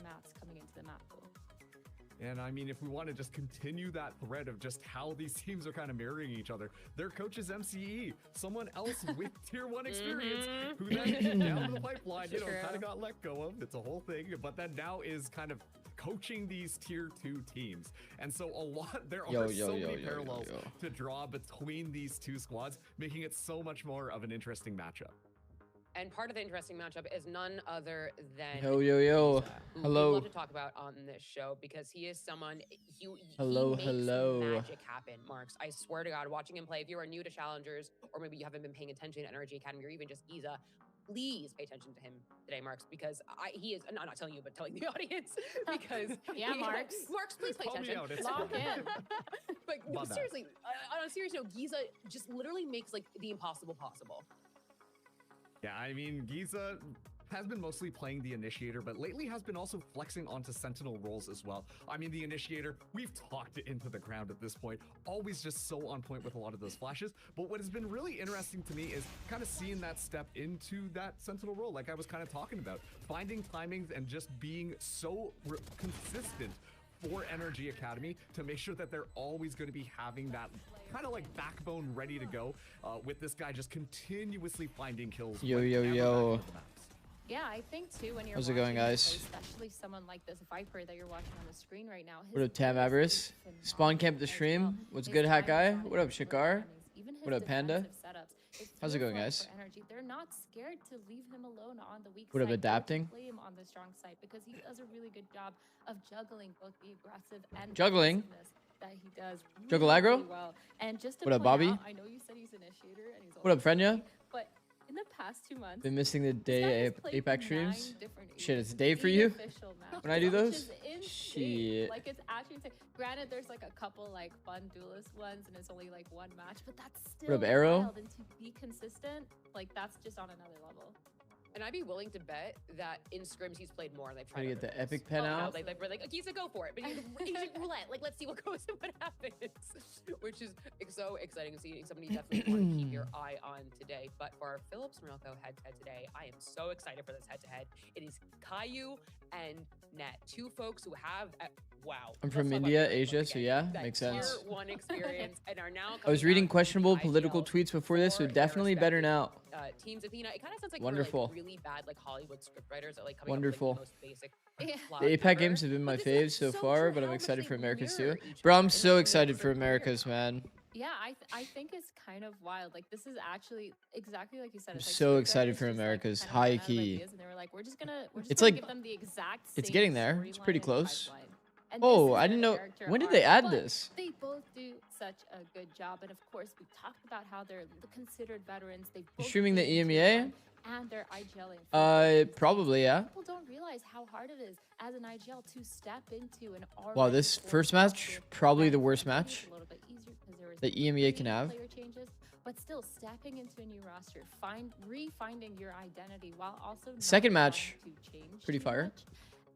mats coming into the map pool. And I mean, if we want to just continue that thread of just how these teams are kind of mirroring each other, their coach is MCE, someone else with tier 1 experience, who then down the pipeline, you know, kind of got let go of. It's a whole thing, but then now is kind of coaching these tier 2 teams. And so there are so many parallels to draw between these two squads, making it so much more of an interesting matchup. And part of the interesting matchup is none other than Yo. Giza, who Hello. we love to talk about on this show because he is someone he Hello. makes magic happen. Marks, I swear to God, watching him play. If you are new to Challengers, or maybe you haven't been paying attention to NRG Academy, or even just Giza, please pay attention to him today, Marks, because he is. No, I'm not telling you, but telling the audience because yeah, Marks, please pay attention. Lock in. But no, seriously, on a serious note, Giza just literally makes like the impossible possible. Yeah, I mean, Giza has been mostly playing the Initiator, but lately has been also flexing onto Sentinel roles as well. I mean, the Initiator, we've talked it into the ground at this point, always just so on point with a lot of those flashes. But what has been really interesting to me is kind of seeing that step into that Sentinel role, like I was kind of talking about, finding timings and just being so consistent for NRG Academy to make sure that they're always going to be having that kind of like backbone ready to go with this guy just continuously finding kills. Yo. Yeah, I think too when you're How's it going, guys? Especially someone like this Viper that you're watching on the screen right now. What up, Tam Avarice? Spawn camp the stream. What's good, Hat Guy? What up, Shakar? What up, Panda? How's it going, guys? They're not scared to leave him alone on the weak What up, side, adapting? play him on the strong side because he does a really good job of juggling both the aggressive and Juggling? that he does Juggle aggro? really well. And just to What up, point Bobby? out, I know you said he's initiator and he's What up, Frenya? but in the past 2 months, Been missing the this guy day has played Apex 9 streams. different Shit, it's Apex, day for the you official match, when I do which those? is insane. Shit. Like it's actually insane. Granted, there's like a couple like fun duelist ones, and it's only like 1 match, but that's still What up, Arrow? wild. And to be consistent, like that's just on another level. And I'd be willing to bet that in scrims he's played more. And they've tried Trying to get other the things. epic pen out. We're like, Giza, go for it. But he's like roulette. Like, let's see what goes and what happens. Which is so exciting to see. Somebody you definitely want to keep your eye on today. But for our Phillips Morelco head-to-head today, I am so excited for this head-to-head. It is Caillou and Net, 2 folks who have, wow. I'm from India, Asia, so yeah, makes sense. Tier 1 experience and are now I was coming reading down to questionable the political IGL tweets before this, so for their definitely better respective, now. Teams. Athena, it kind of sounds like Wonderful. we're like really bad like Hollywood scriptwriters that like coming Wonderful. up with like, the most basic Yeah. plot The APAC ever. games have been my But this is faves so so far, true but I'm how much excited they for Americas mirror too. each Bro, other, I'm and so it excited makes for it Americas, man. Yeah, I think it's kind of wild. Like this is actually exactly like you said. I'm It's like so scriptwriters excited for just, like, Americas. kind of High ran out of key. ideas, And they were like, we're just gonna It's like like- give them the exact it's same getting there. It's storyline pretty and close. pipeline. And Oh, this is I didn't their know. character When did arc, they add but this? They both do such a good job, and of course, we talked about how they're considered veterans. They both Streaming the played in EMEA? Tier 1 and they're IGL. Probably, yeah. People don't realize how hard it is as an IGL to step into an already Wow, this full first match, roster. probably the And worst for them, match it's a little bit easier 'cause there was that EMEA can 3 have. player changes, but still stepping into a new roster, refinding your identity while also not Second trying match, to change pretty too fire. much,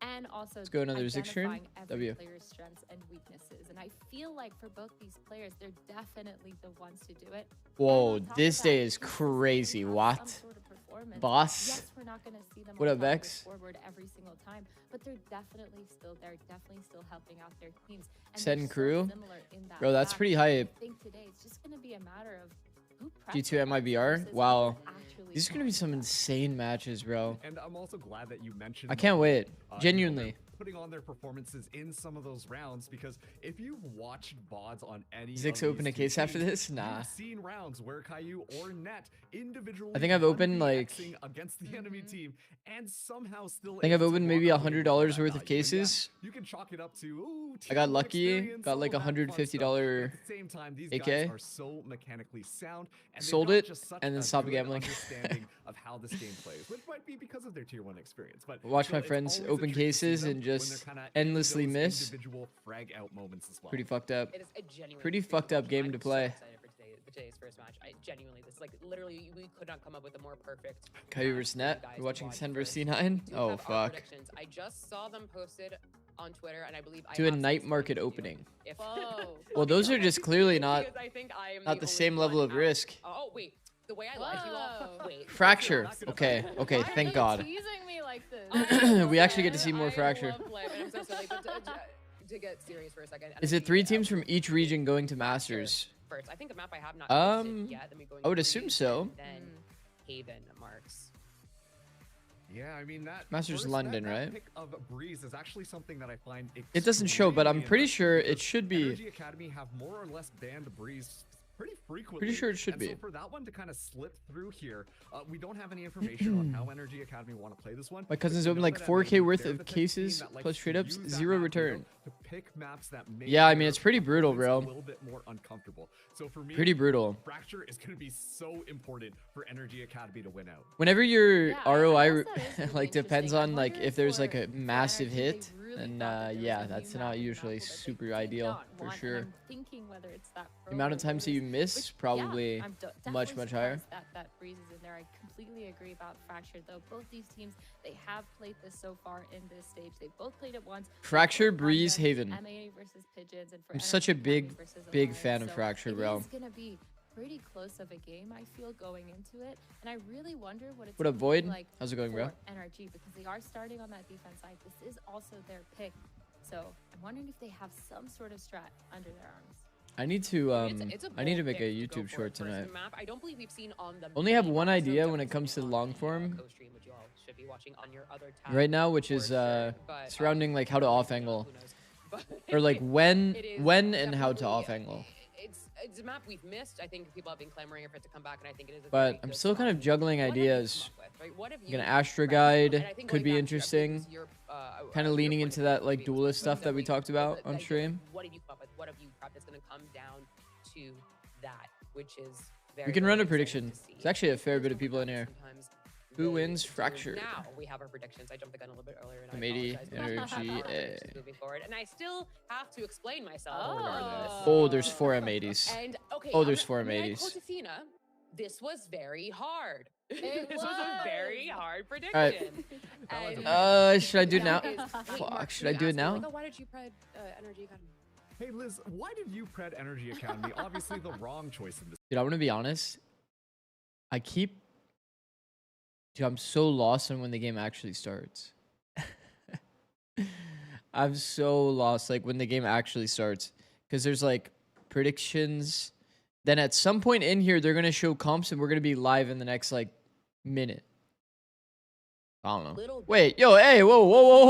and also Let's go another Zig stream. identifying every W. player's strengths and weaknesses. And I feel like for both these players, they're definitely the ones to do it. Whoa, And on top this of day that, is just crazy. have some What? sort of performance. Boss? Yes, we're not going to see them What on up, top of the Vex? scoreboard every single time, but they're definitely still helping out their teams. And Set they're and so crew? similar in that Bro, that's fact. pretty I hype. think today it's just going to be a matter of who G2 preps MIBR? versus Wow. who actually These are gonna be some insane matches, bro. And I'm also glad that you mentioned. I can't wait. you know, Genuinely. they're putting on their performances in some of those rounds, because if you've watched VODs on any Zix of open a these two case after teams, this? Nah. you've seen rounds where Caillou or Net individually I think I've opened, like- 1v-Xing against the enemy team and somehow still I think I've able to opened maybe walk away with $100 that worth of value. And yeah, cases. you can chalk it up to ooh, I got tier one lucky, experience, got like all that fun $150 stuff. But at the same time, these AK. guys are so mechanically sound, and they've Sold got it, just such and then a stopped good gambling. understanding of how this game plays, which might be because of their tier 1 experience. But Watch still, my it's friends always a open treat to see cases them and when they're just kinda in endlessly those miss. individual frag out moments as well. Pretty fucked up. It is a genuine Pretty experience fucked to up watch. game I'm to so play. excited for today's first match. I genuinely, this like literally, we could not come up with a more perfect. Caillou match versus for you Net. guys You're to watching watch 10 versus first. C9? We do Oh, have our fuck. predictions. I just saw them posted on Twitter, and I believe I Do a have night some market spoilers to you opening. If Whoa. Well, those are just clearly not because I think I am not the only same level one of out. risk. Oh wait, the way I lied to you all. Whoa. Wait. Fracture. that's not Okay. gonna- Okay. Why are Thank they God. teasing me like this? We actually get to see more I Fracture. love life, and I'm so silly, but to get serious for a second. Is it 3 teams from each region going to Masters? First, I think a map I have not posted yet. Then we go I would into assume Greece, so. and Then Haven marks. Yeah, I mean that Masters first- London, that right? Pick of Breeze is actually something that I find. It doesn't show, but I'm extremely pretty sure impressive it should be. because NRG Academy have more or less banned Breeze pretty frequently. Pretty sure it should and be. So for that one to kind of slip through here, we don't have any information on how NRG Academy want to play this one. My cousins but we opened know like that 4K they're worth the of type team cases that likes plus to trade ups, use that 0 map return. window to pick maps that make Yeah, I mean, their it's pretty brutal, opponents bro. A little bit more uncomfortable. So for me, Pretty brutal. Fracture is going to be so important for NRG Academy to win out. Whenever your Yeah, I ROI guess that is really like depends interesting. I on like wonder if there's like for a massive NRG, they hit, really then thought that there was yeah, a new that's map not in the usually map that they super did ideal not for want, and sure. I'm thinking whether it's that The amount of pro or times that Breeze, you miss which, probably yeah, I'm much definitely higher. surprised that Breeze is in there. I completely agree about Fracture though. Both these teams, they have played this so far in this stage. They both played it once. They Fracture, both won Breeze, them. Haven. M80 versus Pigeons, and for I'm such a NRG Academy big versus big Alliance. fan of So Fracture, bro. It is gonna be pretty close of a game, I feel, going into it, and I really wonder what it's What up, gonna Void? be like How's it going, bro? for NRG, because they are starting on that defense side. This is also their pick, so I'm wondering if they have some sort of strat under their arms. I need to It's a I need to bold make a pick go YouTube for short it first. tonight. The map, I don't believe we've seen on the Only have main one map, so idea when it definitely comes to something long on the, form co-stream, which you all should be watching on your other tab right now, which for is sure, but, surrounding like how to off angle who knows? But or like when it is and how to definitely- off angle. It's a map we've missed. I think people have been clamoring for it to come back, and I think it is. A But very I'm good still kind of spot. juggling What have you ideas. come up with, right? What have Like you an Astra prepped? guide And I think could going be back to interesting. your, Kind of your leaning point into of that view, like maybe duelist some stuff that we like, talked about on like, stream. What have you come up with? What have you prepped that's going to come down to that, which is very. We can very run a exciting prediction. to see. There's actually a fair Because bit of people in here. sometimes Who they wins do. Fracture? Now we have our predictions. I jumped the gun a little bit earlier. And I M80, apologize, but we have NRG, our predictions moving forward, and I still have to explain myself regardless. Oh, there's 4 M80s. And okay, Oh, I'm there's gonna- 4 may I M80s. quote Athena, this was very hard. It this was a very was. hard prediction. Alright. And Should I do it now? that is- Hey, Fuck, Mark, should can I you do it ask me, now? like, oh, why did you pred NRG Academy? Hey Liz, why did you pred NRG Academy? Obviously the wrong choice in this. Dude, I'm gonna be honest. Dude, I'm so lost on when the game actually starts. I'm so lost, like when the game actually starts, because there's like predictions. Then at some point in here, they're gonna show comps, and we're gonna be live in the next like minute. I don't know. Little bit Wait, yo, hey, whoa, whoa, whoa, whoa,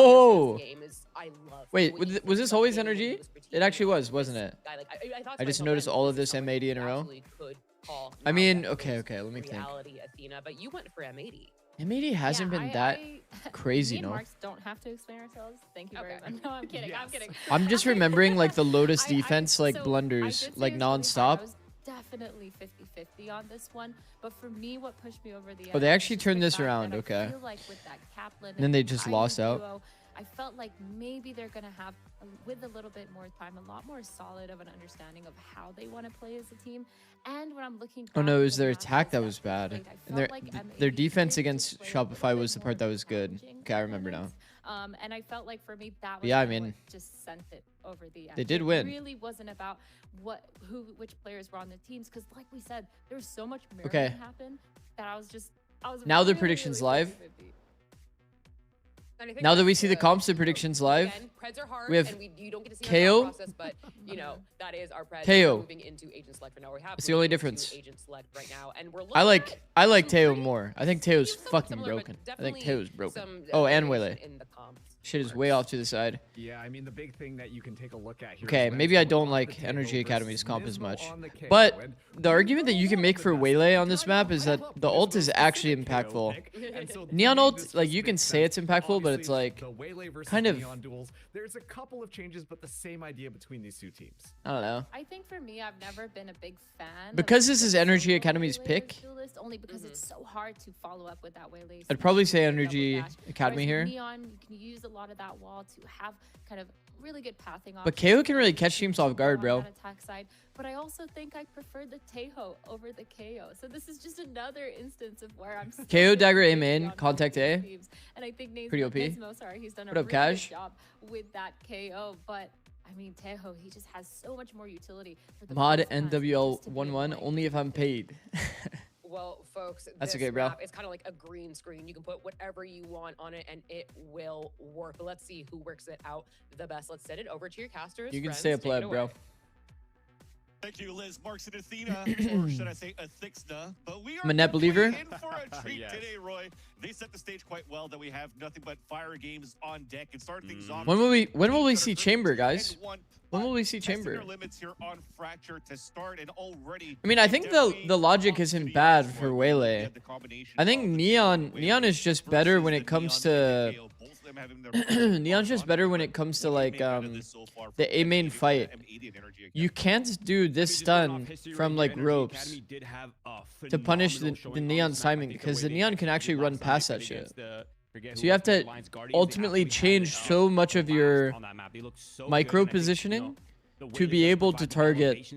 whoa. This game is, I love Wait, what you was this said always about energy? being able to critique It actually was, this wasn't it? guy. Like, I thought I to just myself, noticed man, all of this is this someone M80 in a who row. absolutely could call I now mean, that okay, is okay, let me think. reality, Athena, but you went for M80. M80 hasn't been that crazy, me and no? Marks don't have to explain ourselves. Thank you very Okay. much. No, I'm kidding. I'm Yes. kidding. I'm just remembering like the Lotus I- defense like so I blunders did say like it's really hard. nonstop. I was definitely 50-50 on this one, but for me, what pushed me over the Oh, they edge actually was turned the this fact around, that okay. I feel like with that Kaplan And then they just Ivy lost out. duo, I felt like maybe they're gonna have, with a little bit more time, a lot more solid of an understanding of how they want to play as a team. And when I'm looking, Oh no, back it at was the their matches attack that that was they bad. played, I And their felt like their M80 defense did against play a little Shopify bit was the part that more was good. challenging Okay, I remember now. performance. And I felt like for me that was Yeah, I kinda mean, what just sent it over the edge. they did It win. really wasn't about which players were on the teams, because like we said, there was so much mirroring Okay. happen that I was Now the really, predictions really live. 50-50. And I think Now that we that's see the comps, the predictions live. Again, preds are hard, We have and you don't get to see KO. our thought process, but you know that is our pred. KO. We're moving into agent select right now. We have That's the only moved into difference. Agent select right now, and we're I looking like at Teo some pretty- more. I think Teo's somewhat fucking similar, but broken. I think definitely Teo's broken. some, Oh, and variation Wele. in the comps. Shit is way off to the side. Yeah, I mean the big thing that you can take a look at here. Okay, is that maybe it's I going don't off like the NRG table Academy's versus comp as Nismo much. on the KO, But and the argument that you can one make of for the best. Waylay on this Can map I is that pull up the ult Nismo's is actually specific KO impactful. pick? And so to Neon me, ult, this like just you can makes say it's sense. impactful, but it's Obviously, like the Waylay versus kind of- Neon duels. There's a couple of changes, but the same idea between these two teams. I don't know. I think for me, I've never been a big fan. Because of this is the NRG solo Academy's Waylay pick, versus Duelist, only because it's so hard to follow up with that Waylay. I'd probably say double NRG dash. Academy Whereas here. Neon, you can use a lot of that wall to have kind of really good pathing But options KO can really to catch teams off go guard, on bro. that attack side. But I also think I prefer the Tejo over the KO. So this is just another instance of where I'm still KO dagger 50-50 aim in, on both contact these A. teams. And I think Pretty OP. Nismo, sorry, he's done a What up, really Cash? good job with that KO. But I mean, Tejo, he just has so much more utility for the Mod first pass, just to be able NWL11 to only if I'm paid. Well, folks, That's this okay, bro. map is kind of like a green screen. You can put whatever you want on it, and it will work. But let's see who works it out the best. Let's send it over to your casters. You can friends. stay a Take it pleb, bro. away. Thank you, Liz, Marks, and Athena, or should I say Athixna? But we are I'm a net believer. in for a treat Yes. today, Roy. They set the stage quite well that we have nothing but fire games on deck and start things off. When will we Teams that see are Chamber, 32 guys? and 1, When but will we see testing Chamber? their limits here on Fracture to start, and already I mean, I think the definitely logic off isn't to bad the for outside. Waylay. We had the combination I think of the Neon Waylay is just better versus when the it comes Neon and to the KO, both of them having their Neon's just on better when but it comes to what do you like make out of this so far from the A main M80 fight. M80 and NRGA You can't do this stun from like ropes to punish the Neon's timing because the Neon can actually run past that shit. So you have to ultimately change so much of your micro positioning to be able to target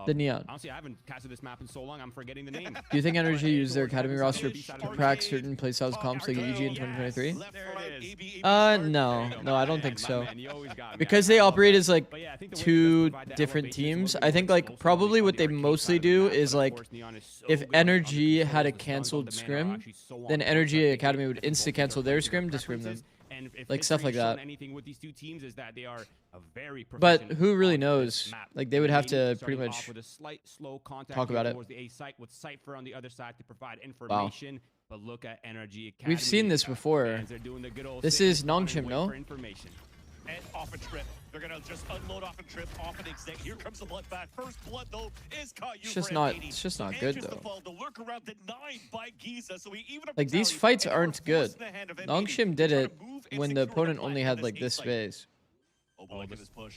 the Neon. Honestly, I haven't casted this map in so long, I'm forgetting the name. Do you think NRG used their academy roster to practice certain playstyles comps like EG in 2023? No, I don't think so. Because they operate as like two different teams, I think like probably what they mostly do is like if NRG had a canceled scrim, then NRG Academy would insta cancel their scrim to scrim them. And if Like, stuff like history's shown that. Anything with these two teams is that they are a very But proficient who really on this knows? map. Like they would have to Starting pretty off much with a slight slow contact talk here about it. towards the A site with Cypher on the other side to provide information. But look at NRG Academy. We've seen this before. Fans are doing the good old This sit is in front Nongshim, and wait no? for information. and off a trip. They're gonna just unload off a trip, off an exec. Here comes the bloodbath. First blood though is Caillou. It's just for not- M80. it's just not And good, just the though. fall, the lurk around denied by Giza, so he even Like these retaliates, fights and aren't we're good. forcing the hand of M80 Nongshim to did try it to move and when the secure opponent the only plant had on like A this site. space. Oh boy, look at this push.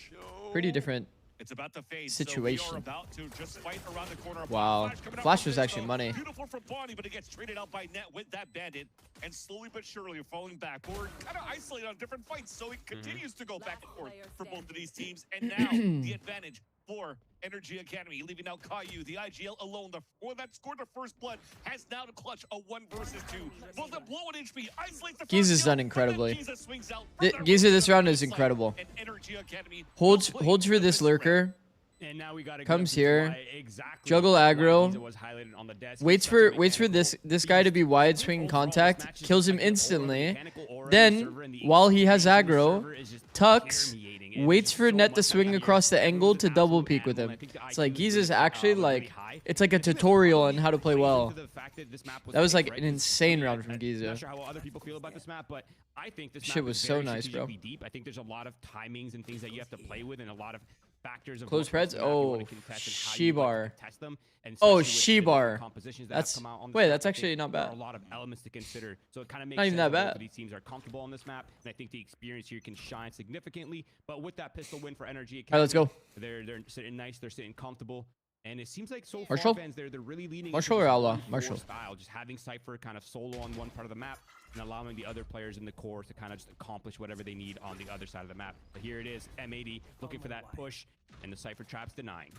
Pretty different. It's about to fade. situation. So we are about to just fight around the corner. Wow. Flash coming out Flash from was this, actually though. money. Beautiful from Bonnie, but it gets traded out by Net with that bandit. And slowly but surely we're falling back. We're kind of isolated on different fights, so it continues to go back and forth for both of these teams. And now the advantage for NRG Academy, leaving out Caillou, the IGL alone. The one that scored the first blood has now to clutch a 1 versus 2. Will the blow at HP isolate the Giza's first kill, done but then incredibly. Giza swings out for that Giza round this on round the is side. incredible. And NRG Academy Holds will holds play for the this spread. lurker. And now we gotta Comes get into here, why exactly juggle why aggro, Giza was highlighted on the desk. Waits Such a for mechanical this guy to be wide beast. swing Overall, this contact, match is kills him like the aura, instantly. mechanical aura of the Then server and the while he has experience of the aggro, server is just tucks, permeating. It's waits just for so Net to much swing here. across the Giza's angle an to double absolute peek with animal, him. and I think the It's like IQ Giza's is actually really like high. it's like a And this tutorial on probably how to play plays well. into the fact that this map was That was picked, like right? an This is insane pretty round from accurate. Giza. Not sure how other people feel about this map, but I think this Shit map was is so very nice, bro. strategically deep. I think there's a lot of timings and things that you have to play with, and a lot of factors of Close what parts spreads? of the map you wanna Oh, contest and how you like to She-bar. contest them, and Oh, especially with the She-bar. different compositions that have That's come out on this wait, map, that's I think actually not there are bad. a lot of elements to consider, so it kind of makes Not even sense that both bad. of these teams are comfortable on this map, and I think the experience here can shine significantly. But with that pistol win for NRG Academy, All right, let's go. They're sitting nice, they're sitting comfortable. And it seems like so Marshall? far, fans, they're really leaning Marshall into or this Outlaw? 1-4 Marshall. style, just having Cypher kind of solo on one part of the map and allowing the other players in the core to kind of just accomplish whatever they need on the other side of the map. But here it is, M80 looking for that push, and the Cypher trap's denying.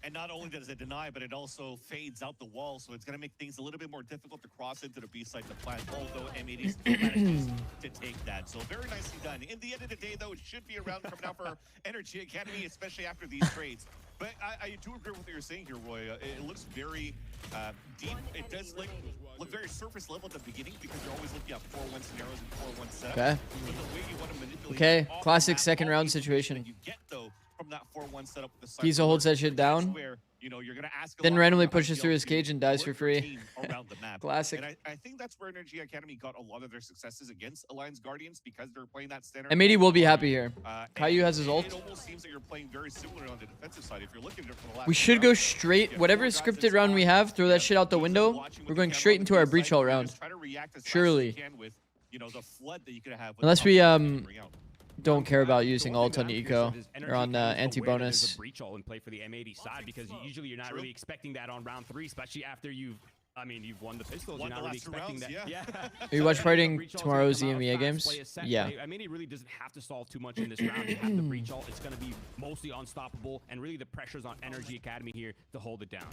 And not only does it deny, but it also fades out the wall, so it's going to make things a little bit more difficult to cross into the B side to plant, although M80 still manages to take that. So very nicely done. In the end of the day, though, it should be a round coming out for NRG Academy, especially after these trades. But I do agree with what you're saying here, Roy. It looks very deep. It does look very surface level at the beginning because you're always looking at 4-1 scenarios and 4-1 setups. Okay. But the way you want to manipulate Okay, off the classic map, second all round the information situation. that you get, though, from that 4-1 setup with the Giza Cypher, holds that shit that's down, where, you know, you're gonna ask a then lot randomly about pushes IGL through his to cage and dies work for your free. team around the map. Classic. And I think that's where NRG Academy got a lot of their successes against Alliance Guardians because they're playing that standard. M80 will be happy here. Caillou and has his ult. It almost seems that you're playing very similar on the defensive side. If you're looking at it from the last We should round, go straight, you have whatever 4 guys scripted that's round we on, have, throw you that have shit out the Giza window. watching with We're the going camera straight on into the our B breach side, all and round. just try to react as fast as Surely. you can with, you know, the flood that you could have with Unless the we combos that you bring out. don't care about using The one ult thing on that I'm eco curious of is or on NRG Academy's anti-bonus. aware that there's a breach ult in play for the M80 side because usually you're not True. really expecting that on round 3, especially after you've won the pistols. Won You're the not really last 2 expecting rounds, that. yeah. Are you watch So fighting the breach ult's tomorrow's gonna come out EMEA fast, games? play a set, Yeah. I mean, it really doesn't have to solve too much in this round. You have the breach ult. It's going to be mostly unstoppable, and really the pressure's on NRG Academy here to hold it down.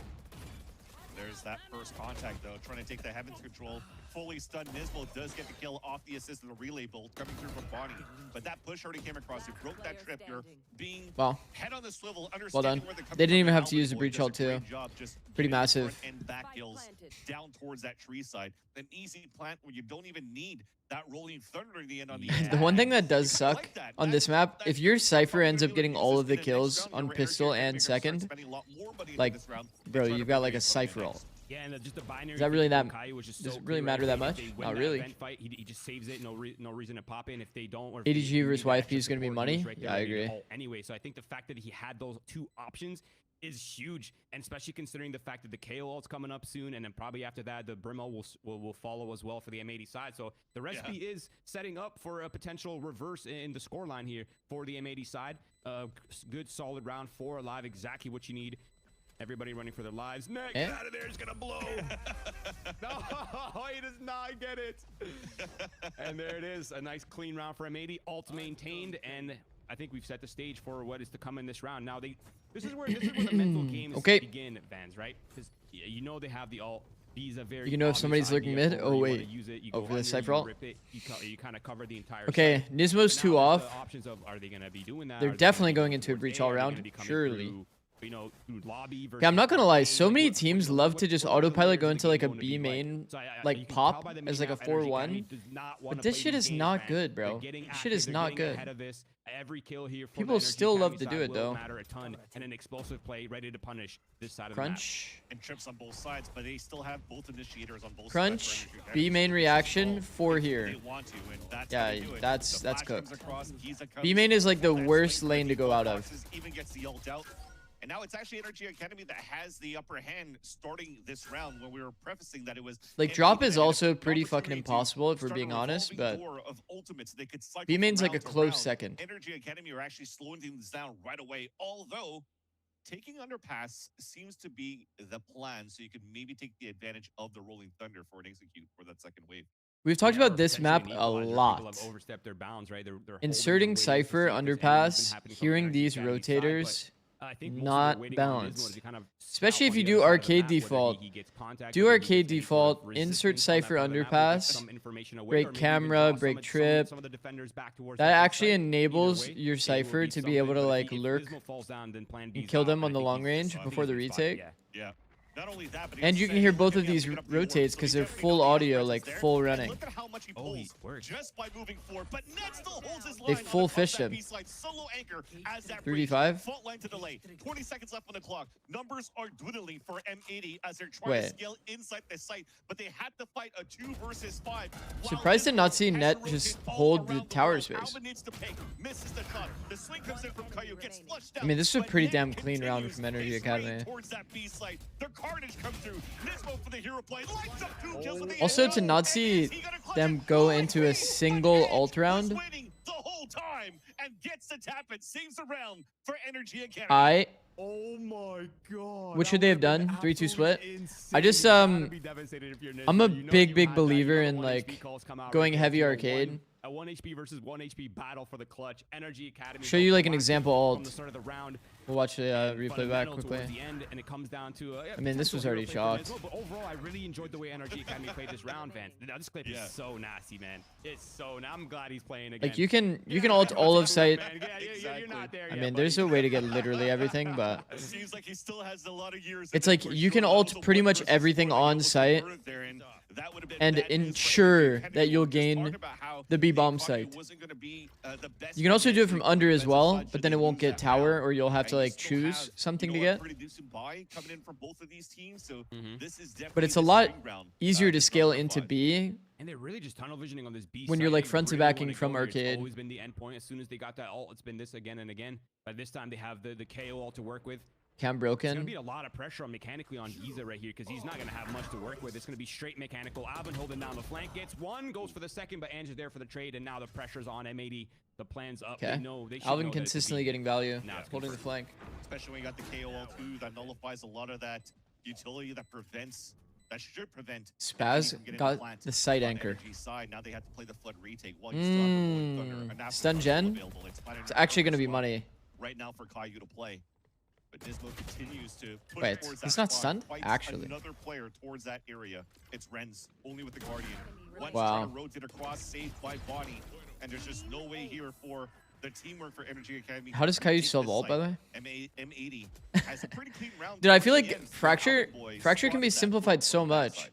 There's that first contact, though. Trying to take the Heaven's control. Fully stunned. Nismo does get the kill off the assist of the relay bolt coming through from Bonnie. But that push already came across. He broke that trip. You're being head on the swivel, understanding where they're coming They didn't even from. have to use the breach ult too. Pretty massive. And back kills down towards that tree side. An easy plant where you don't even need that rolling thunder in the end on the end. The one thing that does suck on this map, if your Cypher ends up getting all of the kills on pistol and second, like, bro, you've got like a Cypher ult. Yeah, and just the binary. Is that really that? Does it really matter that much? Not really. Fight, he just saves it. No reason to pop in if they don't. Or ADG versus YFP is going to be money. Right, yeah, I agree. Anyway, so I think the fact that he had those two options is huge, and especially considering the fact that the KO ult's coming up soon, and then probably after that the Brimmo will follow as well for the M80 side. So the recipe is setting up for a potential reverse in the scoreline here for the M80 side. Good solid round 4 alive, exactly what you need. Everybody running for their lives. Nick, get out of there, it's gonna blow. No, he does not get it. And there it is, a nice clean round for M80. Ult maintained, and I think we've set the stage for what is to come in this round. Now this is where the mental games begin, Vans, right? Because you know they have the ult. These are very. You know if somebody's lurking mid. Oh wait. For the Cypher ult. You kind of cover the entire. Okay, Nismo's 2 off. Options of are they gonna be doing that? They're definitely going into a breach all round. Surely. You know, lobby versus Yeah, I'm not gonna lie. So many teams love to just autopilot go into like a B main, like pop as like a 4-1. But this shit is not good, bro. This shit is not good. Every kill here for people still love to do it though. Matter a ton, and an explosive play ready to punish this side Crunch. Of the map. And trips on both sides, but they still have both initiators on both Crunch. sides. B main reaction 4 here. They want to, and that's Yeah, do it. that's Comes cooked. across, Giza comes, B main is like the that worst swing lane to go out of. Even gets the ult out. And now it's actually NRGA Academy that has the upper hand starting this round. When we were prefacing that it was like drop is also pretty fucking impossible if we're being honest, but B main's like a close second. NRGA Academy are actually slowing things down right away, although taking underpass seems to be the plan, so you could maybe take the advantage of the rolling thunder for an execute for that second wave. We've talked about this map a lot. Inserting Cypher, underpass, hearing these rotators, not balanced. Especially if you do arcade default. Do arcade default, insert Cypher underpass, break camera, break trip. That actually enables your Cypher to be able to like lurk and kill them on the long range before the retake. Yeah. Not only that, but and you can hear both of these rotates because they're full audio, like full running. Look at how much he pulls just by moving forward, but Ned still holds his line. They full fished him. 3v5. 20 seconds left on the clock. Numbers are dwindling for M80 as they're trying to scale inside the site, but they had to fight a 2 versus 5. Surprised to not see Net just hold the tower space. I mean, this is a pretty damn clean round from NRGA Academy. Also, to not see them go into a single ult round. Oh my god. What should they have done? 3-2 split? I just I'm a big believer in like going heavy arcade. A 1 HP versus 1 HP battle for the clutch. NRGA Academy. Show you like an example ult. From the start of the round. We'll watch the replay back quickly. And it comes down to, I mean, this was already shocked. But overall, I really enjoyed the way NRGA Academy played this round, Van. This clip is so nasty, man. It's so. I'm glad he's playing again. Like you can ult all of site. You're not there I yet, mean, there's a way to get literally everything, but it seems like he still has a lot of years. It's like you can ult pretty much everything on site and ensure that you'll gain the B-bomb site. You can also do it from under as well, but then it won't get tower, or you'll have to like choose something to get. But it's a lot easier to scale into B. And they're really just tunnel visioning on this B when you're like front to backing from arcade. It's always been the end point. As soon as they got that ult, it's been this again and again. But this time they have the KO ult to work with. Cam It's broken. going to be a lot of pressure on mechanically on Giza right here because he's not going to have much to work with. It's going to be straight mechanical. Alvin holding down the flank. Gets one, goes for the second, but Ange is there for the trade, and now the pressure's on M80. The plan's up. Okay. Alvin consistently getting value. Holding the flank. Especially when you got the KO too, that nullifies a lot of that utility that prevents, that should prevent. Spaz got the site anchor. Now they have to play the flood retake while you still have the Stun gen. It's actually going to be money. right now for Caillou to play. But Nismo continues to push Wait, towards he's that not spawn, stunned? fights Actually. another player towards that area. It's Renz, only with the Guardian. One's Wow. trying to rotate across, saved by Bonnie, and there's just no way here for the teamwork for NRGA Academy. How does Caillou still have ult, by the way? M80 has a pretty clean round. Dude, I feel towards like the end. Fracture Alvin boys Fracture can be spotted that simplified ult so from the much. backside.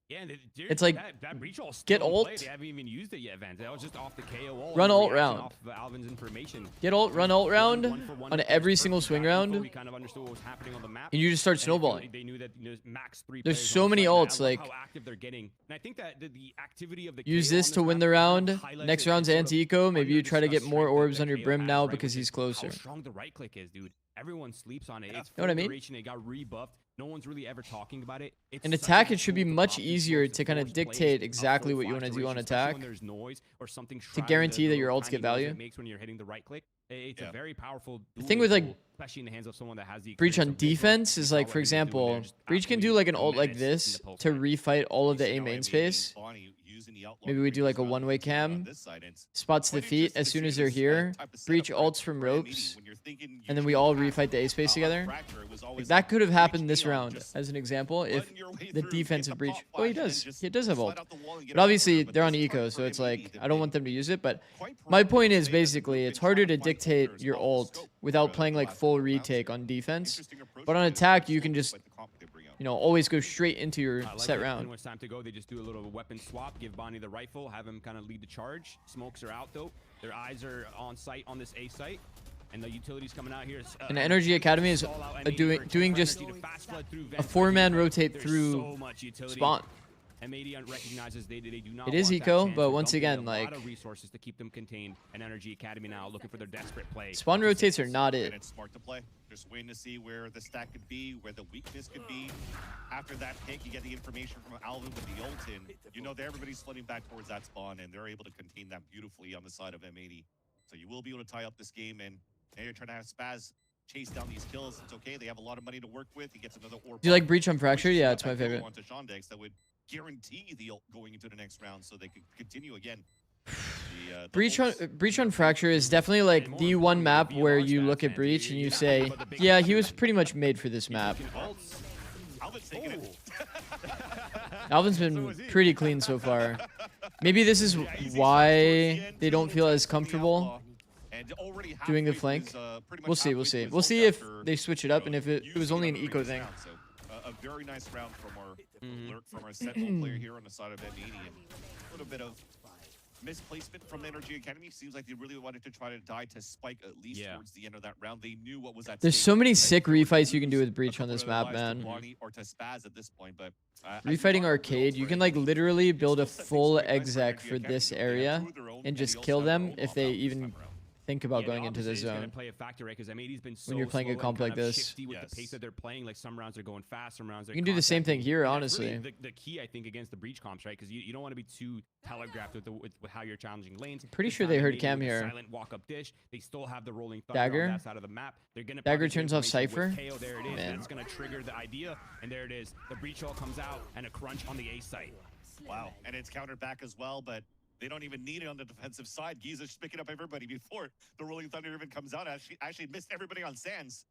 Yeah, and It's like, that breach ult get still in play. ult. They haven't even used it yet, Vance. That was just off the KO ult. Run and ult reaction round. Off of Alvin's information. Get ult, run ult round One-for-one on with every first single perfect swing back info. round, We kind of understood what was happening on the map. and you just start And they feel snowballing. like they knew that max 3 There's players so on many site, and I ults, love like, how active they're getting. And I think that the activity of the use KO this on to win map the kind round. of highlights Next it round's sort of anti-eco. Maybe you try to get under-discussed more strength orbs that on your KO brim has, now right, because which he's is closer. How strong the right click is, dude. Everyone sleeps on it. It's know what I full mean? duration. It got rebuffed. No one's really ever talking about it. It's In such a attack, good it should be tool to much often easier force to kind of force plays dictate of exactly full what you flash want to do on duration, especially attack. when there's noise or something To shrouding guarantee that the your little ults get tiny noise value. it makes when you're hitting the right click. It's a very powerful The thing with, like, tool, especially in the hands of someone that has the Breach on experience of Nismo. defense You is saw like, what for he was doing there, example, just Breach can do absolutely like an ult like menace in this the post to line. refight all of the You A see now main M80 space. Bonnie using the outlaw Maybe we do like a breach round one-way continue on cam, this side, and it's spots the quite feet interesting as to soon see as they're this, here, type of Breach setup for- ults from for M80 ropes, when you're thinking and then we usually all path, refight the A space together. Fracture, it was Like, always that could have breach happened this neon, round, just as an example, if button your way the through, defensive get the breach. pop Oh, he flash, and does. just He does have slide ult. out the wall and get But out obviously, further. they're on This eco, turn so for it's M80 like, that I don't they want them to use it, but quite my proactively point is say that the basically, group it's been trying harder to find dictate players your off the ult scope without for playing the like last full couple rounds retake here. on defense. Interesting approach But on to attack, it, you can slowly, just, despite the comp they bring out. you know, always go straight into your I like set it. round. And when it's time to go, they just do a little weapon swap, give Bonnie the rifle, have him kind of lead the charge. Smokes are out though. Their eyes are on site on this A site. And the utilities coming out here. And NRGA Academy is doing just a 4-man rotate through spawn. M80 recognizes they do not It is want that eco, chance. but They're once dumping again, a like, lot of resources to keep them contained. And NRGA Academy now looking for their desperate play. spawn rotates are not And it. it's smart to play. Just waiting to see where the stack could be, where the weakness could be. After that pick, you get the information from Alvin with the ult in. You know that everybody's flooding back towards that spawn, and they're able to contain that beautifully on the side of M80. So you will be able to tie up this game, and now you're trying to have Spaz chase down these kills. It's okay. They have a lot of money to work with. He gets another orb. Do you like up, Breach on Fracture? pushes Yeah, out it's my that kill favorite. onto Shondex that would guarantee the ult going into the next round, so they could continue again. The Breach on Fracture is definitely like the one map where you look at Breach and you say, yeah, he was pretty much made for this map. Alvin's taking it. Alvin's been pretty clean so far. Maybe this is why they don't feel as comfortable doing the flank. We'll see, we'll see. We'll see if they switch it up and if it was only an eco thing. A very nice round from our alert from our Sentinel player here on the side of M80. And a little bit of misplacement from NRGA Academy. Seems like they really wanted to try to die to Spike at least towards the end of that round. They knew what was at There's stake. so many They sick could have refights you can do used with Breach a on this couple of map, lives to man. Bonnie or to Spaz at this point, but as we Refighting talked, Arcade, the you ults can were like in. literally build a Still set things full quite nice exec NRGA for Academy. this They have area proved their own, and and just they also kill have their them own if off they balance this even time around. think about Yeah, going into obviously this it's gonna zone. play a factor, right? Because M80's been so When you're playing a slow and comp kind like of this. shifty with the pace Yes. that they're playing. Like some rounds are going fast, some rounds are You can do the same thing here, And that's really honestly. the key, I think, against the breach comps, right? Because you don't want to be too telegraphed with how you're challenging lanes. Pretty This sure time they heard M80 Cam with the here. Silent walk-up dish. They still have the rolling thunder Dagger. on that side of the map. They're gonna Dagger probably get turns off information with Cypher. KO. There it is. Man. That's gonna trigger the idea, and there it is. The breach all comes out, and a crunch on the A site. Wow, and it's countered back as well, but they don't even need it on the defensive side. Giza's picking up everybody before the Rolling Thunder even comes out. Actually missed everybody on Sands.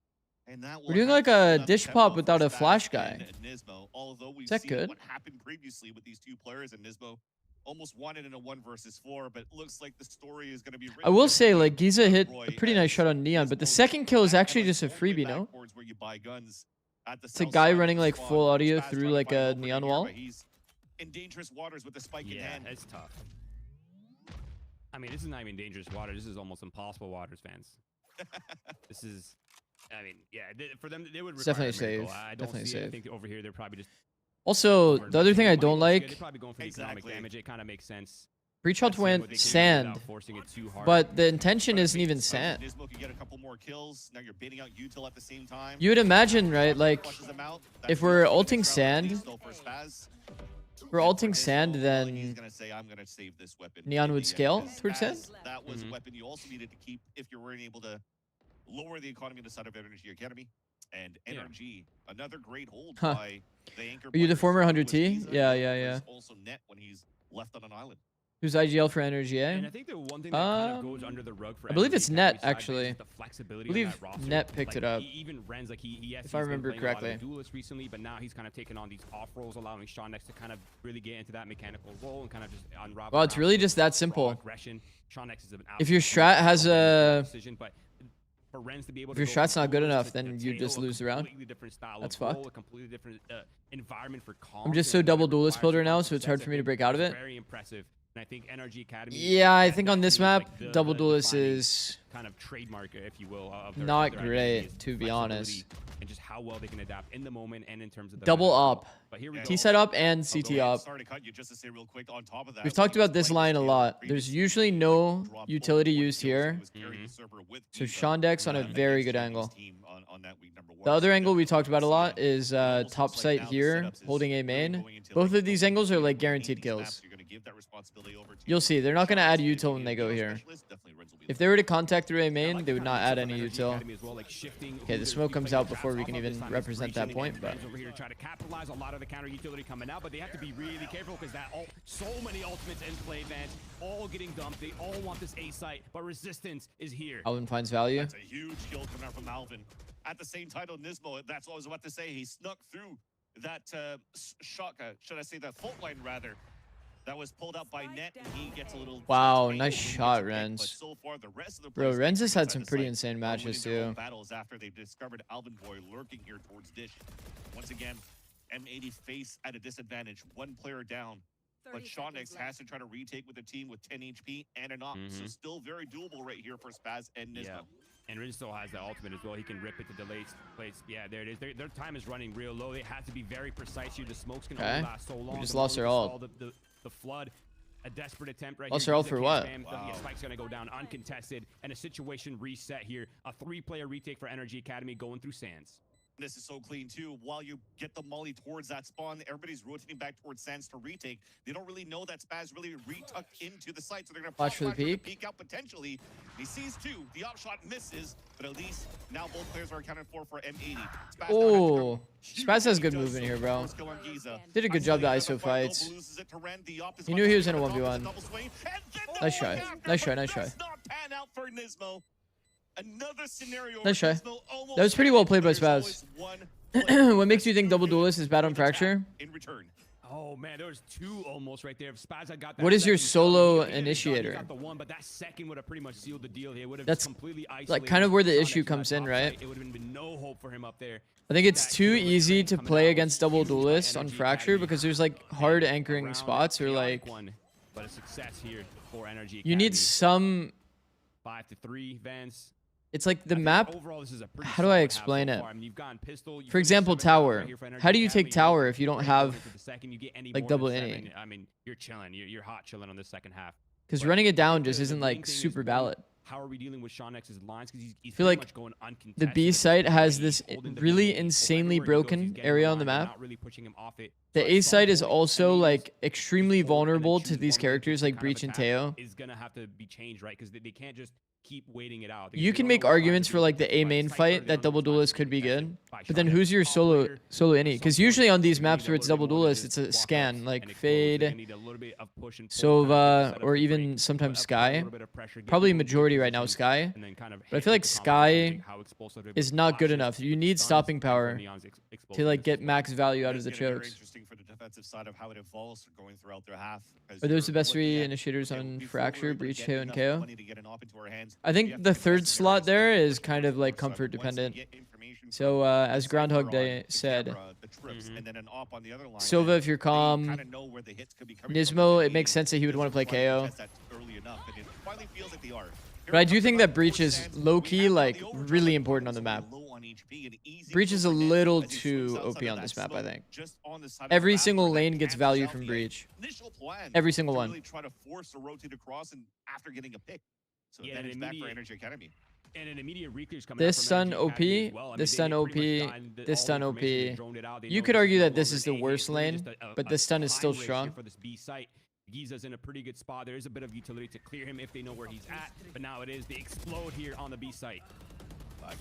And that will We're doing have like to a open up dish tempo pop for without a Spaz flash guy. and Nismo, although we've Is that seen good? what happened previously with these two players, and Nismo almost won it in a 1 versus 4, but it looks like the story is going to be written I will say, differently like, Giza hit Roy a pretty nice as shot on Neon, but the Nismo second kill is back actually and just a all the way freebie, back no? towards where you buy guns at the It's a south guy side of running the like spawn. full audio Spaz through trying to like find a an opening neon here, wall. but he's in dangerous waters with the spike in Yeah, hand. it's tough. I mean, this is not even dangerous water. This is almost impossible waters, fans. This is, I mean, yeah, for them, they would It's require definitely a miracle. safe. I don't Definitely see it. I safe. think over here they're probably just. Also, the other thing I don't They're like, probably going for the economic Exactly. damage. It kind of makes sense. Breach Seeing ult what went they can do sand, without forcing it too hard. but the intention Trying to isn't bait even this out. sand. Nismo can get a couple more kills. Now you're baiting out Util at the same time. You would imagine, right, like, Flushes them out. if That's we're the ulting next round, sand, still for Spaz. if we're And for ulting sand, Nismo, then he's gonna say, I'm gonna save this weapon. Neon in would the end, scale because towards sand? Spaz, that was a weapon you also needed to keep if you weren't able to lower the economy on the side of NRG Academy. And NRG, another great hold Huh. by the anchor. Are you the players. former It was 100T? Giza, Yeah, and yeah, it yeah. was also Net when he's left on an island. Who's IGL for And I NRGA? think the one thing that kind of goes under the rug for I believe NRGA it's Net, Academy side, actually. is the flexibility I believe on that roster. Net picked Like, it up. Even Ren's like yes, If I he's been remember playing a lot of correctly. Duelist recently, but now he's kind of taken on these off roles, allowing Sean X to kind of really get into that mechanical role and kind of just unravel. Well, it's really just that simple. Aggression. Sean X is an If your absolute strat has a decision, but for Ren's to be able If to your go strat's from not good Duelist enough, to then you Tail, just a lose the round. completely different style That's of role, fucked. a completely different environment for comms. I'm just so and what it double duelist requires builder for now, us so it's hard for me to success, break out of it's it. Very impressive. And I think NRG Academy. Yeah, I that think on this definitely map, is, like, double the duelist defining is kind of trademark, if you will, of their, not of their great, identity is to be flexibility honest. and just how well they can adapt in the moment and in terms of the Double meta. up. But here we Yeah. go. T set up and I'll go CT ahead. up. Sorry to cut you, just to say real quick on top of that. We've when talked he was about this playing line a scale lot. There's previously, usually he, no dropped utility 1 used kill, so here. he was carrying the server with So Giza, Shondex on a very against good Chinese angle. team on that week number 1. The other So angle we definitely talked about a lot exciting. is It almost top looks like site now the here, setups is holding a really main. going into, Both like, of these the angles are like in guaranteed these kills. maps, you're gonna give that responsibility over to You'll see, they're not going to Shondex add being util when a they go hero here. specialist. Definitely Renz will be If they were to contact through a main, they would not add any util. Okay, the smoke comes out before we can even represent that point, but over here to try to capitalize a lot of the counter utility coming out, but they have to be really careful because so many ultimates in play, Vance, all getting dumped. They all want this A site, but resistance is here. Alvin finds value. That's a huge kill coming out from Alvin. At the same time, Nismo, that's what I was about to say. He snuck through that shock, should I say that fault line rather, that was pulled up by Net, and he gets a little. Wow, angle nice when he shot, gets picked, Renz. but so far, the rest of the Bro, players Renz has had inside some the pretty site insane are matches winning their own too. battles after they've discovered Alvin Boy lurking here towards Dish. Once again, M80 face at a disadvantage, one player down. But Sean X has to try to retake with a team with 10 HP and an op. So still very doable right here for Spaz and Nismo. Yeah. And Rin still has the ultimate as well. He can rip it to delayed place. Yeah, there it is. Their time is running real low. They have to be very precise here. The smokes can only last so long. We just The lost moment our we ult. saw The flood. A desperate attempt right Lost here. our ult Giza for can't what? spam. The spike's gonna go down uncontested, and a situation reset here. A 3-player retake for NRG Academy going through Sands. This is so clean too. While you get the molly towards that spawn, everybody's rotating back towards Sands to retake. They don't really know that Spaz really retucked into the site, so they're gonna pop Watch for the flash to peek. out potentially. He sees 2. The op shot misses, but at least now both players are accounted for M80. Spaz now has to Oh, come huge, Spaz has and he good does movement so. here, bro. First kill on Giza. Did a good job to ISO fights. He knew he was in a 1v1. Nice try. Nice try, nice try. Does not pan out for Nismo. Another scenario Nice where try. Nismo almost That was pretty well had it, played by but there's Spaz. always one player What makes you think who double can duelist is bad on with attack fracture? in return. Oh man, there was 2 almost right there. If Spaz had got that What is your second solo shot, he didn't get it done. He initiator? got the 1, but that second would have pretty much sealed the deal. He would have That's, completely like, isolated kind of where the Sean issue X from comes that in, top right? site. It would have been no hope for him up there. I think it's That too kill easy to coming play out against was double huge by duelists on NRG fracture Academy. because there's like hard anchoring Around spots or chaotic like one, but a success here for NRG you need Academy. some. 5-3 Vance. It's like the I think map. overall, this is a pretty How do I solid half explain so it? far. I mean, you've gotten pistol, you For finished example, 7 rounds tower. right here for NRG How do you take Academy. tower if you don't Right have going into the second, you get any like more double than inning? 7, I mean, you're chilling. You're hot chilling on the second half. Because But running it down the- just the isn't main like thing is, super one, valid. How are we dealing with Sean X's lines? Because he's feel pretty like much going uncontested. The B at this site point. has He's this holding the really B main. So insanely everywhere he goes, he's broken getting area on the line. They're map. not really pushing him off it. The So at A some site is point, also NRG like extremely forward and then vulnerable to choose these one way characters to like kind of Breach and attack Teo. is gonna have to be changed, right? Because they can't just keep waiting it out. You can make arguments for like the A main fight that double duelist could be good, but then who's your solo innie? Because usually on these maps where it's double duelist, it's a scan like Fade, Sova, or even sometimes Sky. Probably majority right now Sky. But I feel like Sky is not good enough. You need stopping power to like get max value out of the It's gonna be very chokes. interesting for the defensive side of how it evolves going throughout their half. 'cause Are those you're the best looking 3 at, initiators you know, on before Fracture, we're able to Breach, get Teo, and enough KO? money to get an op into our hands, I we think have the to third invest in slot areas that there are is much kind of more like so comfort once we dependent. get information So from as the Groundhog cipher Day on the said, camera, the trips, and then an op on the other line, Sova, then if you're they calm, kinda know where the hits could be coming from Nismo, with it makes M80. sense that he would want to play Doesn't wanna KO. test that early enough, and it finally feels like they are. But I do think that Breach is low-key, like, really important on the map. Breach is a little too OP on this map, I think. Every single lane gets value from Breach. Every single one. Really try to force a rotate across and after getting a pick. So Yeah, that and is back for immediate- NRG Academy. And an immediate reclear's coming This out from stun NRG Academy OP, as well. I mean, this they stun pretty much OP, done this all stun the OP. information, they droned it out. They You know could this argue no that this longer is the an A, worst it's really lane, just but the stun is time still waste here strong. For this B site. Giza's in a pretty good spot. There is a bit of utility to clear him if they know where he's at, but now it is they explode here on the B site.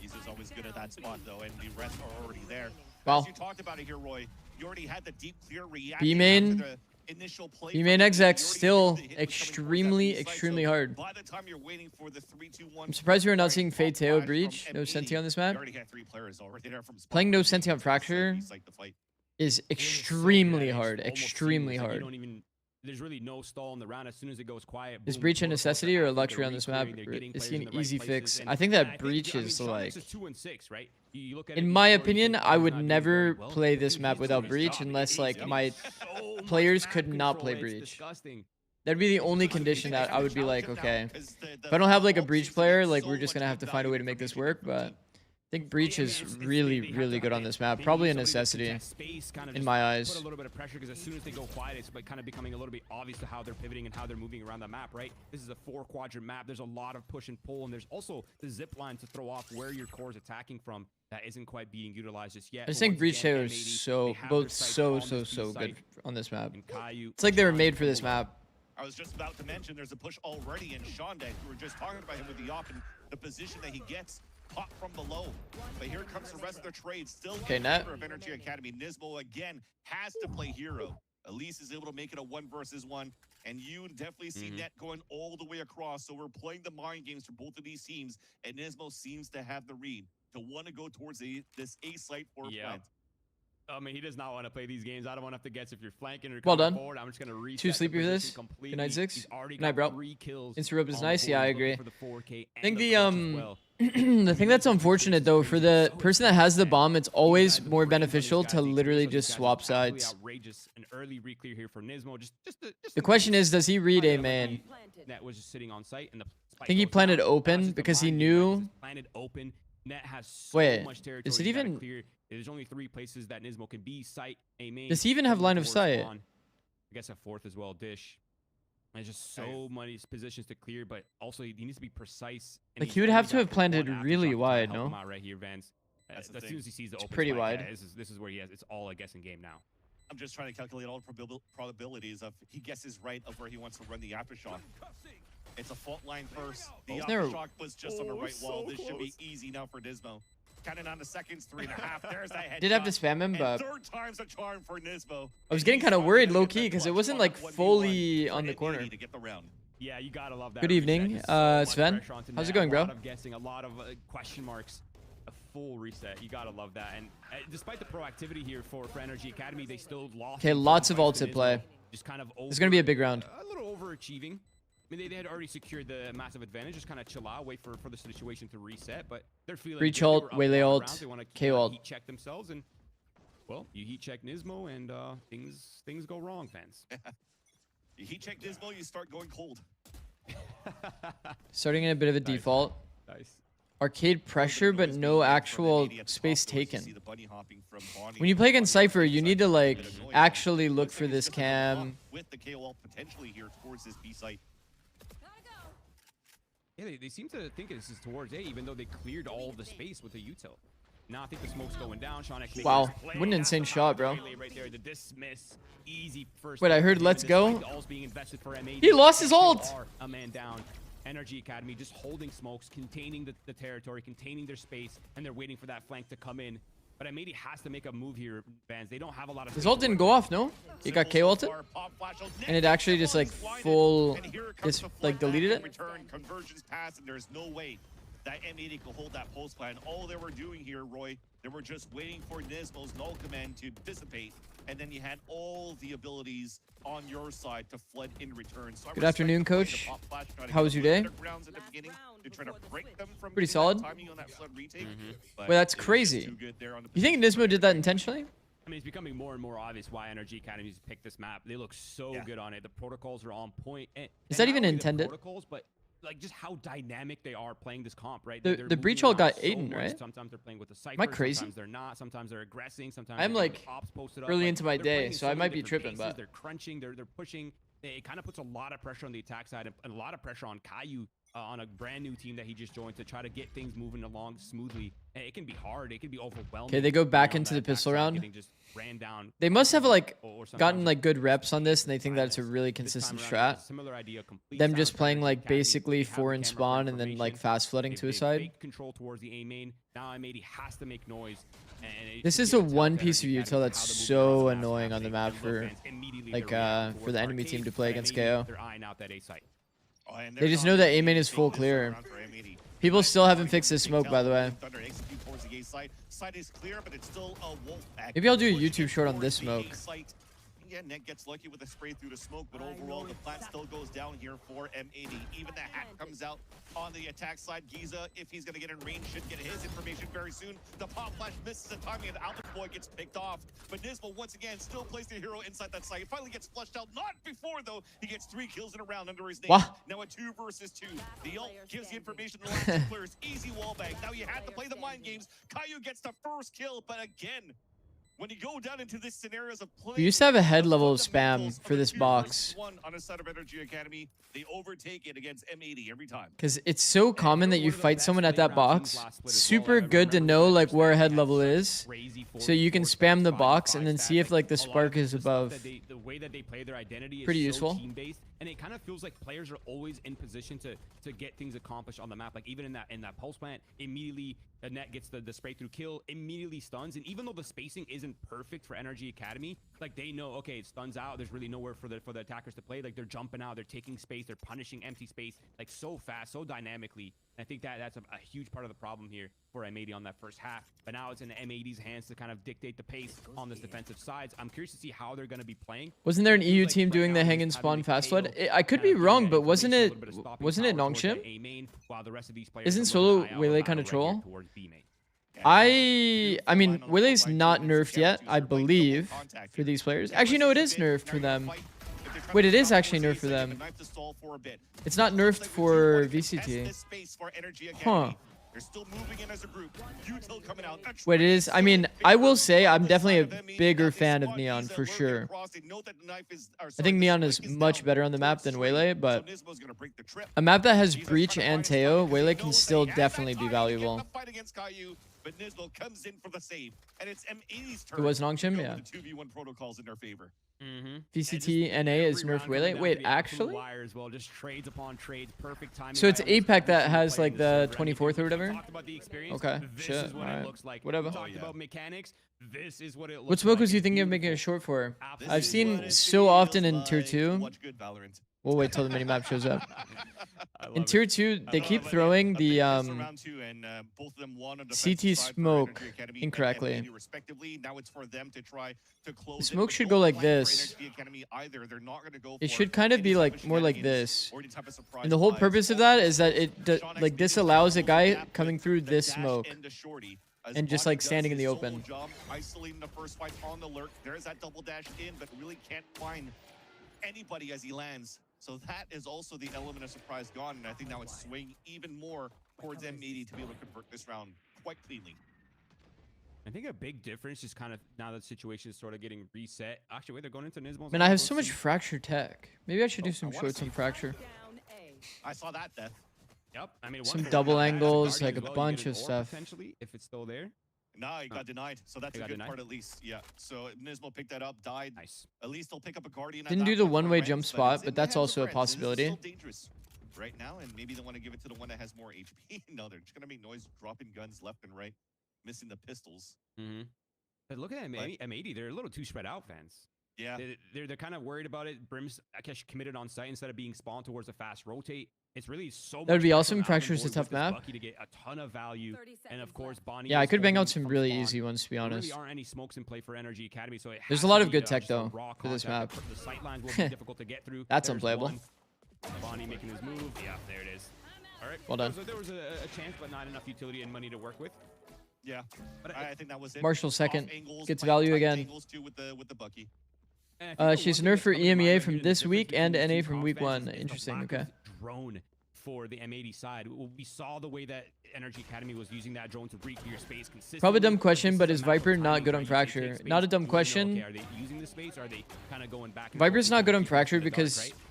Giza's always good at that spot though, and the rest are already there. Wow. As you talked about it here, Roy, you already had the deep clear reaction. B main, after initial play. You from main M80, XX you already still hear the hit coming towards that extremely, B side, extremely so hard. By the time you're waiting for the 3-2-1, I'm surprised we were not right seeing top Fate flash Teo from Breach. No M80, Senti on this you map. already had 3 players already there from Playing no Spot Senti on to Fracture B-side to fight. is It is so extremely good, hard. it's almost Extremely seamless, like, hard. you don't even, there's really no stall in the round. As soon as it goes quiet, Is boom, Breach a protocols are necessity or a active, luxury they're on this map? re-clearing, they're Or getting is players he in an the right easy places, fix? and I think yeah, that Breach is Sean like... is 2 and 6, right? You look at In it, my you score, you opinion, think, I oh, would he's not doing never very well. play this Dude, map he's without doing his Breach job. unless like Yep. my So much players map could not control, play it's Breach. disgusting. That'd be the only condition that I would be like, okay. If I don't have like a Breach player, like we're just gonna have to find a way to make this work, but I think Breach is really, really good on this map. Probably a necessity in my eyes. Put a little bit of pressure because as soon as they go quiet, it's like kind of becoming a little bit obvious to how they're pivoting and how they're moving around the map, right? This is a 4-quadrant map. There's a lot of push and pull, and there's also the zip line to throw off where your core is attacking from that isn't quite being utilized just yet. I just But think once Breach again, Taylor is M80, so they have both their sights so on this B good site, on this map. and Caillou, It's like they were Sean, made for this Polo. map. I was just about to mention there's a push already in Shonda. We were just talking about him with the op and the position that he gets caught from below. But here comes the rest of their trades. Still Okay, in Nat. favor of NRGA Academy. Nismo again has to play hero. Elise is able to make it a 1 versus 1. And you definitely see Net going all the way across. So we're playing the mind games for both of these teams. And Nismo seems to have the read to want to go towards this A site for plant. I mean, he does not want to play these games. I don't want to have to guess if you're flanking or Well coming done. forward. I'm just going to reset Too the sleepy for position this? completely. Good night, Zix. He's already Good night, got bro. 3 kills Insta-rub is on the nice. board. Yeah, I He's looking agree. for the 4K I and think the the clutch as well. the thing that's unfortunate though for the person that has the bomb, it's always more beneficial to literally just swap sides. Outrageous. An early re-clear here for Nismo. The question is, does he read A main? Net was just sitting on site, and the I think he planted open because he knew. Planted open. Net has so Wait, much territory. is it he's gotta even- clear. There's only 3 places that Nismo can be: site, A main. Does he even have line of sight? I guess a 4th as well. Dish. There's just so many positions to clear, but also he needs to be precise. and Like, he's he would only have to got have planted one aftershock really to try to wide, help him no? out right here, Vance. That's the As thing. soon as he sees the open pretty spike, wide. yeah, this is where he has. It's all a guessing game now. I'm just trying to calculate all the probabilities of he guesses right of where he wants to run the aftershock. It's a fault line first. The Isn't there a- aftershock was just on the right wall. This should be easy now for Nismo. Counting on the seconds, 3.5. There's that headshot. Did have to spam him, And but 3rd time's a charm for Nismo. I was getting kind of worried low key because it wasn't like fully on the corner. To get the round. Yeah, you gotta love that. Good reset. evening, Just so much Sven. pressure onto How's it Net. going, bro? A lot of guessing, a lot of question marks. A full reset. You gotta love that. And despite the proactivity here for NRGA Academy, they still lost. Okay, in lots of fights ults to at play. Nismo. Just kind of It's gonna be a big round. A little overachieving. I mean, they had already secured the massive advantage. Just kind of chill out, wait for the situation to reset. But they're feeling Breach good. They ult, were up Waylay a lot of ult, rounds. They wanna KO ult. heat check themselves, and well, you heat check Nismo, and things go wrong, fans. You heat check Nismo, you start going cold. Starting in a bit of a default. Nice. Arcade pressure, but Noise no being made actual from M80 at the space top, though, as you see taken. the bunny hopping from Bonnie. When you play against Bonnie Cypher, hopping you side need to is a like bit annoying. actually look Looks for like this it's different to cam. with the KO potentially here towards this B site. Yeah, they seem to think this is towards A, even though they cleared all of the space with the util. Now I think the smoke's going down. Sean X making Wow, his play. what an That's insane the shot, bro. melee right there, the dismiss, easy first. Wait, I hit heard for him, let's and go. despite the ults being invested for M80, He lost his they still ult. are a man down. NRGA Academy just holding smokes, containing the territory, containing their space, and they're waiting for that flank to come in. But M80 has to make a move here, fans. They don't have a lot of. His space ult to didn't work go with. off, no? He got Simple KO so ulted? far, pop flash ult. And it actually just like Is blinded, full, and here comes just the like flank deleted in it? Return, conversions pass, and there's no way that M80 could hold that post plan. All they were doing here, Roy, they were just waiting for Nismo's null command to dissipate, and then you had all the abilities on your side to flood in return. So I Good respect afternoon, the play, the coach. pop flash, try to How get was your a little day? bit of grounds at the beginning to try to break them from Pretty getting that solid. timing on that flood retake. But Wait, that's it was just crazy. too good there on the You think position. Nismo did that intentionally? I mean, it's becoming more and more obvious why NRG Academies picked this map. They look so Yeah. good on it. The protocols are on point. And Is that not even only the intended? Protocols, but like just how dynamic they are playing this comp, right? The- They're the moving breach ult around got so Aiden, much. right? Sometimes they're playing with the Cypher. crazy? Sometimes they're not. Sometimes they're aggressing. Sometimes I'm, they're like, getting ops posted up. early Like, into my they're playing day, in so I many might be different tripping, paces. but- They're crunching. They're pushing. It kind of puts a lot of pressure on the attack side and a lot of pressure on Caillou on a brand new team that he just joined to try to get things moving along smoothly. And it can be hard. It can be overwhelming. Okay, they go back on into that the pistol backside, round. getting just ran down They must have like or sometimes gotten just like good reps on this, and they think that it's a silence. really This consistent time around, strat. it's a similar idea, complete Them silence just for playing Energy like Academy. basically They have the 4 in camera for spawn and then like information. fast flooding They- to a they side. fake control towards the A main. Now M80 has to make noise. And This is a one piece of util that's so annoying on the map for like for the enemy team to play against KO. They're eyeing out that A site. Oh, and They they're just not know that really A main is big full this clear. round for M80. People Nice still haven't fighting fixed from this smoke, Big by the Tel. way. Thunder execute towards the A site. Site is clear, but it's still a wolf pack. Maybe I'll do a Pushing YouTube short on towards this the smoke. A site. Yeah, Net gets lucky with a spray through the smoke, but overall the plant still goes down here for M80. Even the hat comes out on the attack side. Giza, if he's going to get in range, should get his information very soon. The pop flash misses the timing, and the Alpha Boy gets picked off. But Nismo, once again, still plays the hero inside that site. Finally gets flushed out. Not before, though. He gets 3 kills in a round under his name. What? Now a 2 versus 2. The ult gives the information to the last 2 players. Easy wall bang. Now you had to play the mind games. Caillou gets the first kill, but again, when you go down into this scenarios of play, We used to have a head the level of fundamentals spam of for a this 2 box. versus 1 on a side of Energy Academy, they overtake it against M80 every time. Because it's so common that you fight someone at that box. Super good to know like where a head level is, so you can spam the box and then see if like the spark is above. The way that they play their identity is Pretty so useful. team-based, and it kind of feels like players are always in position to get things accomplished on the map. Like even in that pulse plant, immediately the net gets the spray through kill, immediately stuns, and even though the spacing isn't perfect for Energy Academy, like they know, okay, it stuns out. There's really nowhere for the attackers to play. Like they're jumping out, they're taking space, they're punishing empty space, like so fast, so dynamically. And I think that's a huge part of the problem here for M80 on that first half. But now it's in M80's hands to kind of dictate the pace on this defensive sides. I'm curious to see how they're going to be playing. Wasn't there an It feels EU like team right doing now the they're hang and just having spawn the fast flood? KO I could kind be of give wrong, that but wasn't information, it a little bit of stopping wasn't it power towards Nongshim? that A main, while the rest of these players Isn't are Solo looking to eye out Waylay a kinda battle right here troll? towards B main. I mean, Willay's not nerfed yet, I believe, for these players. Actually, no, it is nerfed for them. Wait, it is actually nerfed for them. It's not nerfed for VCT. Huh. They're still moving in as a group. Util coming out. Wait, it is. I mean, I will say I'm definitely a bigger fan of Neon for sure. I think Neon is much better on the map than Waylay, but a map that has Breach and Teo, Waylay can still definitely be valuable. But Nismo comes in for the save, and it's M80's turn. It was Nongshim, to go yeah. with the 2v1 protocols in their favor. VCT NA is nerfed Waylay. Wait, actually? Well, just trades upon trades, perfect timing. So it's by almost APAC every that single has player like in the server. And if 24th or we whatever? talked about the experience, Okay, this shit, is what alright. it looks like. Whatever. We talked yeah. about mechanics. This is what it looks What smoke like. was you It's thinking of making a beautiful. short for? This I've is seen what it so often feels in Tier like to 2. watch good Valorant. We'll wait till the minimap shows up. I love In it. Tier 2, they keep throwing the both of them won on CT defensive side for smoke Energy Academy and incorrectly. M80 respectively. Now it's for them to try to close The it, smoke but should no go like plan for this. Energy Academy either. They're not gonna go It for should kind of any be type like of more like shenanigans this. or any type of surprise And the whole buys. purpose of that is that it Sean like X this being allows a able to guy tap coming with through the this dash smoke into shorty, as and just Bonnie like does standing in his the solo open. job, isolating the first fight on the lurk. There's that double dash in, but really can't find anybody as he lands. So that is also the element of surprise gone, and I think now it's swinging even more towards M80 to be able to convert this round quite cleanly. I think a big difference is kind of now that the situation is sort of getting reset. Actually, wait, they're going into Nismo's. Man, I have so much fracture tech. Maybe I should do some I wanna shorts see on fracture. I saw that, Death. Yep. I mean, Some one double thing, angles, Guardian like as a well, you bunch get an of orb stuff. Potentially, if it's still there. No, he got denied, so that's He a got good denied? part at least. Yeah, so Nismo picked that up, died. Nice. At least they'll pick up a Guardian. at Didn't that do the point for one-way Rens, jump it's spot, in but the that's hands of also a Rens, and this is possibility. still dangerous right now, and maybe they want to give it to the one that has more HP. No, they're just gonna make noise, dropping guns left and right, missing the pistols. Mm-hmm. But look at M80. They're a little too spread out, fans. Yeah, They're kind of worried about it. Brim's, I guess, committed on site instead of being spawned towards a fast rotate. It's really so. That would much be pressure awesome. on Fracture's Alvin a tough Ward with this map. Bucky to get a ton of value, and of course Bonnie. Yeah, I is could bang out holding some from really spawn. easy ones, to be There honest. really aren't any smokes in play for Energy Academy, so it There's has a lot to of be, good tech, just a though, raw for this contact. map. The sight lines will be difficult to get through. That's There's unplayable. one. Bonnie making his move. Yeah, there it is. All right. Well done. There was a chance, but not enough utility and money to work with. yeah. But I think that was it. Marshall Off second. angles, Gets tight value again. angles too with the Bucky. And I think the She's one thing nerfed that's for coming to mind EMEA right from here, the this difference week between and the NA two from comp week fans 1. is the Interesting, lack okay. of drone for the M80 side. We saw the way that Energy Academy was using that drone to reclear space consistently. Probably a dumb This question, is but a is matter of Viper not timing good where on you take fracture? space Not a and dumb you know, question. okay, are they using the space or are they kind of going back and Viper's forth not good to on keep it fracture in the dark, because right?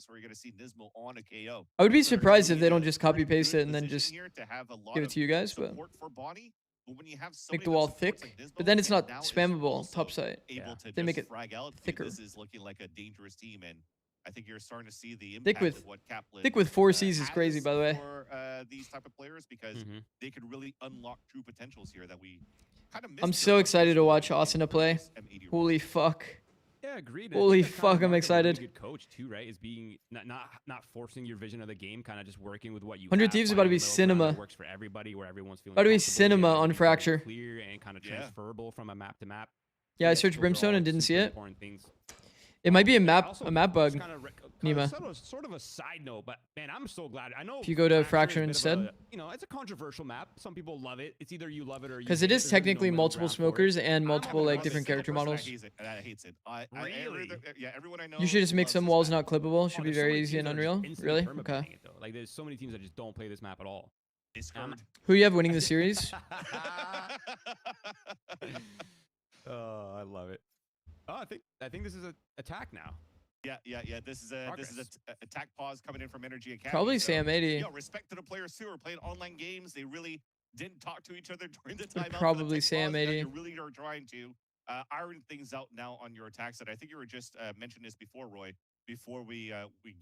maps where you're going to see Nismo on a KO. I would be So they're surprised if really they in don't a just copy pretty paste good it and then position just here to have a lot give it of to you guys. But support for Bonnie. But when you have make somebody the that wall supports thick. like Nismo, But then it's and not now is spammable also top side. able Yeah. to They make just it frag out, thicker. this is looking like a dangerous team, and I think you're starting to see the Thick impact with- of what Kaplan Thick with 4 Cs is crazy, has by the way. for these type of players, because Mhm. they could really unlock true potentials here that we kind of missed. I'm during so our excited first to watch win in Asuna play. previous M80 Holy roster. fuck. Yeah, agreed. Holy I think that's kind of fuck, the I'm mark of a really excited. good coach too, right? Is being not forcing your vision of the game, kind of just working with what you 100 have, Thieves is about to finding be a middle ground that cinema. works for everybody, where everyone's feeling About to be comfortable, cinema yet on everything's very Fracture. clear and kind of Yeah. transferable from a map to map. Yeah, I I searched think those are Brimstone all and didn't see super it. important things. It might be a Yeah, map also, bug. just Nima. sort of a side note, but man, I'm so glad. I know If you go to Fracture Fracture is a bit of instead. you know, it's a controversial map. Some people love it. It's either you love it or you Because hate it is There's really no technically middle multiple ground for it. smokers and I'm multiple on like the different single character person models. That hates it. Really? Yeah, everyone I know. You should just make loves some this walls map. not clippable. Oh, Should be there's so very many easy teams in that are just Unreal. instantly Really? perma Okay. playing it, though. Like there's so many teams that just don't play this map at all. Discord. Who you have winning the series? Oh, I love it. Oh, I think this is a attack now. Yeah. This is a attack pause coming in from NRGA Academy. Probably so, Sam80. Yo, respect to the players too. We're playing online games. They really didn't talk to each other during the Would timeout. probably Sam80. You really are trying to iron things out now on your attack side. I think you were just mentioning this before, Roy. Before we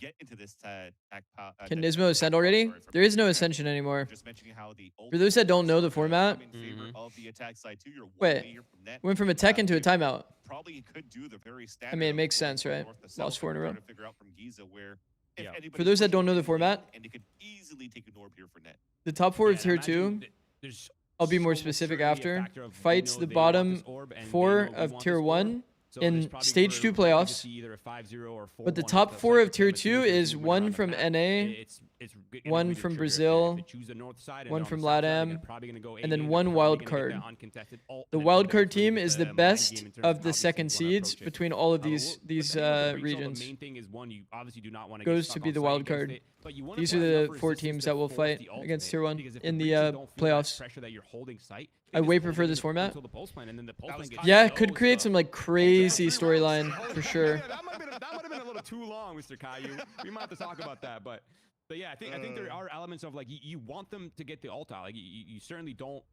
get into this Can Nismo ascend already? There is no ascension anymore. Just mentioning how the For those that don't know the ultimate format, come in favor of the attack side too. You're one Wait, way here from net. went from a tech into a timeout. Probably could do the very I standard. mean, it of makes going sense, from right? north to south Lost 4 in a and row. trying to figure out from Giza where if Yeah. anybody's For those that pushing don't know the in format, and they could easily take an orb here for net. The top 4 of Yeah, tier and imagine 2, there's I'll be so more much specific certainty, a after, factor of we fights know the they want bottom this orb, and we 4 know we of want tier this orb. 1 So there's in probably stage where 2 we're likely to playoffs. see either a 5-0 or 4-1 But the if top the 4 fight of tier diplomacy 2 is moving 1 around the from map. NA, It's gonna 1 be the from trigger. Brazil, If they choose the north side and 1 on the from south side, LATAM, they're probably gonna go and then A-game, 1 they're wild probably gonna get card. that uncontested ult, The and then wild they're card free team with is the mind game best in terms of how the these teams second wanna seeds approach it. between all of But these the thing with the breach, regions. The main thing is one, you obviously do not want to Goes get to stuck be on the site wild against card. it, but you wanna These put are enough the 4 resistance teams to that will force fight the against ultimate, tier 1 because if in the the breaches don't feel that playoffs. pressure that you're holding site, I they just way hold prefer it this format. until the pulse plan, and then the pulse That was plan gets Yeah, it so could create stuck. some like crazy storyline for sure. Yeah, that might have been a little too long, Mr. Caillou. We might have to talk about that, but yeah, I think there are elements of like you want them to get the ult out. Like you certainly don't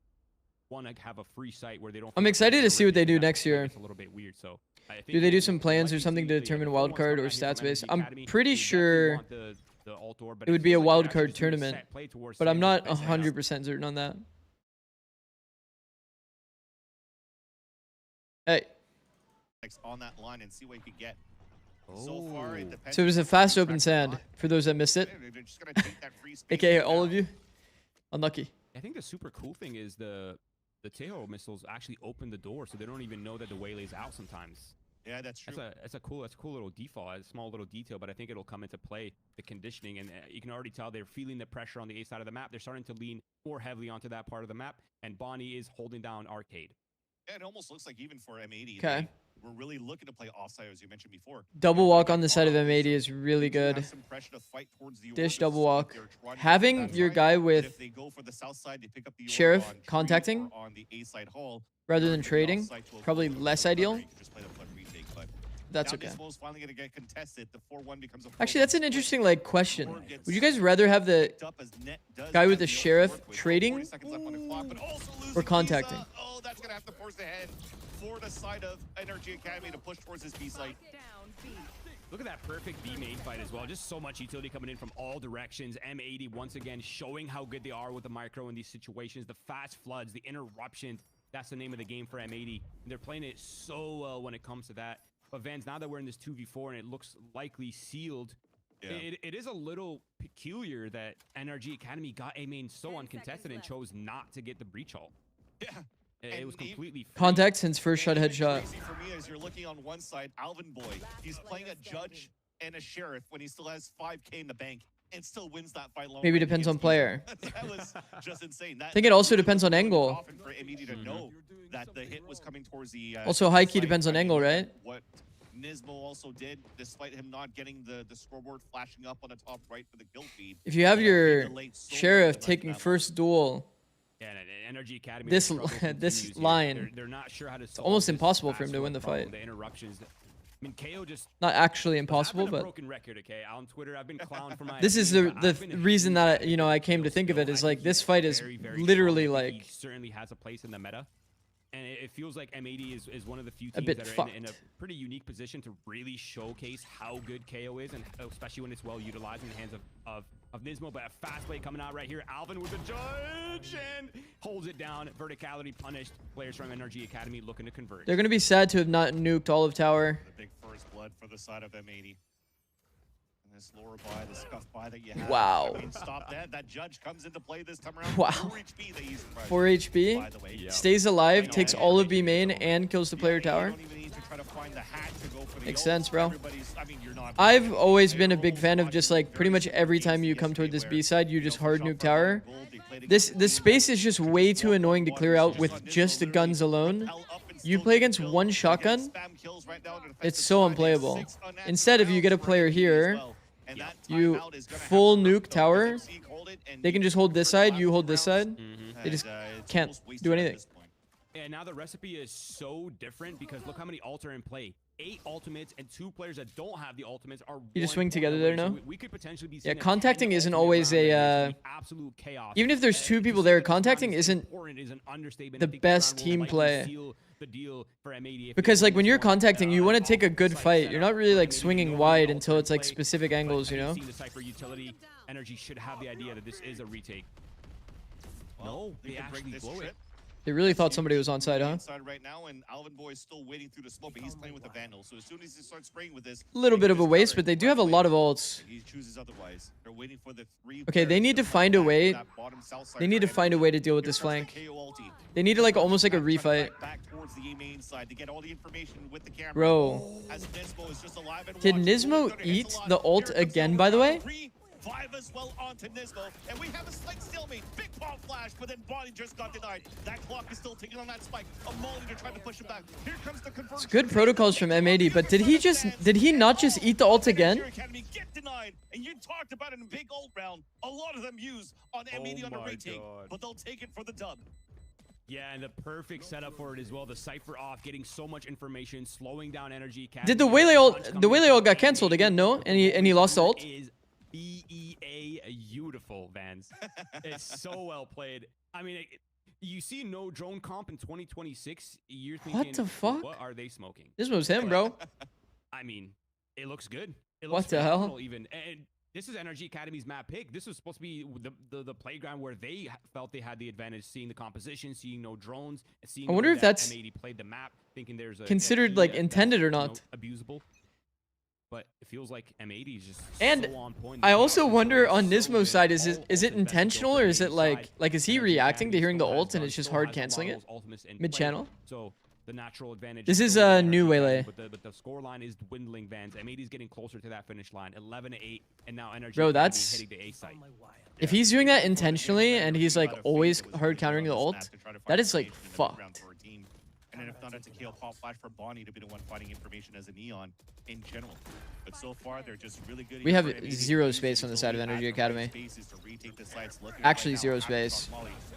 want to have a free site where they don't. I'm feel excited to see what they do that next year. It's a little bit weird. So I think Do they do we'll some plans or likely something see to the determine 4-1's wildcard coming or out here from stats based? NRG I'm Academy. pretty They definitely sure want the ult orb, but it would be a feels like wild they're card actually doing a tournament, set play towards but I'm saving not the best 100% certain on that. Hey, On that line and see what you could get. So far, it depends so it was a on fast who's open tracked or sand not. for those that missed it, They're just gonna take that free space aka right all of now. you. Unlucky. I think the super cool thing is the Tejo missiles actually open the door, so they don't even know that the waylay's out sometimes. Yeah, that's true. That's a cool little default, a small little detail, but I think it'll come into play, the conditioning, and you can already tell they're feeling the pressure on the A side of the map. They're starting to lean more heavily onto that part of the map, and Bonnie is holding down Arcade. Yeah, it almost looks like even for M80, Okay. we're really looking to play offside, as you mentioned before. Double walk on the side of M80 is really They do have good. some pressure to fight towards the Dish orb double and walk. see if they're trying to Having get that your side, guy but with if they go for the south side, they pick up the orb Sheriff on tree contacting or on the A side hall, rather or than if the trading, offside to a probably flood less retake, ideal. you can just play the flood retake, but That's now okay. this is finally going to get contested. The 4-1 becomes a 4-1 Actually, that's an split. interesting like question. Orb gets Would you guys rather have the picked up as Net does guy with have the ult to sheriff work with. trading 40 seconds left on the clock, but also or losing contacting? Giza. Oh, that's going to have to force ahead for the side of NRG Academy to push towards this B site. Look at that perfect B main fight as well. Just so much utility coming in from all directions. M80 once again showing how good they are with the micro in these situations. The fast floods, the interruptions. That's the name of the game for M80. And they're playing it so well when it comes to that. But Vans, now that we're in this 2v4 and it looks likely sealed, Yeah. it is a little peculiar that NRG Academy got A main so uncontested and chose not to get the breach ult. Yeah. It was And he- completely free. Contact since first shot And headshot. crazy for me is you're looking on one side, Alvin Boy. He's playing a judge and a sheriff when he still has 5K in the bank and still wins that fight. Long Maybe range depends on against player. Giza. That was just insane. I think it also depends on angle. Often for M80 to know that the hit was coming towards the. Also, high key site. depends on I mean, angle, look at right? What Nismo also did, despite him not getting the scoreboard flashing up on the top right for the kill feed. If you have your delayed so much sheriff in taking that first duel, Yeah, and NRG Academy. This the struggle this continues here. line, They're not sure how to. It's almost impossible for him to win the fight. The interruptions. I mean, KO just. not actually impossible, I've been a but broken record, okay? On Twitter, I've been clowned for my. this is opinion, the but I've been a reason huge that fan you know I came to of think of KO. it is I like think this he's fight is very, very literally strong. I think like he certainly has a place in the meta, and it feels like M80 is one of the few A teams bit that are in a fucked. pretty unique position to really showcase how good KO is, and especially when it's well utilized in the hands of of Nismo, but a fast play coming out right here. Alvin with the judge and holds it down. Verticality punished. Players from NRG Academy looking to convert. They're gonna be sad to have not nuked all of tower. The big first blood for the side of M80. And this lower buy, the scuff buy that you have. Wow. I mean, stop that. That judge comes into play this time around. Wow. 4 HP that he's 4 HP, by the way. Yeah. stays alive, I know, takes and all of everybody B main, knows. and kills the player You tower. don't even need to try to find the hat to go for the Makes ult. sense, bro. Everybody's- I mean, you're not- I've always been a big Everyone's fan of just watching like pretty much very every simple time you games come toward this where, B side, you know, just for hard shot nuke for tower. gold, they played This against space Giza, is just and way just too walk annoying on to water, clear so out just with on Nismo just the guns literally alone. rappel up and You still play get against killed. one They get shotgun, spam kills right now on the it's defensive so side. unplayable. 6 unanswered Instead, if you get a rounds for player M80 as here, well. And that you timeout is gonna full happen. nuke tower, MC hold it, and they can you just hold this for the side, you last hold this rounds. side. Mhm. They just It's can't almost wasted do at anything. this point. And now the recipe is so different because look how many ults are in play. 8 ultimates and 2 players that don't have the ultimates are You just 1 swing point together away. there, So no? we could potentially be Yeah, seeing a contacting 10 isn't ultimate always round a, that is gonna be absolute chaos. even if there's And 2 to people say there, that this round contacting is isn't important is an understatement. the I think this best round will team likely play. seal the deal for M80 if Because they like win when this you're one. contacting, you want to take a good Site fight. You're setup not really for like M80, swinging no wide ults until are it's like play, specific but angles, you I think know? seeing the Cypher utility, Energy should have the idea that this is a retake. No, They they could break actually this blow it. trip. They really thought somebody was on side, huh? Inside right now, and Alvin Boy is still waiting through the smoke, but he's playing with the Vandal. So as soon as he starts spraying with this, A little they bit can of a just waste, counter but it they do have a right lot of away. ults. He chooses otherwise. They're waiting for the 3 Okay, they players need to come find a back way- from that bottom south side They for need to find a M80. way to deal with Here this comes the flank. KO ulti. They need to like almost like a Trying to refight. fight back towards the A main side to get all the information with the camera. Bro, As Nismo is just alive and did watching. Nismo Gonna hit eat a lot. the ult Here comes again, the by the way? 5 as well onto Nismo, and we have a slight stalemate. Big pop flash, but then Bonnie just got denied. That clock is still ticking on that spike. A Molly to try to push him back. Here comes the conversion. It's good protocols from M80, but did he not just eat the ult again? Academy get denied, and you talked about it in big ult round. A lot of them use on M80 on a my retake, God. but they'll take it for the dub. Yeah, and the perfect setup for it as well. The Cypher off, getting so much information, slowing down Energy Academy. Did the Waylay ult? The Waylay ult got cancelled again, no? And he lost the ult. Is BEA beautiful, Vans. It's so well played. I mean, you see no drone comp in 2026. You're thinking, What the fuck? What are they smoking? This was him, bro. I mean, it looks good. It What looks the hell? phenomenal even. And this is Energy Academy's map pick. This was supposed to be the playground where they felt they had the advantage, seeing the composition, seeing no drones, and seeing I wonder the way if that that's M80 played the map, thinking there's a considered, key like, that's, intended or you know, not. abusable. But it feels like M80 is just And so on point. I The also control wonder is on so Nismo's good. side, All is it ultimates intentional built for or is it M80 like is he Energy reacting to Academy hearing the still has ult and guns, it's just still hard has a lot canceling of it? those ultimates in play. Mid-channel? So the natural advantage. This is still with new Energy Waylay. Academy, but the score line is dwindling. Vans. M80 is getting closer to that finish line. 11-8, and now Energy Bro, Academy that's- hitting the A site. If he's doing that intentionally and he's like always hard countering the ult, that is like fucked. And then if not, it's a KO pop flash for Bonnie to be the one finding information as a Neon in general. But so far, they're just really good. We have zero space on the side of Energy Academy. Actually, zero space.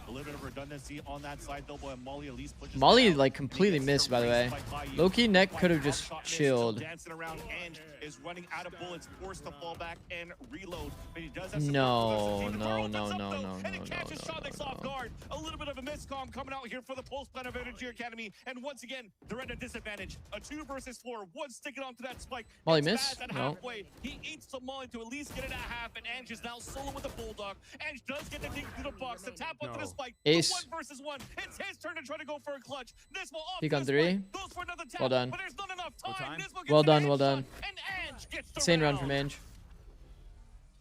A little bit of redundancy on that side, though, but Molly at least pushes Molly it out. like completely He gets missed, by the way. erased by Bayou. Low-key neck By could have one just shot, and is still chilled. dancing around. Ange is running out of bullets, forced to fall back and reload. But he does have some No, The no, door no, opens no, up, no, though, no, and it no, catches no, Shonix no, off no. guard. A little bit of a miscomm coming out here for the post plan of Energy Academy. And once again, they're at a disadvantage. A 2 versus 4. One sticking onto that spike. Molly It's miss? Baz at No. halfway. He eats some Molly to at least get it at half, and Ange is now solo with the Bulldog. Ange does get the dig through the box to tap onto the No. spike. Ace. The 1 versus 1. It's his turn to try to go for a clutch. Nismo off Peek to on the three. spike, goes for another tap, Well done. but there's not enough Well time. timed. Nismo gets Well an done, Ange well shot, done. and Ange gets the Insane run round. from Ange.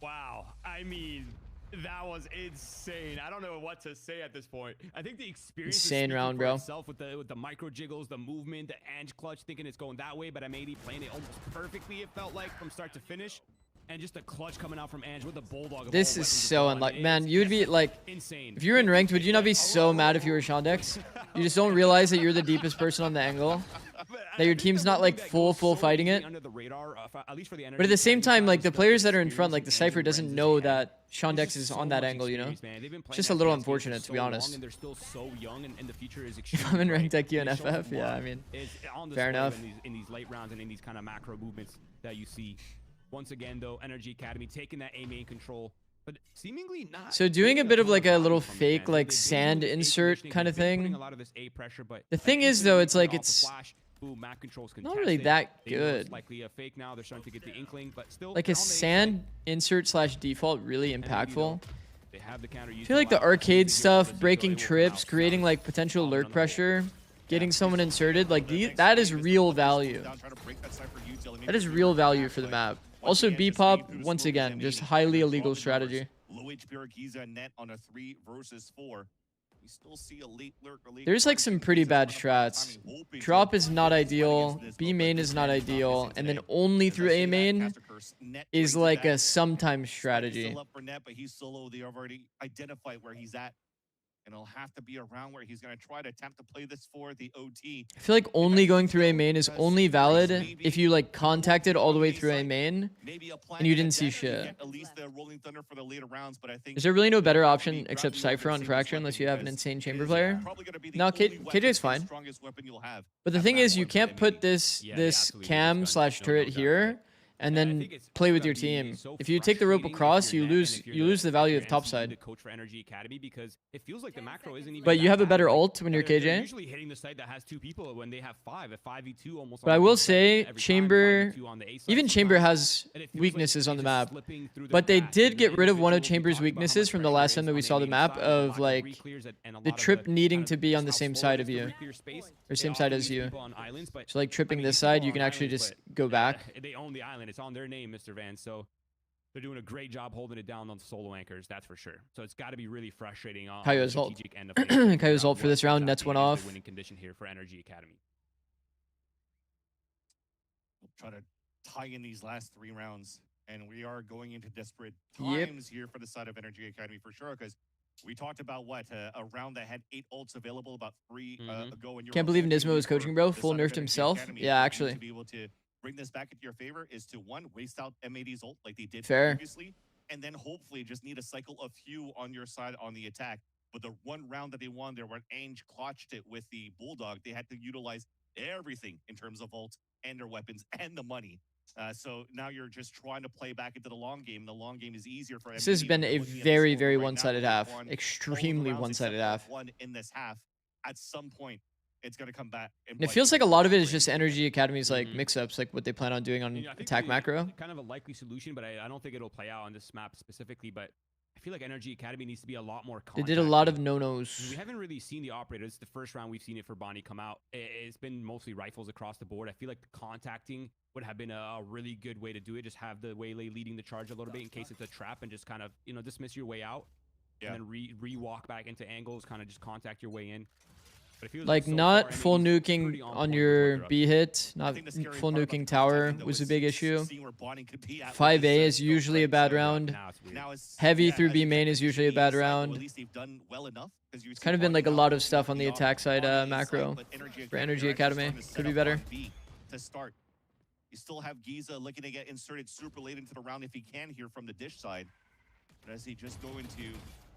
Wow. I mean, that was insane. I don't know what to say at this point. I think the experience is Insane speaking round, for bro. itself with the micro jiggles, the movement, the Ange clutch, thinking it's going that way, but M80 playing it almost perfectly, it felt like, from start to finish. And just the clutch coming out from Ange with the Bulldog. of This all is weapons so going. unlucky. It's Man, you would be like, insane. if you were in ranked, would you not be so mad if you were Shondex? You just don't realize that you're the deepest person on the angle. That your team's not like full fighting it. Under the radar, at least for the But at the same time, like the players that are in front, like the Cypher doesn't know that Shondex is on that angle, you know? Just a little unfortunate, to be honest. And they're still so young, and the future is If I'm in ranked bright. IQ and They show FF, them yeah, what I mean, is on fair display enough. in these late rounds and in these kind of macro movements that you see. Once again, though, Energy Academy taking that A main control, but seemingly not. So doing getting a bit of ton like a value little from it, fake man. like They've been sand doing A insert conditioning, kind of they've been putting thing. a lot of this A pressure, but The like, thing is, instantly though, it's coming like off the it's flash, Ooh, map controls Not really contested. that They know it's good. likely a fake now. They're starting to get the inkling, but still. Like, they're is on the A sand side. insert slash default really M80 impactful? though, they have the counter I feel like the arcade stuff, breaking trips, creating like potential lurk pressure, getting someone inserted, like that is real value. That is real value for the map. Also, B-pop, once again, just highly illegal strategy. Low HP Giza net on a 3 versus 4. We still see a late lurk. There's like some pretty bad strats. Drop is not ideal, B main is not ideal, and then only through A main is like a sometimes strategy. Still up for net, but he's solo. They have already identified where he's at. And it'll have to be around where he's going to try to attempt to play this for the OT. I feel like only going through A main is only valid if you like contacted all the way through A main and you didn't see shit. At least the Rolling Thunder for the later rounds, but I think Is there really no better option except Cypher on Fracture unless you have an insane chamber player? No, KJ's fine. But the thing is, you can't put this cam slash turret here and then play with your team. If you take the rope across, you lose the value of topside. Coach for NRG Academy because it feels like the macro isn't even. But you have a better ult when you're They're KJ. usually hitting the site that has 2 people when they have 5, a 5v2 almost. But on I the will B side, say, every time, Chamber, 5v2 on the A side even Chamber sometimes. has And it feels like weaknesses on the he's map. slipping through the But they cracks, did and get the rid of one of individual Chamber's talking about how weaknesses much from the pressure last is time that we on saw the A map side, of lack of like re-clears and a the lot of trip needing kind to of be on the how same slow side it of is to you. re-clear space. Or They same often side as use you. people on islands, but So like I tripping mean, this these side, people you on can actually islands, just but go back. they own the island. It's on their name, Mr. Van. So they're doing a great job holding it down on solo anchors, that's for sure. So it's got to be really frustrating on the Kaio's ult. strategic end of things. to figure Kaio's out ult for what this round, exactly nets one is the off. winning condition here for NRG Academy. We'll try to tie in these last 3 rounds. And we are going into desperate Yep. times here for the side of NRG Academy for sure. Because we talked about a round that had 8 ults available about 3 ago. And you Can't were believe hoping Nismo was for coaching, bro. the Full side of nerfed NRG himself. Academy Yeah, for you actually. to be able to bring this back into your favor is to 1, waste out M80's ult like they did Fair. previously, and then hopefully just need a cycle of few on your side on the attack. But the one round that they won there, when Ange clutched it with the Bulldog, they had to utilize everything in terms of ult and their weapons and the money. So now you're just trying to play back into the long game. The long game is easier for This has M80. been They're a looking at the very, score very right now. one-sided They've half. won all the Extremely rounds one-sided except half. for 1 in this half. At some point, it's going to come back. And it feels like a lot of it is just great. NRG Academy's like mix-ups, like what they plan on doing on You know, I think attack the- macro. Kind of a likely solution, but I don't think it'll play out on this map specifically. But I feel like NRG Academy needs to be a lot more. They did a lot of We no-nos. haven't really seen the operator. This is the first round we've seen it for Bonnie come out. It's been mostly rifles across the board. I feel like the contacting would have been a really good way to do it. Just have the waylay leading the charge a little bit in case it's a trap, and just kind of dismiss your way out, Yeah. and then re-walk back into angles, kind of just contact your way in. But it feels Like so not far, full NRG's pretty nuking on on point with your what they're up B to. hit, I not think the scary full part about nuking the tower contacting, though, was a is big issue. seeing where Bonnie could be at with 5A this, is skill usually a set. bad So, round. Now it's weird. Now it's Heavy through as B you main said, is usually a the bad side, though, round. At least they've done well enough, 'cause you see Kind of been like a Bonnie lot now of stuff on the op attack side, on A macro but NRG for Academy are NRG actually Academy. starting to set Could be up better. on B to start. You still have Giza looking to get inserted super late into the round if he can here from the dish side. But as he just go into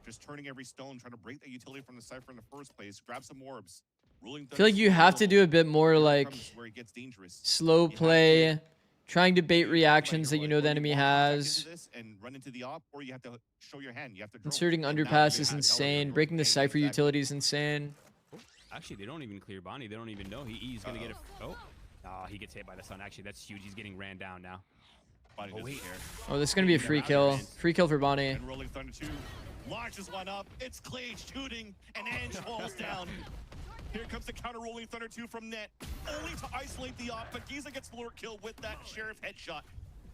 just turning every stone, trying to break that utility from the Cypher in the first place, grab some orbs. I feel like you have to do a bit more like where it gets dangerous. slow You have to play, trying to bait choose reactions that your you life. know Or the you enemy walk contact has. into this and run into the op, or you have to show your hand. You have to drone. Inserting And now underpass you is have insane. Valorant Breaking the Challengers Cypher NA. utility is insane. Actually, they don't even clear Bonnie. They don't even know he's gonna get a. Oh, he gets hit by the sun. Actually, that's huge. He's getting ran down now. Bonnie doesn't care. Oh, this is going to be a free kill. Free kill for Bonnie. And Rolling Thunder 2 launches one up. It's Clay shooting, and Ange falls down. Here comes the counter Rolling Thunder 2 from net, only to isolate the op, but Giza gets the lure kill with that Sheriff headshot.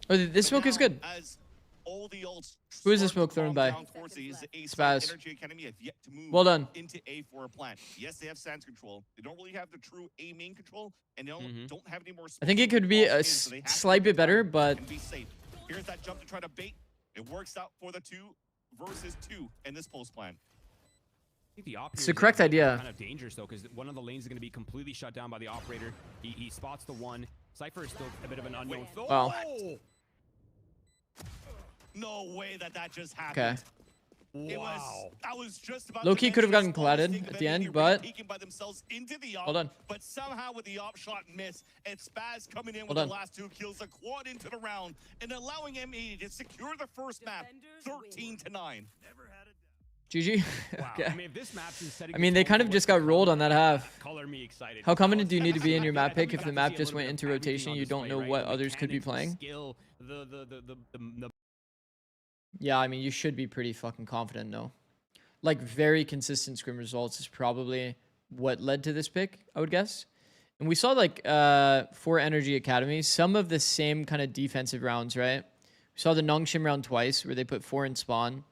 Oh, this smoke is good. As all the ults Who is the start to smoke thrown calm by? down towards the Ace Spaz. Energy Academy have yet to move Well done. into A for a plan. Yes, they have Sands control. They don't really have the true A main control, and they don't have any more. I think it could be a slight bit better, but and be safe. Here's that jump to try to bait. It works out for the 2 versus 2 in this post plan. I think the op It's here the is correct actually idea. Kind of dangerous though, because one of the lanes is going to be completely shut down by the operator. He spots the one. Cypher is still a bit of an unknown. Wow. Oh! No way that just happened. okay. It Wow. I was just about Low-key to could have mention gotten the smallest collided thing of at the anything, end, really but- peeking by themselves into the op, Hold on. But somehow with the op shot miss, and Spaz coming in with Hold the on. last 2 kills, a quad into the round, and allowing M80 to secure the first map, 13-9. GG. Wow. Okay. I mean, if this map is setting I mean, the they tone kind for of what's just to got rolled come, on that half. color me excited. How I confident was- do you need to be in I your feel- I map think pick we if got the to map see a just little went bit into of everything rotation? on You don't display, know right? what The others could be mechanics, the playing? skill, the Yeah, I mean, you should be pretty fucking confident, no? Like, very consistent scrim results is probably what led to this pick, I would guess. And we saw, like, for NRGA Academy, some of the same kind of defensive rounds, right? We saw the Nongshim round twice, where they put 4 in spawn.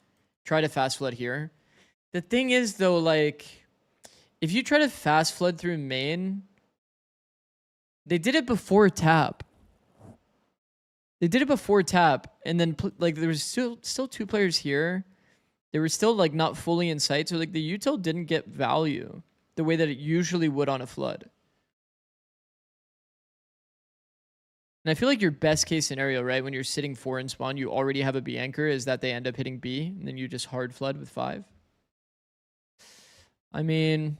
Try to fast flood here. The thing is, though, like, if you try to fast flood through main, they did it before tap. They did it before tap, and then like there was still 2 players here. They were still like not fully in sight, so like the util didn't get value the way that it usually would on a flood. And I feel like your best case scenario, right, when you're sitting 4 in spawn, you already have a B anchor, is that they end up hitting B, and then you just hard flood with 5. I mean,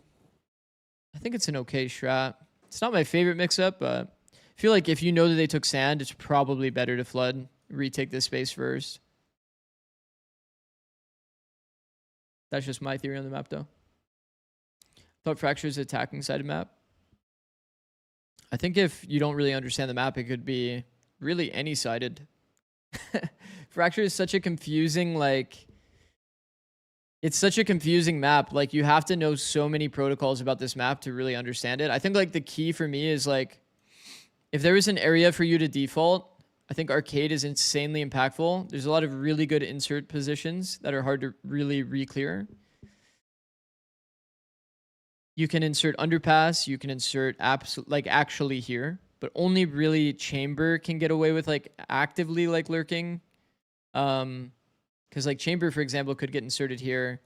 I think it's an okay strat. It's not my favorite mix-up, but I feel like if you know that they took sand, it's probably better to flood, retake this space first. That's just my theory on the map, though. Thought Fracture is attacking side of map. I think if you don't really understand the map, it could be really any-sided. Fracture is such a confusing, like... It's such a confusing map. Like, you have to know so many protocols about this map to really understand it. I think, like, the key for me is, like... If there is an area for you to default, I think arcade is insanely impactful. There's a lot of really good insert positions that are hard to really re-clear. You can insert underpass, you can insert like actually here, but only really chamber can get away with like actively like lurking. Because like chamber, for example, could get inserted here,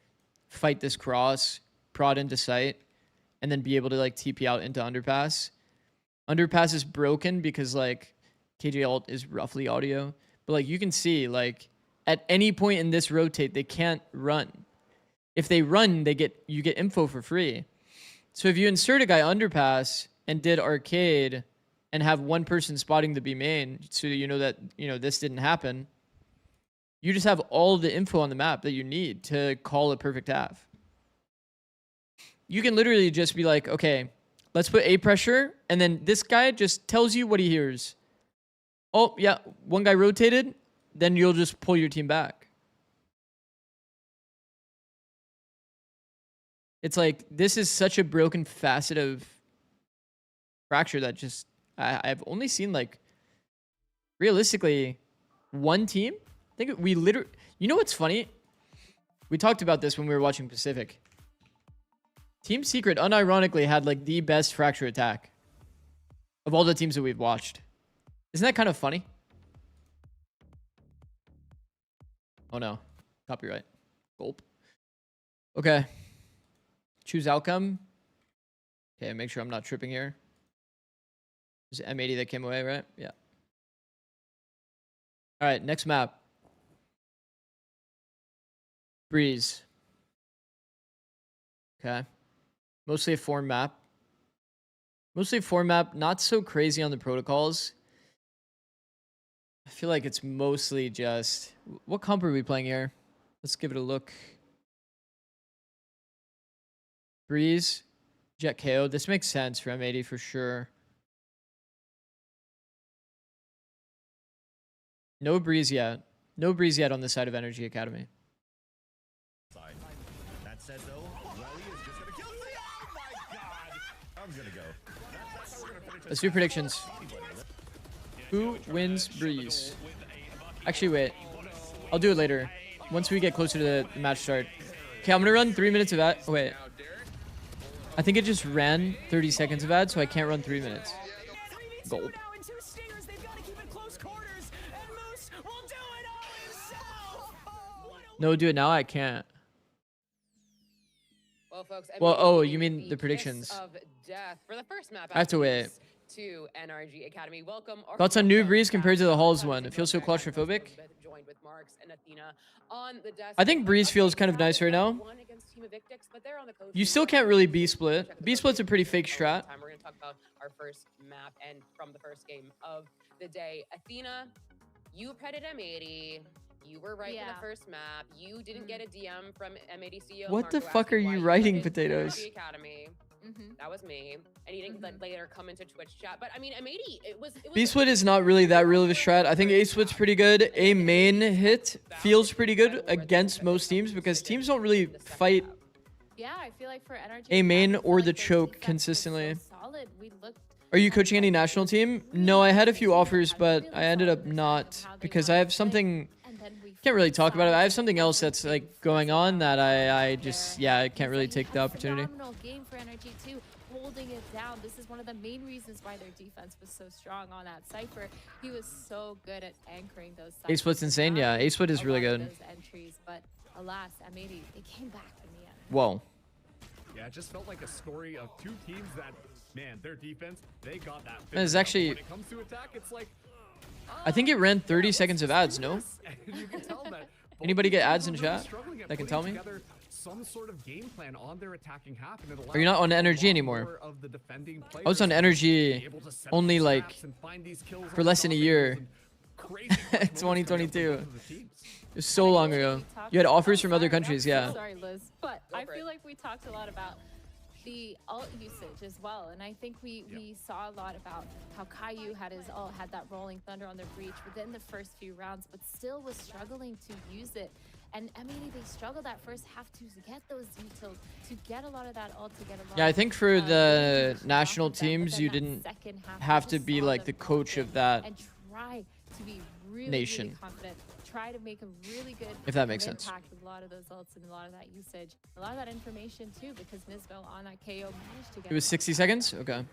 fight this cross, prod into sight, and then be able to like TP out into underpass. Underpass is broken because like KJ ult is roughly audio, but like you can see like at any point in this rotate they can't run. If they run, you get info for free. So if you insert a guy underpass and did arcade and have one person spotting the B main, so you know that this didn't happen, you just have all the info on the map that you need to call a perfect half. You can literally just be like, okay, let's put A pressure, and then this guy just tells you what he hears. Oh, yeah, one guy rotated, then you'll just pull your team back. It's like, this is such a broken facet of Fracture that just, I've only seen like, realistically, one team. I think we literally, you know what's funny? We talked about this when we were watching Pacific. Team Secret, unironically, had like the best Fracture attack of all the teams that we've watched. Isn't that kind of funny? Oh no, copyright. Gulp. Okay. Choose outcome. Okay, make sure I'm not tripping here. Is it M80 that came away, right? Yeah. All right, next map. Breeze. Okay. Mostly a form map. Mostly a form map, not so crazy on the protocols. I feel like it's mostly just... What comp are we playing here? Let's give it a look. Breeze, Jet KO. This makes sense for M80 for sure. No Breeze yet. No Breeze yet on the side of NRGA Academy. That said, though, Welly is just gonna kill me. Oh my god! I'm gonna go. That's how we're gonna finish. Let's do predictions. Who wins Breeze? Actually, wait. I'll do it later. Once we get closer to the match start. Okay, I'm gonna run 3 minutes of ad. Oh, wait. I think it just ran 30 seconds of ad, so I can't run 3 minutes. Gold. No, do it now. I can't. Well, folks, Well, M80 oh, being you mean the the predictions. kiss of death for the first map. I have to wait. To NRG Academy. Welcome. Thoughts on New Breeze compared to the Halls one? It feels so claustrophobic. Joined with Marks and Athena on the desk. I think Breeze feels kind of nice right now. You still can't really B-split. B-split's a pretty fake strat. We're going to talk about our first map and from the first game of the day. Athena, you petted M80. You were right in Yeah. the first map. You didn't get a DM from M80 CEO. What the Marco fuck are asking why you you writing, went to potatoes? NRG Academy. Mm-hmm. That was me. And he didn't like, later come into Twitch chat. But I mean, M80, it was B-Split is not really that real of a strat. I think A-Split's pretty good. A main hit feels pretty good against most teams because teams don't really fight Yeah, I feel like for NRG A main Academy, or like the their choke defense was consistently. So solid. We looked Are you at coaching any them national as team? really No, I had a good few team, offers, had but really I ended solid up understanding not of how they because wanted I to have play, something. and then we Can't really talk about it. I have decided something that else was that's being like going forced on out that I there. just yeah I can't really He's like, take the he had opportunity. Phenomenal game for NRG too, holding it down. This is one of the main reasons why their defense was so strong on that cipher. He was so good at anchoring those. A-Split's ciphers, insane. Yeah, denying A-Split is a really lot of good. those entries, but alas, M80 they came back in the end. Whoa. Yeah, it just felt like a story of two teams that, man, their defense, they got that. Man, it's figured out, but actually- when it comes to attack, it's like, I think it ran 30 seconds of ads. No. and you can tell that both Anybody get teams ads were in really chat struggling at that can putting tell me? together some sort of game plan on their attacking half, and it Are you not on allowed a NRG lot anymore? more of the defending I was on players to NRG be able to set up only these like traps and find these kills for on less than a top year. angles and crazy clutch moments coming up from 2022. both of the teams. It was so long ago. You had offers from other Sorry, countries. I'm so Yeah. sorry, Liz, but Go I for feel it. like we talked a lot about the ult usage as well, and I think we saw a lot about how Caillou had his ult, had that rolling thunder on the breach within the first few rounds, but still was struggling to use it. And I mean, they struggled that first half to get those utils, to get a lot of that ult, to get a lot. Yeah, I think for of, the rotation off national of them, but teams, then you that didn't second half, we have to just be saw like them the coach lock of in that. and try to be really, nation. really confident. Try to make a really good If that makes sense. impact with a lot of those ults and a lot of that usage, a lot of that information too, because Nismo on that KO managed to get. It was 60 seconds. Okay.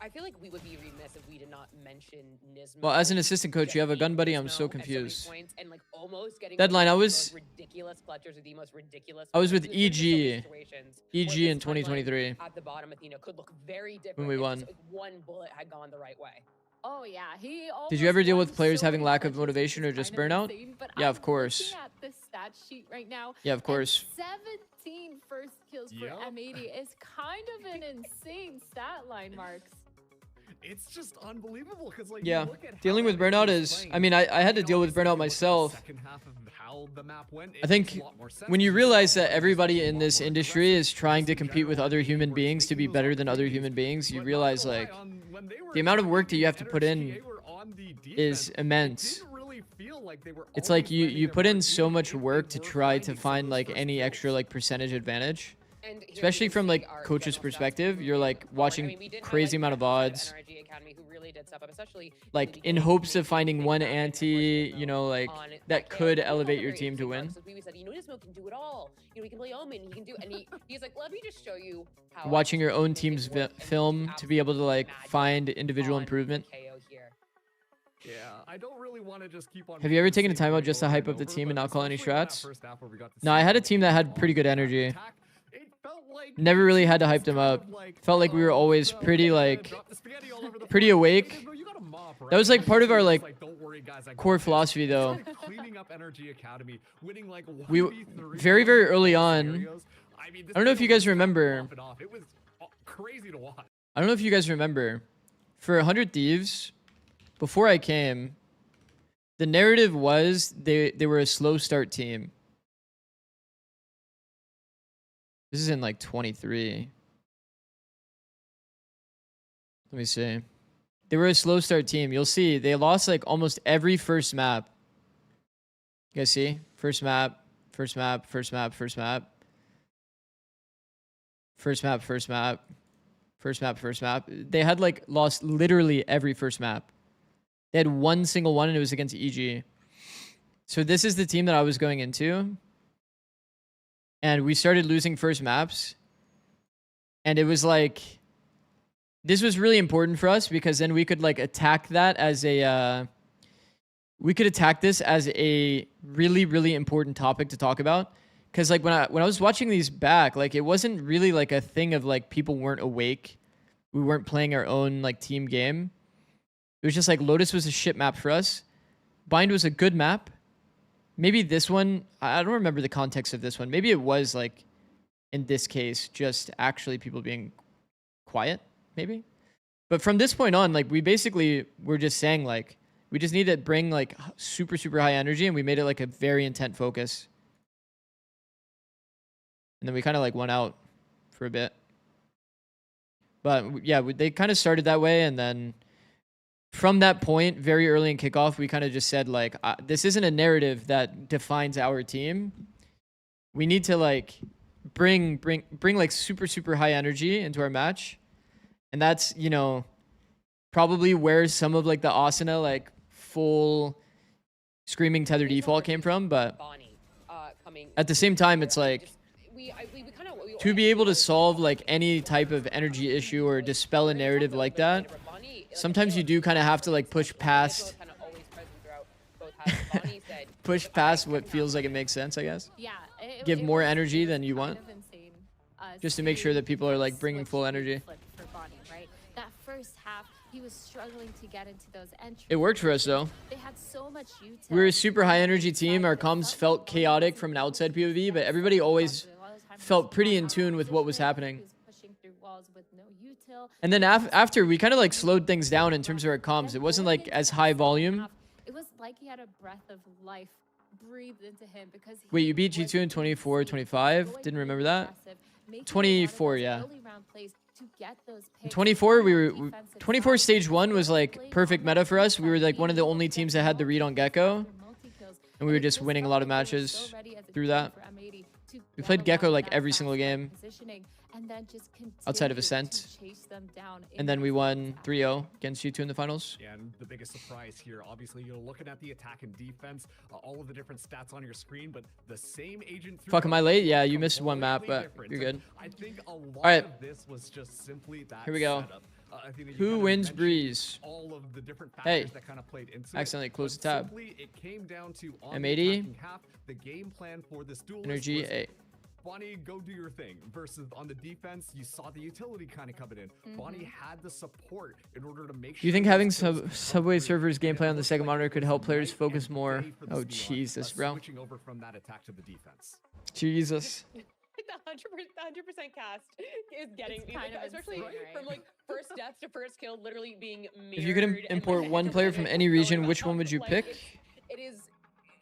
I feel like we would be remiss if we did not mention Nismo. Well, as an assistant coach, you have a gun buddy. I'm Nismo so at so many confused. points and like almost getting Deadline, the I most was- ridiculous clutchers or the most ridiculous. I was with wins. There's been so many EG. situations EG where in this timeline 2023. At the bottom, Athena could look very different When we if won. just, like, one bullet had gone the right way. Oh yeah, he. Did you ever almost deal won with players so having many lack of clutches, motivation which or is just kind burnout? insane, but Yeah, I'm of course. looking at the stat sheet right now. Yeah, of and course. 17 first kills for Yup. M80 is kind of an insane stat line, Marks. It's just unbelievable because like Yeah, you look at dealing how with that burnout team is. playing, I mean, I had to and deal with obviously burnout if you look at the myself. second half of how the map went, I it think makes a lot more sense when you because realize saw that players everybody being a in lot this more industry aggressive, is trying just to in compete with general, other teams human were beings to taking be those better than other opportunities. human beings, you But not realize gonna lie, like when they were the amount of work that you have to attacking, put in NRGA were on the is defense, it immense. didn't really feel like they were It's like always you landing you their put in mark, so even much if they work to were try to finding some of find those like first any kills. extra like percentage advantage. And here we Especially can from see like our coach's general stats perspective, moving you're like forward. I watching mean, we did crazy highlight amount of the players odds. at NRG Academy who really did step up, especially Like the in beginning, hopes of making finding things one happen, and of course, anti, Nismo you know, like on that KO. could We were elevate both your very team to intrigued by win. it because we said, you know, Nismo can do it all. You know, he can play Omen, he can do, and he's like, let me just show you how. I Watching your can own make it team's work," and he film to be able to like absolutely find magic individual on the improvement. KO here. Yeah, I don't really want to just keep on. Have you ever making taken a the same timeout point just to over hype and up the over, team and but not call any especially in that strats? first half where we got to No, see I had a them team that had on pretty good that energy. attack, it felt like Never really had to teams hype them kind up. of like, Felt like we were "Oh, always bro, pretty, we're gonna like, drop the spaghetti all over the pretty floor." awake. Bro, you got a mop, That was right? like part of our It's like "Don't worry, guys, I got core this." philosophy though. It's like cleaning up NRG Academy, winning like We 1v3 very very early all on. scenarios. I mean, this I don't know if team you guys was remember. popping off. It was crazy to watch. I don't know if you guys remember. For 100 Thieves, before I came, the narrative was they were a slow start team. This is in like 23. Let me see. They were a slow start team. You'll see they lost like almost every first map. You guys see? First map, first map, first map, first map. First map, first map. First map, first map. They had like lost literally every first map. They had one single one and it was against EG. So this is the team that I was going into. And we started losing first maps. And it was like, this was really important for us because then we could like attack that as a, we could attack this as a really, really important topic to talk about. Cause like when I was watching these back, like it wasn't really like a thing of like people weren't awake. We weren't playing our own like team game. It was just like Lotus was a shit map for us. Bind was a good map. Maybe this one, I don't remember the context of this one. Maybe it was like, in this case, just actually people being quiet, maybe. But from this point on, like we basically were just saying like, We just need to bring like super, super high energy, and we made it like a very intent focus. And then we kind of like went out for a bit. But yeah, they kind of started that way, and then from that point, very early in kickoff, we kind of just said like, this isn't a narrative that defines our team. We need to like bring like super, super high energy into our match. And that's, you know, probably where some of like the Asuna like full screaming tether default came from. But at the same time, it's like to be able to solve like any type of energy issue or dispel a narrative like that, sometimes you do kind of have to like push past what feels like it makes sense, I guess. Yeah. Give more energy than you want, just to make sure that people are like bringing full energy. For Bonnie, right? That first half, he was struggling to get into those entries. It worked for us though. They had so much utility. We're a super high energy team. Our comms felt chaotic from an outside POV, but everybody always felt pretty in tune with what was happening. And then after, we kind of like slowed things down in terms of our comms. It wasn't like as high volume. It was like he had a breath of life breathed into him because wait, you beat G2 in 24, 25? Didn't remember that? 24, yeah. In 24, 24 stage 1 was like perfect meta for us. We were like one of the only teams that had the read on Gecko, and we were just winning a lot of matches through that. We played Gecko like every single game outside of Ascent, and then we won 3-0 against G2 in the finals. Yeah, and the biggest surprise here, obviously, you're looking at the attack and defense, all of the different stats on your screen, but the same agent. Fuck, am I late? Yeah, you missed one map, but you're good. I think a lot right. of this was just simply that here we go. setup. I think that Who wins Breeze? All of the different factors that kind of played into accidentally closed the tab. It came down to M80. The game plan for this duel NRGA. Bonnie, go do your thing. Versus on the defense, you saw the utility kind of coming in. Bonnie had the support in order to make sure. Do you think having Subway servers gameplay on the second monitor could help players focus more? Oh, Jesus, bro. Switching over from that attack to the defense. Jesus. The 100% cast is getting me, like, especially from like first death to first kill, literally being mirrored. If you could import one player from any region, which one would you pick? It is,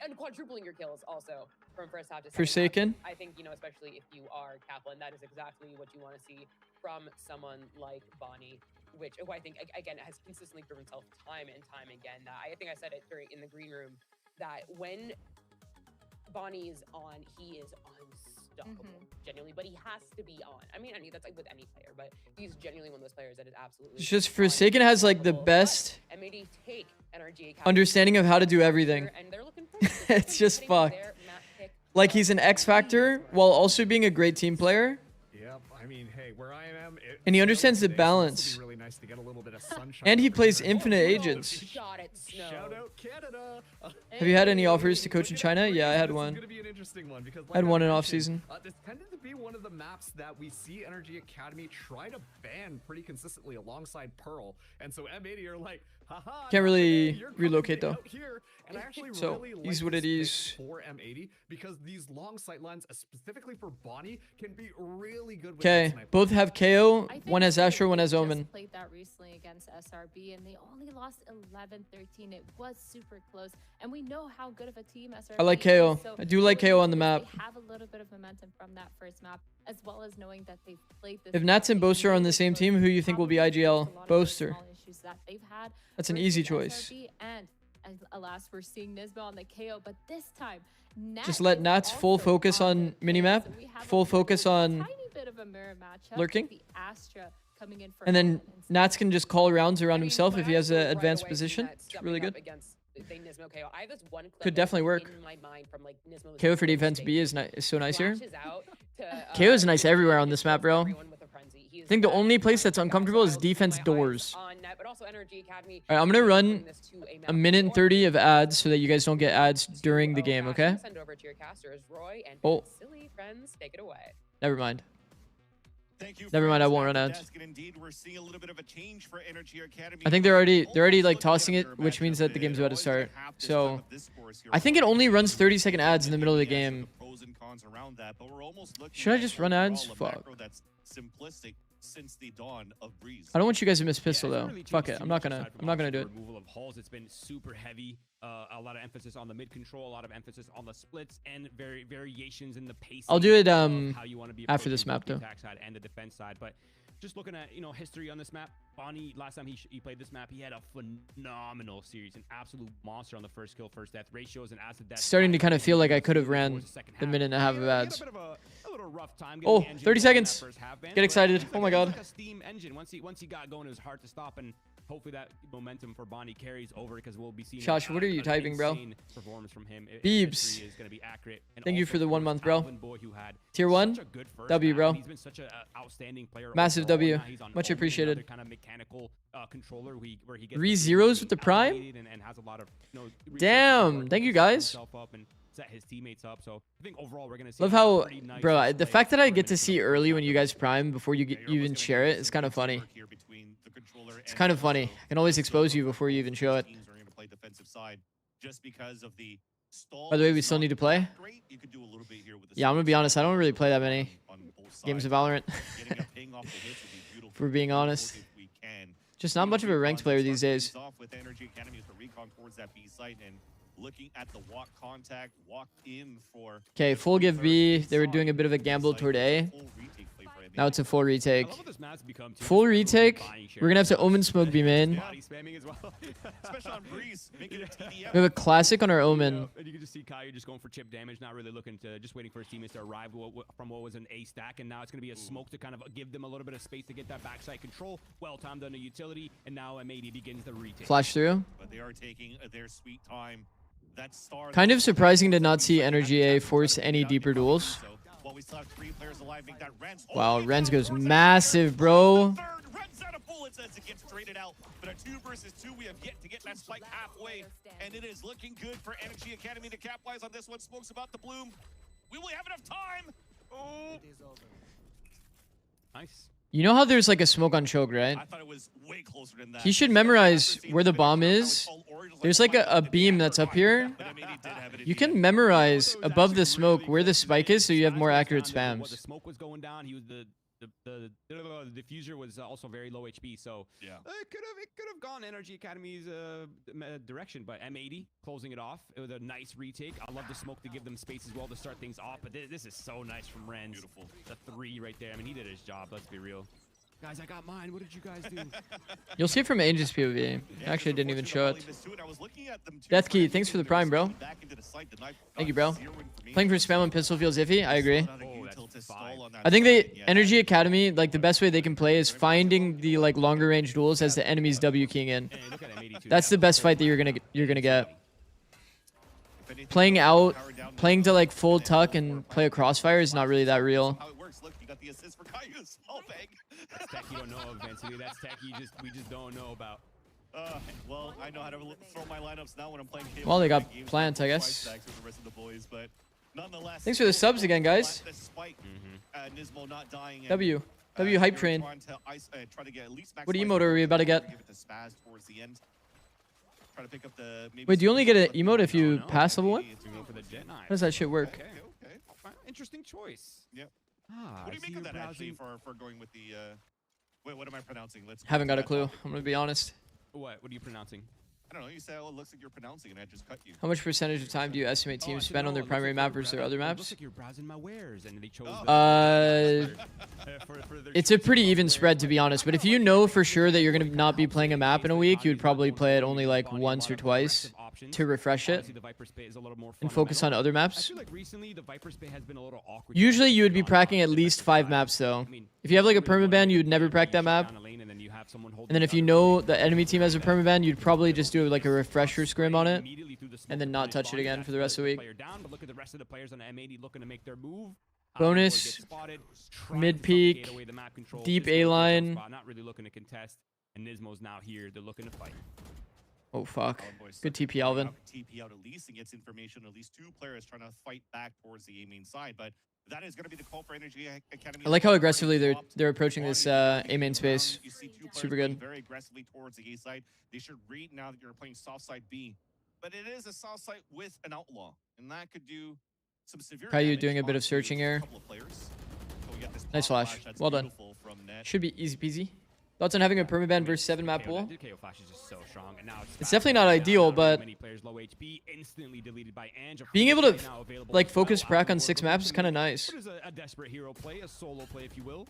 and quadrupling your kills also from first half to second Forsaken? half. I think, you know, especially if you are Kaplan, that is exactly what you want to see from someone like Bonnie, who I think again has consistently proven himself time and time again. That I think I said it in the green room that when Bonnie is on, he is unstoppable, genuinely. But he has to be on. I mean, that's like with any player, but he's genuinely one of those players that is absolutely. It's just Forsaken has like the best M80 take NRGA understanding of how to do everything. And they're looking it's just fucked. Like he's an X factor while also being a great team player. Yep, I mean, hey, where I am, and he understands the balance. Really nice to get a little bit of sunshine. And he plays infinite agents. Shout out Canada. Have you had any offers to coach in China? Yeah, I had one. Gonna be an interesting one because, like I had one in off season. This tended to be one of the maps that we see NRG Academy try to ban pretty consistently alongside Pearl, and so M80 are like, haha. Can't really relocate though. And I actually so really is like what it is. For M80 because these long sight lines, specifically for Bonnie, can be really good. Okay, both have KO. One has Astro, one has Omen. Played that recently against SRB, and they only lost 11-13. It was super close, and we know how good of a team SRB. I like KO. So I do like KO on the map. They have a little bit of momentum from that first map, as well as knowing that they've played this. If Nats and Boaster are on the same team, who you think will be IGL? Boaster. That's an easy choice. And alas, we're seeing Nismo on the KO, but this time, just let Nats full focus on minimap, full focus on lurking, and then Nats can just call rounds around himself if he has an advanced position. It's really good. Could definitely work. KO for defense B is so nice here. KO is nice everywhere on this map, bro. I think the only place that's uncomfortable is defense doors. Alright, I'm gonna run a minute and 30 of ads so that you guys don't get ads during the game, okay? Oh. Never mind. Never mind, I won't run ads. I think they're already like tossing it, which means that the game's about to start. So I think it only runs 30-second ads in the middle of the game. Should I just run ads? Fuck. since the dawn of Breeze. I don't want you guys to miss Yeah, pistol it's though. really Fuck changed it. too I'm much not gonna. aside from I'm not gonna obviously do the it. removal of hulls. It's been super heavy. A lot of emphasis on the mid control, a lot of emphasis on the splits, and variations in the pacing. I'll do it of how you want to be after this approaching both map, the though. attack side and the defense side. But just looking at history on this map, Bonnie last time he played this map, he had a phenomenal series, an absolute monster on the first kill, first death ratios, and acid death. Starting to kind of feel like I could have ran the minute and a half of ads. A little rough time Oh, getting the engine 30 going in that seconds. first half, man, Get but excited. it's Oh my it's God. like a steam engine. Once he got going, it was hard to stop, and hopefully that momentum for Bonnie carries over because we'll be seeing. Josh, what are you an typing, bro? insane performance from him. Beebs. History is gonna be accurate. And Thank you also for the 1 course, month, bro. Alvin Boy, who had Tier 1. such a good first W, map, bro. and he's been such an outstanding player. Massive overall. W. Now he's on Much Omen, appreciated. another kind of mechanical controller where he gets 3 zeros with the prime? and has a lot of resources Damn, to thank you set guys. himself up and set his teammates up. So I think overall we're gonna see Love a how, pretty nice bro, the display fact that I of get to performance see in the early first when half you of guys prime before you even share it, it's kind of funny. It's kind of funny. I can always expose you before you even show it. Just because of the By the way, we still need to play. Yeah, I'm gonna be honest. I don't really play that many games of Valorant. If we're being honest. Just not much of a ranked player these days. Okay, full give B. They were doing a bit of a gamble toward A. Now it's a full retake. I love what this map's become, too. Full It's really retake. buying We're gonna have to shares. Omen smoke B main. Body spamming as well. Especially on Breeze, making it TDF. We have a classic on our Omen. And you can just see Caillou just going for chip damage, not really looking to, just waiting for his teammates to arrive from what was an A stack, and now it's going to be a smoke to kind of give them a little bit of space to get that backside control. Well timed on the utility, and now M80 begins the retake. Flash through. But they are taking their sweet time. That star Kind of surprising to not see NRGA force any deeper duels. While we still have 3 players alive, make that Renz. Wow, Renz goes massive, bro. Renz out of bullets as it gets traded out. But a 2 versus 2, we have yet to get that spike halfway. And it is looking good for NRGA Academy to capitalize on this one. Smoke's about to bloom. We will have enough time. Oh. Nice. You know how there's like a smoke on choke, right? I thought it was way closer than that. He should memorize where the bomb is. There's like a beam that's up here. You can memorize above the smoke where the spike is so you have more accurate The spams. smoke was going down. He was the diffuser was also very low HP, so Yeah. it could have gone NRG Academy's direction, but M80 closing it off. It was a nice retake. I love the smoke to give them space as well to start things off, but this is so nice from Renz. Beautiful. The 3 right there. I mean, he did his job. Let's be real. Guys, I got mine. What did you guys do? You'll see it from Angel's POV. Actually, I didn't even show it. Death Key, thanks for the prime, bro. Thank you, bro. Playing for spam on pistol feels iffy. I agree. Oh, that's fine. I think NRG Academy, like the best way they can play is finding the like longer range duels as the enemy's W keying in. Hey, look at M80 too. That's the best fight that you're gonna get. Playing out, playing to like full tuck and play a crossfire is not really that real. How it works. Look, you got the assist for Caillou. Small bag. That's tech you don't know of, Vincent. That's tech we just don't know about. Well, I know how to throw my lineups now when I'm playing. Well, they got games plant, I with guess. 5 stacks with the rest of the boys, but nonetheless, Thanks for the subs again, guys. Despite Nismo not dying and, W hype train. try to get at least What maximize emote are we about to get? give it to Spaz towards the end. Try to pick up the Wait, do you only get an emote if you No, pass level 1? It's going for the Jet Knife. How does that shit work? Okay, okay. Interesting choice. Yep. Ah, What do I you see make of you're that actually browsing- for going with the wait, what am I pronouncing? Let's Haven't got a that clue. topic. I'm gonna be honest. What are you pronouncing? I don't know. You said, oh, it looks like you're pronouncing, and I just cut you. How much percentage of time do you estimate Oh, I teams said, spend on no, their it looks primary like map you're versus their browsing- other It looks maps? like you're browsing my wares, and they chose. It's a pretty even spread, to be honest. But if you know for sure that you're gonna not be playing a map in a week, you would probably play it only like once or twice to refresh it and focus on other I maps. feel like recently the Viper's Bay has been a little awkward. Usually you would be pracking at least 5 maps though. If you have like a permaban, you would never prac that map. And then if you know the enemy team has a permaban, you'd probably just do like a refresher scrim on it. and then not touch it again for the rest of the week. But look at the rest of the players on the M80 looking to make their move. Bonus, mid-peak, deep A-line. Not really looking to contest. And Nismo's now here. They're looking to fight. Oh, fuck. Good TP, Alvin. TP out at least and gets information. At least 2 players trying to fight back towards the A main side. But that is going to be the call for NRGA Academy. I like how aggressively they're approaching this A main space. Super good. Very aggressively towards the A side. They should read now that you're playing soft side B. But it is a soft side with an outlaw. And that could do some severe Caillou damage doing a bit of onto searching here. couple of players. So we got this Nice pop flash. that's Well done. beautiful from Ned. Should be easy peasy. Thoughts on having a permaban versus 7 map pool? The KO flash is just so strong, and now It's definitely not ideal, but many players low HP, instantly deleted by Ange. being able to Right now available like as well. focus prac on Outboard 6 maps is looking kind of to- nice. It is a desperate hero play, a solo play, if you will.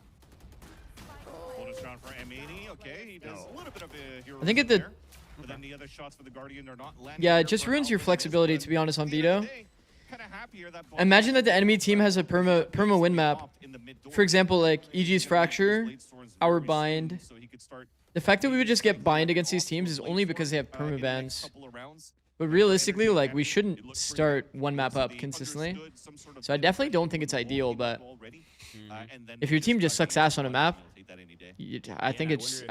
Bonus round for M80. Okay, he does a little bit of a hero. I think at the- there, but then the other shots for the Guardian are not landing. Yeah, it there just for ruins your Alvin. flexibility, to be honest, on At the end of Vito. the day, kinda happier that Imagine that the enemy Bonus team has a round perma win map. opt in the mid door. For example, like EG's And Fracture, Blade Storm's our very bind. soon, so he could start The fact that we would just get bind against these teams is only because they have perma bans. But realistically, like, we shouldn't start one map up consistently. So I definitely don't think it's ideal, but if your team just sucks ass on a map, I think it's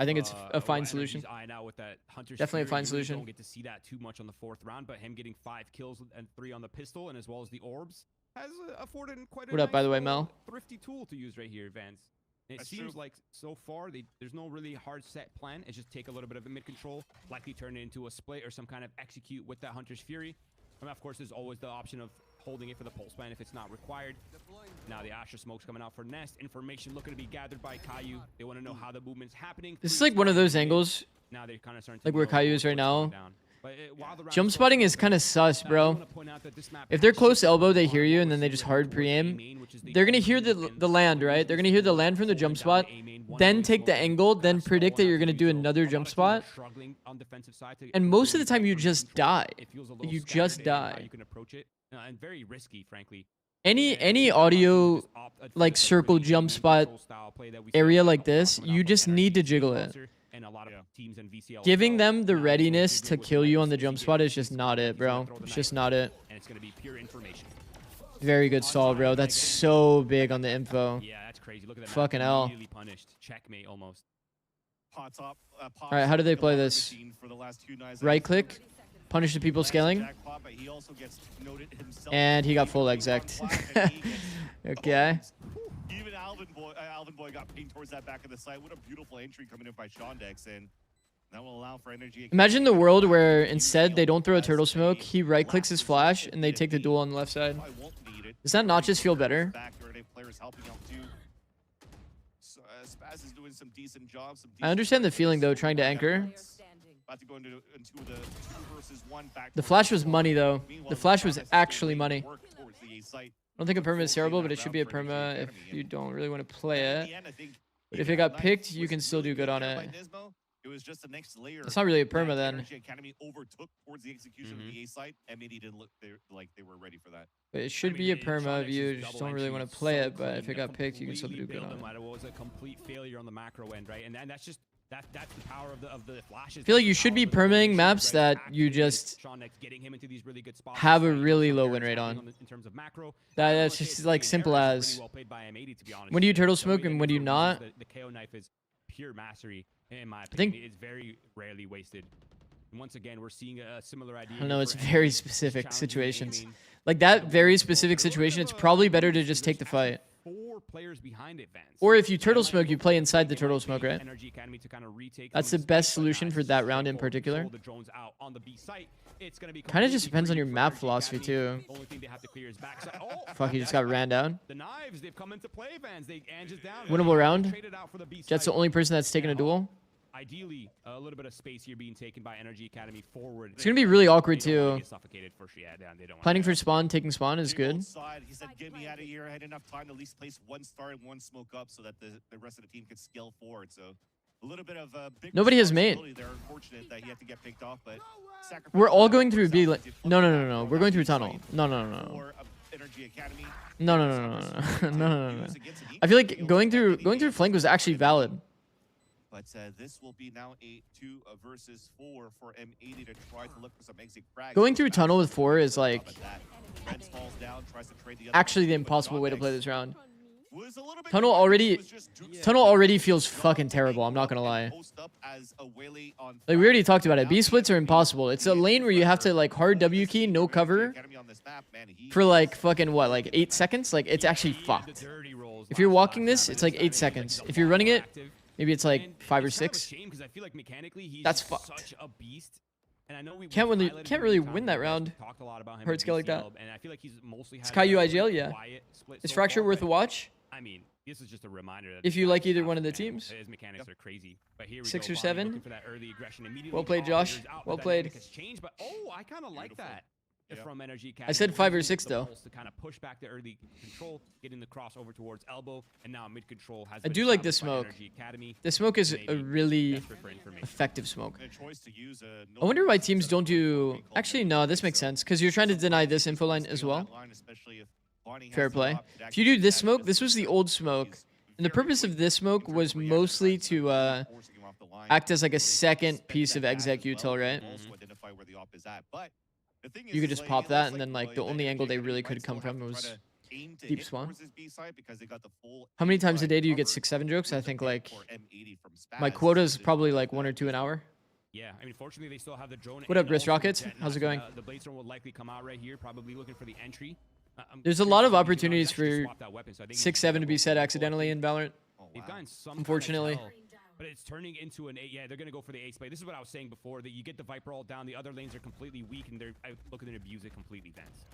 a fine solution. Definitely a fine solution. Don't get to see that too much on the 4th round, but him getting 5 kills and 3 on the pistol, and as well as the orbs, has afforded quite a What up, by the way, little Mel? thrifty tool to use right here, Vance. And it seems like so far there's no really hard set plan. It's just take a little bit of a mid control, likely turn it into a split or some kind of execute with that Hunter's Fury. And of course, there's always the option of holding it for the pulse plan if it's not required. Now the Asher smoke's coming out for Nest. Information looking to be gathered by Caillou. They want to know how the movement's happening. This is like one of those angles, Now they're kind of starting to like where know Caillou is right what's going now. down. But while the round's Jump still spotting is going, kind of sus, I bro. wanna point out that this map If they're has close shifted elbow, they a lot hear you, more and then they towards just hard A pre-aim. main, which is the They're gonna hear opportunity the in land, right? They're gonna hear the land from the jump spot, then take the angle, then predict that you're gonna do another jump spot. And most of the time, you just die. You just die. You can approach it, and very risky, frankly. Any audio like circle jump spot area like this, you just need to jiggle it. Giving them the readiness to kill you on the jump spot is just not it, bro. It's just not it. And it's gonna be pure information. Very good stall, bro. That's so big on the info. Yeah, that's crazy. Look at that. Fucking hell. Really punished. Checkmate almost. All right, how do they play this? Right click, punish the people scaling, and he got full exec. Okay. Even Alvin Boy got pinged towards that back of the site. What a beautiful entry coming in by Shondex, and that will allow for energy. Imagine the world where instead they don't throw a turtle smoke, he right clicks his flash, and they take the duel on the left side. Does that not just feel better? I understand the feeling though, trying to anchor. The flash was money though. The flash was actually money. I don't think a perma is terrible, but it should be a perma if you don't really want to play it. But if it got picked, you can still do good on it. It was just the next layer. It's not really a perma then. NRGA Academy overtook towards the execution of the A site. M80 didn't look like they were ready for that. But it should be a perma if you just don't really want to play it. But if it got picked, you can still do good on it. It was a complete failure on the macro end, right? And that's just that's the power of the flashes. I feel like you should be permaing maps that you just have a really low win rate on. In terms of macro, That's just like simple as when do you turtle smoke and when do you not? The KO knife is pure mastery, in my opinion. It's very rarely wasted. And once again, we're seeing a similar idea. I don't know, it's very specific situations. Like that very specific situation, it's probably better to just take the fight. 4 players behind it, Vance. Or if you turtle smoke, you play inside the turtle smoke, right? NRGA Academy to kind of retake That's some the space, best but solution nah, for it's that just round in straightforward. particular. Control the drones out on the B site. It's gonna be Kind of just completely depends on your free for map NRGA philosophy Academy. too. Only thing they have to clear is backside. Oh, Fuck, he just got ran down. The knives, they've come into play, Vance. They Ange is down. Winnable round. Traded out for the B Jet's the site. only person that's taken a duel. Ideally, a little bit of space here being taken by NRGA Academy forward. It's gonna be really awkward They don't wanna too. get suffocated for sure. Yeah, they don't wanna Planning do for that. spawn, taking spawn is good. He said, "Get me out of here. I had enough time to at least place 1 star and 1 smoke up, so that the rest of the team could scale forward." So a little bit of big Nobody has made. responsibility there. Unfortunate that he had to get picked off, but We're all going through B. No. We're going through tunnel. No. No. I feel like going through flank was actually valid. But this will be now a 2 versus 4 for M80 to try to look for some exit frags. Going through tunnel with 4 is like Reds falls down, tries to trade the other actually the one, but impossible way to Shondex play this round. was a little bit Tunnel confused. already- He was just doing Tunnel some already feels fucking terrible, I'm not gonna lie. post up as a whaley on Like we already talked about it. B splits are impossible. It's a lane where you have to like hard W key, no cover Academy on this map, man, he for like fucking what, like 8 seconds? Like it's actually The fucked. dirty rolls If you're last walking time, this, but it's like 8 seconds. If you're running it, maybe it's like And 5 or it's kind of a 6. shame 'cause I feel like mechanically he's That's just fucked. such a beast. And I know we Can't really- highlighted can't him really many win times that and round. talked a lot about him Hard in scale like VCL, that. And I feel like he's mostly Is had Caillou a IGL? Yeah. quiet split Is so Fracture far, worth a but watch? I mean, this is just a reminder that If this you guy like is either half one of the an animal. teams. His mechanics are crazy. But here we 6 go. or Bonnie 7. looking for that early aggression immediately. Well played, off, Josh. figures out Well the played. dynamic has changed, but I kind of like Beautiful. that. Yeah. From NRG I said 5 or using 6 the though. pulse to kind of push back the early control, getting the cross over towards elbow, and now mid control has. I been do like this established by smoke. NRG Academy. The smoke is a Maybe really desperate for information. effective smoke. And a choice to use a I wonder why no teams setup don't for do... being called Actually, M80, no, this makes so sense. Because you're trying to deny this info line stay as on well. that line, especially if Bonnie has Fair the play. drop, it If you actually do this adds smoke, to this was the old smoke. He's And the very purpose quick of this in smoke terms was of reacting mostly time, so to forcing him off the line. act as like a So he second spent piece that of dash exec as well, util, right? and also identify where the op is at. But the thing You could is, just like, pop it that, looks and then, like, the the only NRG angle they Academy really might could still come have from to was try to aim to deep hit swan. towards his B side because they got the full How many A times a side day do you get covered 6-7 jokes? I with the think pick like for M80 from my Spaz, quota is so probably there's like no 1 or doubt 2 an hour. Yeah, I mean, fortunately, they still have the drone. What up, and Brisk also the Rockets? jet How's it now, going? The Blade Storm will likely come out right here, probably looking for the entry. There's a lot of opportunities for 6-7 to be said accidentally in Valorant. Oh, They've wow. gotten some Unfortunately. kind of tell, but it's turning into an 8. Yeah, they're gonna go for the ace play. This is what I was saying before, that you get the Viper all down, the other lanes are completely weak, and they're looking to abuse it completely. Vents.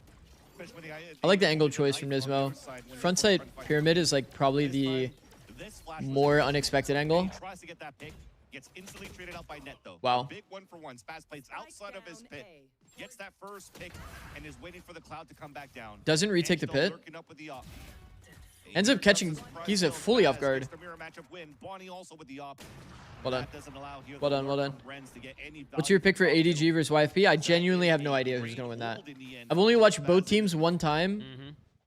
Especially when I like the angle the choice knife from on the Nismo. other side when Front it's side front fight. pyramid is like probably This the time, this flash was more good. unexpected He angle. tries to get that pick, gets instantly traded out by net though. Wow. Big 1-for-1. Spaz plays outside of his pit, gets that first pick, and is waiting for the cloud to come back down. Doesn't retake Edge the still pit. lurking up with the op. Ends up catching Surprise Giza kill. fully off Spaz guard. gets the mirror matchup win. Bonnie also with the op. Well done. That doesn't allow here Well the done, well lurk done. from Renz to get any What's value your pick for from top ADG middle. versus YFP? I That genuinely is have no a idea who's great going to win that. hold in the end I've for only watched Spaz both in teams the one time.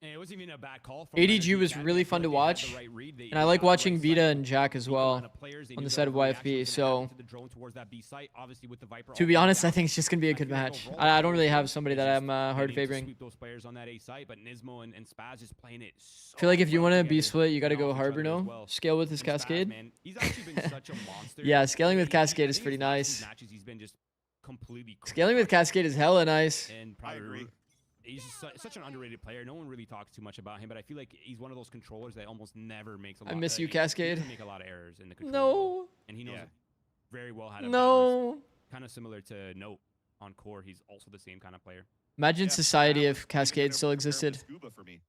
And it wasn't even a bad call. From ADG NRG was Academy. really I feel fun to like they had watch, the right read. They and I like got the watching right Vita side. and Jack as Deep well amount of players. They on knew the there side of was a reaction YFP. was gonna happen So to the drone towards that B site. Obviously with the Viper to all be the way honest, I down. think it's just gonna be a I good feel like match. overall, I don't really the have team somebody is that just I'm hard getting to favoring. sweep those players on that A site, but Nismo and Spaz is playing it so I feel like if you well want to be together split, you got to and go off each other as Harbono. well. Scale with his And Spaz, Cascade. man, he's actually been such a monster. Yeah, scaling with He- Cascade I is think pretty his last nice. two matches, he's been just completely Scaling with crushed. Cascade is hella nice. And I probably agree. he's just such an underrated player. No one really talks too much about him, but I feel like he's one of those controllers that almost never makes a lot. I miss you, he Cascade. doesn't make a lot of errors in the control. No, And he knows Yeah. very well how to balance. no. Kind of similar to Note on core. He's also the same kind of player. Imagine Yeah, society that if was even Cascade better still compared with existed. Scuba for me,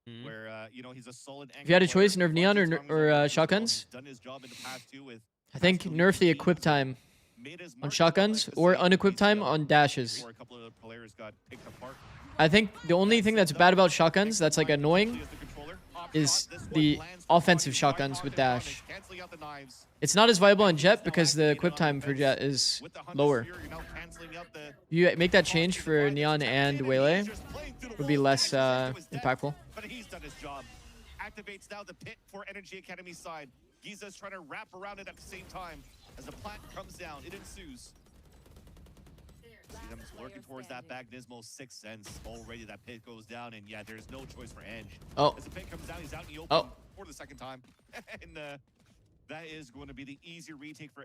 Mhm. where you know he's a solid. If you had a anchor player, choice, nerf neon runs or his tongues or over his shotguns? He's done his job in the past too with I think Pascal nerf the Yuki, equip who's time made his on mark, shotguns like the or same unequipped time PCL, on dashes. before a couple of players got picked apart. I think the only thing that's bad about shotguns that's like annoying is the offensive shotguns with dash. It's not as viable on Jet because the equip time for Jet is lower. You make that change for Neon and Waylay, would be less impactful. But he's done his job. Activates now the pit for NRG Academy side. Giza's trying to wrap around it at the same time. As the plant comes down, it ensues. See them working towards that back. Nismo's 6th sense. Already that pit goes down, and yeah, there's no choice for Edge. Oh, As the pit comes down, he's out in the open Oh. for the second time. And that is going to be the easier retake for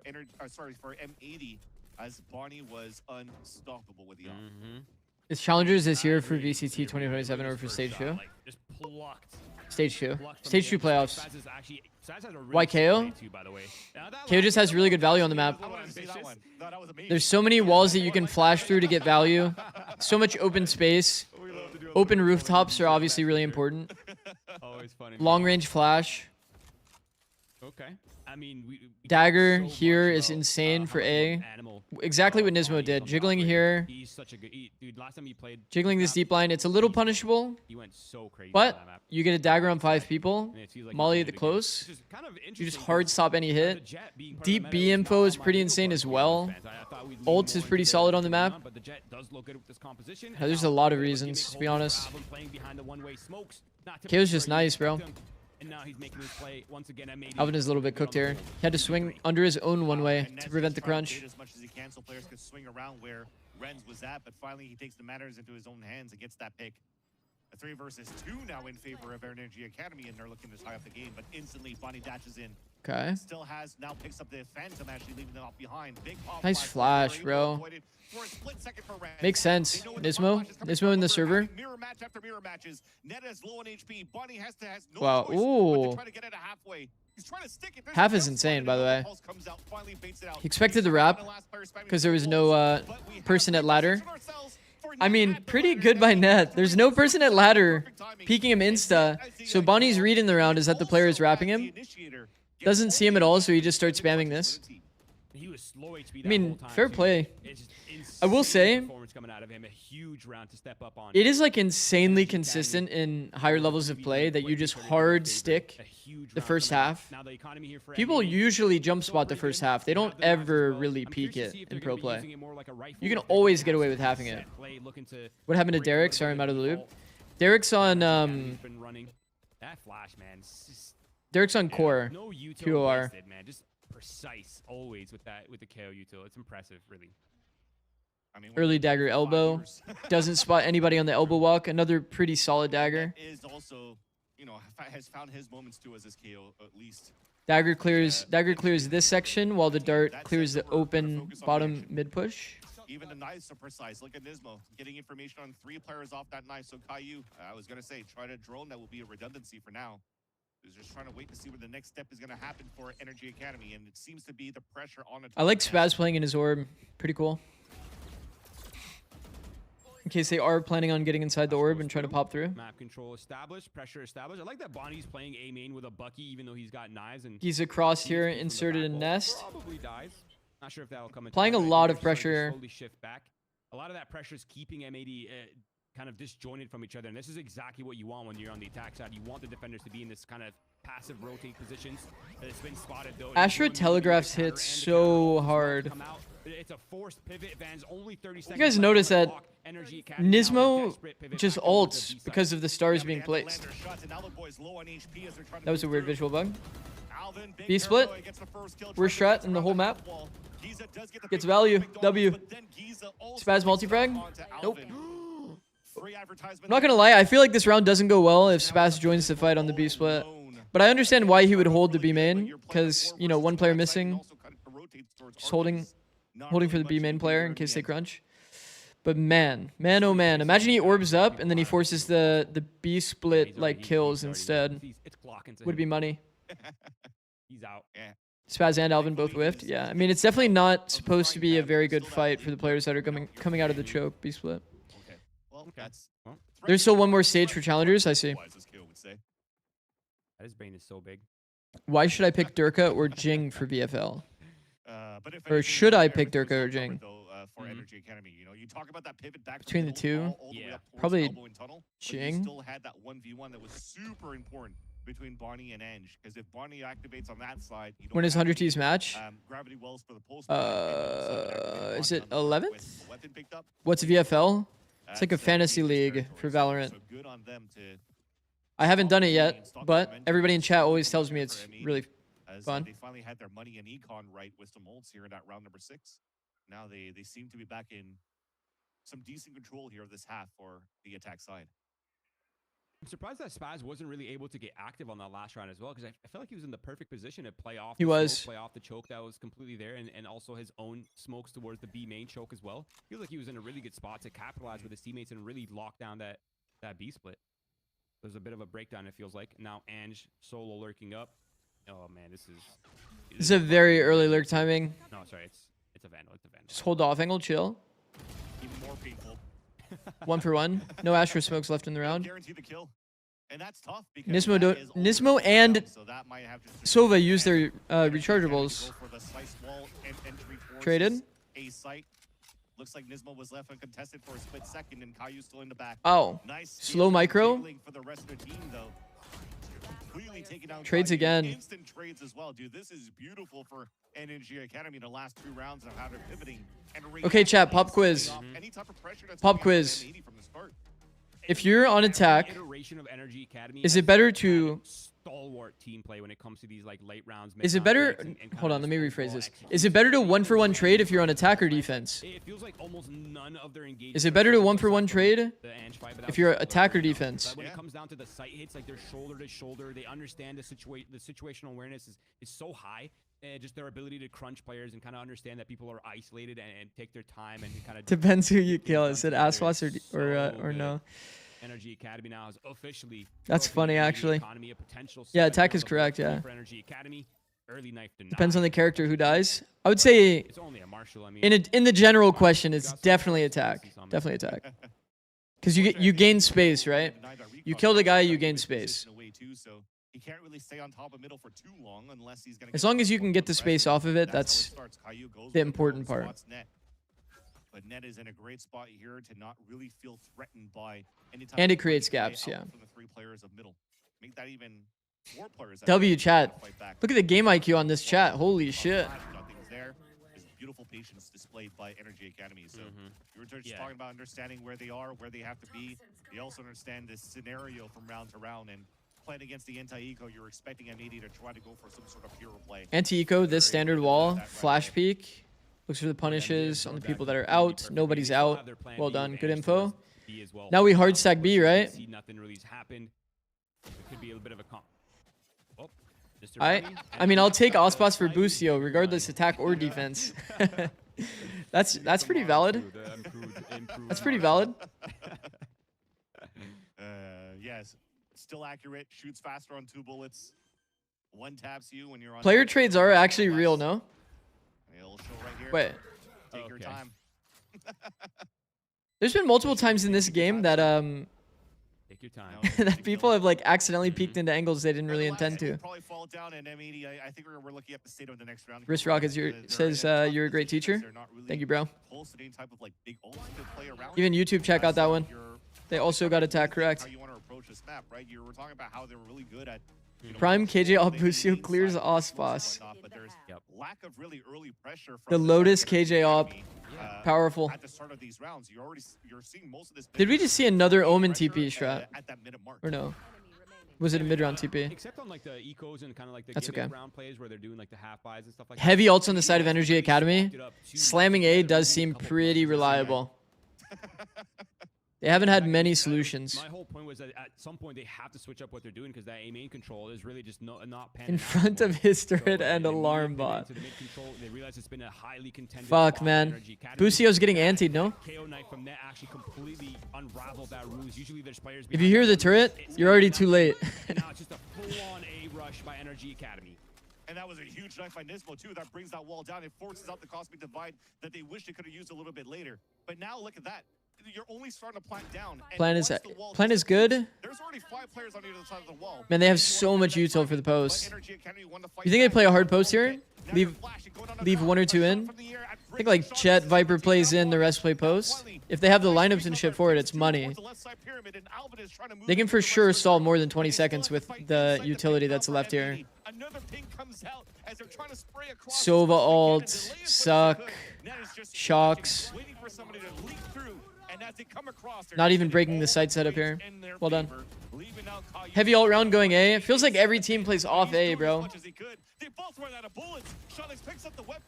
for M80, as Bonnie was unstoppable with the op. is Challengers this year for Agree. VCT 2027 or for First Stage shot, 2? like, just plucked. Stage 2. Plucked from Stage the 2 end. playoffs. Spaz is actually- Spaz has a really Why sick KO? play too, by the way. Now, that KO just last has really good value on the map. I wanted to see that one. No, that was amazing. There's so many walls that you can flash through to get value. So much open space. Open rooftops are obviously really important. Always funny. Long range flash. Okay. I mean, we Dagger talk so here much is about, insane how for much of A. an animal, Exactly what Bonnie Nismo is did. on the Jiggling operator. here. He's such a good. Dude, last time he played, Jiggling this deep line. It's a little punishable, he went so crazy on but that map. you get a dagger on 5 people. And it feels like he Molly did at the it again. close. Which is kind of You just interesting hard 'cause stop any the hit. Jet being part of Deep the B meta info not is on my pretty Eagle insane part as of the well. defense. I thought we'd lean Ult more is into pretty the solid on the Neon, map. but the Jet does look good with this composition. Yeah, there's and a now lot of with a reasons, gimmick to be holding honest. Problem, playing behind the one-way smokes. Not KO's typically just where you nice, bro. expect him, and now he's making his play once again. M80 Alvin is a little bit cooked here. He had to swing under his own one way And to Ness prevent is the trying to crunch. bait as much as he can so players could swing around where Renz was at, but finally he takes the matters into his own hands and gets that pick. A 3 versus 2 now in favor of NRG Academy, and they're looking to tie up the game, but instantly Bonnie dashes in. Okay. Still has, now picks up the Phantom, actually leaving them off behind. Big pop Nice flash, very bro. well avoided for a split second for Renz. Makes sense. They know when the Nismo? flash is coming Nismo from, in the but they're server? having mirror match after mirror matches. Ned is low on HP. Bonnie has no Wow, choice but ooh. to try to get it halfway. He's trying to stick it. There's Half a is jump insane, spot, by the and way. Pulse comes out, finally baits it out. He expected the wrap because there was no person at ladder. I mean, pretty good by net. There's no person at ladder peeking him insta. So Bonnie's read in the round is that the player is wrapping him. Doesn't see him at all, so he just starts spamming this. He was slow HP I mean, fair play. It's just I will say, performance coming out of him, a huge round to step up on. it is like insanely consistent in higher levels of play that you just hard stick the first half. People usually jump spot the first half. They don't ever really peak it in pro play. You can always get away with having it. What happened to Derek? Sorry, I'm out of the loop. Derek's on that flash, man. Derek's on core. No util QOR. wasted, man. Just precise always with the KO util. It's impressive, really. I mean, Early dagger elbow. Doesn't spot anybody on the elbow walk. Another pretty solid dagger. Is also, you know, has found his moments too as his KO at least. Dagger clears this section while the dart clears the open bottom mid push. Even the knives are precise. Look at Nismo getting information on 3 players off that knife. So Caillou, I was gonna say, try to drone. That will be a redundancy for now. He's just trying to wait to see where the next step is gonna happen for NRGA Academy, and it seems to be the pressure on it. I like Spaz playing in his orb. Pretty cool. In case they are planning on getting inside the orb and trying to pop through. Map control established, pressure established. I like that Bonnie's playing A main with a Bucky, even though he's got knives. And Giza cross here, inserted a nest. Probably dies. Not sure if that'll come. Applying a lot of pressure. Slowly shift back. A lot of that pressure is keeping M80 kind of disjointed from each other, and this is exactly what you want when you're on the attack side. You want the defenders to be in this kind of passive rotate positions. It's been spotted though. Astra telegraphs hit so hard. It's a forced pivot. Van's only 30 seconds. You guys notice that Nismo just ults because of the stars being placed. That was a weird visual bug. B split. Worst strat in the whole map. Gets value. W. Spaz multifrag. Nope. I'm not gonna lie, I feel like this round doesn't go well if Spaz joins the fight on the B split. But I understand why he would hold the B main, because, you know, one player missing. Just holding for the B main player in case they crunch. But man, oh man, imagine he orbs up and then he forces the B split like kills instead. Would be money. He's out. Spaz and Alvin both whiffed. Yeah, I mean, it's definitely not supposed to be a very good fight for the players that are coming out of the choke B split. There's still one more stage for challengers, I see. His brain is so big. Why should I pick Durka or Jing for VFL? Or should I pick Durka or Jing? Between the two, probably Jing. Still had that 1v1 that was super important between Barney and Ange, because if Barney activates on that side, When is 100 T's match? Gravity wells for the pulse. Is it 11th? What's VFL? It's like a fantasy league for Valorant. I haven't done it yet, but everybody in chat always tells me it's really fun. They finally had their money and econ right with some ults here in that round number 6. Now they seem to be back in some decent control here of this half for the attack side. I'm surprised that Spaz wasn't really able to get active on that last round as well, because I felt like he was in the perfect position to play off. Play off the choke that was completely there, and also his own smokes towards the B main choke as well. Feels like he was in a really good spot to capitalize with his teammates and really lock down that B split. There's a bit of a breakdown, it feels like. Now Ange solo lurking up. Oh man, this is a very early lurk timing. No, sorry, it's a Vandal. It's a Vandal. Just hold the off angle, chill. Even more painful. 1 for 1. No Astra smokes left in the round. Guarantee the kill. And that's tough because Nismo and Sova use their rechargeables. Traded. Looks like Nismo was left uncontested for a split second, and Caillou's still in the back. Oh, nice slow micro. For the rest of the team, though. Trades again. Instant trades as well, dude. This is beautiful for NRGA Academy in the last 2 rounds of how they're pivoting. Okay, chat. Pop quiz. Pop quiz. If you're on attack, is it better to stalwart team play when it comes to these like late rounds? Is it better? Hold on, let me rephrase this. Is it better to 1-for-1 trade if you're on attack or defense? It feels like almost none of their engagement. Is it better to 1-for-1 trade if you're attack or defense? When it comes down to the sight hits, like they're shoulder to shoulder, they understand the situational awareness is so high. Just their ability to crunch players and kind of understand that people are isolated and take their time and kind of depends who you kill. Is it Aswas or no? NRGA Academy now is officially. That's funny, actually. Yeah, attack is correct. Yeah. For NRGA Academy, early knife denied. Depends on the character who dies. I would say It's only a marshal. I mean, in the general question, it's definitely attack. Definitely attack. Because you gain space, right? You killed a guy, you gain space. He can't really stay on top of middle for too long unless he's gonna As long as you can get the space off of it, that's the important part. But Net is in a great spot here to not really feel threatened by any type And of it creates play gaps, out yeah. from the 3 players of middle. Make that even 4 players. W chat. Look at the game IQ on this chat. Holy shit. Nothing's there. There's beautiful patience displayed by NRGA Academy. So you were just talking about understanding where they are, where they have to be. They also understand this scenario from round to round, and playing against the anti-eco, you're expecting M80 to try to go for some sort of hero play. Anti-eco, this standard wall, flash peek. Looks for the punishes on the people that are out. Nobody's out. Well done. Good info. Now we hard stack B, right? Nothing really's happened. It could be a bit of a comp. Oh, Mr. I mean, I'll take Ospas for Boostio, regardless attack or defense. That's pretty valid. That's pretty valid. Yes, still accurate. Shoots faster on 2 bullets. 1 taps you when you're on. Player trades are actually real, no? It'll show right here. Wait. Take your time. There's been multiple times in this game that Take your time. that people have like accidentally peeked into angles they didn't really intend to. Probably fall down in M80. I think we're looking at the state of the next round. Wrist Rock says you're a great teacher. Thank you, bro. Even YouTube check out that one. They also got attack correct. How you want to approach this map, right? You were talking about how they were really good at Prime KJ Boostio clears Ospas. But there's lack of really early pressure from The Lotus KJ op. Powerful. At the start of these rounds, you're seeing most of this. Did we just see another Omen TP strat? At that mid mark. Or no? Was it a mid-round TP? Except on like the ecos and kind of like the That's okay. round plays where they're doing like the half buys and stuff like Heavy ults on the side of NRGA Academy. Slamming A does seem pretty reliable. They haven't had many solutions. My whole point was that at some point they have to switch up what they're doing because that A main control is really just not in front of his turret and alarm bot. They realize it's been a highly contended. Fuck, man. Boostio's getting antied, no? KO knife from Net actually completely unraveled that ruse. Usually there's players. If you hear the turret, you're already too late. Now it's just a full-on A rush by NRG Academy. And that was a huge knife by Nismo too. That brings that wall down. It forces out the cosmic divide that they wish they could have used a little bit later. But now look at that. You're only starting to plant down. Plan is good. There's already 5 players on either side of the wall. Man, they have so much util for the post. You think they play a hard post here? Leave 1 or 2 in? I think like Jet, Viper plays in, the rest play post. If they have the lineups and shit for it, it's money. They can for sure stall more than 20 seconds with the utility that's left here. Sova ult, suck, shocks. Not even breaking the side setup here. Well done. Heavy ult round going A. It feels like every team plays off A, bro.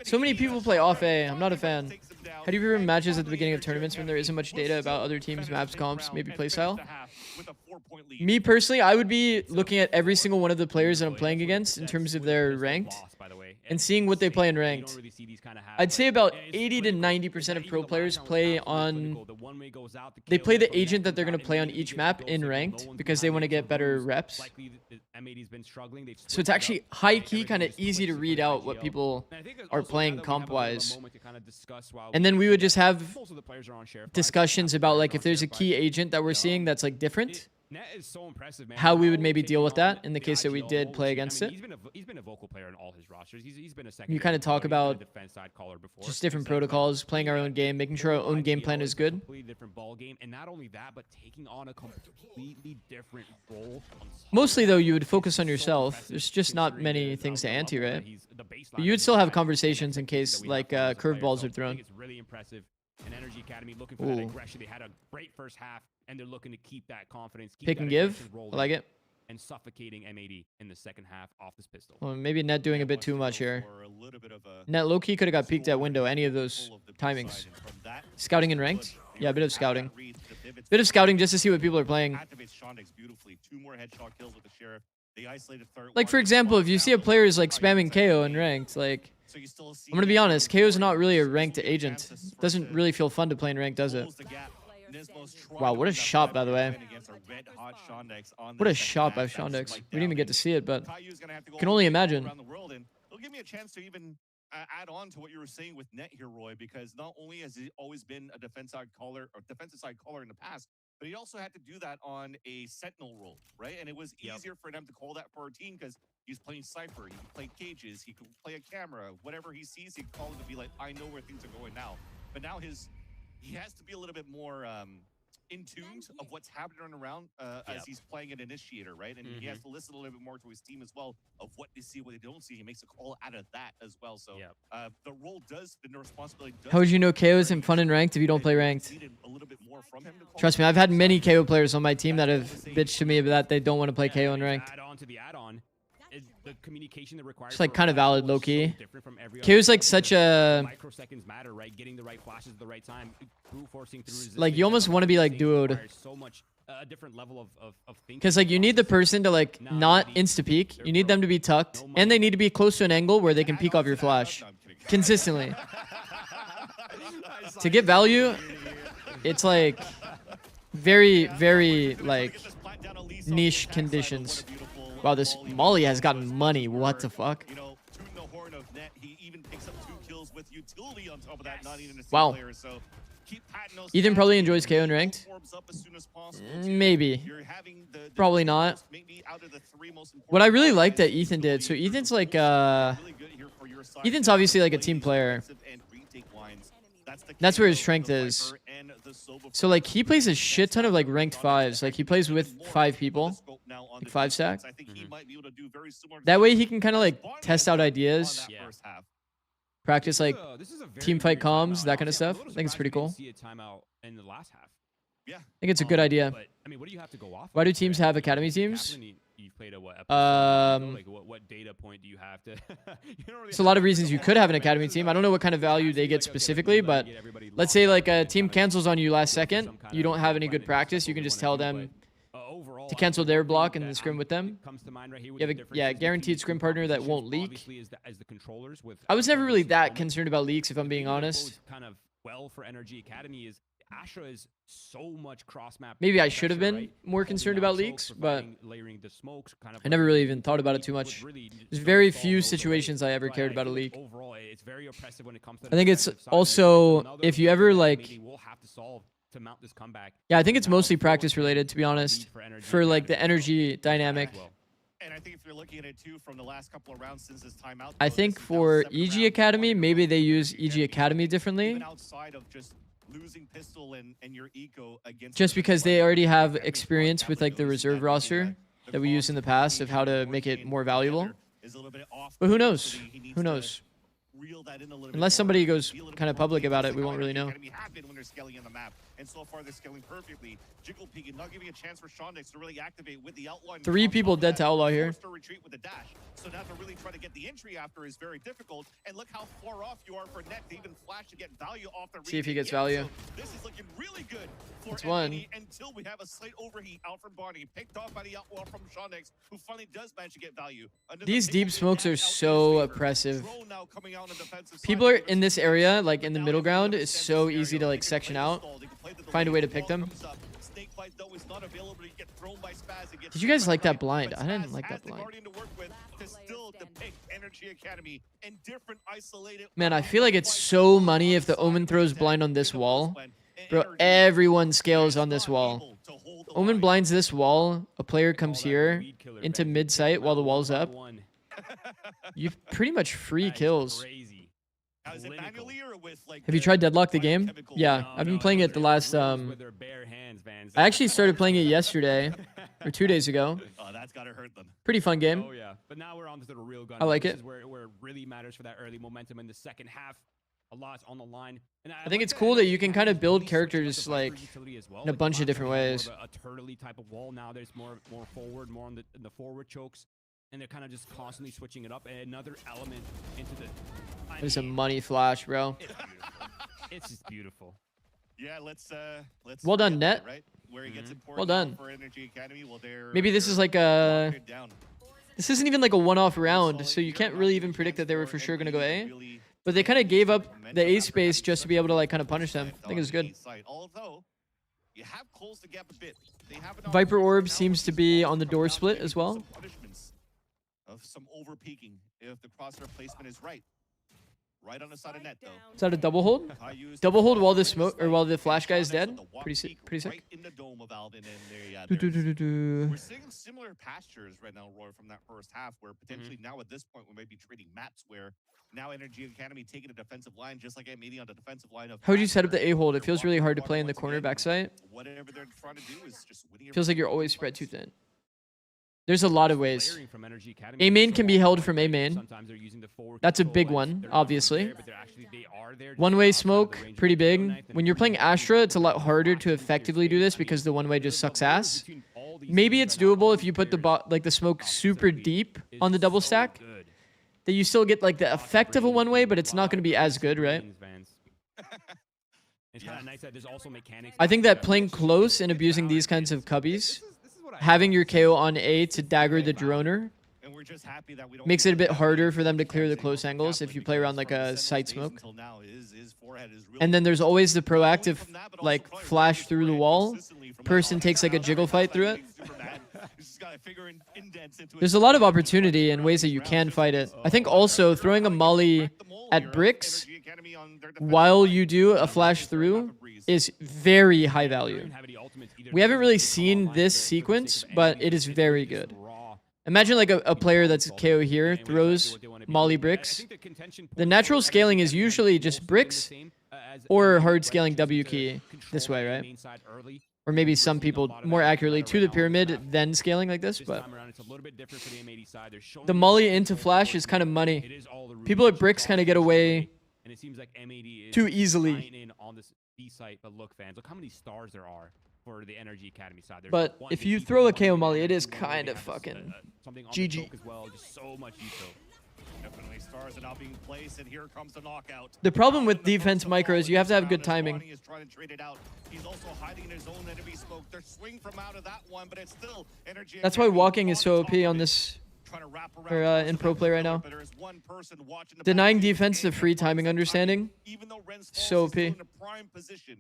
So many people play off A. I'm not a fan. How do you remember matches at the beginning of tournaments when there isn't much data about other teams, maps, comps, maybe playstyle? Me personally, I would be looking at every single one of the players that I'm playing against in terms of their ranked and seeing what they play in ranked. I'd say about 80 to 90% of pro players play on... They play the agent that they're going to play on each map in ranked because they want to get better reps. So it's actually high-key kind of easy to read out what people are playing comp-wise. And then we would just have discussions about like if there's a key agent that we're seeing that's like different. Net is so impressive, man. How we would maybe deal with that in the case that we did play against it. He's been a vocal player in all his rosters. He's been a second. You kind of talk about defense side caller before. Just different protocols, playing our own game, making sure our own game plan is good. Completely different ball game, and not only that, but taking on a completely different role. Mostly though, you would focus on yourself. There's just not many things to anti, right? But you would still have conversations in case like curveballs are thrown. It's really impressive. And NRG Academy looking for that aggression. They had a great first half, and they're looking to keep that confidence. Keep Pick and give. I like it. And suffocating M80 in the second half off this pistol. Well, maybe Net doing a bit too much here. Net low-key could have got peeked at window any of those timings. Scouting and ranked? Yeah, a bit of scouting. Bit of scouting just to see what people are playing. Like, for example, if you see a player is like spamming KO in ranked, like... I'm gonna be honest, KO's not really a ranked agent. Doesn't really feel fun to play in ranked, does it? Wow, what a shot, by the way. What a shot by Shondex. We didn't even get to see it, but can only imagine. a chance to even add on to what you were saying with Net here, Roy, because not only has he always been a defensive side caller in the past, but he also had to do that on a sentinel role, right? And it was easier for them to call that for a team because he's playing Cypher, he can play cages, he can play a camera, whatever he sees, he can call it to be like, I know where things are going now. But now he has to be a little bit more in tune of what's happening around as he's playing an initiator, right? And he has to listen a little bit more to his team as well of what they see, what they don't see. He makes a call out of that as well. So the role does, the responsibility does. How would you know KO isn't fun in ranked if you don't play ranked? A little bit more from him to call. Trust me, I've had many KO players on my team that have bitched to me that they don't want to play KO in ranked. Add on to the add-on. The communication that requires It's like kind of valid, low key. KO KO's like such a microseconds matter, right? Getting the right flashes at the right time, brute forcing through like you almost want to be like duoed. So much a different level of thinking. Because like you need the person to like not insta peek. You need them to be tucked, and they need to be close to an angle where they can peek off your flash consistently. To get value, it's like very, very like niche conditions. Wow, this Molly has gotten money. What the fuck? You know, tooting the horn of Net, he even picks up 2 kills with utility on top of that, not even a Wow. player. So keep patting those Ethan stats, probably keep enjoys KO in those ranked. orbs up as soon as possible. Maybe. You're having the Probably two not. most- maybe out of the 3 most important What I really guys, like that Ethan did. So Ethan's like really good here for your side. Ethan's obviously like a team player. Defensive and retake lines. the That's where his KO, strength the is. Viper, and the Soba So like he plays a shit ton of like ranked 5s. Like he plays with 5 people, like 5 stack. I think he might be able to do very similar That to way he can kind of like test out ideas, that first half. practice like This is a very team fight weird timeout. comms, that kind of Honestly, I'm stuff. a I think it's pretty little cool. surprised we didn't see a timeout in the last half. Yeah. I think it's a good idea. But I mean, what do you have to go off? Why of? do teams have academy teams? Kaplan, you played at what episode? Like what data point do you have to? You don't really There's a lot of reasons you could have an academy team. I don't know what kind of value they get specifically, but let's say like a team cancels on you last second. You don't have any good practice. You can just tell them to cancel their block and then scrim with them. You have a guaranteed scrim partner that won't leak. I was never really that concerned about leaks, if I'm being honest. Kind of well for NRG Academy is Astra is so much cross map. Maybe I should have been more concerned about leaks, but I never really even thought about it too much. There's very few situations I ever cared about a leak. Overall, it's very oppressive when it comes to. I think it's also if you ever like. We'll have to solve to mount this comeback. Yeah, I think it's mostly practice related, to be honest. For like the energy dynamic. And I think if you're looking at it too from the last couple of rounds since this timeout. I think for EG Academy, maybe they use EG Academy differently. Even outside of just losing pistol and your eco against Just because they already have experience with like the reserve roster that we used in the past of how to make it more valuable. But who knows? Who knows? Unless somebody goes kind of public about it, we won't really know. And so far, they're scaling perfectly. Jiggle peeking, not giving a chance for Shondex to really activate with the outlaw. 3 people dead to outlaw here. Retreat with the dash. So now to really try to get the entry after is very difficult. And look how far off you are for Net to even flash to get value off the. See if he gets value. So this is looking really good for It's one. M80 until we have a slight overheat out from Barney, picked off by the outlaw from Shondex, who finally does manage to get value. These deep smokes are so oppressive. People are in this area, like in the middle ground, is so easy to like section out. Find a way to pick them. Did you guys like that blind? I didn't like that blind. Man, I feel like it's so money if the Omen throws blind on this wall. Bro, everyone scales on this wall. Omen blinds this wall, a player comes here into mid-sight while the wall's up. You've pretty much free kills. Have you tried Deadlock the game? Yeah, I've been playing it the last, I actually started playing it yesterday, or 2 days ago. Oh, that's gotta hurt them. Pretty fun game. Oh yeah, but now we're on to the real gun. I like This it. is where it really matters for that early momentum in the second half. A lot's on the line. And I think it's cool that you can kind of build characters like in a bunch of different ways. A turtley type of wall. Now there's more forward, more on the forward chokes. And they're kind of just constantly switching it up. And another element into the. There's a money flash, bro. It's just beautiful. Yeah, let's. Well done, Net. Right? Where he gets important Well done. For NRG Academy. Well, Maybe this is like a. This isn't even like a one-off round, so you can't really even predict that they were for sure gonna go A. But they kind of gave up the A space just to be able to like kind of punish them. I think it's good. Although you have closed the gap a bit. They have an Viper Orb opportunity now seems to be on the door split as well. Some punishments of some over peaking if the crosshair placement is right. Right on the side of net, though. Is that a double hold? Kayu's Double hold while the defense smoke or like while the flash guy is Sonics dead? with the walk Pretty sick. peek Pretty sick. right in the dome of Alvin, and there, yeah, Do, do, do, there's- do, do. we're seeing similar pastures right now, Roy, from that first half, where potentially now at this point we may be trading maps where now Energy Academy taking a defensive line, just like M80 on the defensive line of. How would you set up Pasture. the A-hold? It They're feels really walking hard to the play in water the once again, cornerback site. Whatever they're trying to do is just winning. Feels like every you're single always fight. spread too thin. There's a lot of ways. Layering from Energy Academy A main is can so be held hard, from right? A main. Sometimes they're using the forward That's a control big and one, they're not really obviously. there, but they're actually- they are there just One-way outside the smoke, range of pretty the big. knife, and When you're playing Astra, it's a lot harder to flashes into your effectively do face. this I mean, because the one-way the just sucks layers ass. between all these Maybe teams it's right now, doable all if you put the players like the smoke top super 30 deep is on the double so stack. good. That you still get like the Lots of effect of a brains, one-way, dude. but it's not going to be as good, right? Brains, Vance. It's kind of nice that there's also mechanics. I think that playing close and abusing these kinds of cubbies, having your KO on A to dagger the droner, And we're just happy that we don't makes need it a bit that harder many for them to clear the defense close angles if you play around like because a from side seven smoke. until now, his forehead is really And then there's always the not only proactive from that, but also like probably flash his through the forehead wall. consistently from Person that. takes like a Now, jiggle every fight time through that it. he's Superman, he's just gotta figure indents into There's his a lot of forehead. opportunity and ways that you can fight it. I think also throwing a molly at bricks while you do a flash through is very high value. We haven't really seen this sequence, but it is very good. Imagine like a player that's KO here throws molly bricks. The natural scaling is usually just bricks or hard scaling W key this way, right? Or maybe some people more accurately to the pyramid, then scaling like this, but the molly into flash is kind of money. People at bricks kind of get away and it seems like M80 is too easily. flying in on this B site, but look, fans, look how many stars there are for the Energy Academy side. There's But one if hit you eco, throw a one KO hit molly, it energy, is one kind hit of damage, fucking something on the GG. choke as well. Just so much eco. Definitely stars are now being placed, and here comes the knockout. The problem with Alvin, the defense first micro is ball you have to have around good his timing. body, is trying to trade it out. He's also hiding in his own enemy smoke. There's swing from out of that one, but it's still Energy That's why Academy walking is so on OP top of on it, this trying to wrap or, around in towards pro the play right pillar, now. but there is one person watching the Denying back end defense to and free the timing Bucks are understanding. trying, even though Ren's So Falls is still OP. in a prime position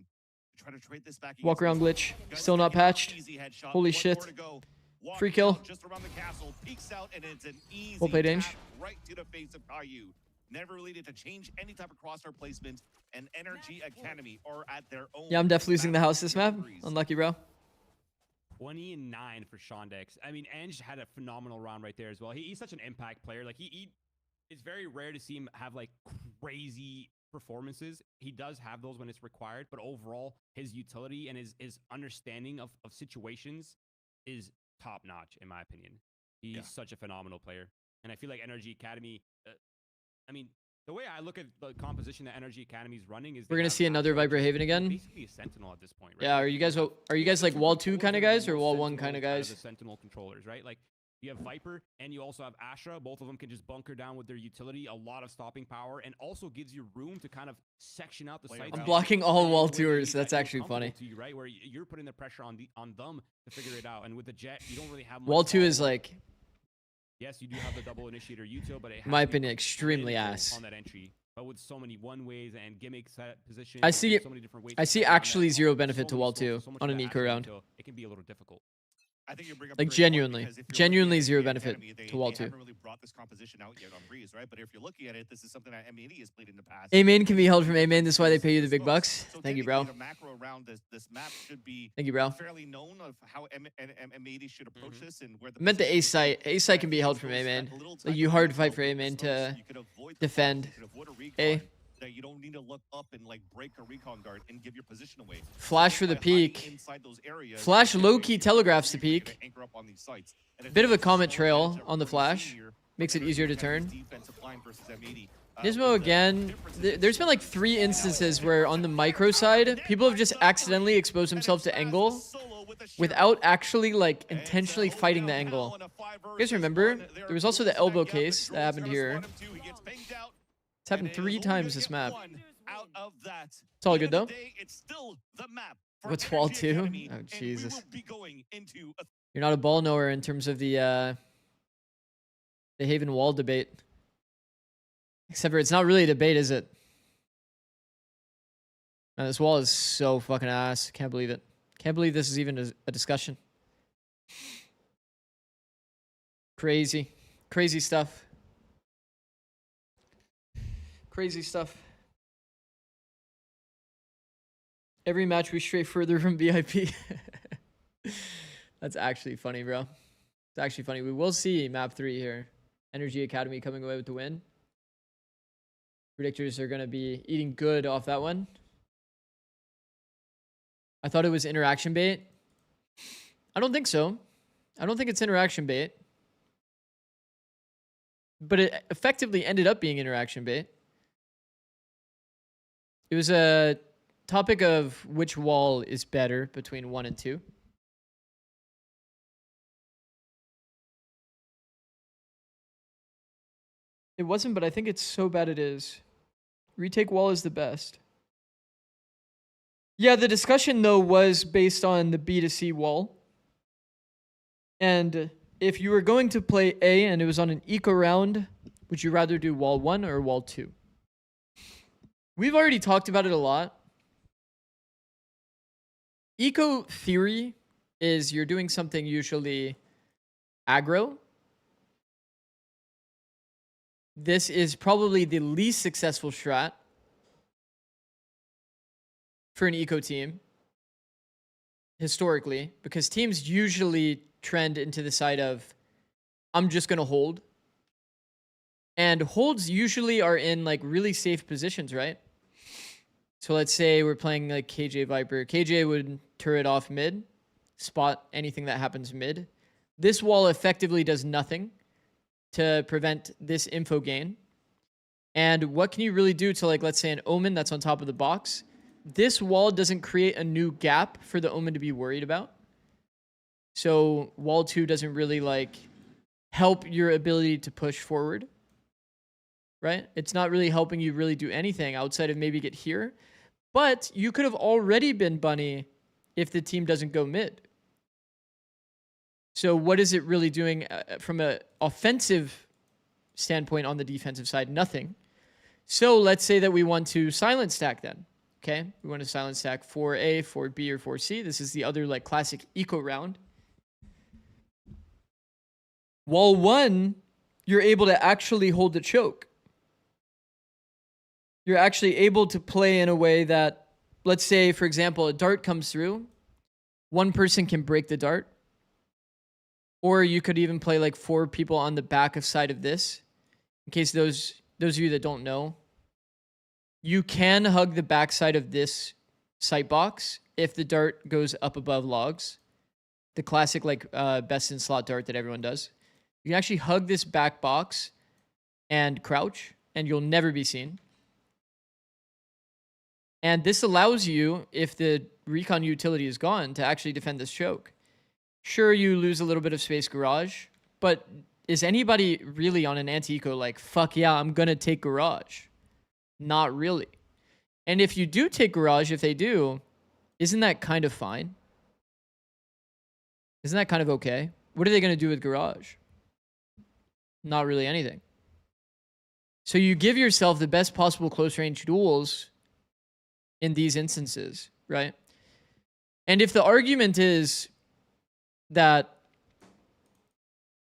to try to trade this back Walk against around Giza. glitch. Guys Still not taking out patched. easy headshot, Holy one shit. more to go. Walking Free kill. out just around the castle, peeks out, and it's an easy Well played, Ange. tap right to the face of Caillou. Never really needed to change any type of crosshair placement, and Energy Academy are at their own. Yeah, I'm definitely losing the house this map. degrees. Unlucky, bro. 20-9 for Shondex. I mean, Ange had a phenomenal round right there as well. He's such an impact player. Like it's very rare to see him have like crazy performances. He does have those when it's required, but overall, his utility and his understanding of situations is top notch, in my opinion. He's such a phenomenal player, and I feel like Energy Academy. I mean, the way I look at the composition that Energy Academy is running is We're they gonna have see another Astro, Viper which is Haven again. Basically a Sentinel at this point, right? Yeah, Like, are you guys like wall 2 kind of guys or wall 1 kind of guys? The Sentinel controllers, right? Like you have Viper and you also have Astra. Both of them can just bunker down with their utility, a lot of stopping power, and also gives you room to kind of section out the Play sites. around. I'm blocking all wall Where tours. that That's feels actually comfortable funny. to you, right? Where you're putting the pressure on them to figure it out. And with the Jet, you don't really have much Wall 2 is follow-up. like, Yes, you do have the double initiator util, but it has in my to be opinion, put extremely in ass. on that entry. But with so many one ways and gimmicks at position, I see- so many different ways I to see get around actually that, zero so benefit to many wall smokes, 2 so much on of an the eco Astra round. util, it can be a little difficult. I think you bring up Like a great point, genuinely, because if you're genuinely looking at zero Energy benefit Academy, to wall they 2. haven't really brought this composition out yet on Breeze, right? But if you're looking at it, this is something that M80 has played in the past. A main can be held from A main. That's why they pay you the big bucks. So Thank you, bro. technically, the macro around this map should be Thank you, bro. fairly known of how M80 should approach this and where the I meant the position A is. site. A site can be held from A Those main. that little Like type you of hard intel fight for A with main smokes, to you could avoid the defend. flash, you could avoid a A. recon, that you don't need to look up and like break a recon guard and give your position away. Flash Just for the by hiding peak. inside those areas, Flash you're low-key able to telegraphs the really peak. anchor up on these sites. And if Bit of a it's comet small trail advantage that on the we're flash. seeing here, Makes it Energy easier to Academy's turn. defensive line versus M80, Nismo with the again. differences There's been like 3 instances where on the micro side, people have just accidentally exposed themselves to angle without actually like intentionally fighting the angle. You guys remember? There was also the elbow case that happened here. It's happened 3 times this map. It's all good though. What's wall 2? Oh Jesus. You're not a ball knower in terms of the Haven wall debate. Except for it's not really a debate, is it? Man, this wall is so fucking ass. Can't believe it. Can't believe this is even a discussion. Crazy. Crazy stuff. Crazy stuff. Every match we stray further from VIP. That's actually funny, bro. It's actually funny. We will see map 3 here. NRGA Academy coming away with the win. Predictors are going to be eating good off that one. I thought it was interaction bait. I don't think so. I don't think it's interaction bait. But it effectively ended up being interaction bait. It was a topic of which wall is better between 1 and 2. It wasn't, but I think it's so bad it is. Retake wall is the best. Yeah, the discussion, though, was based on the B to C wall. And if you were going to play A and it was on an eco round, would you rather do wall 1 or wall 2? We've already talked about it a lot. Eco theory is you're doing something usually aggro. This is probably the least successful strat for an eco team historically, because teams usually trend into the side of, I'm just going to hold. And holds usually are in like really safe positions, right? So let's say we're playing like KJ Viper. KJ would turret off mid, spot anything that happens mid. This wall effectively does nothing to prevent this info gain. And what can you really do to, like, let's say an Omen that's on top of the box? This wall doesn't create a new gap for the Omen to be worried about. So wall 2 doesn't really like help your ability to push forward, right? It's not really helping you really do anything outside of maybe get here. But you could have already been bunny if the team doesn't go mid. So what is it really doing from an offensive standpoint on the defensive side? Nothing. So let's say that we want to silent stack then. Okay, we want to silent stack 4A, 4B, or 4C. This is the other like classic eco round. Wall 1, you're able to actually hold the choke. You're actually able to play in a way that, let's say, for example, a dart comes through. One person can break the dart. Or you could even play like 4 people on the back of side of this. In case those of you that don't know. You can hug the backside of this sight box if the dart goes up above logs. The classic like best in slot dart that everyone does. You can actually hug this back box and crouch, and you'll never be seen. And this allows you, if the recon utility is gone, to actually defend this choke. Sure, you lose a little bit of space garage, but is anybody really on an anti-eco like, fuck yeah, I'm going to take garage? Not really. And if you do take garage, if they do, isn't that kind of fine? Isn't that kind of okay? What are they going to do with garage? Not really anything. So you give yourself the best possible close range duels in these instances, right? And if the argument is that,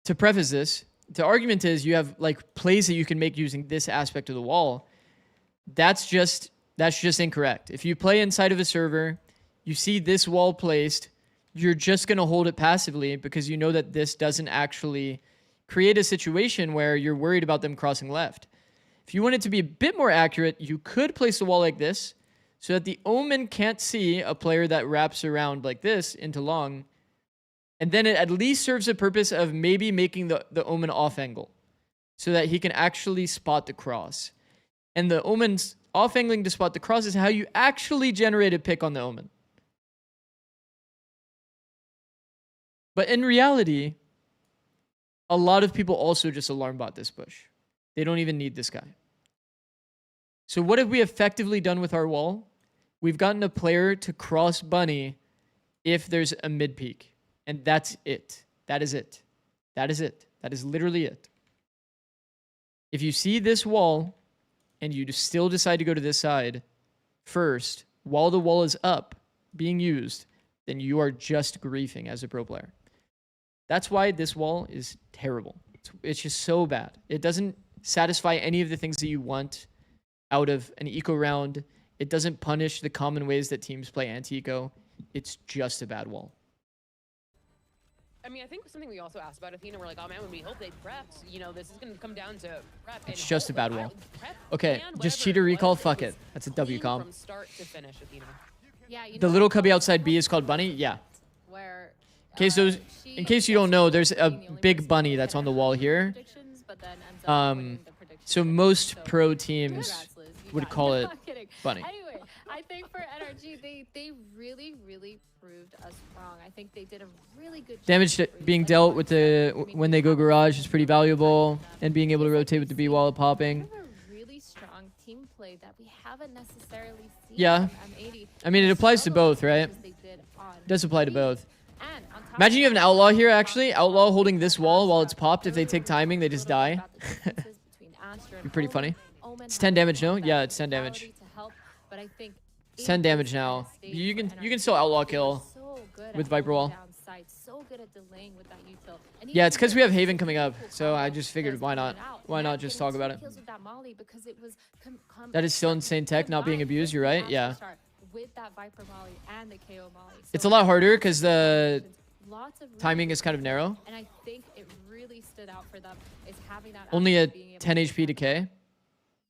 to preface this, the argument is you have like plays that you can make using this aspect of the wall. That's just incorrect. If you play inside of a server, you see this wall placed, you're just going to hold it passively because you know that this doesn't actually create a situation where you're worried about them crossing left. If you want it to be a bit more accurate, you could place a wall like this so that the Omen can't see a player that wraps around like this into long. And then it at least serves the purpose of maybe making the Omen off angle so that he can actually spot the cross. And the Omen's off angling to spot the cross is how you actually generate a pick on the Omen. But in reality, a lot of people also just alarm bot this push. They don't even need this guy. So what have we effectively done with our wall? We've gotten a player to cross bunny if there's a mid peak. And that's it. That is it. That is it. That is literally it. If you see this wall and you still decide to go to this side first, while the wall is up being used, then you are just griefing as a pro player. That's why this wall is terrible. It's just so bad. It doesn't satisfy any of the things that you want out of an eco round. It doesn't punish the common ways that teams play anti-eco. It's just a bad wall. I mean, I think something we also asked about Athena, we're like, oh man, when we hope they prepped, you know, this is going to come down to prep. It's just a bad wall. Prep Okay, and just whatever cheater it recall. was, Fuck was it. That's a W clean comp. From start to finish, Athena. Yeah, you The know, little cubby outside B is called Bunny. Yeah. where In case you don't know, there's a big bunny that's on the wall here. So most pro teams would call it bunny. Anyway, I think for NRG, they really, really proved us wrong. I think they did a really good job. Damage being dealt with when they go garage is pretty valuable, and being able to rotate with the B wall popping. Kind of a really strong team play that we haven't necessarily seen. Yeah. from M80. I mean, it applies to both, right? As they did on It does apply to B. both. And on top Imagine of you have an that, outlaw here, actually. Outlaw holding this wall while it's popped. If they take timing, they just die. Be pretty funny. It's 10 damage, no? Yeah, it's 10 damage. It's 10 damage now. You can still outlaw kill with Viper Wall. Yeah, it's because we have Haven coming up, so I just figured why not? Why not just talk about it? That is still insane tech, not being abused. You're right. Yeah. It's a lot harder because the timing is kind of narrow. And I think it really stood out for them is having that Only a aspect, being able 10 to HP decay.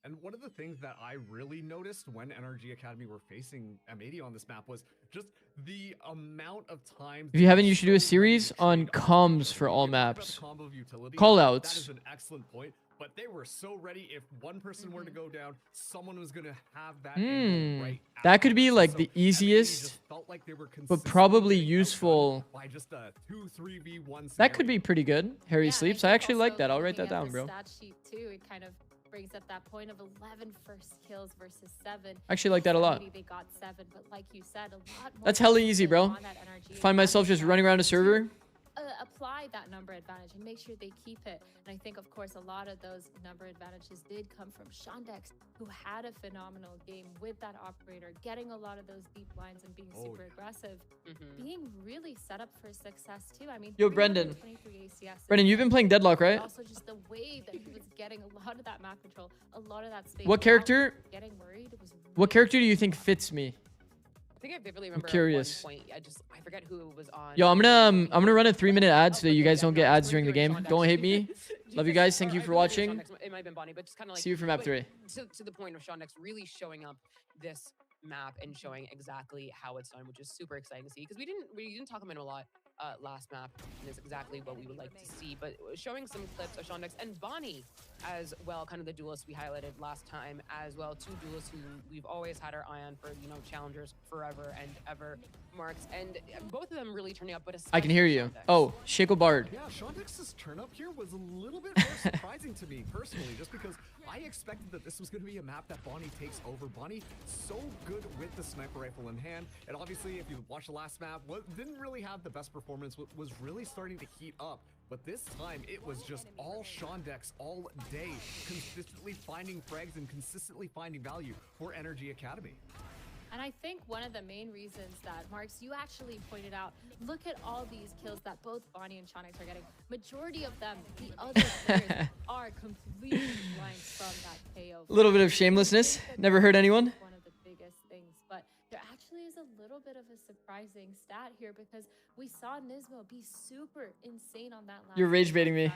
And one of the things that I really noticed when NRG Academy were facing M80 on this map was just the amount of time. If you haven't, you should do a series on comms for all maps. Callouts. That is an excellent point. But they were so ready. If one person were to go down, someone was going to have that angle right That could be after. like So the M80 easiest, just felt like they were but probably consistently useful. outdone by just a 2-3v1 That could scenario. be pretty good. Harry Yeah, and sleeps. I I think actually like also that. I'll write looking that at down, the bro. stat sheet too, it kind of brings up that point of 11 first kills versus 7. I actually like that a lot. They got 7, but like you said, a lot more. That's hella easy, bro. on that NRG Find myself just running around a server. apply that number advantage and make sure they keep it. And I think, of course, a lot of those number advantages did come from Shondex, who had a phenomenal game with that operator, getting a lot of those deep lines and being super aggressive, being really set up for success too. I mean, Yo, Brendan. 323 ACS. Brendan, you've been playing Deadlock, right? Also, just the way that he was getting a lot of that map control, a lot of that space. What character? Getting worried was What character do you think fits me? I think I vividly remember curious. at one point, I forget who was on. Yo, I'm gonna run a 3-minute ad so that you guys don't get ads during the game. Don't hate me. Love you guys. Thank you for watching. It might have been Bonnie, but just kind of like See you for map but 3. To the point of Shondex really showing up this map and showing exactly how it's done, which is super exciting to see because we didn't talk about him a lot last map, and is exactly what we would like to see. But showing some clips of Shondex and Bonnie as well, kind of the duelists we highlighted last time as well. 2 duelists who we've always had our eye on for, you know, challengers forever and ever, Marks, and both of them really turning up. But I can hear you. Shondex. Oh, Shaco Bard. Yeah, Shondex's turn up here was a little bit more surprising to me personally, just because I expected that this was going to be a map that Bonnie takes over. Bonnie so good with the sniper rifle in hand, and obviously if you watch the last map, didn't really have the best performance, was really starting to heat up. But this time, it was just all Shondex all day, consistently finding frags and consistently finding value for NRG Academy. And I think one of the main reasons that, Marks, you actually pointed out, look at all these kills that both Bonnie and Shondex are getting. Majority of them, the other players, are completely blind from that KO. A little bit of shamelessness. Never hurt anyone. One of the biggest things, but there actually is a little bit of a surprising stat here because we saw Nismo be super insane on that last. You're rage baiting me.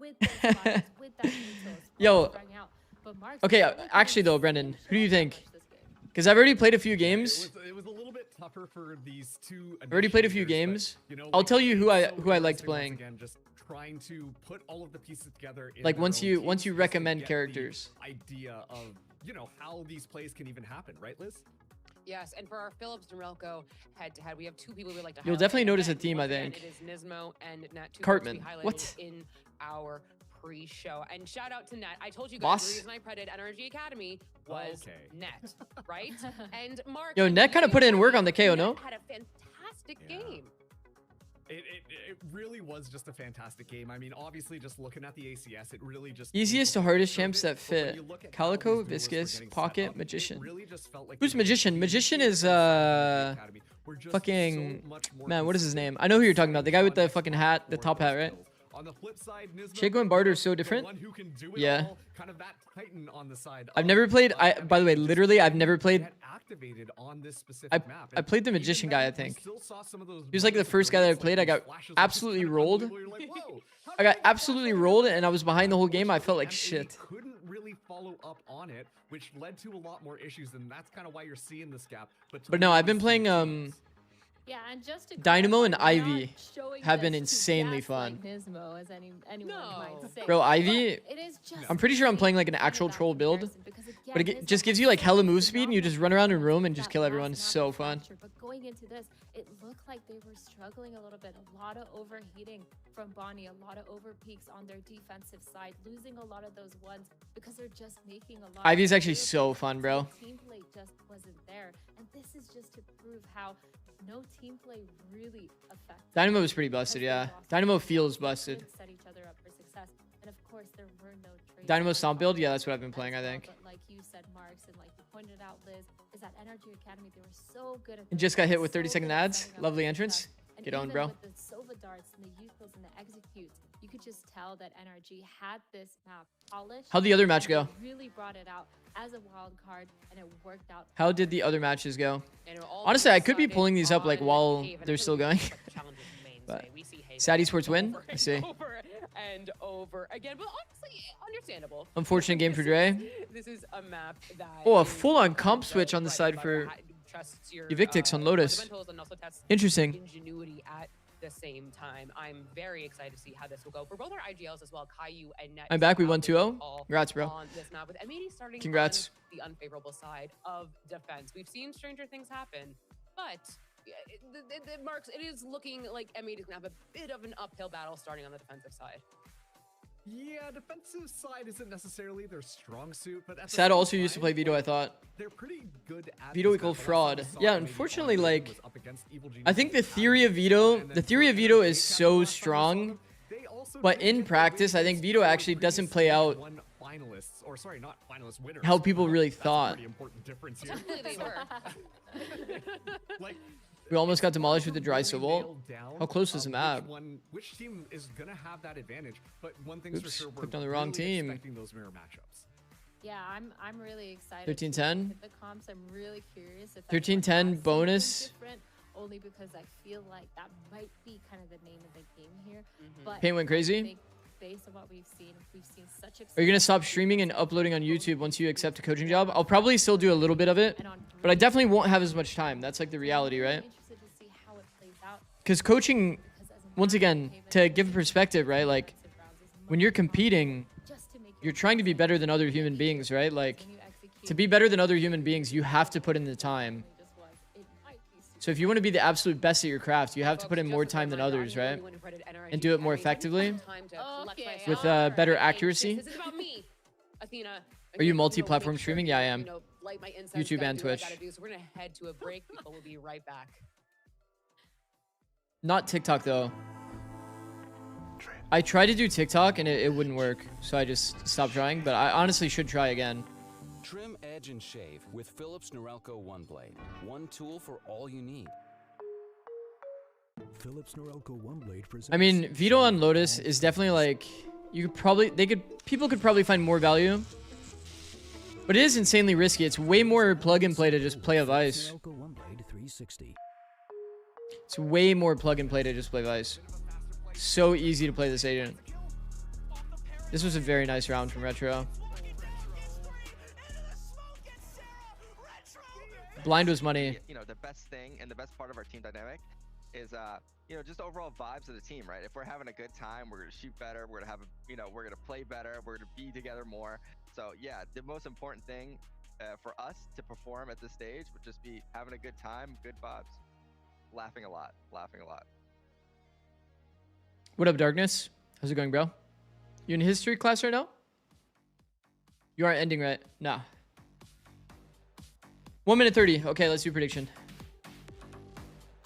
With those fires, with that neutral, Yo. sprung out. But Marks, Okay, really did actually though, insane Brendan, who do you think? damage this game. Because I've already played a few games. It was a little bit tougher for these 2. I've already played a few initiators, but, games. you know, I'll like, tell you who I so liked interesting playing. Once again, just trying to put all of the pieces together. In Like their once own you teams just to recommend get the characters. idea of, you know, how these plays can even happen, right, Liz? Yes, and for our Phillips and Relco head-to-head, we have 2 people we like to You'll highlight. definitely And notice a again, theme, I once again, think. It is Nismo and Nat, 2 Cartman. folks we highlighted What? in our pre-show. And shout out to Nat. I told you guys Boss? the reason I predded NRG Academy was Okay. Net, right? And Mark. Yo, Net kinda put in work on the KO, no? Net had a fantastic Yeah. game. It really was just a fantastic game. I mean, obviously, just looking at the ACS, it really just Easiest to hardest showed champs it, that but when fit. you look at how Calico, these duelists were Viscous, getting set Pocket, up, it Magician. really just felt like Who's the Magician? Magician is, Academy were just fucking- so much more man, what is his consistent, name? I know who you're talking about. The guy with the Shondex fucking went hat, the for top those hat, right? kills. On the flip side, Nismo, Shaco and Barter are so the different. one who can do it Yeah. all, kind of that titan on the side. I've of, never played. By the way, M80 just literally, I've can't never played. get activated on this specific map. I played the And magician even guy, I then, we think. still saw some of those He was like the moments of first guy that I brilliance, played. I these got flashes, which is absolutely kind of rolled. unbelievable. You're like, "Whoa, how I did got they get absolutely flashes?" rolled, and I was behind the whole game. I felt like Unfortunately, shit. M80 couldn't really follow up on it, which led to a lot more issues, and that's kind of why you're seeing this gap. But no, I've been these playing teams. Yeah, and just to Dynamo and clarify, we're not Ivy showing have been this to insanely gaslight fun. Nismo, as anyone might No. say. Bro, But Ivy, it is just I'm pretty sure I'm playing like an insane actual about troll build. comparison because, But again, it Nismo just gives has you like so hella many move speed and you just run phenomenal around in room and players. just That kill last everyone. map So was fun. fractured, But going into this, it looked like they were struggling a little bit. A lot of overheating from Bonnie, a lot of over peaks on their defensive side, losing a lot of those ones because they're just making a lot. Ivy's of actually mistakes so because fun, bro. the team play just wasn't there, and this is just to prove how no team play really affects. Dynamo was pretty busted, yeah. Dynamo feels busted. Did set each other up for success, and of course there were no trades. Dynamo stomp build, yeah, that's what I've been playing, I as well, think. But like you said, Marks, and like you pointed out, Liz, is that NRG Academy, they were so good at And this. just got They hit were with 30 so second good at ads. setting up Lovely for entrance. success. And Get on, even bro. with the Sova darts and the Euclids and the executes, you could just tell that NRG had this map polished. How'd the other match and go? they really brought it out as a wild card, and it worked out. How did the other matches go? And it all Honestly, I could be decided pulling these up like on while Haven. they're I feel still like going. that's the Challengers mainstay. But We see Haven Sad Esports win? over I and see. Over and over again, but honestly, understandable. Unfortunate game for Dre. This is a map that. Oh, a is full-on kind comp of switch on the bread side and for butter, trusts your, Evictix on Lotus. fundamentals and also tests Interesting. ingenuity at the same time. I'm very excited to see how this will go for both our IGLs as well, Caillou and Net. I'm back. We won How they 2-0. all Congrats, bro. On this map with M80 starting Congrats. on the unfavorable side of defense. We've seen stranger things happen, but yeah, the Marks, it is looking like M80 is gonna have a bit of an uphill battle starting on the defensive side. Yeah, defensive side isn't necessarily their strong suit, but at the Sad same also used to time, play Vito, I like, thought. they're pretty good at Vito this equal map. The last fraud. time we saw Yeah, M80 unfortunately, on like, was up against Evil Genius I think the and theory of Academy, Vito, and the then theory for of Vito NRGA is Academy so last time we saw strong, them, they also but did in get practice, I think eliminated Vito for actually doesn't previous play Stage out 1 finalists, or sorry, not finalists, winners. how people really That's a thought. pretty important difference here. Technically, they So, were. like, We almost got demolished with the dry really civil. nailed down, How close was the map? Which team is gonna have that advantage? But one thing's for Oops, sure, we're clicked on the wrong really team. expecting those mirror matchups. Yeah, I'm really excited. 13-10. to hit the comps. I'm really curious if that 13-10 one has something bonus. different, only because I feel like that might be kind of the name of the game here. Mhm. But Paint went I crazy? think based on what we've seen such. Are you gonna stop streaming and uploading on YouTube once you accept a coaching job? I'll probably still do a little bit of it, And on but I Dream, definitely won't have as much time. That's like the I'm reality, really right? interested to see how it plays out, Because coaching, because as a once master, again, Haven to is give perspective, right? Like, defensive rounds is when much you're more competing, just to make you're your trying to be team better than other better. human beings, right? Like, When you execute, to be better than other human beings, you have to put in the time. it just was. It might be super So if you want to be the absolute best at your craft, you have to Folks, put in just more as a time than reminder, others, I'm the right? only one who credit NRGA And do it more Academy. I didn't have effectively time to collect Okay, myself. with alright. better Anxious. accuracy. This is about me, Athena. Are you Again, multi-platform make sure streaming? you, Yeah, I am. you know, light my incense, YouTube gotta and do what I Twitch. gotta do. So we're gonna head to a break. People will be right back. Not TikTok though. I tried to do TikTok and it wouldn't work, so I just stopped trying. But I honestly should try again. Trim, edge, and shave with Philips Norelco One Blade. One tool for all you need. Philips Norelco One Blade presents I mean, Vito on Lotus is definitely like people could probably find more value. But it is insanely risky. It's way more plug and play to just play a Vice. Norelco One Blade 360. It's way more plug and play to just play Vice. So easy to play this agent. This was a very nice round from Retro. Blind was money. You know, the best thing and the best part of our team dynamic is you know, just overall vibes of the team, right? If we're having a good time, we're gonna shoot better, we're gonna have we're gonna play better, we're gonna be together more. So yeah, the most important thing for us to perform at this stage would just be having a good time, good vibes, laughing a lot. What up, Darkness? How's it going, bro? You in history class right now? You aren't ending, right? Nah. 1 minute 30. Okay, let's do prediction.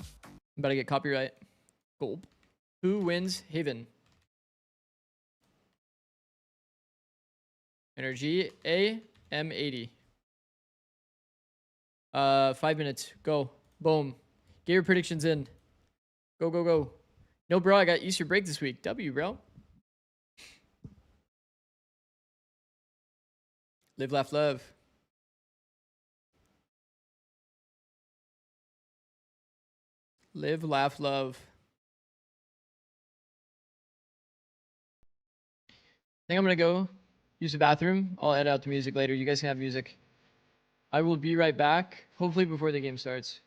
I'm about to get copyright. Gulp. Who wins Haven? NRGA M80. 5 minutes. Go. Boom. Get your predictions in. Go, go, go. No, bro, I got Easter break this week. W, bro. Live, laugh, love. Live, laugh, love. I think I'm gonna go use the bathroom. I'll edit out the music later. You guys can have music. I will be right back, hopefully before the game starts.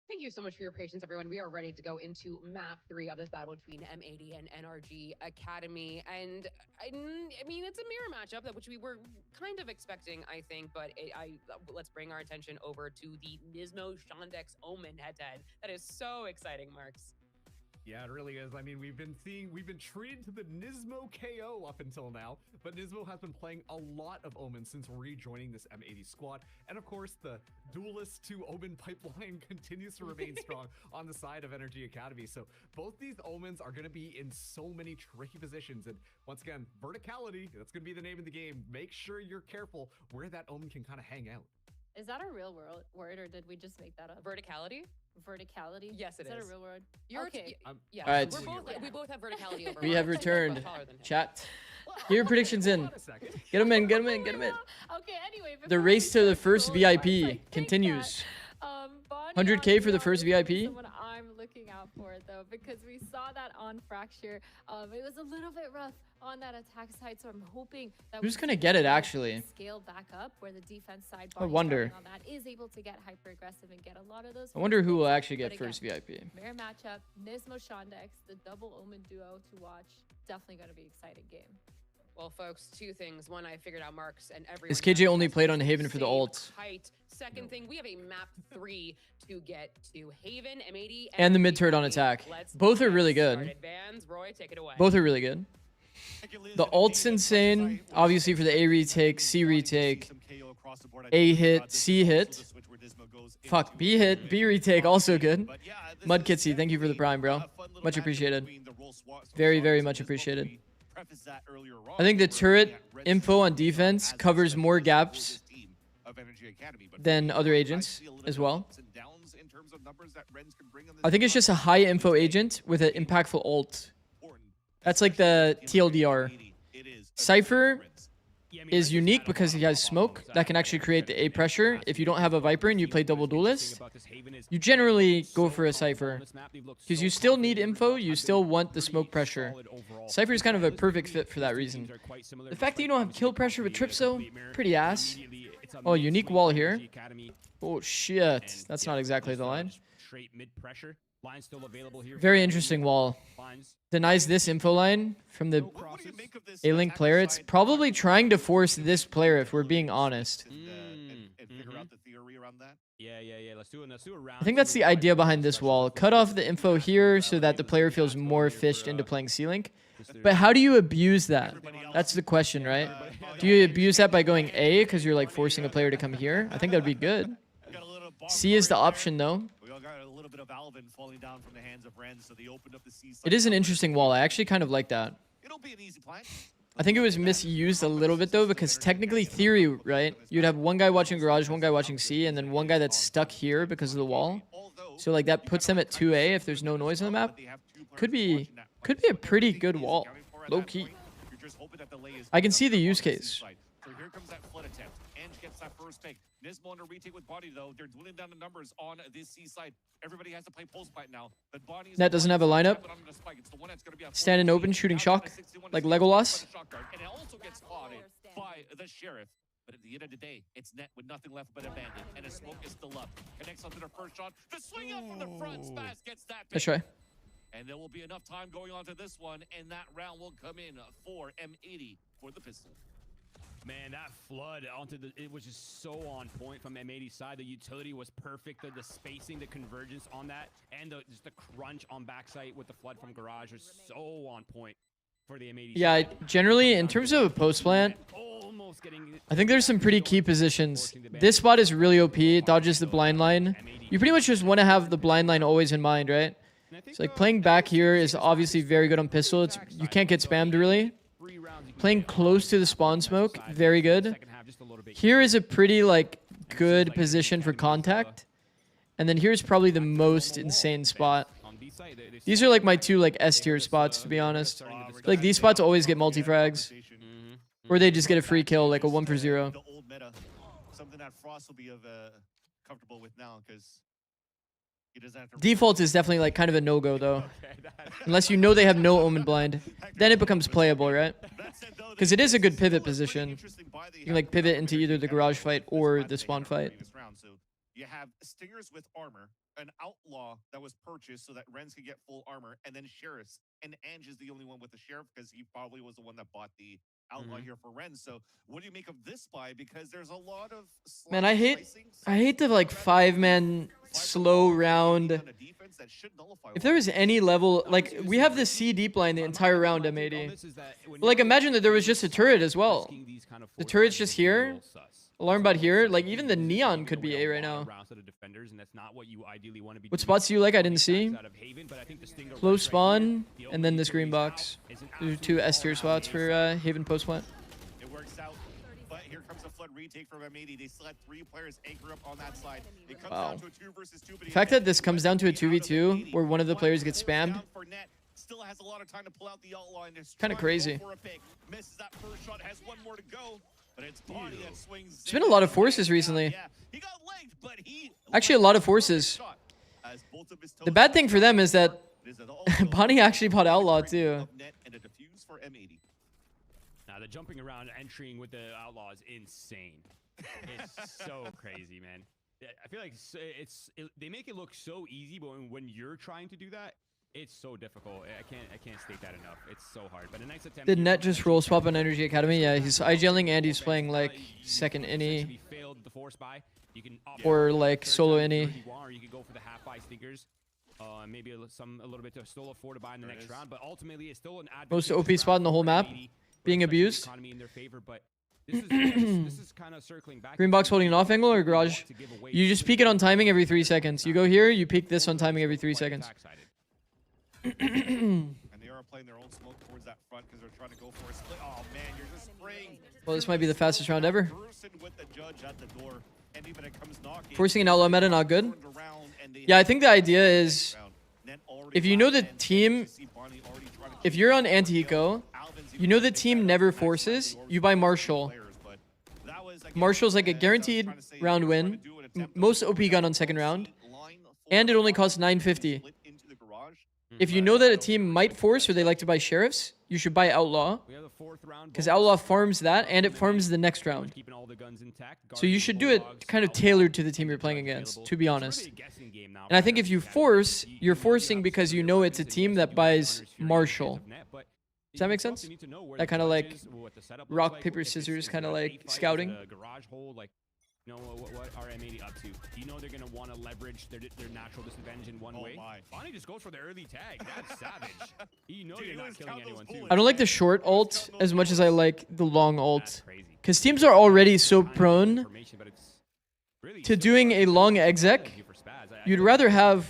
Thank you so much for your patience, everyone. We are ready to go into map 3 of this battle between M80 and NRG Academy. And I mean, it's a mirror matchup, which we were kind of expecting, I think. But let's bring our attention over to the Nismo Shandex Omen head-to-head. That is so exciting, Marks. Yeah, it really is. I mean, we've been treated to the Nismo KO up until now, but Nismo has been playing a lot of Omen since rejoining this M80 squad. And of course, the duelist to Omen pipeline continues to remain strong on the side of NRG Academy. So both these Omens are going to be in so many tricky positions. And once again, verticality, that's going to be the name of the game. Make sure you're careful where that Omen can kind of hang out. Is that a real word, or did we just make that up? Verticality? Verticality? Yes, it is. Is that a real word? You're okay. Yeah. All right. We both have verticality over. We have Marks. returned. Taller than him. Chat. Get your predictions in. Get them in, get them in, get them in. Okay, anyway. The before race we to the start first scrolling, VIP Marks, I think continues. that, Bonnie 100K on for the VR first is VIP? Someone I'm looking out for, though, because we saw that on Fracture. It was a little bit rough on that attack side, so I'm hoping that Who's we gonna see get it, the actually? scale back up where the defense side I wonder. on that is able to get hyper aggressive and get a lot of those. I wonder who will first actually hits. get But first again, VIP. Mirror matchup, Nismo Shandex, the double Omen duo to watch. Definitely going to be an exciting game. Well, folks, two things. One, I figured out Marks and everyone. Is KJ only has played to on Haven for the save ult? Height. Second thing, we have a map 3 to get to Haven, M80, And the mid turret on attack. Let's Both are get really good. started. Vans, Roy, take it away. Both are really good. The ult's insane. Obviously for the A retake, C retake, A hit, C hit. Fuck, B hit, B retake, also good. Mud Kitsy, thank you for the prime, bro. Much appreciated. Very, very much appreciated. I think the turret info on defense covers more gaps than other agents as well. I think it's just a high info agent with an impactful ult. That's like the TLDR. Cypher is unique because he has smoke that can actually create the A pressure. If you don't have a Viper and you play double duelist, you generally go for a Cypher. Because you still need info, you still want the smoke pressure. Cypher is kind of a perfect fit for that reason. The fact that you don't have kill pressure with Tripso, pretty ass. Oh, unique wall here. Oh shit, that's not exactly the line. Very interesting wall. Denies this info line from the A-Link player. It's probably trying to force this player, if we're being honest. Let's do a round. I think that's the idea behind this wall. Cut off the info here so that the player feels more fished into playing C-Link. But how do you abuse that? That's the question, right? Do you abuse that by going A because you're like forcing a player to come here? I think that would be good. C is the option, though. It is an interesting wall. I actually kind of like that. I think it was misused a little bit, though, because technically theory, right? You'd have one guy watching Garage, one guy watching C, and then one guy that's stuck here because of the wall. So, like, that puts them at 2A if there's no noise on the map. Could be a pretty good wall, low-key. I can see the use case. So here comes that flood attempt. Ange gets that first pick. Nismo under retake with Body, though. They're dwindling down the numbers on this C side. Everybody has to play pulse fight now. But Bonnie's Net doesn't have a lineup. Standing open, shooting shock, like Legolas. And it also gets spotted by the Sheriff. But at the end of the day, it's Net with nothing left but a bandit. And his smoke is still up. Connects onto the first shot. The swing up from the front. Spaz gets that pick. Let's try. And there will be enough time going on to this one. And that round will come in for M80 for the pistol. Man, that flood onto it was just so on point from M80's side. The utility was perfect. The spacing, the convergence on that, and just the crunch on backside with the flood from Garage was so on point for the M80. Yeah, generally, in terms of a post plant, I think there's some pretty key positions. This spot is really OP. It dodges the blind line. You pretty much just want to have the blind line always in mind, right? So like playing back here is obviously very good on pistol. You can't get spammed really. Playing close to the spawn smoke, very good. Here is a pretty like good position for contact. And then here's probably the most insane spot. These are like my two like S tier spots, to be honest. Like these spots always get multi-frags. Or they just get a free kill, like a 1 for 0. Something that Frost will be comfortable with now, because he doesn't have to. Default is definitely like kind of a no-go though. Unless you know they have no omen blind. Then it becomes playable, right? Because it is a good pivot position. You can like pivot into either the garage fight or the spawn fight. You have Stingers with armor, an Outlaw that was purchased so that Renz could get full armor, and then Sheriffs. And Ange is the only one with the Sheriff because he probably was the one that bought the Outlaw here for Renz. So what do you make of this buy? Because there's a lot of... Man, I hate the like 5-man slow round. If there was any level... Like, we have the C deep line the entire round, M80. But like, imagine that there was just a turret as well. The turret's just here. Alarm bot here. Like, even the Neon could be A right now. What spots do you like? I didn't see. Close spawn, and then this green box. These are 2 S tier spots for Haven post plant. It works out, but here comes a flood retake from M80. They still had 3 players anchor up on that side. It comes down to a 2 versus 2. The fact that this comes down to a 2v2, where one of the players gets spammed, still has a lot of time to pull out the Outlaw, and kind of crazy. Misses that first shot, has 1 more to go. But it's Bonnie that swings. There's been a lot of forces recently. Yeah. He got legged, but he actually, a lot of forces. The bad thing for them is that Bonnie actually bought Outlaw too. Now the jumping around, entering with the Outlaw is insane. It's so crazy, man. I feel like they make it look so easy, but when you're trying to do that, it's so difficult. I can't state that enough. It's so hard. But a nice attempt. Did Net just roll swap on NRGA Academy? Yeah, he's IGLing and he's playing like second innie. Or like solo innie. Or you could go for the half buy stickers. Maybe a little bit to still afford to buy in the next round. But ultimately, it's still an most OP spot in the whole map. Being abused. This is kind of circling back. Green box holding an off angle or garage? You just peek it on timing every 3 seconds. You go here, you peek this on timing every 3 seconds. And they are playing their own smoke towards that front because they're trying to go for a split. Oh man, you're just spraying. Well, this might be the fastest round ever. With the judge at the door, and even it comes knocking. Forcing an outlaw meta, not good. Yeah, I think the idea is, if you know the team, if you're on anti-eco, you know the team never forces, you buy Marshall. Marshall's like a guaranteed round win, most OP gun on second round, and it only costs 950. If you know that a team might force or they like to buy Sheriffs, you should buy Outlaw. Because Outlaw farms that and it farms the next round. So you should do it kind of tailored to the team you're playing against, to be honest. And I think if you force, you're forcing because you know it's a team that buys Marshall. Does that make sense? That kind of like rock, paper, scissors kind of like scouting. You know, what are M80 up to? You know they're going to want to leverage their natural disadvantage in one way. Bonnie just goes for the early tag. That's savage. You know you're not killing anyone too. I don't like the short ult as much as I like the long ult. Because teams are already so prone to doing a long exec. You'd rather have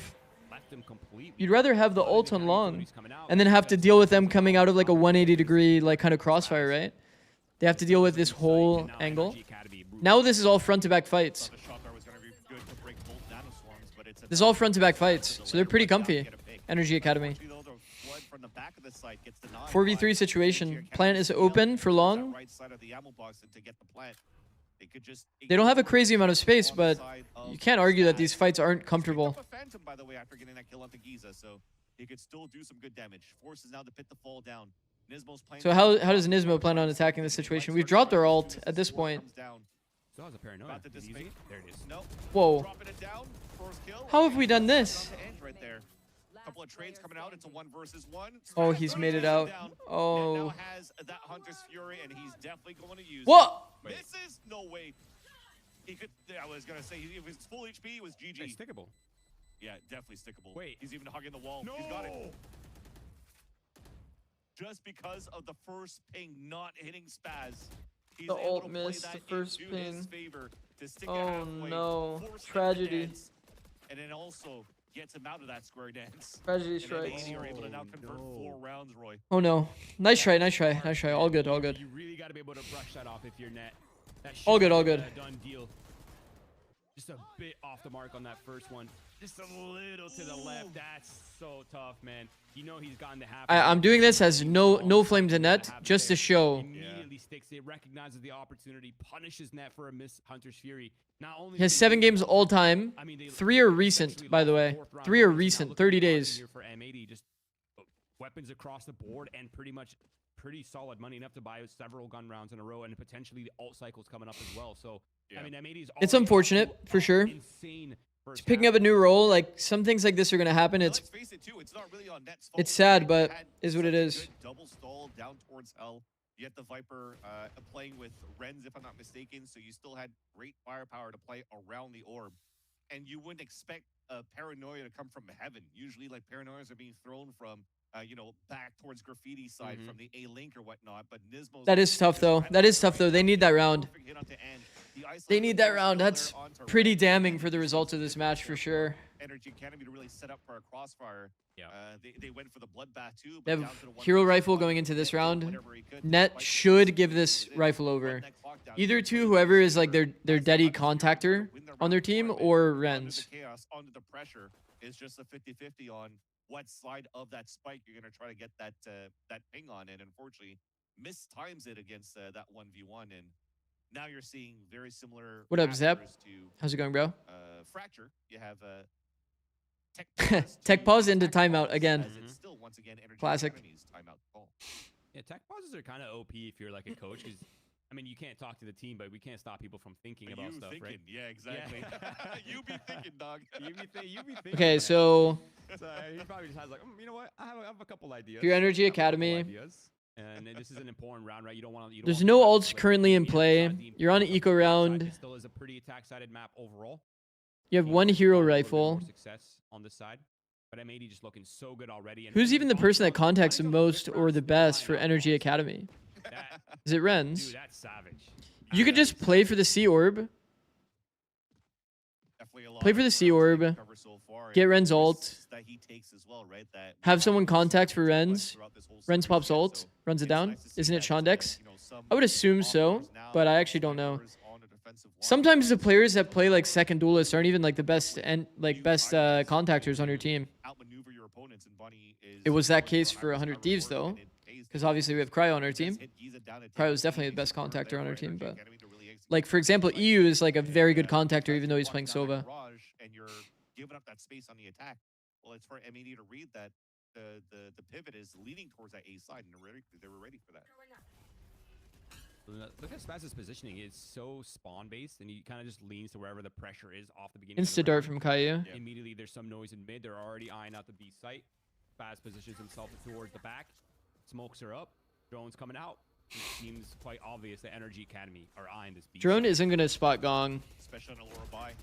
the ult on long and then have to deal with them coming out of like a 180 degree like kind of crossfire, right? They have to deal with this whole angle. Now this is all front to back fights. This is all front to back fights, so they're pretty comfy. NRGA Academy. 4v3 situation. Plant is open for long. They don't have a crazy amount of space, but you can't argue that these fights aren't comfortable. So how does Nismo plan on attacking this situation? We've dropped our ult at this point. Still has a paranoia. There it is. Whoa. How have we done this? couple of trades coming out. It's a 1 versus 1. Oh, he's made it out. Down. Oh. Now has that Hunter's Fury, and he's definitely going to use What? it. This is no way. He could. I was gonna say if it's full HP, it was GG. Hey, stickable. Yeah, definitely stickable. Wait. He's even hugging the wall. No. He's got it. Just because of the first ping not hitting Spaz, he's The able ult to play missed that the first into his ping. favor to stick it Oh halfway, no. force him to Tragedy. dance, and then also gets him out of that square dance. Tragedy And strikes. M80 are able to now convert 4 rounds, Roy. Oh no. Nice try, nice try, nice try. All good, all good. You really got to be able to brush that off if you're net. That All good, should all be good. a done deal. Just a bit off the mark on that first one. Just a little to the left. That's so tough, man. You know he's gotten the half. I'm doing this as no flame to net, just to show. Immediately sticks it, recognizes the opportunity, punishes net for a miss Hunter's Fury. Not only He has 7 games all time. 3 are recent, by the way. 3 are recent, 30 days. For M80, just weapons across the board and pretty solid money, enough to buy several gun rounds in a row, and potentially the alt cycles coming up as well. So I mean, M80 is It's unfortunate, for sure. Insane. It's picking up a new role. Like, some things like this are gonna happen. Let's face it too, it's not really on Net's fault. It's sad, but They had is what it such a is. good double stall down towards hell. You had the Viper playing with Renz, if I'm not mistaken, so you still had great firepower to play around the orb. And you wouldn't expect paranoia to come from heaven. Usually, like, paranoias are being thrown from, back towards graffiti side from the A-Link or whatnot. But Nismo's... That is tough, though. That is tough, though. They need that round. They need that round. That's pretty damning for the results of this match, for sure. NRGA Academy to really set up for a crossfire. Yeah. They went for the bloodbath too. They But have down to the one hero versus rifle one, going into this Net did round. whatever he could to Net fight should the give this within, rifle run over. that clock down. Either But to whoever is like their that's daddy the Hunter's Fury contactor to win the on their round team before, or and under Renz. the chaos, under the pressure, is just a 50-50 on what side of that spike you're gonna try to get that ping on, and unfortunately mistimes it against that 1v1, and now you're seeing very similar. What up, Zep? massacres to How's it going, bro? Fracture. You have Tech pause into Tech timeout pause, again. as it's still once again NRGA Classic. Academy's timeout call. Yeah, tech pauses are kind of OP if you're like a coach, because I mean you can't talk to the team, but we can't stop people from thinking about You stuff, thinking, right? yeah, exactly. You be thinking, dog. You be thinking. Okay, man. so So he probably just has like, you know what? I have a couple ideas. your NRGA I have a couple Academy. ideas. And this is an important round, right? You don't want to. There's no ults currently in play. You're on an eco round. It still is a pretty attack-sided map overall. You have Teams one have hero found a little bit rifle. more success on this side, but M80 just looking so good already. And Who's even the person that contacts the the most or the best for NRGA Academy? That, Is it dude, Renz? that's savage. You could just play for the C orb. Definitely a lot Play for of the C ground to orb, cover so far, get and Ren's the ult, risks that he takes as well, right? That have someone Viper's contact for been Renz. throughout this whole Renz series, pops yeah, ult, so runs it it's down. nice to see Isn't it that, Shondex? some I would assume so, operators now but I have actually don't know. snipers on the defensive line. Sometimes the players that play like second duelists aren't even like the best and like best contactors on your team. Outmaneuver your opponents, and Bunny is It was that going case for for 100 Iris Thieves cover though, and it pays because them. obviously we have Cryo on our Just team. hit Giza down at Cryo is 10 definitely the best for contactor on our NRGA team, but Academy to really execute like for their example, plan. EU is like a very good And, contactor tries even to though he's lock playing down that Sova. barrage, and you're giving up that space on the attack. Well, it's for M80 to read that the pivot is leading towards that A side, and they were ready for that. Look at Spaz's positioning. It's so spawn-based, and he kind of just leans to wherever the pressure is off the beginning. of the Insta dart round. from Caillou. Yeah. Immediately, there's some noise in mid. They're already eyeing out the B site. Spaz positions himself towards the back. Smokes are up. Drone's coming out. It seems quite obvious that NRGA Academy are eyeing this B Drone site. isn't gonna spot Gong. Especially on a lower buy.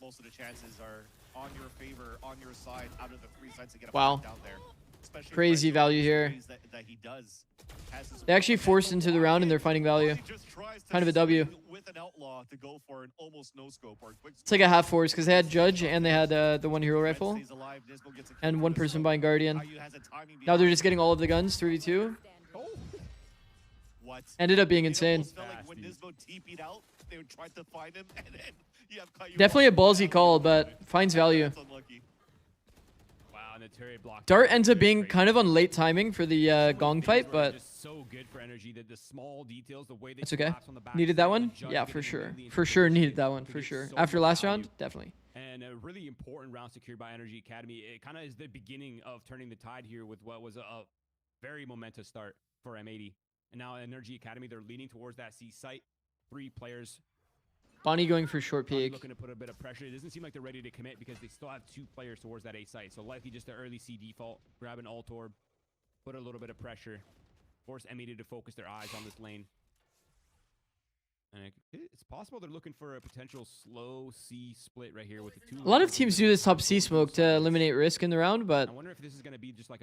Most of the chances are on your favor, on your side, out of the 3 sides to get a Wow. down there. Especially Crazy with value those here. plays that he does. Has his They actually momentum forced into the round and they're finding value. He just tries to Kind of a W. swing with an outlaw to go for an almost no scope or a quick It's like a half force because they had Judge and they had the one hero Red rifle stays alive, Nismo gets a kill and for one the person scope. buying Guardian. Caillou has a timing Now they're behind just it. getting all of the guns, 3v2. What? Ended up being It insane. almost felt like when Nasty. Nismo TP'd out, they would try to find him, and then you have Caillou Definitely a walking ballsy down call, the but road. finds value. That's unlucky. Wow, and the turret block. Dart ends up being Great. kind of on late timing for the Gong Things fight, were but just so good for NRGA. The small details, the way they that's okay. collapse on the back Needed side, that the one? judge Yeah, getting for sure. immediately into For sure position needed that one, to for get sure. so After much last value. round, definitely. And a really important round secured by NRGA Academy. It kind of is the beginning of turning the tide here with what was a very momentous start for M80. And now NRGA Academy, they're leaning towards that C site. 3 players Bonnie going for short Bonnie peek. looking to put a bit of pressure. It doesn't seem like they're ready to commit because they still have 2 players towards that A site. So likely just an early C default. Grab an alt orb. Put a little bit of pressure. Force M80 to focus their eyes on this lane. And it's possible they're looking for a potential slow C split right here with the 2. A lot of teams do this top C smoke to eliminate risk in the round, but I wonder if this is going to be just like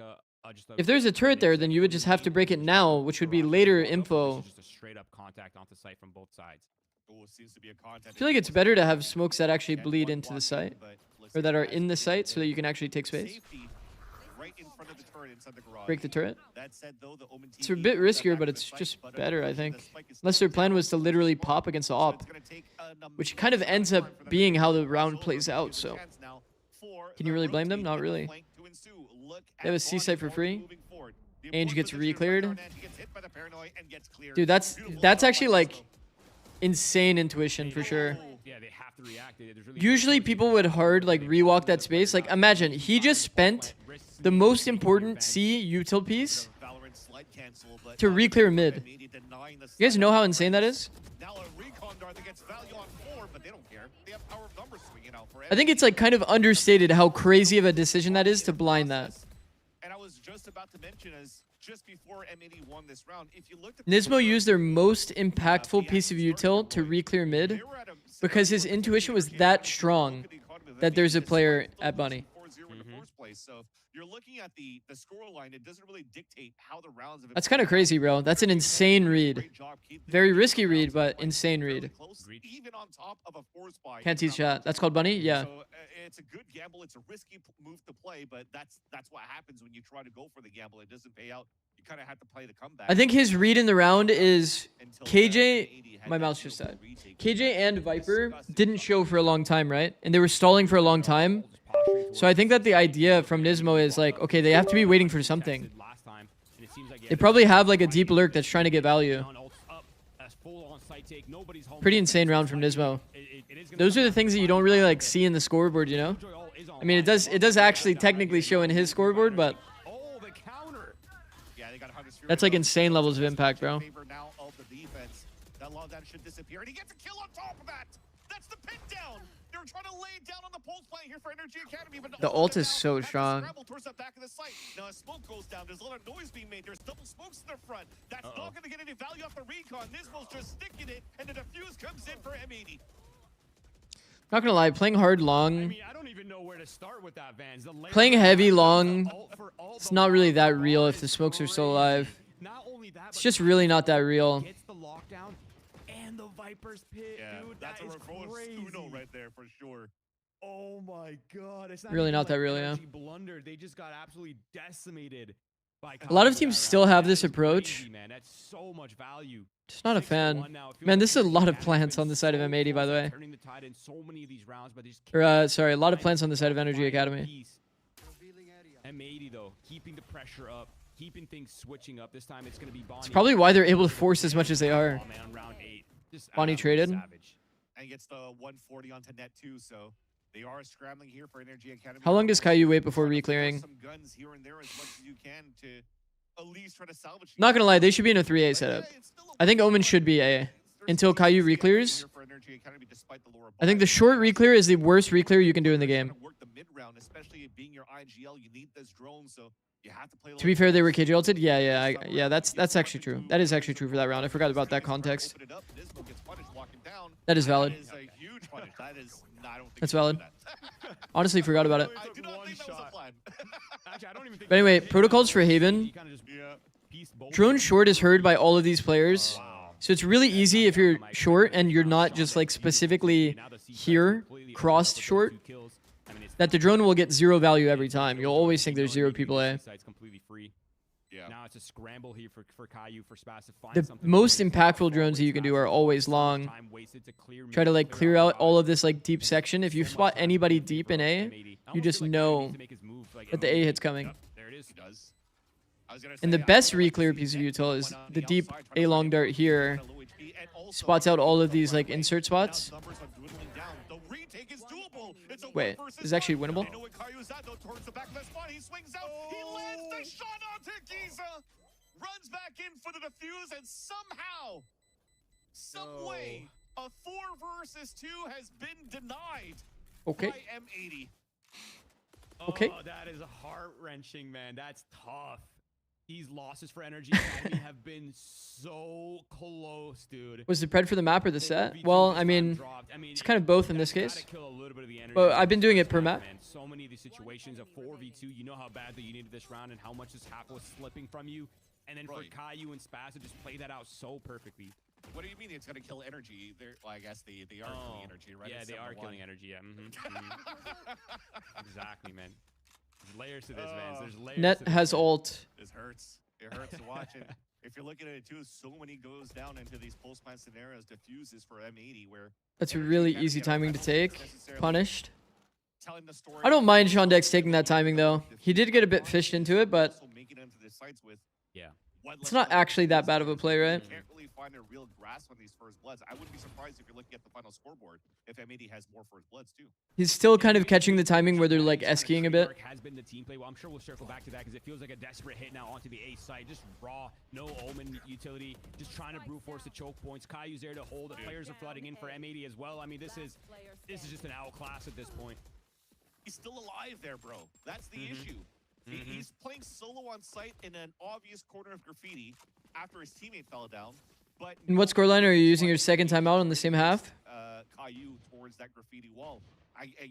if there's a turret there, then you would just have to break it now, which would be later info. Just a straight up contact onto site from both sides. Seems to be a contact. I feel like it's better to have smokes that actually bleed into the site, or that are in the site, so that you can actually take space. Right in front of the turret inside the garage. Break the turret. That said, though, the Omen It's a TV bit pulled that riskier, back but to it's the just site, but better, I unfortunately, think. the spike is Unless still their plan down was to on the literally spot. pop against the So op, it's gonna take a number which of kind of time ends for up them to being how the cross round over, plays but out, gives so. chance now for Can the you really blame them? rotate Not and the really. flank to ensue. Look They have a at C Bonnie site for Bonnie free. moving forward. The Ange important gets position here for re-cleared. Darnand. He gets hit by the paranoid and gets cleared. Dude, that's Beautiful actually job by like Disco. insane intuition for sure. Yeah, they have to react. There's really Usually people would hard like rewalk that space. Like imagine he just spent the most important C util piece Valorant slide cancel, but to not re-clear enough. mid. M80 denying the You guys slide. know how insane that is? Now a recon dart that gets value on 4, but they don't care. They have power of numbers swinging out for I think it's like kind of understated how crazy of a decision that is to blind that. And I was just about to mention as just before M80 won this round, if you looked at Nismo used their most impactful piece of util to re-clear mid because his intuition was that strong that there's a player at Bunny. So you're looking at the score line, it doesn't really dictate how the rounds have That's kind of crazy, bro. That's an insane read. Very risky read, but insane read. Even on top of a force buy. Can't teach chat. That's called Bunny? Yeah. So it's a good gamble. It's a risky move to play, but that's what happens when you try to go for the gamble. It doesn't pay out. You kind of have to play the comeback. I think his read in the round is KJ. My mouse just died. KJ and Viper didn't show for a long time, right? And they were stalling for a long time. So I think that the idea from Nismo is like, okay, they have to be waiting for something. They probably have like a deep lurk that's trying to get value. Pretty insane round from Nismo. Those are the things that you don't really like see in the scoreboard, you know? I mean, it does actually technically show in his scoreboard, but that's like insane levels of impact, bro. That lockdown should disappear, and he gets a kill on top of that. That's the pin down. They're trying to lay down on the pulse play here for NRGA Academy, but The ult is so strong. Towards the back of the site. Now as smoke goes down, there's a lot of noise being made. There's double smokes in the front. That's not going to get any value off the recon. Nismo's just sticking it, and the defuse comes in for M80. Not gonna lie, playing hard long, I don't even know where to start with that, Vans. playing heavy long, it's not really that real if the smokes are still alive. It's just really not that real. Gets the lockdown and the Viper's pit, dude. That's a reverse Uno right there for sure. Oh my god, it's Really even not that real, yeah. NRG blundered. They just got absolutely decimated by A lot of Kazu teams that still round. have That this is approach. crazy, man. That's so much value. Just not a 6-1 fan. now. It feels Man, like this is a lot of NRG plants has on the side of been so M80, by the close way. to turning the tide in so many of these rounds, but they just Or, can't sorry, a lot of find plants on the side of that NRGA final Academy. piece. M80 though, keeping the pressure up, keeping things switching up. This time it's going to be Bonnie. It's probably why they're able to force as much as they are. Oh, man, on round 8. Just Bonnie absolutely traded. savage. And gets the 140 onto net too, so they are scrambling here for NRGA Academy. How long does Caillou wait before Trying to throw re-clearing? some guns here and there as much as you can to at least try to salvage Not gonna these lie, they points. should be in a 3A But, setup. it's still a I think win. Omen should be A. There's Until some Caillou decent re-clears. here for NRGA Academy despite the lower I think buy. the short re-clear is the worst re-clear you can do in the They're game. trying to work the mid round, especially being your IGL. You need this drone, so you have to play. To be fair, they were KJ ulted. Yeah, that's actually true. That is actually true for that round. I forgot about that context. That is valid. That is a huge punish. That is. No, I don't think That's he valid. did that. Honestly, forgot about it. I do not think that was a plan. Actually, I don't even think But anyway, he hit protocols for He Haven. kinda just Yeah. pieced both Drone of them. short is heard by all of these players. So it's really easy if you're short and you're not just like specifically here, crossed short, that the drone will get 0 value every time. You'll always think there's 0 people A. Site's completely free. Yeah. Now it's a scramble here for Caillou for Spaz to find The something most to impactful drones that you can do are always long. Time wasted to clear Try to mid, like clear out the all route. of this like deep section. If you spot anybody deep in A, M80. I you almost just feel like Caillou know needs to make his move, like, that the A hit's coming. There it is. He does. I was gonna And say, the I best would like to re-clear see piece of Net util one is on the the deep outside, trying A to long find dart a here. low HP, and also Spots out all of the these like right insert now spots. numbers are dwindling down. The retake is doable. It's a Wait, one versus this is actually one. winnable? They know what Caillou's at, though, towards the back of the spot. He swings out. He lands the shot onto Giza. Runs back in for the defuse, and somehow, some way, A 4 versus 2 has been denied Okay. by M80. Okay. Oh, that is heart-wrenching, man. That's tough. These losses for NRGA Academy have been so close, dude. Was the pred for the map or the set? Well, I mean, it's kind of both in this case. But I've been doing it per map. Man, so many of these situations of 4v2, you know how badly you needed this round and how much this half was slipping from you. And then for Caillou and Spaz to just play that out so perfectly. What do you mean it's going to kill energy? Well, I guess they are killing energy, right? Yeah, It's they are 7-1. killing energy. Yeah. Exactly, man. There's layers to this, man. There's layers to Net this, has man. ult. This hurts. It hurts to watch it. If you're looking at it too, so many goes down into these post-plan scenarios. Diffuses for M80, where That's energy really can't easy get timing to penalties take. necessarily. Punished. Telling the story I don't mind Sean Dex taking that timing, though. He did get a bit fished into it, but also making it into the sites with Yeah. it's not actually that bad of a play, right? You can't really find a real grasp on these first bloods. I wouldn't be surprised if you're looking at the final scoreboard if M80 has more first bloods too. He's still kind of catching the timing where they're like skiing a bit. Has been the team play. Well, I'm sure we'll circle back to that because it feels like a desperate hit now onto the A site. Just raw, no Omen utility, just trying to brute force the choke points. Caillou's there to hold. The players are flooding in for M80 as well. I mean, this is just an outclass at this point. He's still alive there, bro. That's the issue. He's playing solo on site in an obvious corner of graffiti after his teammate fell down. But And what scoreline are you using your second timeout on the same half? Caillou towards that graffiti wall.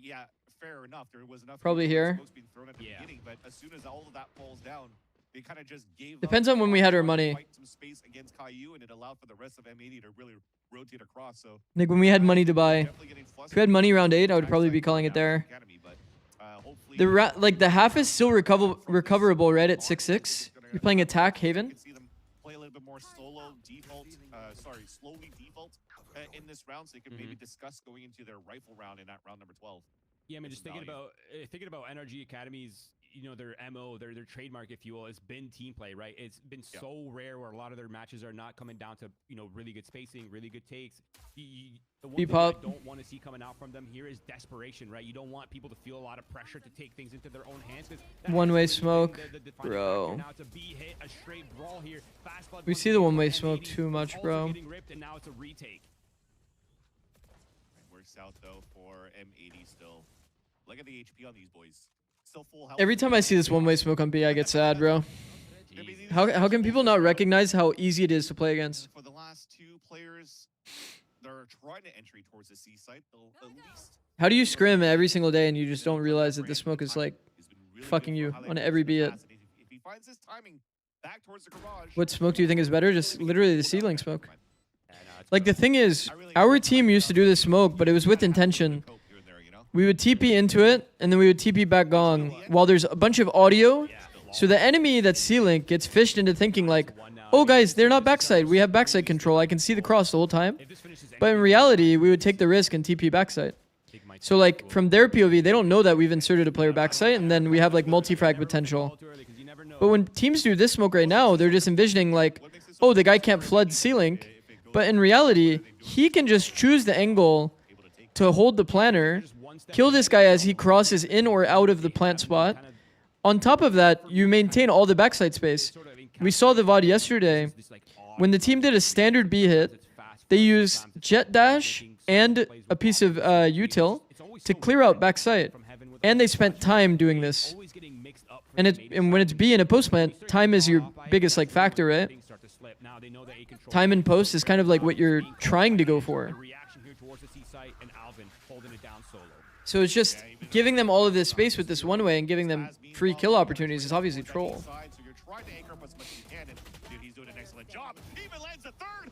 Yeah, fair enough. There was enough. Probably here. Smokes being thrown at the beginning, but as soon as all of that falls down, they kind of just gave. Depends up on when we had our trying to money. fight some space against Caillou, and it allowed for the rest of M80 to really rotate across. So Like when we had money to buy. definitely getting If we had money round 8, I would probably be calling it there. Academy, but, hopefully Like the half is still recoverable, right? At 6-6. You're playing attack Haven. You can see them play a little bit more solo default, slowly default in this round, so they can maybe discuss going into their rifle round in that round number 12. Yeah, I mean, just thinking about NRG Academy's, their MO, their trademark, if you will, has been team play, right? It's been so rare where a lot of their matches are not coming down to, really good spacing, really good takes. The one thing that I don't want to see coming out from them here is desperation, right? You don't want people to feel a lot of pressure to take things into their own hands. One-way smoke, bro. Now it's a B hit, a straight brawl here. We see the one-way smoke too much, bro. Getting ripped, and now it's a retake. Works out though for M80 still. Look at the HP on these boys. Still full health. Every time I see this one-way smoke on B, I get sad, bro. How can people not recognize how easy it is to play against? For the last two players, they're trying to entry towards the C site. They'll at least. How do you scrim every single day and you just don't realize that the smoke is like fucking you on every B hit? If he finds his timing back towards the garage. What smoke do you think is better? Just literally the ceiling smoke. Like the thing is, our team used to do this smoke, but it was with intention. We would TP into it, and then we would TP back gong while there's a bunch of audio. So the enemy that's C-Link gets fished into thinking like, oh guys, they're not backside. We have backside control. I can see the cross the whole time. But in reality, we would take the risk and TP backside. So like from their POV, they don't know that we've inserted a player backside, and then we have like multi-frag potential. But when teams do this smoke right now, they're just envisioning like, oh, the guy can't flood C-Link. But in reality, he can just choose the angle to hold the planner, kill this guy as he crosses in or out of the plant spot. On top of that, you maintain all the backside space. We saw the VOD yesterday. When the team did a standard B hit, they used jet dash and a piece of util to clear out backside. And they spent time doing this. And when it's B in a post plant, time is your biggest like factor, right? Time in post is kind of like what you're trying to go for. So it's just giving them all of this space with this one way and giving them free kill opportunities is obviously troll.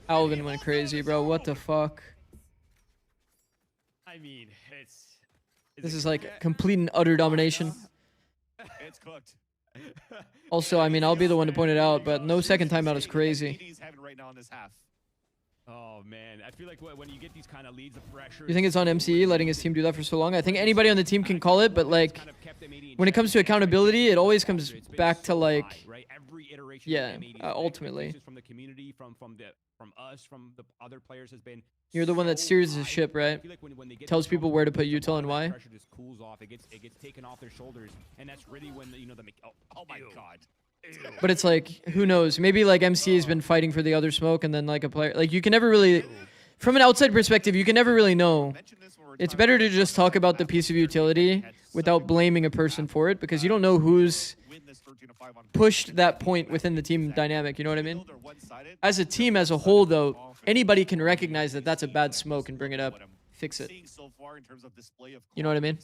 Alvin went crazy, bro. What the fuck? I mean, this is like complete and utter domination. It's cooked. Also, I mean, I'll be the one to point it out, but no second timeout is crazy. Oh man, I feel like when you get these kind of leads, the pressure. You think it's on MCE letting his team do that for so long? I think anybody on the team can call it, but like when it comes to accountability, it always comes back to like, yeah, ultimately. From the community, from us, from the other players has been. You're the one that steers the ship, right? Tells people where to put util and why. Pressure just cools off. It gets taken off their shoulders, and that's really when the oh my god. But it's like, who knows? Maybe like MC has been fighting for the other smoke, and then like a player, like you can never really from an outside perspective, you can never really know. It's better to just talk about the piece of utility without blaming a person for it, because you don't know who's pushed that point within the team dynamic. You know what I mean? As a team as a whole, though, anybody can recognize that that's a bad smoke and bring it up, fix it. You know what I mean?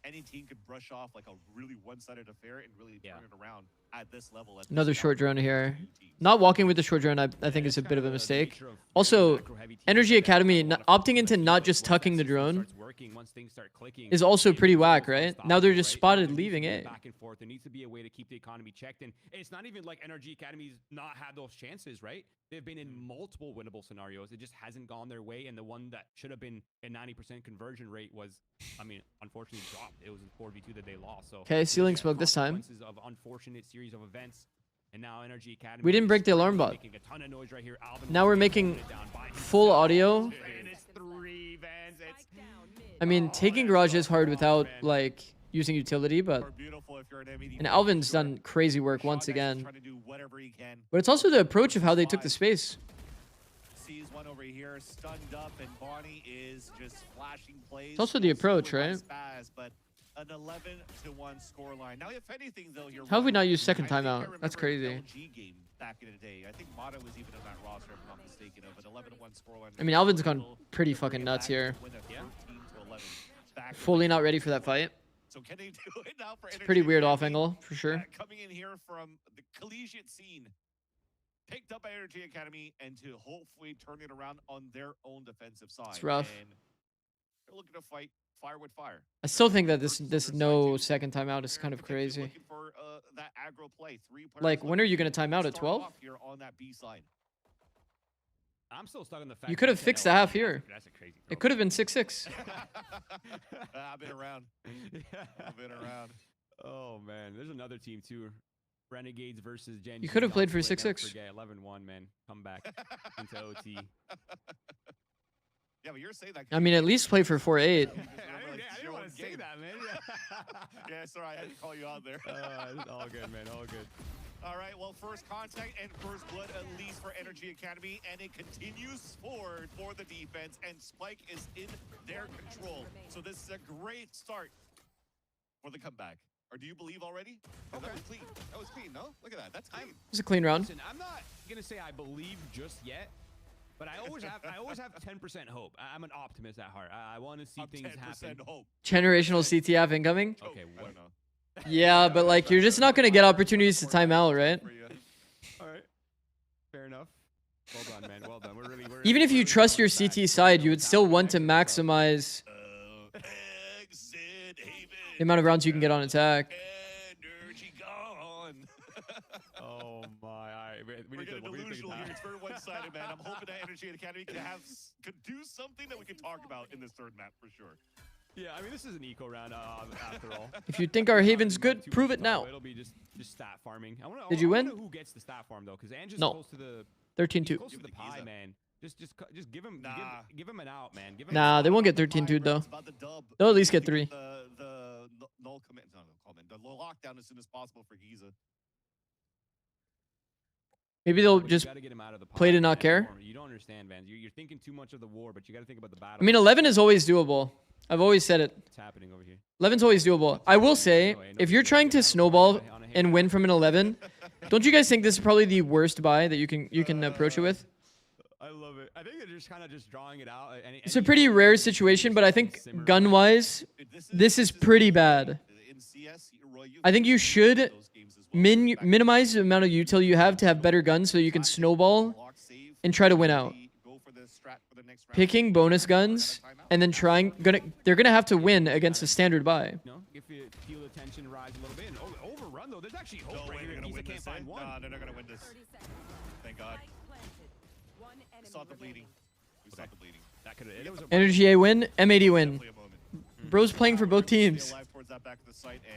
Any team could brush off like a really one-sided affair and really turn it around at this level. Another short drone here. Not walking with the short drone, I think, is a bit of a mistake. Also, NRGA Academy opting into not just tucking the drone is also pretty whack, right? Now they're just spotted leaving A. Back and forth. There needs to be a way to keep the economy checked. And it's not even like NRG Academy's not had those chances, right? They've been in multiple winnable scenarios. It just hasn't gone their way. And the one that should have been a 90% conversion rate was, I mean, unfortunately dropped. It was in 4v2 that they lost. So okay, ceiling smoke this time. Of unfortunate series of events. And now NRG Academy. We didn't break the alarm bot. Now we're making full audio. I mean, taking garage is hard without like using utility, but and Alvin's done crazy work once again. But it's also the approach of how they took the space. Sees one over here, stunned up, and Bonnie is just flashing plays. It's also the approach, right? But an 11-1 scoreline. Now, if anything, though, you're how have we not used second timeout? That's crazy. Back in the day, I think Mata was even on that roster, if I'm not mistaken. Of an 11-1 scoreline. I mean, Alvin's gone pretty fucking nuts here. Fully not ready for that fight. So can they do it now for it's pretty weird off angle, for sure. Coming in here from the collegiate scene, picked up by Energy Academy, and to hopefully turn it around on their own defensive side. It's rough. And they're looking to fight fire with fire. I still think that this no second timeout is kind of crazy. For, that aggro play. Like, when are you going to time out at 12? I'm still stuck on the fact you could have fixed the half here. That's a crazy it could have been 6-6. I've been around. I've been around. Oh, man. There's another team, too. Renegades versus Gen. You could have played for 6-6. 11-1, man. Come back into OT. Yeah, but you're saying that. I mean, at least play for 4-8. I didn't want to say that, man. Yeah, sorry, I had to call you out there. It's all good, man. All good. All right, well, first contact and first blood, at least for Energy Academy, and it continues forward for the defense, and Spike is in their control. So this is a great start for the comeback. Or do you believe already? Oh, that was clean. That was clean, no? Look at that. That's clean. It was a clean round. Listen, I'm not going to say I believe just yet, but I always have 10% hope. I'm an optimist at heart. I want to see things happen. Hope. Generational CTF incoming? Okay, what? Yeah, but like you're just not going to get opportunities to time out, right? All right. Fair enough. Well done, man. Well done. We're even if you trust your CT side, you would still want to maximize the amount of rounds you can get on attack. Energy gone. Oh my! All right. We're getting delusional here. It's very one-sided, man. I'm hoping that Energy Academy could do something that we can talk about in this third map for sure. Yeah, I mean, this is an eco round after all. If you think our Haven's good, prove it now. It'll be just stat farming. Did you win? I who gets the stat farm though? Because Ange is no. close to the 13-2. Close to the pie, man. Just give him give him an out, man. Give him nah, they won't get 13-2 though. They'll at least get 3. The null command, the lockdown as soon as possible for Giza. Maybe they'll just play to not care. You don't understand, man. You're thinking too much of the war, but you got to think about the battle. I mean, 11 is always doable. I've always said it. What's happening over here? 11's always doable. I will say, if you're trying to snowball and win from an 11, don't you guys think this is probably the worst buy that you can approach it with? I love it. I think they're just kind of just drawing it out. It's a pretty rare situation, but I think gun-wise, this is pretty bad. I think you should minimize the amount of util you have to have better guns so you can snowball and try to win out. Picking bonus guns and then they're gonna have to win against a standard buy. No, if you feel the tension rise a little bit and overrun though, there's actually hope right here. Giza can't find one. No, they're not gonna win this. Thank God. We saw the bleeding. We saw the bleeding. That could have. NRGA win, M80 win. Bro's playing for both teams.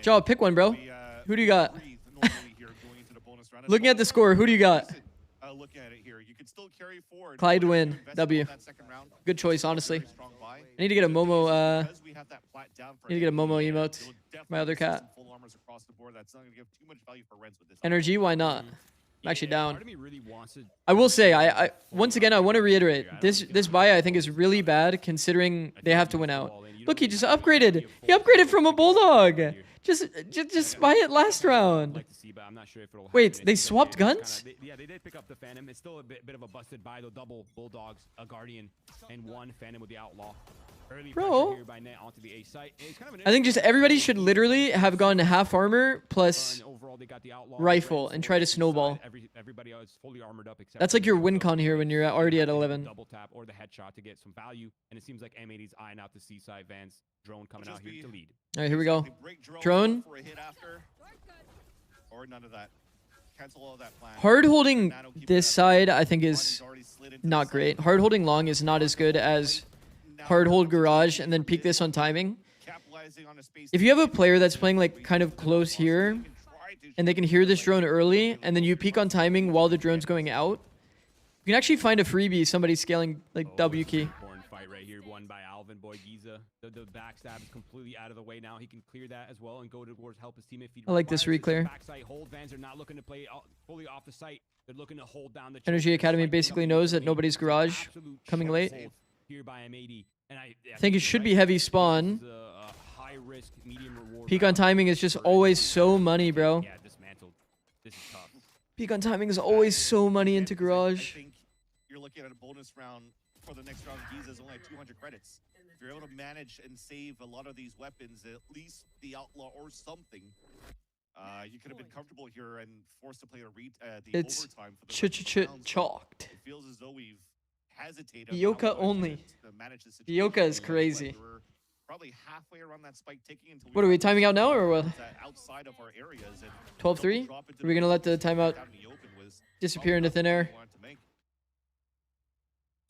Joe, pick one, bro. Who do you got? Looking at the score, who do you got? Looking at it here, you can still carry forward. Clyde win. W. Good choice, honestly. I need to get a Momo. I need to get a Momo emote. My other cat. NRG, why not? I'm actually Yeah, down. part of me really wants to I will say, I fully once again, I want to operate here. reiterate, I don't this think this it's buy I really think is close. really bad considering I they think have you to win use the out. wall in. You Look, don't he really just have to upgraded. be a He full upgraded tank from a to get something bulldog. right here. Just buy it last I'd round. like to see, but I'm not sure if it'll Wait, happen. they It seems swapped like guns? yeah, they did pick up the Phantom. It's still a bit of a busted buy though. Double Bulldogs, a Guardian, and one Phantom with the Outlaw. Early Bro. pressure here by Net onto the A site. It's kind of an I think just everybody interesting should literally have gone half armor plus run. Overall, they got the Outlaw rifle right, and so try to each side, snowball. Everybody else fully armored up except That's for like your Net, win so con here when you're already at they have to 11. double tap or the headshot to get some value, and it seems like M80's eyeing out the seaside Vans drone coming out here to lead. All right, here we go. They break Drone. for a hit after, or none of that. Cancel all that plan. Hard holding Nano keep this it up. side I think Bonnie's is already slid into the not side. great. Hard holding long is not as good as hard hold garage and then peek this on timing. Capitalizing on a space If you have a player that's playing like kind of close here and they can hear this drone early and then you peek on timing while the drone's going out, you can actually find a freebie somebody scaling like W key. Important fight right here, won by Alvin Boy Giza. The backstab is completely out of the way now. He can clear that as well and go towards help his team if he I like this requires it. reclear. Backside hold. Vans are not looking to play fully off the site. They're looking to hold down the NRGA Academy basically knows that nobody's garage coming late. Here by M80. And I think it should be heavy spawn. High risk, medium reward. Peek on timing is just always so money, bro. Yeah, dismantled. This is tough. Peek on timing is always so money into I garage. think you're looking at a bonus round for the next round. Giza is only at 200 credits. If you're able to manage and save a lot of these weapons, at least the Outlaw or something, you could have been comfortable here and forced to play the It's overtime for the rest of the rounds, but chalked. It feels as though we've hesitated. Yoka only. Yoka is crazy. We're probably halfway around that spike ticking until What are we timing out now or what? outside of our areas and 12-3? Are we gonna let the timeout disappear into thin air?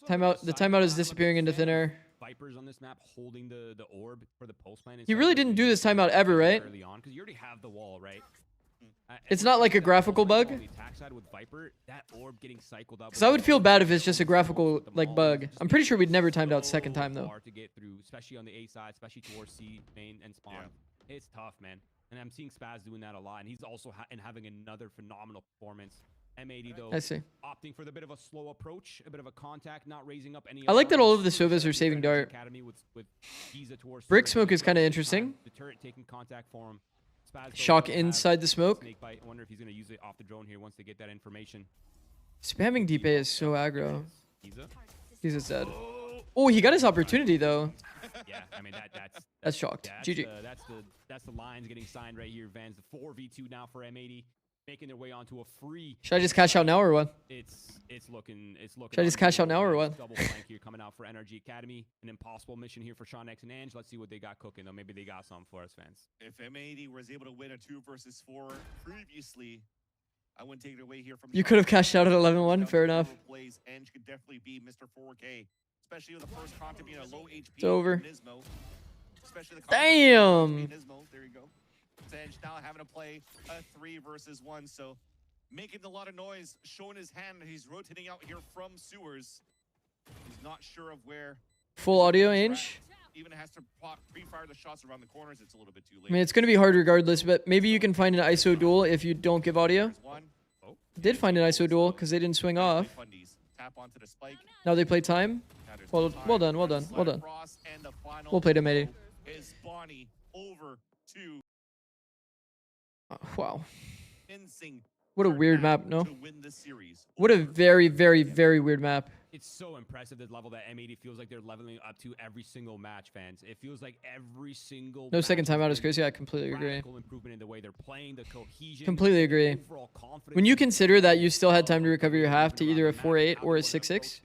Timeout. The timeout is disappearing into thin air. Vipers on this map holding the orb for the pulse plan. He really didn't do this timeout ever, right? Early on, because you already have the wall, right? It's not like a graphical bug. On the attack side with Viper, that orb getting cycled up. Because I would feel bad if it's just a graphical like bug. I'm pretty sure we'd never timed out second time though. Hard to get through, especially on the A side, especially towards C main and spawn. It's tough, man. And I'm seeing Spaz doing that a lot, and he's also having another phenomenal performance. M80 though, I see. opting for the bit of a slow approach, a bit of a contact, not raising up any. I like that all of the alarms. Sovas are saving dart. Academy with Giza towards Brick turret. smoke is kind of interesting. The turret taking contact for him. Spaz though Shock does have inside the smoke. snake bite. I wonder if he's gonna use it off the drone here once they get that information. Spamming deep A is so aggro. Giza. He's just dead. Oh, he got his opportunity though. Yeah, I mean That's shocked. yeah, GG. that's the lines getting signed right here. Vans the 4v2 now for M80, making their way onto a free. Should I just cash out now or what? It's looking. Should I just cash out now or what? Double flank here coming out for NRG Academy. An impossible mission here for Sean X and Ange. Let's see what they got cooking though. Maybe they got something for us fans. If M80 was able to win a 2 versus 4 previously, I wouldn't take it away here from You could have cashed out at 11-1. Fair enough. Plays, Ange could definitely be Mr. 4K, especially with the first content being a low HP. It's over. Nismo, especially the Damn. Nismo, there you go. Ange now having to play a 3 versus 1, so making a lot of noise, showing his hand. He's rotating out here from sewers. He's not sure of where. Full audio, Ange. Even has to pre-fire the shots around the corners. It's a little bit too late. I mean, it's going to be hard regardless, but maybe you can find an ISO duel if you don't give audio. There's one. Did find an ISO duel because they didn't swing off. Fundies. Tap onto the spike. Now they play time. Now there's Well, no time. well done, well done, Slide well done. across, and the final Well played, M80. is Bonnie over to Wow. Fencing What a for weird now map, no? to win the series. What a Over very, very, very weird map. It's so impressive, the level that M80 feels like they're leveling up to every single match, fans. It feels like every single No second match timeout has is crazy. I completely been agree. radical improvement in the way they're playing, the cohesion. Completely agree. overall confidence. When you consider that you still had time to recover your half to either a 4-8 or a 6-6,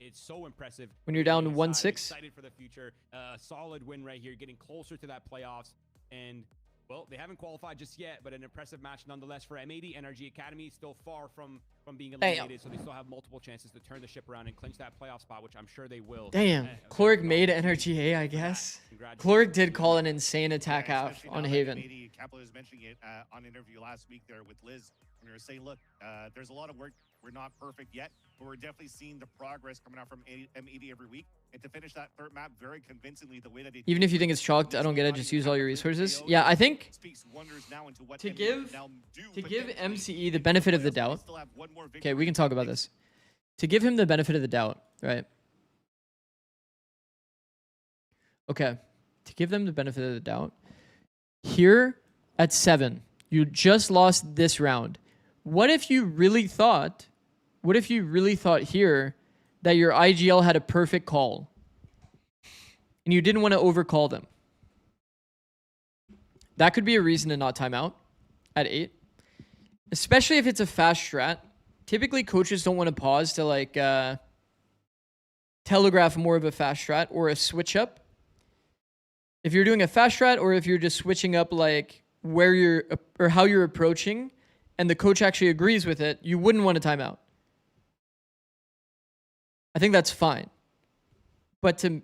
it's so impressive. when you're down Really 1-6. excited for the future. Solid win right here, getting closer to that playoffs. And well, they haven't qualified just yet, but an impressive match nonetheless for M80. NRG Academy still far from being eliminated, so they still have multiple chances to turn the ship around and clinch that playoff spot, which I'm sure they will. Damn. Chloric made NRGA, I guess. Chloric did call an insane attack half especially on now that Haven. M80, Kaplan was mentioning it on an interview last week there with Liz, when they were saying, look, there's a lot of work. We're not perfect yet, but we're definitely seeing the progress coming out from M80 every week. And to finish that third map very convincingly, the way that Even if you think it's chalked, I don't get it. Just use all your resources. Yeah, I think to give MCE the benefit of the doubt. Okay, we can talk about this. To give him the benefit of the doubt, right? Okay, to give them the benefit of the doubt. Here at 7, you just lost this round. What if you really thought here that your IGL had a perfect call and you didn't want to overcall them? That could be a reason to not time out at 8, especially if it's a fast strat. Typically, coaches don't want to pause to like telegraph more of a fast strat or a switch up. If you're doing a fast strat or if you're just switching up like where you're or how you're approaching and the coach actually agrees with it, you wouldn't want to time out. I think that's fine. But to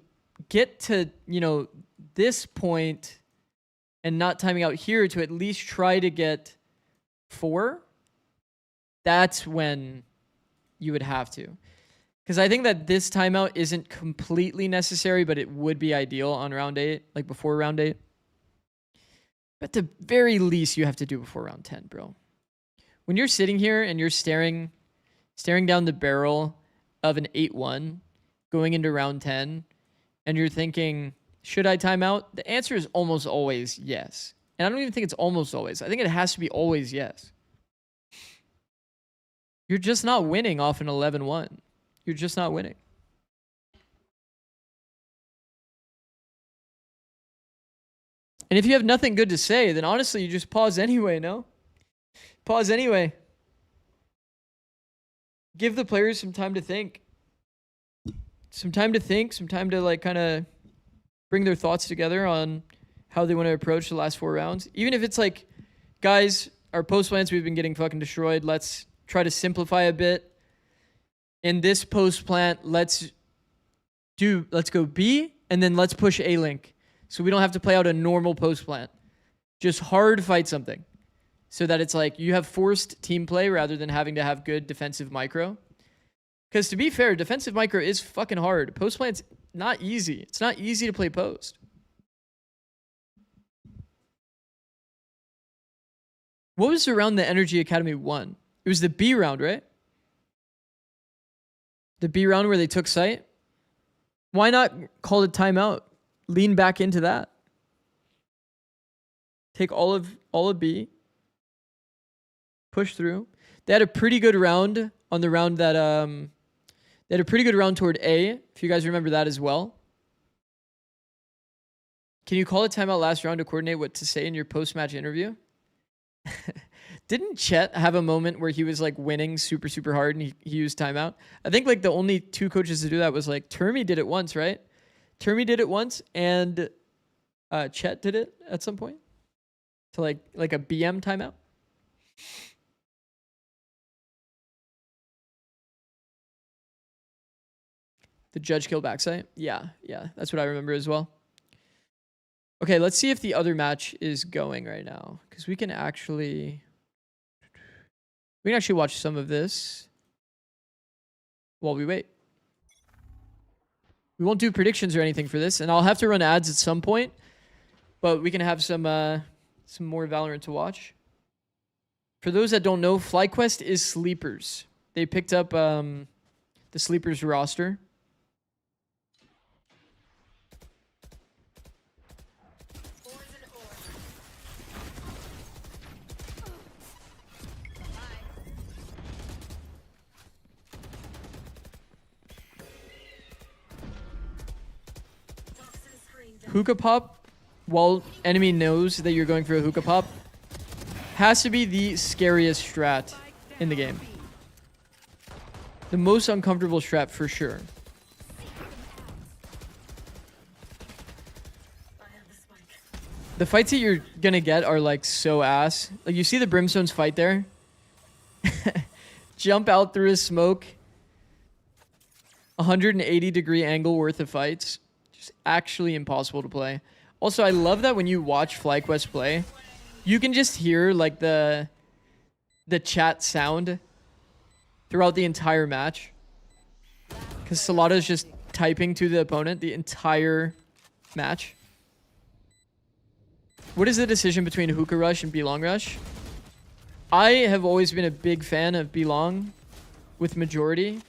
get to, you know, this point and not timing out here to at least try to get 4, that's when you would have to. Because I think that this timeout isn't completely necessary, but it would be ideal on round 8, like before round 8. But at the very least, you have to do before round 10, bro. When you're sitting here and you're staring down the barrel of an 8-1 going into round 10, and you're thinking, should I time out? The answer is almost always yes. And I don't even think it's almost always. I think it has to be always yes. You're just not winning off an 11-1. You're just not winning. And if you have nothing good to say, then honestly, you just pause anyway, no? Pause anyway. Give the players some time to think. Some time to like kind of bring their thoughts together on how they want to approach the last 4 rounds. Even if it's like, guys, our post plans, we've been getting fucking destroyed. Let's try to simplify a bit. In this post plant, let's go B, and then let's push A link. So we don't have to play out a normal post plant. Just hard fight something. So that it's like you have forced team play rather than having to have good defensive micro. Because to be fair, defensive micro is fucking hard. Post plant's not easy. It's not easy to play post. What was the round that NRGA Academy won? It was the B round, right? The B round where they took site. Why not call it timeout? Lean back into that. Take all of B. Push through. They had a pretty good round on the round that they had a pretty good round toward A, if you guys remember that as well. Can you call a timeout last round to coordinate what to say in your post-match interview? Didn't Chet have a moment where he was like winning super, super hard and he used timeout? I think like the only 2 coaches to do that was like Termi did it once, right? Termi did it once and Chet did it at some point to like a BM timeout. The judge kill backside? Yeah, that's what I remember as well. Okay, let's see if the other match is going right now. Because we can actually watch some of this while we wait. We won't do predictions or anything for this, and I'll have to run ads at some point. But we can have some more Valorant to watch. For those that don't know, FlyQuest is Sleepers. They picked up the Sleepers roster. Hookah pop, while enemy knows that you're going for a hookah pop, has to be the scariest strat in the game. The most uncomfortable strat for sure. The fights that you're gonna get are like so ass. Like you see the Brimstone's fight there? Jump out through a smoke. 180-degree angle worth of fights. Just actually impossible to play. Also, I love that when you watch FlyQuest play, you can just hear like the chat sound throughout the entire match. Because Salada's just typing to the opponent the entire match. What is the decision between hookah rush and B-long rush? I have always been a big fan of B-long with majority.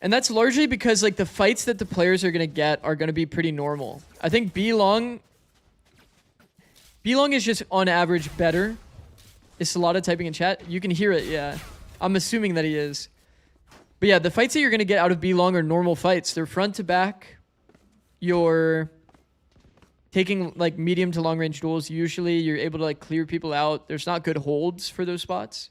And that's largely because like the fights that the players are going to get are going to be pretty normal. I think B-long is just on average better. Is Salada typing in chat? You can hear it, yeah. I'm assuming that he is. But yeah, the fights that you're going to get out of B-long are normal fights. They're front to back. You're taking like medium to long range duels. Usually you're able to like clear people out. There's not good holds for those spots.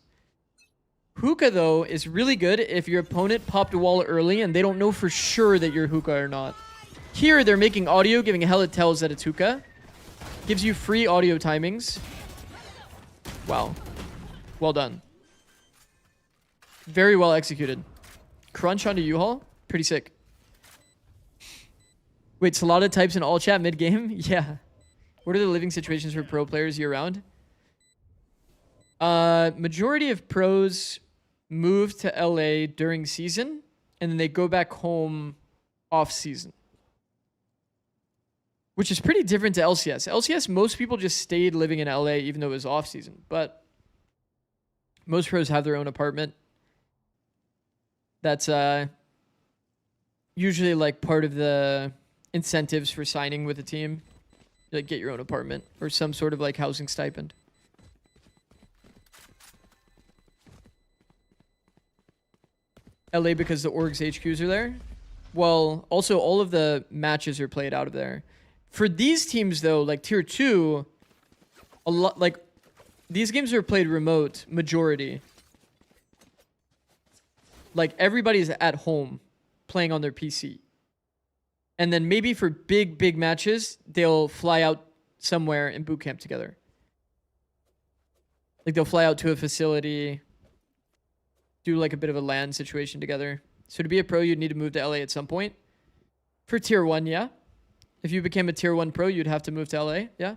Hookah, though, is really good if your opponent popped a wall early and they don't know for sure that you're hookah or not. Here, they're making audio, giving hella tells that it's hookah. Gives you free audio timings. Wow. Well done. Very well executed. Crunch onto U-Haul. Pretty sick. Wait, Salada types in all chat mid-game? Yeah. What are the living situations for pro players year-round? Majority of pros move to LA during season, and then they go back home off-season. Which is pretty different to LCS. LCS, most people just stayed living in LA even though it was off-season. But most pros have their own apartment. That's usually like part of the incentives for signing with a team. Like get your own apartment or some sort of like housing stipend. LA because the org's HQs are there. Well, also all of the matches are played out of there. For these teams though, like tier 2, a lot like these games are played remote majority. Like everybody's at home playing on their PC. And then maybe for big matches, they'll fly out somewhere and boot camp together. Like they'll fly out to a facility, do like a bit of a LAN situation together. So to be a pro, you'd need to move to LA at some point. For tier 1, yeah. If you became a tier 1 pro, you'd have to move to LA, yeah.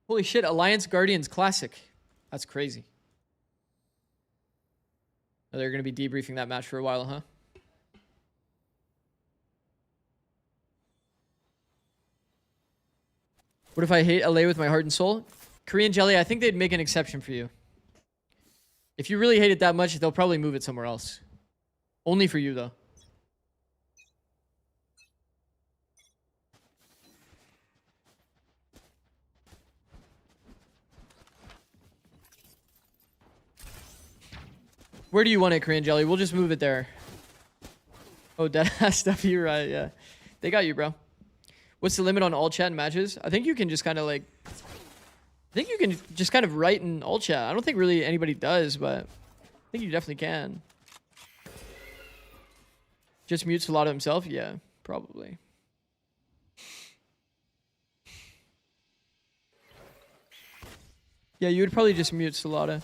Holy shit, Alliance Guardians Classic. That's crazy. Oh, they're going to be debriefing that match for a while, huh? What if I hate LA with my heart and soul? Korean Jelly, I think they'd make an exception for you. If you really hate it that much, they'll probably move it somewhere else. Only for you, though. Where do you want it, Korean Jelly? We'll just move it there. Oh, deadass stuff. You're right, yeah. They got you, bro. What's the limit on all chat matches? I think you can just kind of like... I think you can just kind of write in all chat. I don't think really anybody does, but I think you definitely can. Just mute Salada himself? Yeah, probably. Yeah, you would probably just mute Salada.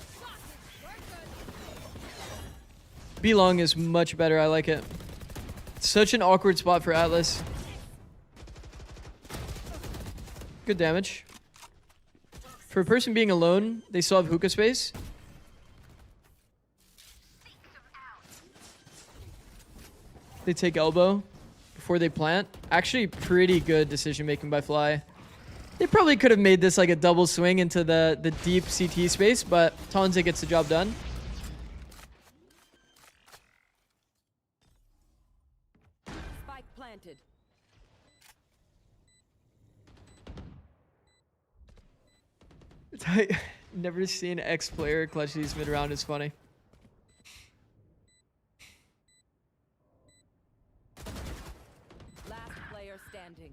B-Long is much better. I like it. Such an awkward spot for Atlas. Good damage. For a person being alone, they still have hookah space. They take elbow before they plant. Actually, pretty good decision making by Fly. They probably could have made this like a double swing into the deep CT space, but Tonze gets the job done. Spike planted. Never seen X player clutch these mid round. Is funny. Last player standing.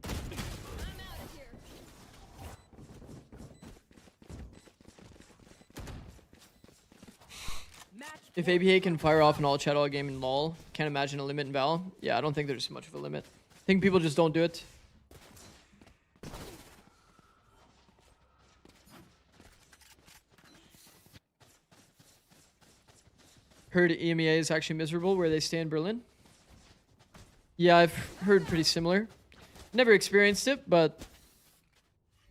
If ABA can fire off an all chat all game in LoL, can't imagine a limit in Val. Yeah, I don't think there's much of a limit. I think people just don't do it. Heard EMEA is actually miserable where they stay in Berlin. Yeah, I've heard pretty similar. Never experienced it, but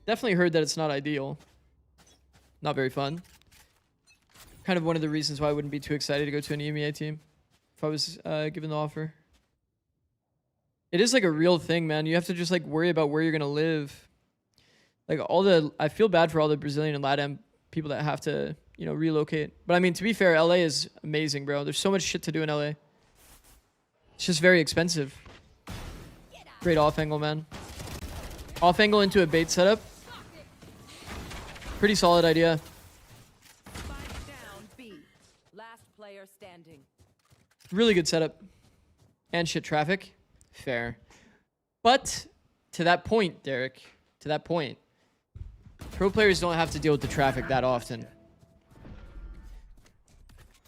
definitely heard that it's not ideal. Not very fun. Kind of one of the reasons why I wouldn't be too excited to go to an EMEA team if I was given the offer. It is like a real thing, man. You have to just like worry about where you're gonna live. Like I feel bad for all the Brazilian and Latin people that have to, you know, relocate. But I mean, to be fair, LA is amazing, bro. There's so much shit to do in LA. It's just very expensive. Great off angle, man. Off angle into a bait setup. Pretty solid idea. Spike down B. Last player standing. Really good setup. And shit traffic. Fair. But to that point, Derek, to that point, pro players don't have to deal with the traffic that often.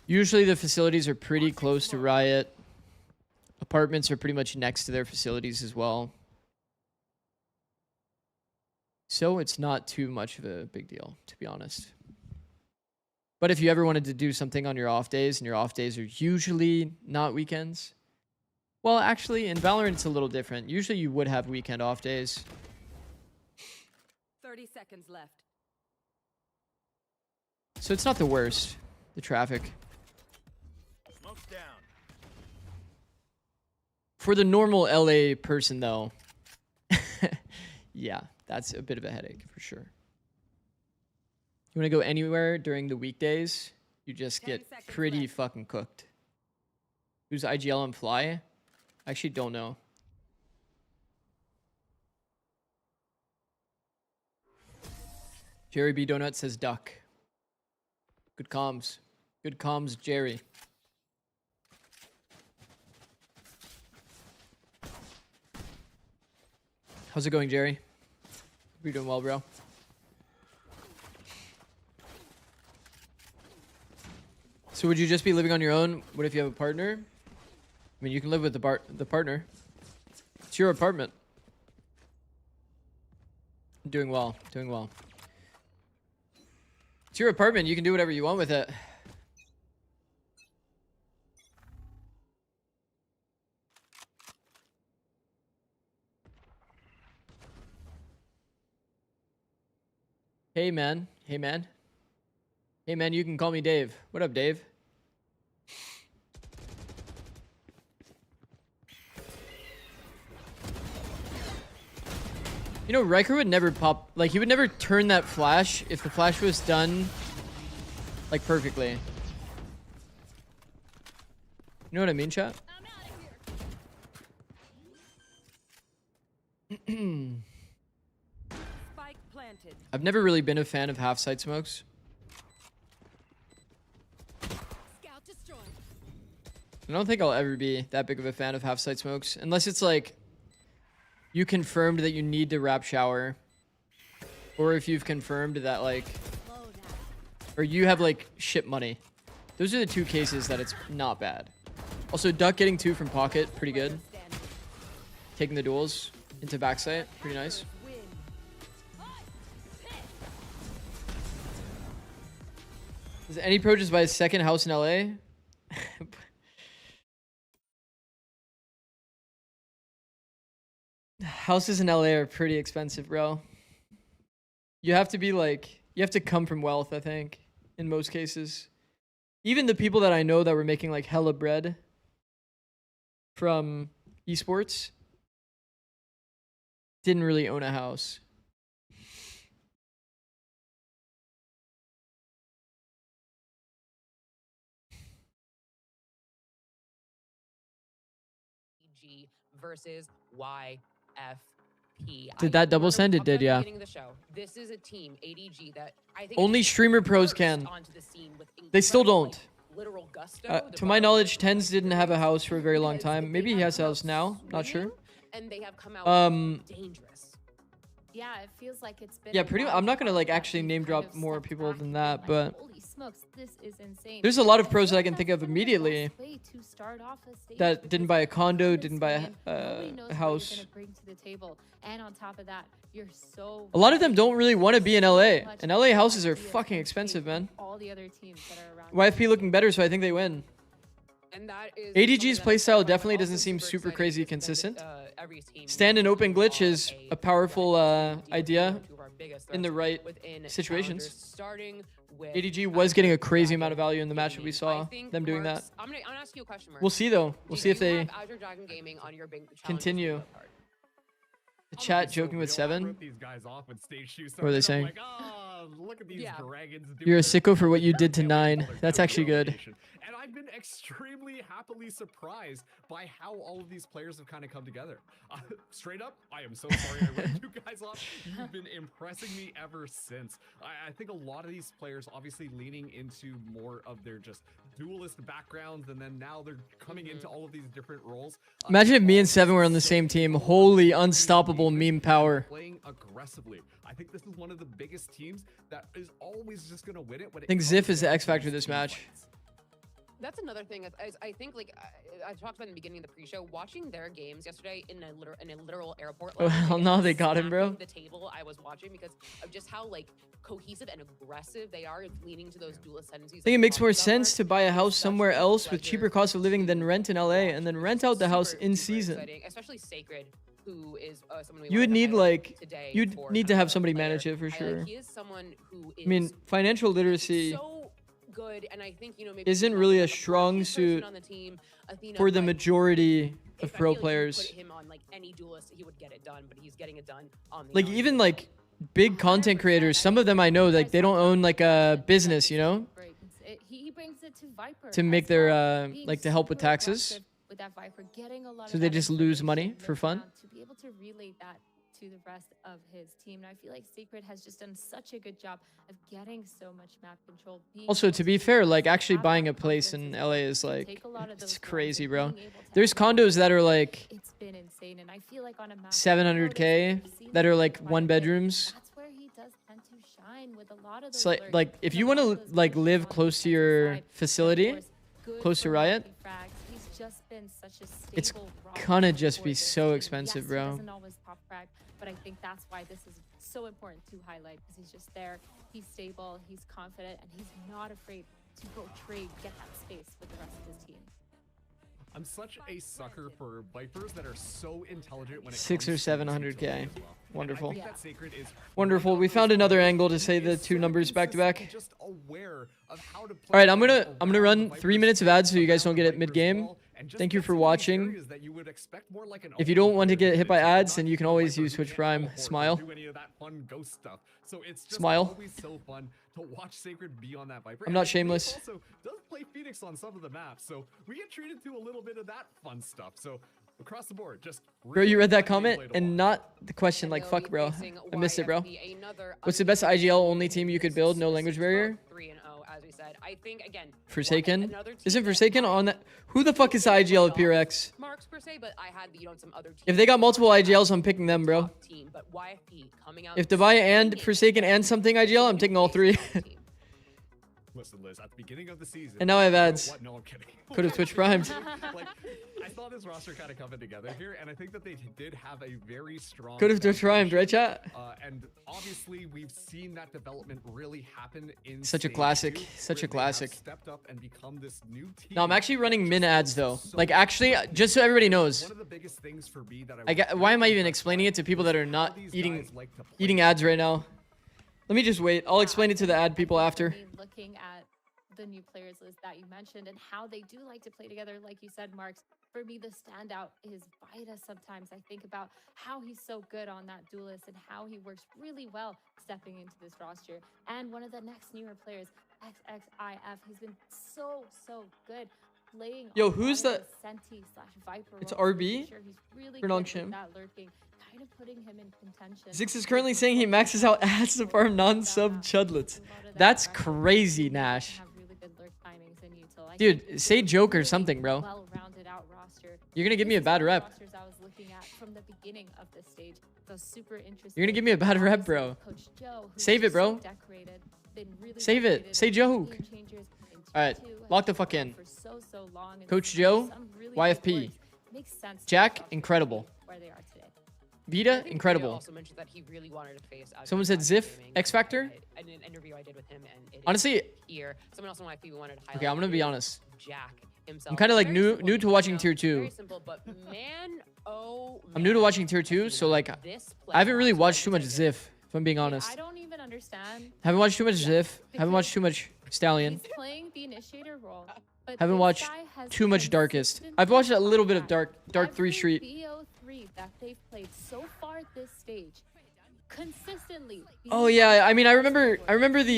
Usually the facilities are pretty close to Riot. Apartments are pretty much next to their facilities as well. So it's not too much of a big deal, to be honest. But if you ever wanted to do something on your off days, and your off days are usually not weekends, well, actually, in Valorant, it's a little different. Usually you would have weekend off days. 30 seconds left. So it's not the worst, the traffic. Smoke's down. For the normal LA person, though, yeah, that's a bit of a headache for sure. You want to go anywhere during the weekdays, you just get pretty fucking cooked. Who's IGL on Fly? I actually don't know. Jerry B. Donut says duck. Good comms. Good comms, Jerry. How's it going, Jerry? Hope you're doing well, bro. So would you just be living on your own? What if you have a partner? I mean, you can live with the partner. It's your apartment. Doing well, doing well. It's your apartment. You can do whatever you want with it. Hey, man. Hey, man. Hey, man, you can call me Dave. What up, Dave? You know, Riker would never pop... Like, he would never turn that flash if the flash was done, like, perfectly. You know what I mean, chat? Spike planted. I've never really been a fan of half-side smokes. Scout destroyed. I don't think I'll ever be that big of a fan of half-side smokes. Unless it's like... You confirmed that you need to wrap shower. Or if you've confirmed that, like... Or you have, like, shit money. Those are the two cases that it's not bad. Also, Duck getting 2 from pocket, pretty good. Taking the duels into backside, pretty nice. Does any pro just buy a second house in LA? Houses in LA are pretty expensive, bro. You have to be like, you have to come from wealth, I think, in most cases. Even the people that I know that were making like hella bread from esports didn't really own a house. ADG versus YFP. Did that double send? It did, yeah. Of the show. This is a team, ADG, that I think Only streamer pros can. They still don't. Literal gusto. To my knowledge, Tens didn't have a house for a very long time. Maybe he has a house now. Not sure. And they have come out dangerous. Yeah, it feels like it's been. Yeah, pretty. I'm not gonna like actually name drop more people than that, but holy smokes, this is insane. there's a lot of pros that I can think of immediately that didn't buy a condo, didn't buy a house. And on top of that, you're so. A lot of them don't really want to be in LA, and LA houses are fucking expensive, man. All the other teams that are around. YFP looking better, so I think they win. And that is ADG's something that playstyle I'm definitely also doesn't seem super excited crazy because then consistent. every team Stand and open glitch are is a powerful threat to idea two of our biggest in the threats right within situations. Challengers, starting with ADG was getting a crazy Azure amount of value in the match that Gaming. we I saw think them doing that. Marks, I'm gonna ask you a question, Marks. We'll see though. We'll Do see if you they have Azure Dragon Gaming on your big Challengers continue. bingo card? The I'm chat gonna be so joking with real, I Seven. wrote these guys off when stage 2 What are they started. I'm saying? like, oh, look at these Yeah. dragons doing You're a their sicko for what you thing. did to Can't wait 9. until they're That's doing actually their good. rotation. And I've been extremely happily surprised by how all of these players have kind of come together. Straight up, I am so sorry I wrote you guys off. You've been impressing me ever since. I think a lot of these players obviously leaning into more of their just duelist backgrounds, and then now they're coming into all of these different roles. Imagine if me and all Seven were on the so same team. cool. Holy All these unstoppable engagement meme and power. Playing aggressively. I think this is one of the biggest teams that is always just going to win it. When I think it Ziff comes is the down X to factor these this team match. fights. That's another thing. I think, like I talked about in the beginning of the pre-show, watching their games yesterday in a literal airport. Oh, hell no, they got him, bro. smacking The table I was watching because of just how like cohesive and aggressive they are, leaning to those duelist tendencies. I think it makes more sense to buy a house somewhere else with cheaper cost of living than rent in LA and then rent out the house in season. Especially Sacred, who is someone we You would wanted to need highlight like today you'd for need kind to of have a somebody player manage it for highlight. sure. He is someone who is I mean, financial literacy so good, and I think maybe isn't he's really not a the strong flashiest person suit on the team, Athena, for the but majority of I pro feel like if you players. put him on like any duelist, he would get it done, but he's getting it done on the Like own. even like big content creators, some of them I know like they don't own like a business, you know, He brings it to Viper to make as their well, being like to help with super taxes. aggressive with that Viper, getting a lot So of they that just lose money information for written fun? down to be able to relay that to the rest of his team. And I feel like Secret has just done such a good job of getting so much map control. being Also, able to be fair, like actually have buying that a place in confidence as LA well, is to like take a lot of it's those roles crazy, and bro. being able to There's execute condos that are like it's been insane, and I feel like on a map 700K that are like 1 bedrooms. that's where he does tend to shine with a lot of those It's like, lurks, if and you a want lot to of those like pushes live on the close to defensive your side. And of facility, course, good close to for Riot, multi-frags. He's just been such a it's stable rock gonna for just be this so team. expensive, Yes, bro. He doesn't always pop frag, but I think that's why this is so important to highlight, because he's just there, he's stable, he's confident, and he's not afraid to go trade, get that space with the rest of his team. I'm such a sucker for Vipers that are so intelligent when it 6 comes or to using 700K. tools as well. Wonderful. And I think that Sacred is Wonderful. one We of found those another players angle to who say is the two so numbers back to back. consistent, just aware of how to play All right, I'm gonna around run the 3 Vipers minutes of ads so you guys around don't get the it Vipers mid-game. wall, and just Thank you get for some of these watching. areas that you would expect more like an If you Overwatch don't want to player get hit by to do, but ads, not then you can a always Viper use who Twitch can't Prime. teleport or Smile. do any of that fun ghost stuff. So it's just Smile. always so fun to watch Sacred be on that Viper. I'm And not I believe shameless. Also does play Phoenix on some of the maps, so we get treated to a little bit of that fun stuff. So across the board, just Bro, you read that fun comment gameplay to and watch. not the question. And Like, they'll fuck, be bro. facing I missed it, bro. YFP, another What's the best undefeated IGL team only in team you could this build? No season. language Both barrier? 3-0, as we said. I think again, Forsaken? another team Isn't that Forsaken I on that? Who the fuck is the IGL of PRX? Marks per se, but I had some other teams. If they got multiple IGLs, I'm picking them, bro. top team, but YFP coming out If Devaya and swinging Forsaken and something IGL, I'm taking all three. top team. Listen, Liz, at the beginning of the season. And now I have you know ads. what? No, I'm kidding. Could have Twitch primed. Like, I saw this roster kind of coming together here, and I think that they did have a very strong. Could have Twitch primed, right, chat? And obviously, we've seen that development really happen in Such a Stage classic, 2, such a where they have classic. Stepped up and become this new team. No, I'm actually running min ads though. So Like actually, just so everybody knows, one of the biggest things for me that I get. Why am I even explaining it to people that are not eating ads right now? Let me just wait. I'll explain it to the ad people after. I mean, looking at the new players list that you mentioned and how they do like to play together, like you said, Marks, for me, the standout is Vida. Sometimes I think about how he's so good on that duelist and how he works really well stepping into this roster. And one of the next newer players, XXIF, he's been so good playing. Yo, on a who's lot of the- those Senti/Viper It's roles, RB? making sure he's really Turn good on with Chim. that lurking, kind of putting him in contention. Zix is currently saying he maxes out ads to farm non-sub chudlets. That's crazy, Nash. Dude, say joke or something, bro. You're gonna give me a bad rep. You're gonna give me a bad rep, bro. Save it, bro. Save it. Say joke. Alright, lock the fuck in. Coach Joe, YFP. Jack, incredible. Vita, He incredible. also mentioned that he really wanted to face Azure Someone said Dragon Ziff, Gaming. X Factor? In an interview I did with him, and it is Honestly, here. Someone else on YFP we wanted to highlight. okay, I'm gonna be is honest. Jack himself. I'm kind of like Very new simple, to you watching know, tier 2. Very simple, but man, oh I'm new to man, watching tier 2, so like I haven't really watched too much Ziff, if I'm being honest. I don't even understand. Haven't watched too much Ziff. Haven't watched too much Stallion. He's playing the initiator role. But Haven't this watched guy has too much Darkest. I've watched a little bit of Dark 3 Street. BO3 that they've played so far at this stage, consistently. Oh yeah, I mean I remember the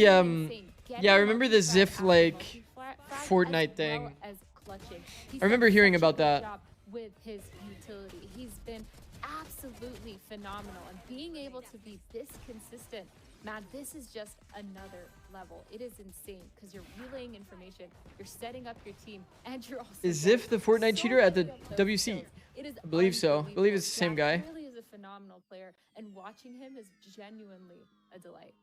yeah, I remember the Ziff like Fortnite thing. I remember hearing about that. With his utility, he's been absolutely phenomenal, and being able to be this consistent, man, this is just another level. It is insane because you're relaying information, you're setting up your team, and you're also. Is Ziff the Fortnite so cheater at the many of those WC? skills. It is I believe so. I believe it's the same unbelievable. guy. Jack really is a phenomenal player, and watching him is genuinely a delight.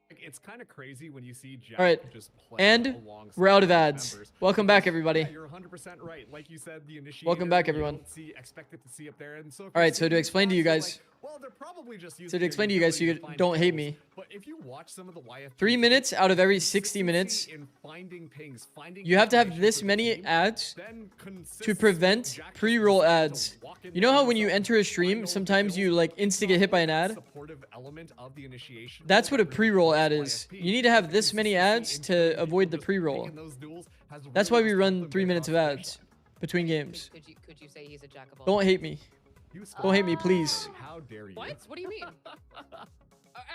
Like, it's kind of crazy when you see Jack All right, just play and alongside we're out of his ads. members. Welcome back, everybody. Yeah, you're 100% right. Like you said, the initiator. Welcome back, you everyone. don't expect it to see up there, and so. All right, so to explain to you guys. Well, they're probably just So to explain to you guys, so you don't hate me. But if you watch some of the YFP 3 minutes out of every 60 minutes, you have to have this many ads to prevent pre-roll ads. You know how when you enter a stream, sometimes you like insta get hit by an ad? That's what a pre-roll ad is. You need to have this many ads to avoid the pre-roll. That's why we run 3 minutes of ads between games. Could you say he's a jack of all? Don't hate me. Don't hate me, please. How dare you? What? What do you mean?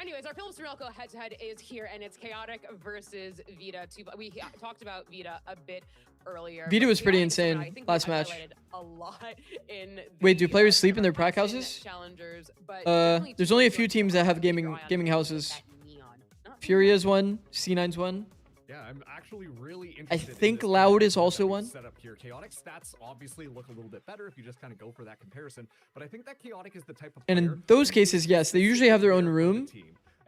Anyways, our Philips Norelco head-to-head is here, and it's Chaotic versus Vita. We talked about Vita a bit earlier. Vita was pretty Chaotic, insane I think last we match. highlighted a lot in Wait, do the, players sleep in their Crimson prac houses? Challengers, but definitely There's two only a players few who teams are that have keep your eye on gaming is houses. that Neon. Not Furia's one, C9's one. Yeah, I'm actually really I interested. think in this Loud kind of is also setup one. Setup here. Chaotic stats obviously look a little bit better if you just kind of go for that comparison, but I think that Chaotic is the type of And player in those who cases, is yes, they usually have their own there for the room. team.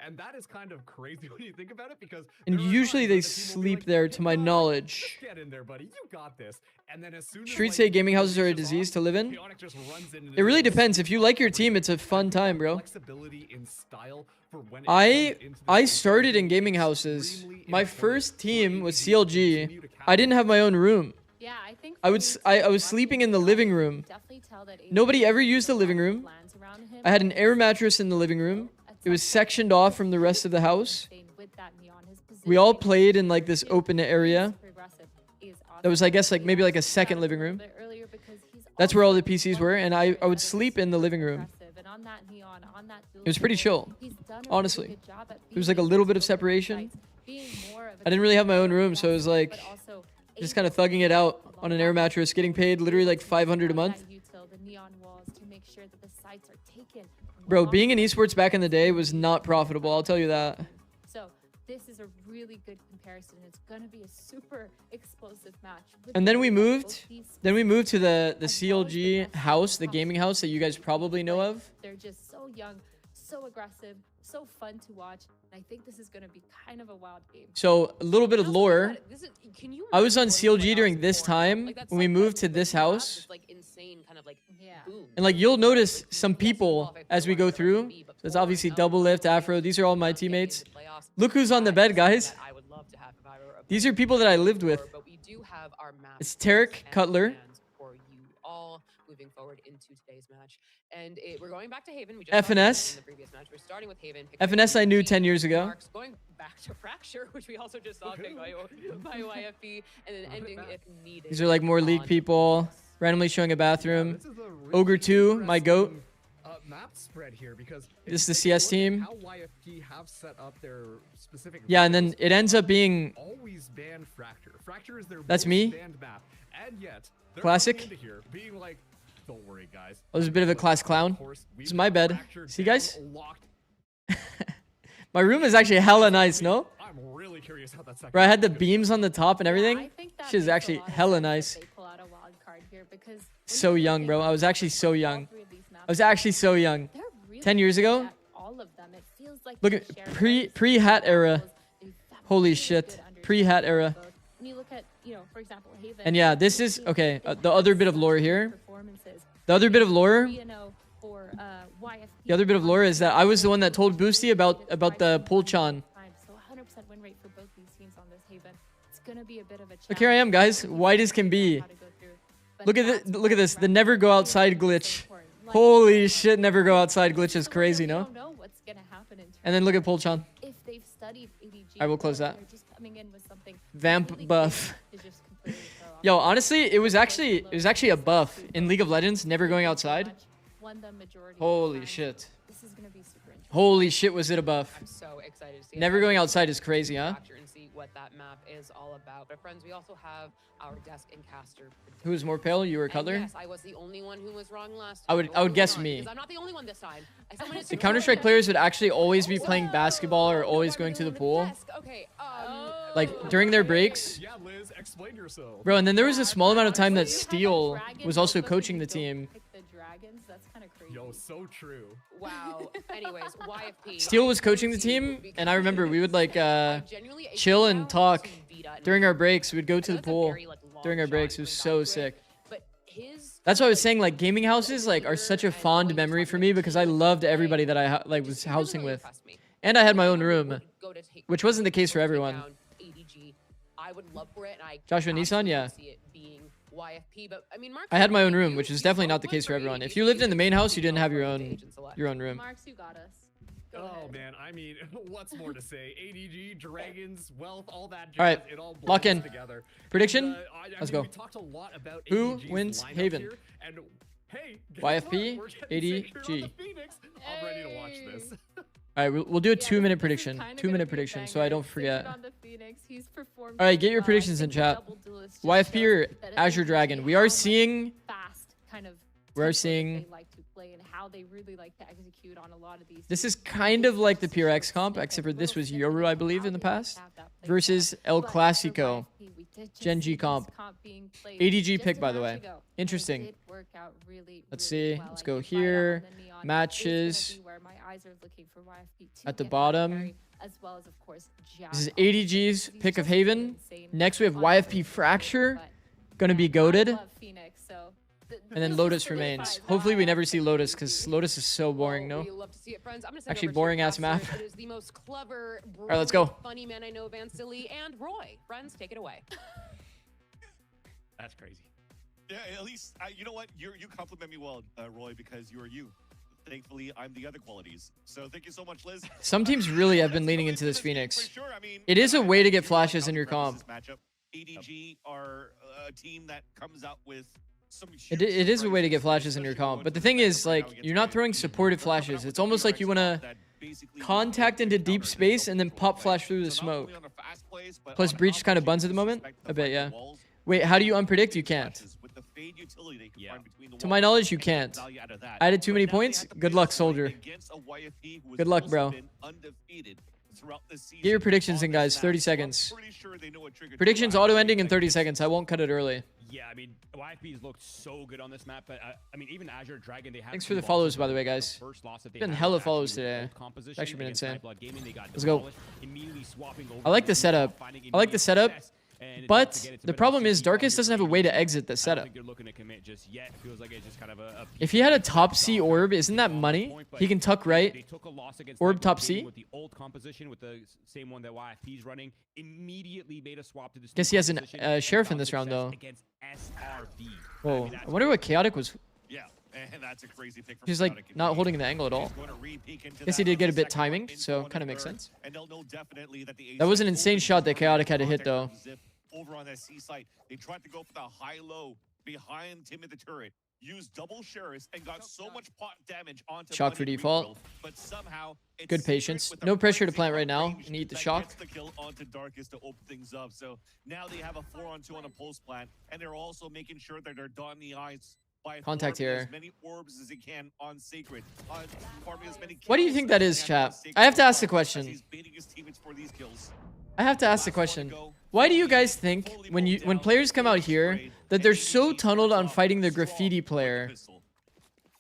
And that is kind of crazy when you think about it, because And there are usually times they where the team will be sleep like, there, "Hey, to my Chaotic, knowledge. just get in there, buddy. You got this." And then as soon as Streets like, say gaming the houses are a leash is disease off, to live in. Chaotic just runs in and It really is depends. If you like your team, it's a fun time, bro. Flexibility in style for when it I comes into the game started in is gaming houses. extremely My important first for team you was to CLG. continue to I didn't have my own room. Yeah, I think I for would me s- too, I was watching sleeping in him the play, living you room. can definitely tell that Nobody Avery ever has used the a lot living of room. plans around him, I had an and air it's mattress in the living room. at It was some point sectioned off from the rest of the house. with that Neon, his We all positioning, played his in like this leadership, open area. he's progressive. He is That was, awesome. I guess, like We maybe like a talked second about it living little room. bit earlier because he's That's where all the also PCs one were, of and those I players would that is sleep in the living room. aggressive, and on that Neon, on that It was pretty chill, he's done a really honestly. good job at There was like a being little able bit to of open separation. sights, being more of a I didn't really have my own controller, room, so it was like but also just able kind of to thugging it out along on an that air mattress, getting paid literally like 500 a that month. util, the neon walls to make sure that the sites are taken. Bro, being in long- esports back in the day was not profitable, I'll tell you that. So this is a really good comparison. It's gonna be a super explosive match. with And the then we way that both moved. these Then we moved to the as well as the CLG rest of house, the competition. gaming house that you guys probably know But of. They're just so young, so aggressive, so fun to watch. And I think this is gonna be kind of a wild game. So a little bit of Also, lore. God, this is- can you I was imagine on going to CLG playoffs during this before? time Like, that's when we like moved the- to the this draft house. is, like, insane, kind of like Yeah. boom. And like you'll notice Like, some yes, you people qualify as for we one, go but through. maybe There's before obviously now, Double Lift, maybe Afro. These are all my getting into teammates. playoffs. Look who's on the That bed, is something guys. that I would love to have if I were a These are player people that I lived with. before, but we do have our map It's Tarek and Cutler. plans for you all moving forward into today's match. And we're going back to Haven. We just saw FNS. in the previous match. We're starting with Haven. picked FNS by I knew G. 10 years ago. Marks going back to Fracture, which we also just saw picked by YFP, and then ending if needed. These are like more league on people. Randomly showing a bathroom. This is a really Ogre 2, my goat. interesting, map spread here, because This is if the you CS look at team. How YFP have set up their specific Yeah, and then videos, it ends up being always ban Fracture. Fracture is their That's most me. banned map, and yet they're Classic. coming into here being like, don't worry, guys. I was a bit of a class clown. Of course, This is we've my got bed. Fracture See, down, guys? locked. My room is actually hella nice, no? I'm really curious how that's. Bro, I had the beams on the top and I everything. think that Shit is makes a actually lot of hella sense that nice. they pull out a wild card here because when So you're young, looking bro. I was at actually so all young. three of these maps, I was actually so young. they're really 10 years good ago? at all of them. It feels like Look they at share pre-hat both era. skills. They have Holy really shit. good understanding Pre-hat of era. both. When you look at, for example, Haven. And yeah, this is okay. The other bit of lore here. Performances. The other bit of lore. 3-0 for YFP. The other bit of lore is that I was the one that told Boosty about the Pulchan. So 100% win rate for both these teams on this Haven. It's gonna be a bit of a Look, here I am, guys. challenge. White as can be. How to go through. But Look at that's the, look at why this. The running never go is outside so glitch. important. Like, Holy shit, never go outside glitch is so crazy, we no? don't know what's gonna happen in And then look at Polchan. if they've studied ADG. I will close or that. They're just coming in with something Vamp really buff. crazy to just completely throw off. Yo, honestly, it was actually a buff in League of Legends, never going outside. Won the majority of the Holy time. shit. This is gonna be super interesting. Holy shit, was it a buff? I'm so excited to see it. Never going Actually, outside is crazy, huh? capture and see what that map is all about. But friends, we also have our desk and caster. Who was more pale, you or And Cutler? yes, I was the only one who was wrong last I time. would- but I would moving guess on, me. because I'm not the only one this time. Someone is The Counter-Strike players would actually always be playing basketball or always going to the pool. Okay, Like, during their breaks. Yeah, Liz, explain yourself. Bro, and then there was a small amount of time that So you have a Steel dragon was also but coaching you the don't team. pick the dragons? That's kind of crazy. Yo, so true. Wow. Anyways, YFP. Steel was coaching the team, and I remember we would like chill and talk during our breaks. We'd go to the pool during our breaks. It was so sick. But his That's why I was saying like gaming houses like are such a fond memory for me because I loved everybody that I like was housing with, and I had my own room, which wasn't the case for everyone. ADG. I would love for it, and I Joshua Nissan, yeah. see it being YFP, but I mean, Mark, I had my own room, which is definitely not the case for everyone. If you lived in the main house, you didn't have your own room. Marks, you got us. Go Oh ahead. man, I mean, what's more to say? ADG, dragons, wealth, all that jazz, All right, it all lock blends in. together. Prediction? And, Let's mean, go. We talked a lot about Who ADG's wins lineup Haven? here, and hey, guess YFP, what? We're getting Savior on ADG. the Phoenix. I'm ready to watch this. All right, we'll do a Yeah, 2-minute this is prediction. kinda 2-minute gonna be a prediction, so banger. I don't Savior forget. on the Phoenix, he's performed All right, get really your well. I predictions in think the chat. double duelist just YFP shows or that Azure ADG Dragon? We how are much seeing fast kind of we are tempo that seeing- they like to play and how they really like to execute on a lot of these. This is teams. kind of like the Super PRX comp, snippet, except for this little was snippet Yoru, of I believe, how in the they like to past, have that play versus style. El But for Clasico. YFP, we did just Gen G see this comp. being played ADG just pick, a by the match way. ago, and it Interesting. did work out really, Let's really see. well. Let's I go think right out here. on the neon is gonna Matches. be where my eyes are looking for YFP to At the get that bottom. carry, as well as, of course, This is Jazz on ADG's He's pick of just really Haven. insane Next we have on YFP the Fracture. but Gonna be I goated. love Phoenix, so And then this Lotus is remains. solidified. Hopefully we Wow. never see Lotus because Lotus is so boring, Well, no? we love to see it, friends. I'm gonna send Actually, over to boring ass Caster. map. It is the most clever, right, let's go. funny man I know, Van Silly and Roy. Friends, take it away. That's crazy. Yeah, at least you know what? You compliment me well, Roy, because you are you. Thankfully, I'm the other qualities. So thank you so much, Liz. Some teams really have been Let's leaning go into this game Phoenix. for sure. I mean, It is a way to get I flashes in your premise comp. this matchup. ADG are a team that comes out with some. It is a way to get flashes in your comp. But the thing is, like, you're not throwing supported flashes. It's almost like you want to contact into deep space and then pop flash through the smoke. Plus, Breach kind of buns at the moment. I bet, yeah. Wait, how do you unpredict? You can't. Yeah. To my knowledge, you can't. I added too many points? Good luck, soldier. Good luck, bro. Get your predictions in, guys. 30 seconds. Predictions auto-ending in 30 seconds. I won't cut it early. Yeah, I mean, YFP's looked so good on this map, but I mean, even Azure Dragon, they have. Thanks two for the losses, follows, by but the way, the guys. first loss that they Been had hella was follows actually with today. old composition It's actually been against insane. Nightblood Gaming. They got Let's go. demolished, immediately swapping over I like to the Giza, setup. finding I like the immediate setup, success, and but once again, it's a the bit of a problem is CP Darkus here doesn't have a for way to ADG. exit the I don't setup. think they're looking to commit just yet. It feels like it's just kind of a If he had a top C orb, isn't that money? He can tuck right. They took a loss against Orb Nightblood top Gaming C. with the old composition, with the same one that YFP's running. Immediately made a swap to this. Guess new he has an composition and sheriff got in this round, success though. against SRV. Whoa. I wonder what Chaotic was. Yeah, and that's a crazy pick. He's like not holding the angle at all. Guess he did get a bit timing, so kind of makes sense. And they'll know definitely that the That was an insane shot that Chaotic had to hit, though. Over on that C site, they tried to go for the high-low behind Tim in the turret. Used double sheriffs and got so much pot damage onto Shock for Bunny default. Rebuild, but somehow it's Good Secret patience. with a No pressure to frenzy plant right of now range and eat the that shock. gets the kill onto Darkus to open things up. So now they have a 4-on-2 on a post plant, and they're also making sure that they're dotting the i's by Contact farming here. as many orbs as they can on Sacred. Farming as many What do you kills think that as is, they can on chat? Sacred I have to ask the as question. he's baiting his teammates for these kills. I have to ask the question. Why do you guys think when players come out here that they're so tunneled on fighting the graffiti player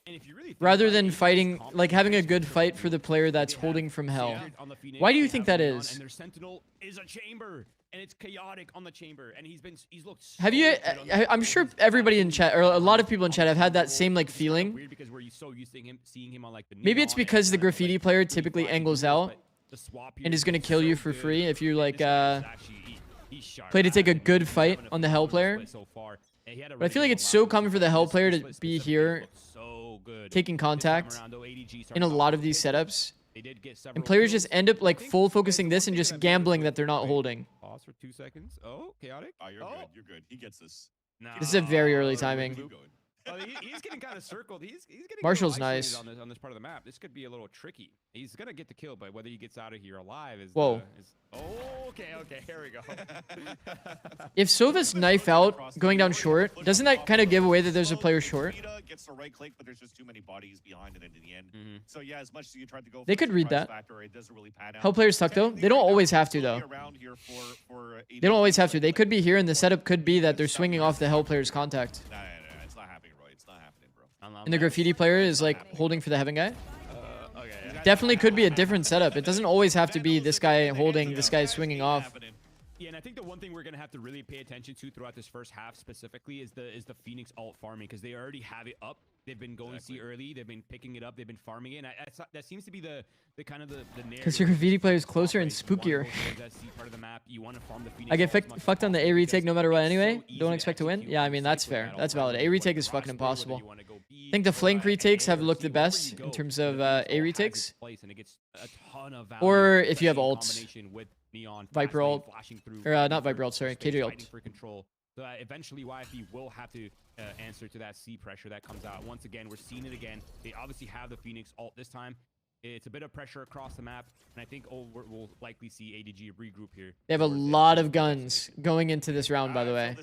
And if you really think rather about it, than ADG's fighting, comp like having a is good so fight good. for the player that's They holding have from hell? Sacred on the Phoenix, Why do you they think have that Leon, is? And their Sentinel is a chamber, and it's chaotic on the chamber, and he's looked. So Have you? good on the I'm sure everybody in chat, or a lot of people in chat, have had that same like It's kind of feeling. weird because we're so used to seeing him on like the Maybe it's neon and because the kind of, like, graffiti player pretty typically flashy angles visuals, out but the swap and here is gonna kill so you for good. free if you And like this guy is actually- He's sharp. Play to take a good He's fight having a on the Hell player. split so far. And he had a But I feel really like good it's so round. common for the Hell This player to split be specifically here looked so good. taking This time contact around, though, ADG in started a off lot with of these hits. setups. They did get And several players kills. just end up like I think full the focusing this and one thing just that matters gambling with- that they're not wait, holding. Pause for 2 seconds. Oh, chaotic. Oh, you're Oh. good. You're good. He gets this. This is a very early No. timing. Keep going. Oh, he's getting kind of circled. He's getting Marshall's a little isolated nice. on this part of the map. This could be a little tricky. He's gonna get the kill, but whether he gets out of here alive is Whoa. oh, okay, here we go. If Sova's knife out going down short, doesn't that kind of give away that there's a player short? Vita gets the right click, but there's just too many bodies behind it in the end. Mhm. So yeah, as much as you tried to go, They for could the read surprise that. factor, it doesn't really pan out. Hell players tuck though? They don't always have to though. They don't always have to. They could be here and the setup could be that they're swinging off the Hell player's contact. No, it's not happening, bro. It's not happening, bro. And the graffiti player is like holding for the heaven guy. Okay. Yeah. Definitely could be a different setup. It doesn't always have to be this guy holding, this guy swinging off. Yeah, and I think the one thing we're gonna have to really pay attention to throughout this first half specifically is the Phoenix alt farming, because they already have it up. They've been going C early. They've been picking it up. They've been farming it. And that seems to be the kind of the narrative. Because your graffiti player is closer and You wanna go spookier. towards that C part of the map. You wanna farm the Phoenix I get alt as much as fucked on the A possible retake because no matter what it's anyway. so easy Don't to expect to win. execute Yeah, I on mean, the that's site, whether fair. that That's alt farm, valid. A whether you retake wanna is fucking grab spray, whether impossible. you wanna go I B, think the or flank retakes have A, looked the C, wherever best you in go, terms the of Phoenix alt A has retakes. its place, and it gets a ton of value, Or if you have especially in ults. combination with Neon, Viper fast lane, ult. flashing through, Or fighting not for Viper ult, sorry. space, KJ fighting ult. for control. So eventually YFP will have to answer to that C pressure that comes out. Once again, we're seeing it again. They obviously have the Phoenix ult this time. It's a bit of pressure across the map, and I think we'll likely see ADG regroup here. They have a lot of guns going into this round, by the way.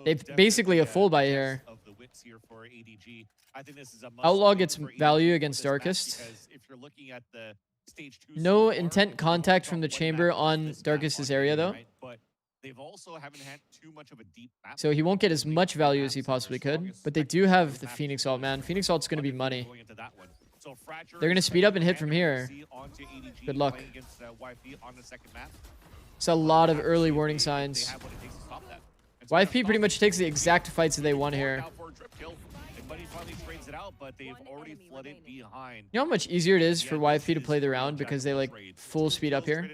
They've basically a full buy here. Outlaw gets value against Darkest. No intent contact from the chamber on Darkest's area, though. They've also haven't had too much of a deep map. So he won't get as much value as he possibly could. But they do have the Phoenix ult, man. Phoenix ult's going to be money. They're going to speed up and hit from here. Good luck. It's a lot of early warning signs. YFP pretty much takes the exact fights that they won here. You know how much easier it is for YFP to play the round because they like full speed up here?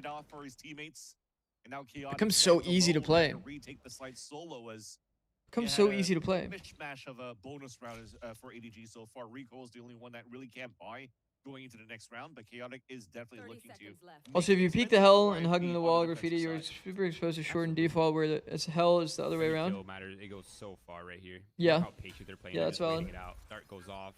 It becomes so easy to play. Becomes so easy to play. Mishmash of a bonus round is for ADG so far. Rico is the only one that really can't buy going into the next round, but Chaotic is definitely looking to. Also, if you peek the Hell and hugging the wall graffiti, you're super exposed to short and default, where it's Hell is the other way around. It goes so far right here. Yeah. Look how patient they're playing. Yeah, They're that's just waiting valid. it out. Dart goes off.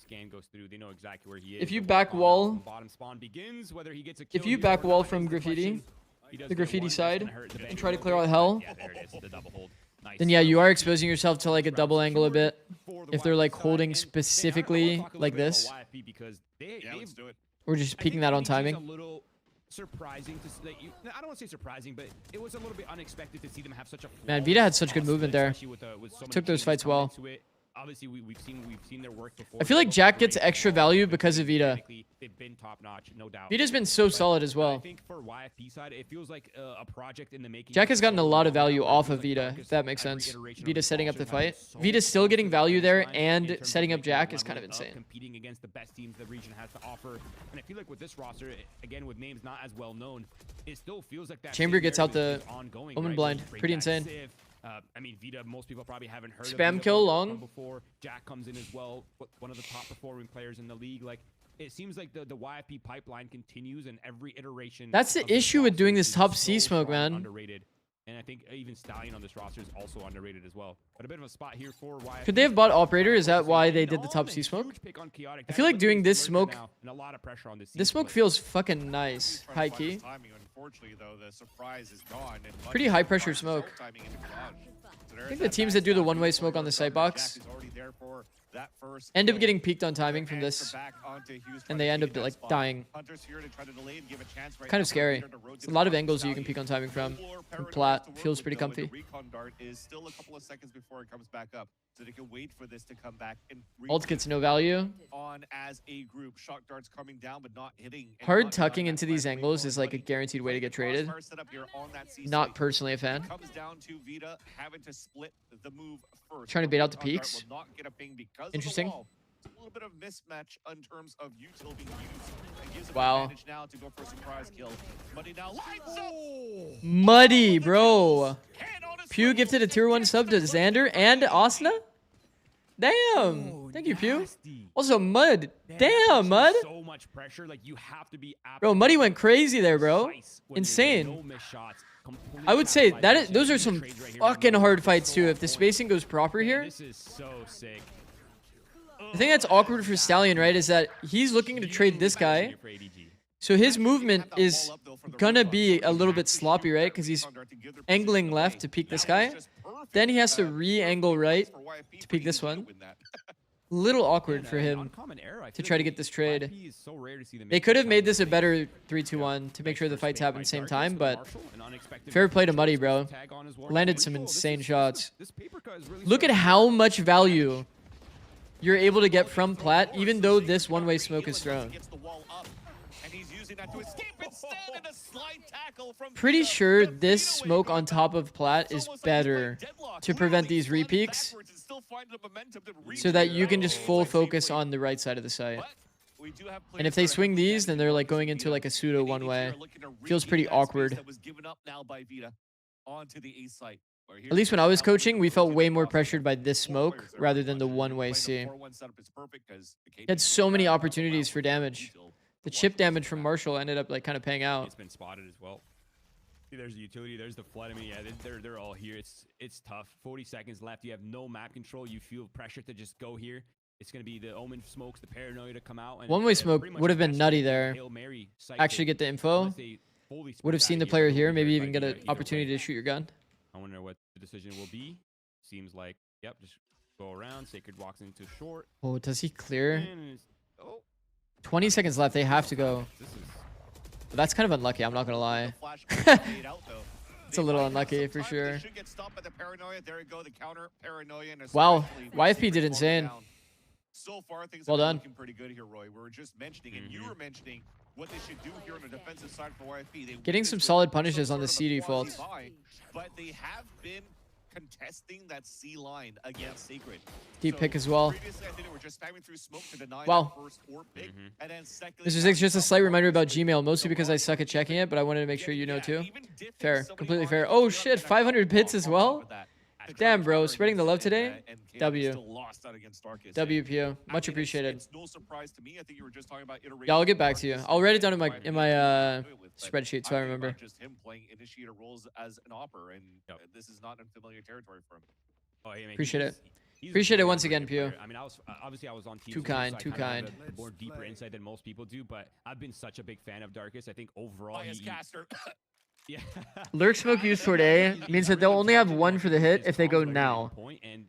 Scan goes through. They know exactly where he is. If you The back spawn wall- out from bottom spawn begins. Whether he gets a kill If you here back or wall not from is the graffiti, question. He does the get graffiti one, it's side, gonna hurt the and Vanguard try to a clear bit. out Hell, Yeah, there it is. The double hold. Nice. then yeah, you are exposing yourself to like a double angle a bit. For the If they're YFP like side, holding and I wanna specifically talk a little like bit about this, YFP because Yeah, let's do it. or just I peeking think that on ADG is timing. a little surprising to see that I don't want to say surprising, but it was a little bit unexpected to see them have such a Man, flawless Vita had such good cross movement split, there. especially with so many Took those changes fights coming well. into it. Obviously, we've seen their work before. I feel They like look Jack gets great. extra value because of Vita. Technically, they've been top notch, no doubt. Vita's been so But solid as I well. think for YFP side, it feels like a project in the making. Jack for has gotten a so lot of long value now, off where of it feels like Vita, if Darkest, that makes every sense. iteration of Vita's this setting up the roster has fight. so Vita's still close getting to the value finish there line and in terms of setting up making Jack the is kind of leveling up, insane. competing against the best teams the region has to offer. And I feel like with this roster, again with names not as well known, it still feels like that Chamber same gets out narrative the is ongoing, Omen right? blind. Where you bring Pretty back insane. Civ, I mean, Vita, most people probably haven't heard of Spam Vita kill from long. before. Jack comes in as well, one of the top performing players in the league. Like, it seems like the YFP pipeline continues, and every iteration. That's the of this issue with roster doing this is top so C smoke, strong, man. Underrated. And I think even Stallion on this roster is also underrated as well. But a bit of a spot here for YFP. Could they have bought Operator? Is that why they did the top C smoke? Huge pick on Chaotic. I feel like doing this smoke, And a lot of pressure on this this smoke feels fucking nice. High key. Unfortunately, though, the surprise is gone. And Pretty high pressure smoke. I think the teams that do the one-way smoke on the site box end up getting peaked on timing from this, and they end up like dying. Kind of scary. It's a lot of angles that you can peak on timing from. And plat feels pretty comfy. Recon dart is still a couple of seconds before it comes back up, so they can wait for this to come back. And Ult gets no value. on as a group. Shock darts coming down, but not hitting. and Hard not tucking that into these flat angles recon, is like a but guaranteed way to get playing the traded. crossfire setup here on that C Not site. personally a fan. It comes down to Vita having to split the move first. Trying to bait out the Recon dart peaks. will not get a ping because of the Interesting. wall. a little bit of mismatch in terms of util being used. And gives him Wow. advantage now to go for a surprise kill. Muddy now lights up. Muddy, bro. Hand on his Pew swivel, gifted a tier 1 gets sub the to Xander and Asna. Damn. Oh, Thank you, Pew. nasty. Also, Mud. Damn, that Damn, puts Mud. So much pressure. Like you have to be. Bro, Muddy went crazy there, bro. precise when there's Insane. no missed shots. Completely I would say capitalized that on is, those are these some trades right here. fucking Remember, hard fights so too. on If the point. spacing goes proper Man, here. this is so sick. The thing that's awkward for Stallion, right, is that he's looking to trade this guy. For ADG. So his movement is gonna be a little bit sloppy, right? Because he's angling left to peek this guy. Then he has to re-angle right to peek this one. Little awkward for him to try to get this trade. They could have made this a better 3-2-1 to make sure the fights happen at the same time, but fair play to Muddy, bro. Landed some insane shots. Look at how much value you're able to get from Plat, even though this one-way smoke is thrown. Pretty sure this smoke on top of Plat is better to prevent these repeaks so that you can just full focus on the right side of the site. And if they swing these, then they're like going into like a pseudo one-way. Feels pretty awkward. At least when I was coaching, we felt way more pressured by this smoke rather than the one-way C. Had so many opportunities for damage. The chip damage from Marshall ended up like kind of paying out. It's been spotted as well. See, there's the utility, there's the flood. I mean, yeah, they're all here. It's tough. 40 seconds left. You have no map control. You feel pressure to just go here. It's gonna be the Omen smokes, the paranoia to come out. And One-way smoke would have been nutty there. Actually get the info. Would have seen the player here, maybe even get an opportunity to shoot your gun. I wonder what the decision will be. Seems like, yep, just go around. Sacred walks into short. Oh, does he clear? And oh, 20 seconds left. They have to go. That's kind of unlucky. I'm not gonna lie. It's a little unlucky for sure. Wow, YFP did insane. So far, things Well have been done. looking pretty good here, Roy. We were just mentioning, and you were mentioning what they should do here on the defensive side for YFP. They Getting some solid punishes on the C default. But they have been contesting that C line against Sacred. Deep pick as well. Previously, I think they were just spamming through smoke to deny Wow. that first orb pick. And then secondly, This is just a slight reminder about Gmail, mostly because I suck at checking it, but I wanted to make sure you know too. Fair, completely fair. Oh shit, 500 bits as well? Damn, bro, spreading the love today? W. WPO, much appreciated. It's no surprise to me. I think you were just talking about Yeah, I'll get back to you. I'll write it down in my spreadsheet so I remember. Just him playing initiator roles as an opper, and this is not unfamiliar territory for him. oh, yeah, man, Appreciate it. he's a Appreciate it very once again, underrated Pew. player. I mean, obviously I was on team. Too kind, too kind. More deeper insight than most people do, but I've been such a big fan of Darkus. I think overall, Caster. yeah. Lurk smoke used toward A means that they'll only have one for the hit if they go now. And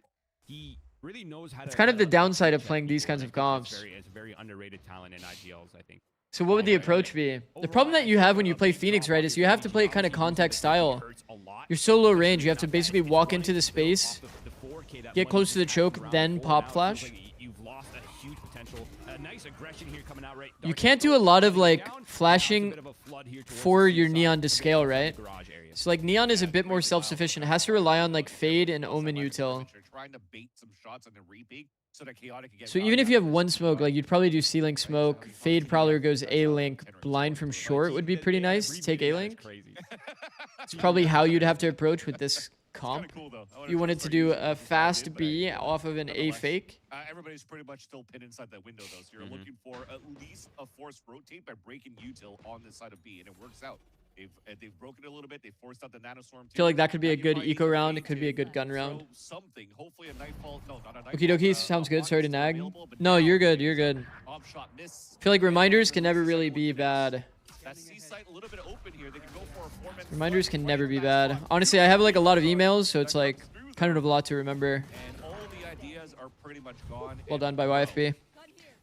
he really knows how It's to, kind of the downside of playing these kinds of comps. It's a very underrated talent in IGLs, I think. So what would the approach be? The problem that you have when you play Phoenix, right, is you have to play it kind of contact style. You're so low range, you have to basically walk into the space, get close to the choke, then pop flash. You've lost a huge potential. A nice aggression here coming out, right? You can't do a lot of like flashing for your Neon to scale, right? So like Neon is a bit more self-sufficient. It has to rely on like Fade and Omen util. So even if you have one smoke, like you'd probably do C-Link smoke, Fade Prowler goes A-Link, blind from short would be pretty nice to take A-Link. It's probably how you'd have to approach with this comp. You wanted to do a fast B off of an A fake. Everybody's pretty much still pinned inside that window, though. So you're looking for at least a forced rotate by breaking util on the side of B, and it works out. They've broken it a little bit. They forced out the nanostorm. I feel like that could be a good eco round. It could be a good gun round. Something. Hopefully a nightfall. No, not a nightfall. Okie dokie, sounds good. Sorry to nag. No, you're good. You're good. I feel like reminders can never really be bad. That C site a little bit open here. They can go for a four-man Reminders can never be bad. Honestly, I have like a lot of emails, so it's like kind of a lot to remember. And all the ideas are pretty much gone. Well done by YFP. I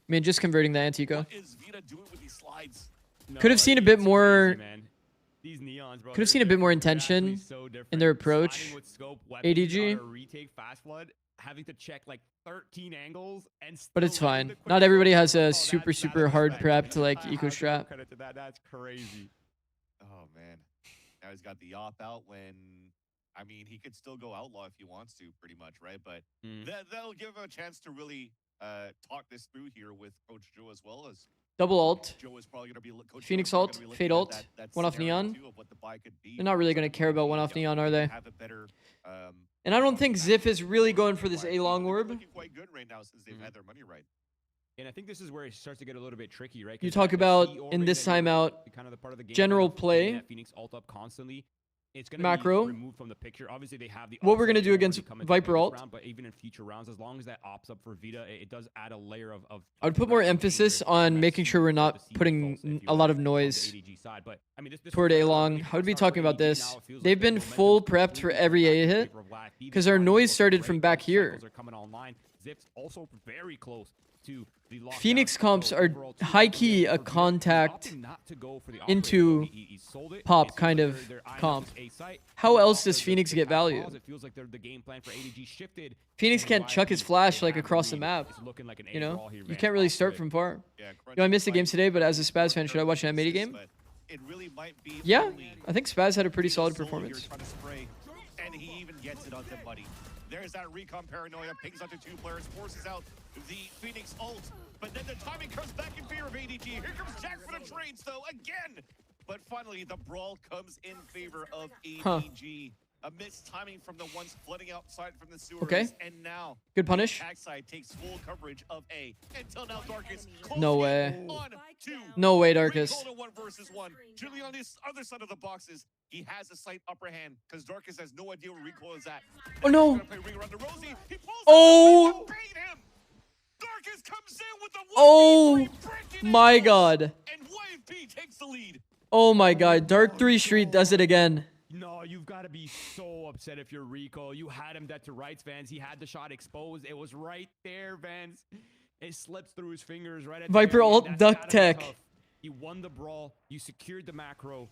mean, just converting the Antico. What is Vita doing with these slides? Could have seen a bit more. These neons, bro, Could have seen a bit more intention in their approach. ADG. Retake fast flood, having to check like 13 angles, and But it's fine. Not everybody has a super hard prep to like eco strap. Credit to that. That's crazy. Oh man, now he's got the op out when. I mean, he could still go outlaw if he wants to, pretty much, right? But that'll give him a chance to really talk this through here with Coach Joe as well as Double ult. Joe is probably going to be Coach Phoenix Joe is ult, probably gonna be fade looking ult, at that one off scenario neon. too of what the buy could be They're not really going to care about one off neon, are they? have a better, And I don't think Ziff is really going for this A long orb. looking quite good right now since they've had their money right. And I think this is where it starts to get a little bit tricky, right? You 'Cause talk that about key in orbing this that you're timeout, kind of the part of the game general where play, getting that Phoenix ult up constantly. It's going to macro. be removed from the picture. Obviously, they have the What we're upside gonna do already against come into Viper this ult. round, but even in future rounds, as long as that opts up for Vita, it does add a layer of I would put more threat and emphasis danger on to making sure we're the not CT putting pulse, if you a will, lot of on the noise ADG side. But, I mean, this toward was A a long. really How hot would we start talk for about ADG. this? Now it feels They've like their been momentum full is prepped for completely every back A in hit favor of YFP. because The our timing noise looking started great. from back Both here. cycles are coming online. Zips also very close to the lockdown. Phoenix comps So are overall, too, high for key Vita, a he's contact opting not to go for the into operator. He sold it. pop It seems kind like of they're eyeing up comp. this A site. How He else opted does to Phoenix get tap value? pause. It feels like the game plan for ADG shifted. Phoenix and can't chuck his YFP, flash they like have across the lead. map. It's looking like an You A know, brawl here, you man. can't really Off start rip. from far. Yeah, Yo, I missed the game today, but as a Spaz fan, should I watch an M80 game? It really might be Yeah, only I think Spaz had a pretty solid Solo here performance. trying to spray, and he even gets it onto Buddy. There's that recon paranoia, pings onto two players, forces out the Phoenix ult, but then the timing comes back in favor of ADG. Here comes Jack for the trades, though, again. But finally, the brawl comes in favor of ADG. Amidst timing from the ones flooding outside from the sewers, Okay. and now Good punish. Backside takes full coverage of A. Until now, Darkus No closing way. in on two. No way, Recall Darkus. to 1 versus 1. Julie on this other side of the boxes, he has a slight upper hand because Darkus has no idea where recoil is at. Oh no! He's gonna play ring around to Rosie. He pulls Oh! it, bait him. Darkus comes in with the 1v3, Oh breaking my it, god! and YFP takes the lead. Oh my god! Dark 3 Street does it again. No, you've got to be so upset if you're Rico. You had him dead to rights, Vans. He had the shot exposed. It was right there, Vans. It slips through his fingers right at Viper the very ult end. That's duck gotta be tech. tough. You won the brawl. You secured the macro.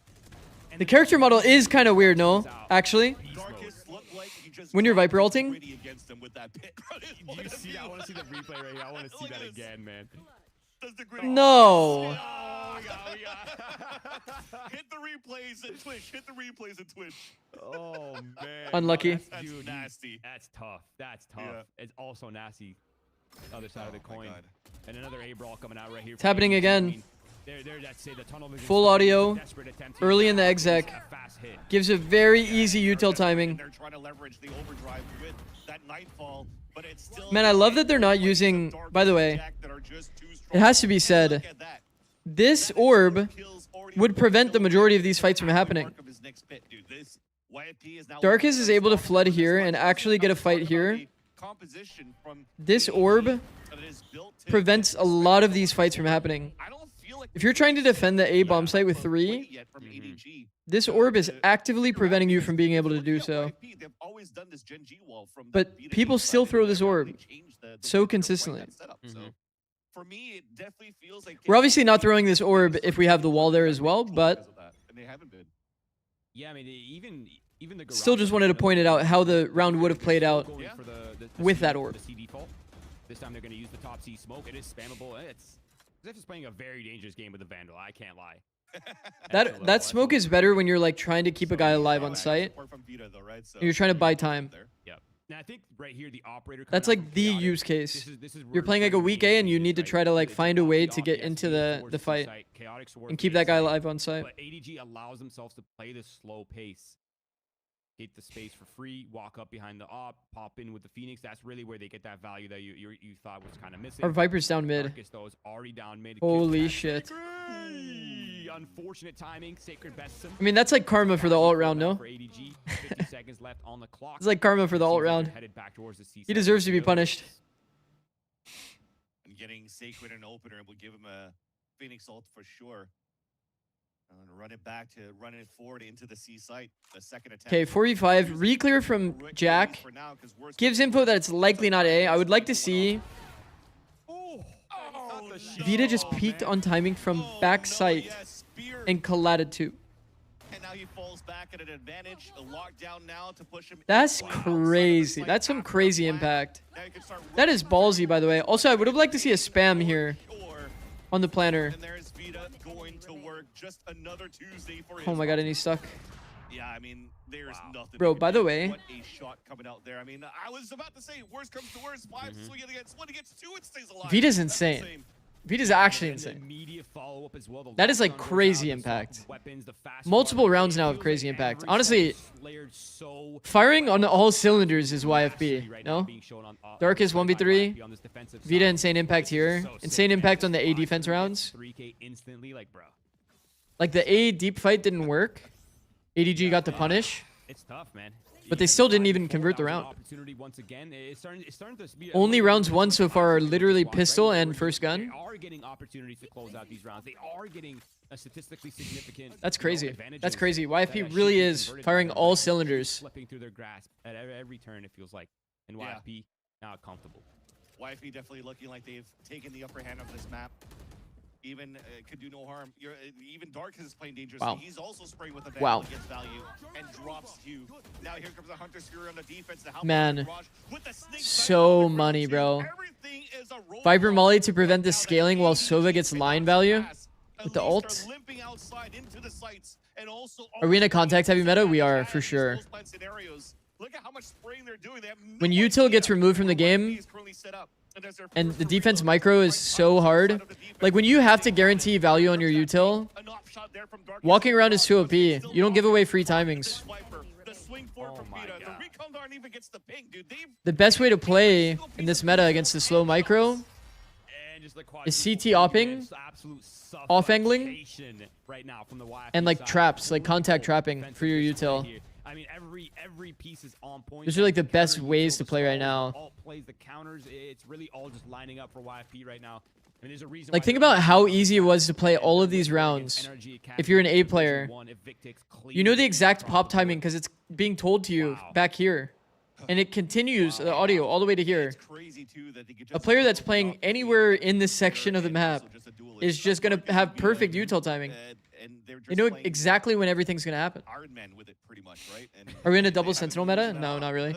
And The then character model is kind of weird, no? out. Actually, Beast mode. Darkus looked like he just when you're dropped Viper his ulting, gritty against him with that pit. Do you see that? I want to see the replay right here. I want to see Look at that this. again, man. Does the gritty no. Oh, we got. Hit the replays and Twitch. Hit the replays and Twitch. Oh, man. Unlucky. That's Dude, nasty. That's tough. That's tough. Yeah. It's also nasty. Other side of the Oh, my coin. God. And another A brawl coming out right here. It's happening again. That's it. The tunnel vision Full stuff, audio, desperate attempt here. early in the exec. A fast hit. Gives a very easy util timing. They're trying to leverage the overdrive with that nightfall, but it's still. Man, I love that they're not using. By the way, it has to be said, this orb would prevent the majority of these fights from happening. Darkus is able to flood here and actually get a fight here. This orb prevents a lot of these fights from happening. If you're trying to defend the A bomb site with 3, this orb is actively preventing you from being able to do so. But people still throw this orb so consistently. For me, it definitely feels like We're obviously not throwing this orb if we have the wall there as well, but and they haven't been. Yeah, I mean, even the still just wanted to point it out how the round would have played out with that orb. The C default. This time they're going to use the top C smoke. It is spammable. It's Ziff is playing a very dangerous game with the Vandal. I can't lie. That smoke is better when you're like trying to keep a guy alive on site. And you're trying to buy time. Yep. Now I think right here the operator. That's like the use case. This is You're playing like a weak A and you need to try to like find a way to get into the fight and keep that guy alive on site. But ADG allows themselves to play this slow pace. Get the space for free, walk up behind the op, pop in with the Phoenix. That's really where they get that value that you thought was kind of missing. Our Viper's down mid. Darkus, though, is already down mid. Holy shit. Unfortunate timing. Sacred bests him. I mean, that's like karma for the ult round, no? For ADG, 50 seconds left on the clock. It's like karma for the ult round. Headed back towards the C He deserves to be punished. And getting Sacred an opener will give him a Phoenix ult for sure. And run it back to run it forward into the C site. The second attempt. Okay, 4v5. Re-clear from Jack. Gives info that it's likely not A. I would like to see. Vita just peeked on timing from back site and collided 2. And now he falls back at an advantage. A lockdown now to push him. That's crazy. That's some crazy impact. That is ballsy, by the way. Also, I would have liked to see a spam here on the planner. And there's Vita going to work. Just another Tuesday for Oh my god, and he's stuck. Yeah, I mean, there's nothing. Bro, they can by the do. way- What a shot coming out there. I mean, I was about to say, worst comes to worst, 5 swing it against 1 against 2, it stays alive. Vita's That's insane. insane. Vita's actually And the insane. immediate follow-up as well. The That is, like, lockdown goes crazy out, the impact. soft weapons, the fast Multiple running. rounds It now of feels crazy like impact. every Honestly, set is layered so Firing on all cylinders is YFP, right now no? being shown on, Darkest by 1v3, YFP on this defensive Vita side. insane impact here. So sick, Insane man. impact on the A Watch defense him get rounds. 3K instantly, like, bro. Like, the A deep fight didn't work. ADG got the punish. It's tough, man. But they still didn't even convert the round. Opportunity once again. It's starting to be Only rounds won so far are literally Right? pistol Where and first gun. They are getting opportunities to close out these rounds. They are getting a statistically significant. That's you know, crazy. advantages That's crazy. that YFP should really be is converted firing by them, all like, cylinders. Slipping through their grasp at every turn, it feels like. And Yeah. YFP now comfortable. YFP definitely looking like they've taken the upper hand of this map. Even could do no harm. Even Dark is playing dangerously. Wow. He's also spraying with a Wow. Vandal against value and drops Hugh. Now here comes a Hunter Fury on the defense to help Man, out the barrage with the snake so sight on the money, front bro. two. Everything is a roll Viper call. Molly to prevent the Now that scaling while ADG Sova gets cannot line value pass. with the At least ult. they're limping outside into the sights and also Are we in a almost contact heavy meta? We are, as for these sure. close plan scenarios. Look at how much spraying they're doing. They have no When util idea gets removed from the where YFP game, is currently set up. There's their and first the reveal defense of micro is right so on the hard. side of the defense. Like, when you have to guarantee value on your util, An off shot there from Dark walking around is too Still OP. You don't give away free timings. This Viper, the swing forward from my Vita. The God. recon darn even gets the ping, dude. They've The best way to play in this meta against the slow micro And just like is CT opping, off angling, right now from the YFP and, like, side. traps, like contact Brutal trapping defensive for your display util. here. I mean, every piece is on point. Those are, like, the best counter ways util, to the play right stalls, now. the alt plays, the counters. It's really all just lining up for YFP right now. I mean, there's a reason Like, why think they're about how undefeated easy it right was to now. play all of They're these winning rounds against NRGA if you're an Academy A in player. Division 1, if Vic takes You know the clean exact across pop the board. timing because it's being told to you Wow. back here. And it continues the audio all the way to here. It's crazy too that they could A just player that's open playing up the anywhere game in this section of the and map also just a duelist. is just going to have perfect util timing. And they're They just know playing exactly when everything's going to happen. Iron Man with it pretty much, right? And Are we in a they double haven't sentinel used meta? it No, at not all. really.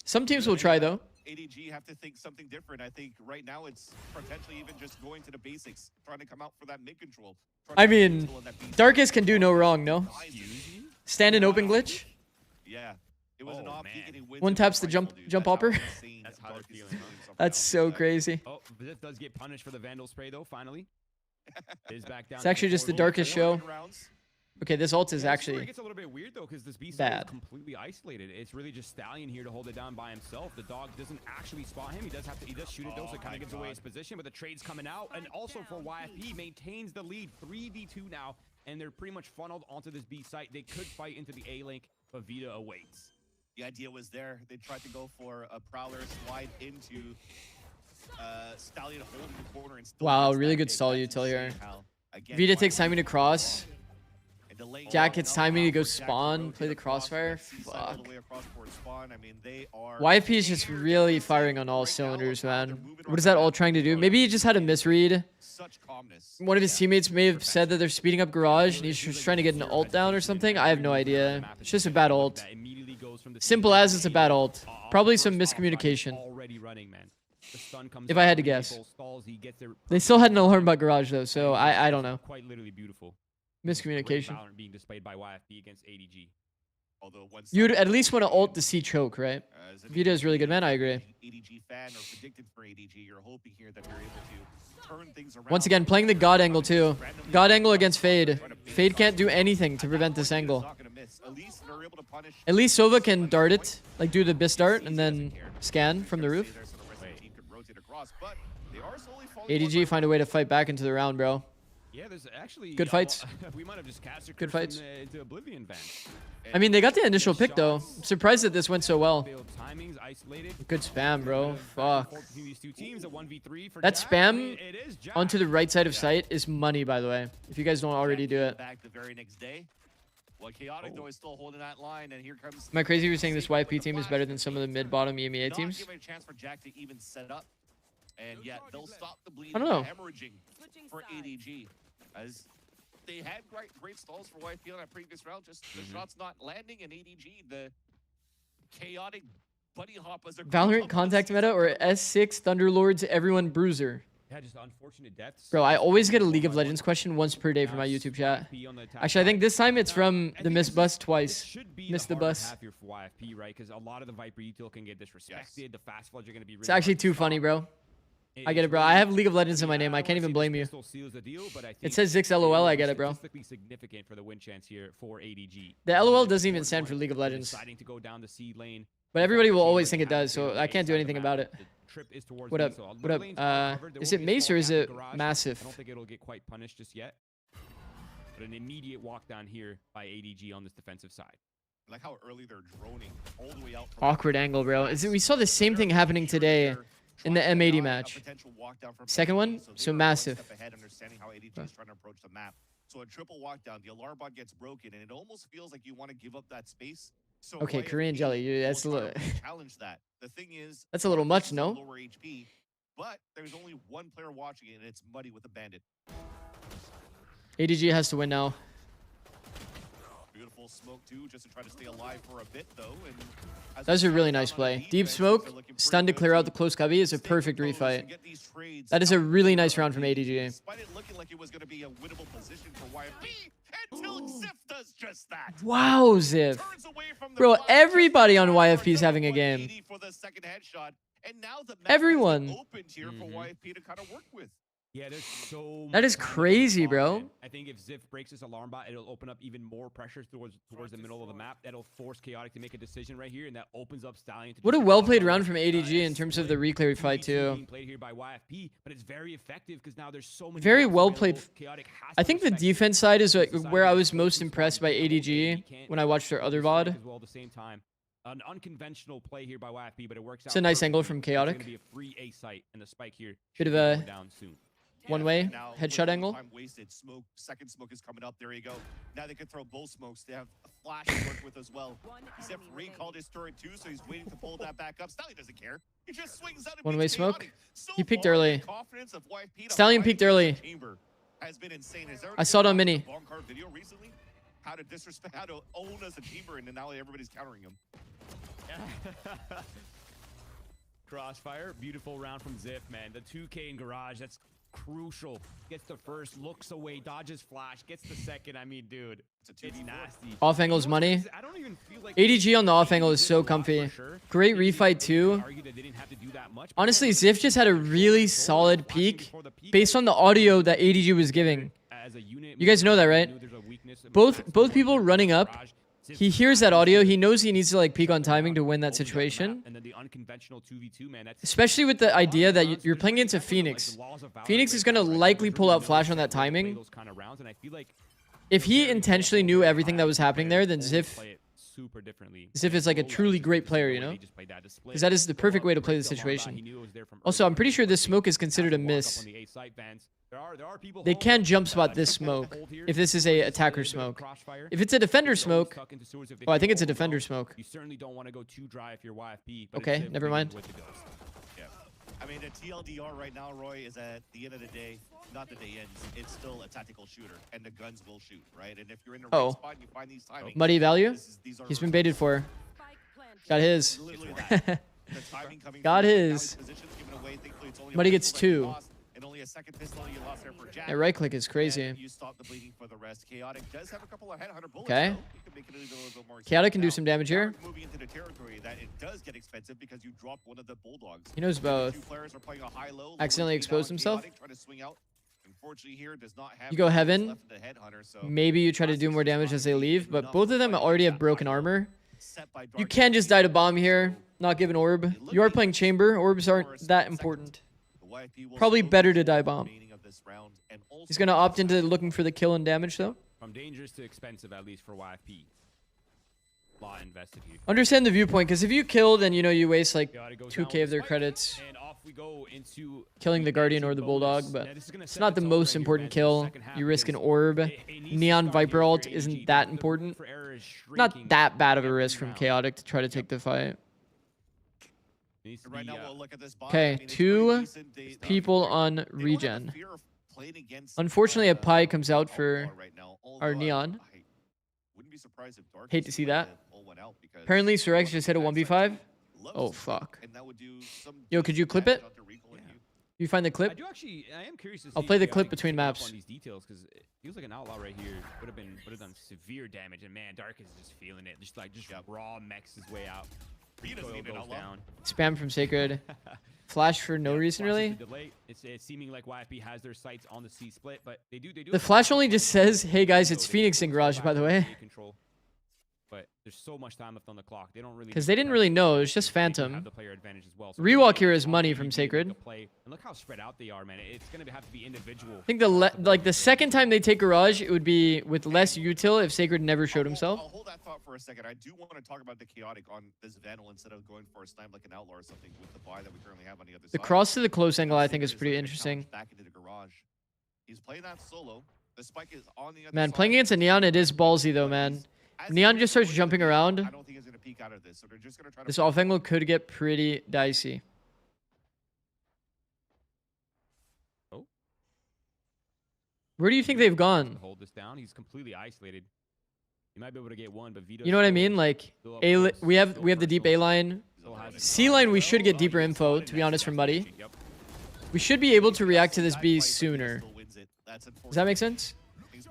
Some teams will try, though. ADG have to think something different. I think right now it's potentially even just going to the basics, trying to come out for that mid control. I mean, Darkest can do no wrong, no? Stand and open glitch. Yeah. It was an Oh, off man. peek and he wins One it taps the with jump- rifle, dude. jump That's how hopper. insane That's how Dark they're is feeling. doing something That's else so with that. crazy. Oh, Vizith does get punished for the Vandal spray though, finally. Is back down It's to actually just the forward. Darkest Four show. good rounds. Okay, this ult is Yeah, this is where actually it gets a little bit weird though, because this B side is bad. completely isolated. It's really just Stallion here to hold it down by himself. The dog doesn't actually spot him. He does shoot it though, so it kind of gives away his position. But the trade's coming out, and also for YFP maintains the lead, 3v2 now, and they're pretty much funneled onto this B site. They could fight into the A link, but Vita awaits. The idea was there. They tried to go for a prowler slide into Stallion holding the corner and still Wow, gets really that good pick. stall That's util here. insane how, again, Vita YFP takes timing to cross. and delaying Jack long gets enough timing to now go for Jack spawn, rotate play the across from crossfire. that C side all the Fuck. way across towards spawn. I mean, they are YFP is just really firing on all cylinders, man. What is that all trying to do? Maybe he just had a misread. such calmness. One of his teammates may have said that they're speeding up Garage and he's just trying to get an ult down or something. I have no idea. It's just a bad ult. That immediately goes from the Simple as it's a bad ult. Probably some miscommunication. Already running, man. The stun comes If I out, had to Maple guess. stalls, he gets there They still had an alarm about Garage though, so I don't know. Quite literally beautiful. Great Miscommunication. Valorant being displayed by YFP against ADG. Although once You'd at least want to ult to see choke, right? as an Vita is really good, man. I agree. ADG fan or predicted for ADG, you're hoping here that they're able to turn things around. Once again, playing the God angle too. God angle against Fade. Fade can't do anything to prevent this angle. Not gonna miss. At least they're able to punish. At least Sova can dart it, like do the bis dart and then scan from the roof. ADG find a way to fight back into the round, bro. Yeah, there's actually Good fights. We might have just cast Good fights. into Oblivion Van. I mean, they got the initial pick though. I'm surprised that this went so well. Failed timings, isolated. Good spam, bro. Fuck. Between these two teams, a 1v3 for That Jack. I mean, spam it is Jack. onto the right side of sight is money, by the way. If you guys don't already do it. Back the very next day. Well, Chaotic though is still holding that line, and here comes. Am I crazy for saying this YP team is better than some of the mid-bottom EMEA Not teams? giving a chance for Jack to even set up, and yet they'll stop the bleeding, I don't know. hemorrhaging for ADG, as they had great stalls for YFP on that previous round. Just the shots not landing, and ADG, the chaotic buddy hop as they're Valorant contact meta or S6 Thunderlords everyone bruiser? Yeah, just unfortunate deaths. Bro, I always get a League of Legends question once per day from my YouTube chat. Actually, I think this time it's from the Miss Bus twice. Missed the bus. Here for YFP, right? Because a lot of the Viper util can get disrespected. The fast floods are going to be. It's actually too funny, bro. I get it, bro. I have League of Legends in my name. I can't even blame you. It says Zix LOL. I get it, bro. Significant for the win chance here for ADG. The LOL doesn't even stand for League of Legends. Deciding to go down the C lane. But everybody will always think it does, so I can't do anything about it. What up? What up? Is it Mace or is it Massive? I don't think it'll get quite punished just yet. But an immediate walk down here by ADG on this defensive side. I like how early they're droning all the way out. Awkward angle, bro. We saw the same thing happening today in the M80 match. Second one, so Massive. Understanding how ADG is trying to approach the map. So a triple walk down, the alarm bot gets broken, and it almost feels like you want to give up that space. So Okay, Korean Jelly, that's a little. Challenge that. The thing is, that's a little much, no? Lower HP, but there's only one player watching it, and it's Muddy with a bandit. ADG has to win now. Beautiful smoke too, just to try to stay alive for a bit though. And that was a really nice play. Deep smoke, stun to clear out the close cubby is a perfect refight. That is a really nice round from ADG. Despite it looking like it was going to be a winnable position for YFP, until Ziff does just that. Wow, Ziff. Bro, everybody on YFP is having a game. For the second headshot, and now the everyone. Opened here for YFP to kind of work with. Yeah, there's so that is crazy, bro. I think if Ziff breaks this alarm bot, it'll open up even more pressure towards the middle of the map. That'll force Chaotic to make a decision right here, and that opens up Stallion. What a well-played round from ADG in terms of the reclear fight too. Played here by YFP, but it's very effective because now there's so many. Very well played. I think the defense side is where I was most impressed by ADG when I watched their other VOD. As well at the same time. An unconventional play here by YFP, but it works out. It's a nice angle from Chaotic. It's gonna be a free A site, and the spike here. Bit of a down soon. One-way headshot angle. Time wasted. Smoke. Second smoke is coming up. There you go. Now they can throw both smokes. They have a flash to work with as well. Ziff recalled his turret too, so he's waiting to pull that back up. Stallion doesn't care. He just swings out. One-way smoke. He peeked early. Stallion peeked early. Has been insane. I saw it on Mini. Video recently. How to disrespect, how to own as a chamber, and now everybody's countering him. Crossfire, beautiful round from Ziff, man. The 2K in garage, that's crucial. Gets the first, looks away, dodges flash, gets the second. I mean, dude, it's nasty. Off angle's money. ADG on the off angle is so comfy. Great refight too. Honestly, Ziff just had a really solid peak based on the audio that ADG was giving. You guys know that, right? Both people running up. He hears that audio. He knows he needs to like peak on timing to win that situation. Especially with the idea that you're playing into Phoenix. Phoenix is going to likely pull out flash on that timing. If he intentionally knew everything that was happening there, then Ziff is like a truly great player, you know? Because that is the perfect way to play the situation. Also, I'm pretty sure this smoke is considered a miss. They can't jump spot this smoke if this is a attacker smoke. If it's a defender smoke, oh, I think it's a defender smoke. You certainly don't want to go too dry if you're YFP. Okay, never mind. Yeah. I mean, the TLDR right now, Roy, is at the end of the day, not the day ends. It's still a tactical shooter, and the guns will shoot, right? And if you're in the right spot and you find these timings, Muddy value? He's been baited for. Got his. Got his. Muddy gets 2. And only a second pistol you lost there for Jack. That right click is crazy. You stop the bleeding for the rest. Chaotic does have a couple of headhunter bullets. Okay. Chaotic can do some damage here. Moving into the territory that it does get expensive because you dropped one of the bulldogs. He knows both. Two players are playing a high-low. Accidentally exposed himself. Trying to swing out. Unfortunately, here does not have you go heaven. left of the headhunter, so maybe you try to do more damage as they leave, but both of them already have broken armor. You can just die to bomb here, not give an orb. You are playing chamber. Orbs aren't that important. Probably better to die bomb. He's going to opt into looking for the kill and damage, though. From dangerous to expensive, at least for YFP. Lot invested here. Understand the viewpoint, because if you kill, then, you know, you waste like 2k of their credits. Killing the Guardian or the Bulldog, but it's not the most important kill. You risk an orb. Neon Viper ult isn't that important. Not that bad of a risk from Chaotic to try to take the fight. Okay, 2 people on regen. Unfortunately, a Pi comes out for our Neon. Hate to see that. Apparently, Surex just hit a 1v5. Oh, fuck. Yo, could you clip it? You find the I clip? do actually. I am curious to see. I'll play the Chaotic clip between picking up maps. on these details because it feels like an outlaw right here would have done severe damage. And man, Dark is just feeling it. Just raw mechs his way out. He doesn't Coil even goes outlaw. down. Spam from Sacred. Flash for no reason, Flash is really. the delay. It's seeming like YFP has their sights on the C split, but they do. The flash only just says, "Hey guys, it's Phoenix in Garage," by the way. Control. But there's so much time left on the clock. They don't really. Because they didn't really know. It was just They do Phantom. have the player advantage as well. So Rewalk here maybe is money from maybe Sacred. make a play. And look how spread out they are, man. It's gonna have to be individual. I think the second time they take Garage, it would be with less util if Sacred never showed himself. I'll hold that thought for a second. I do want to talk about the Chaotic on this Vandal instead of going for a snipe like an Outlaw or something with the buy that we currently have on the other The side. cross to the close angle, I think, is Sacred pretty looking to interesting. challenge back into the Garage. He's playing that solo. The spike is on the other Man, side. playing against a Neon, it is ballsy though, man. Neon just starts jumping around. I don't think he's going to peek out of this, so they're just going to try to This off angle could get pretty dicey. Oh. Where do you think they've gone? Hold this down. He's completely isolated. You might be able to get one, but Vito. You know what I mean? Like, we have the deep A line. C line, we should get deeper info, to be honest, from Muddy. We should be able to react to this B sooner. Does that make sense?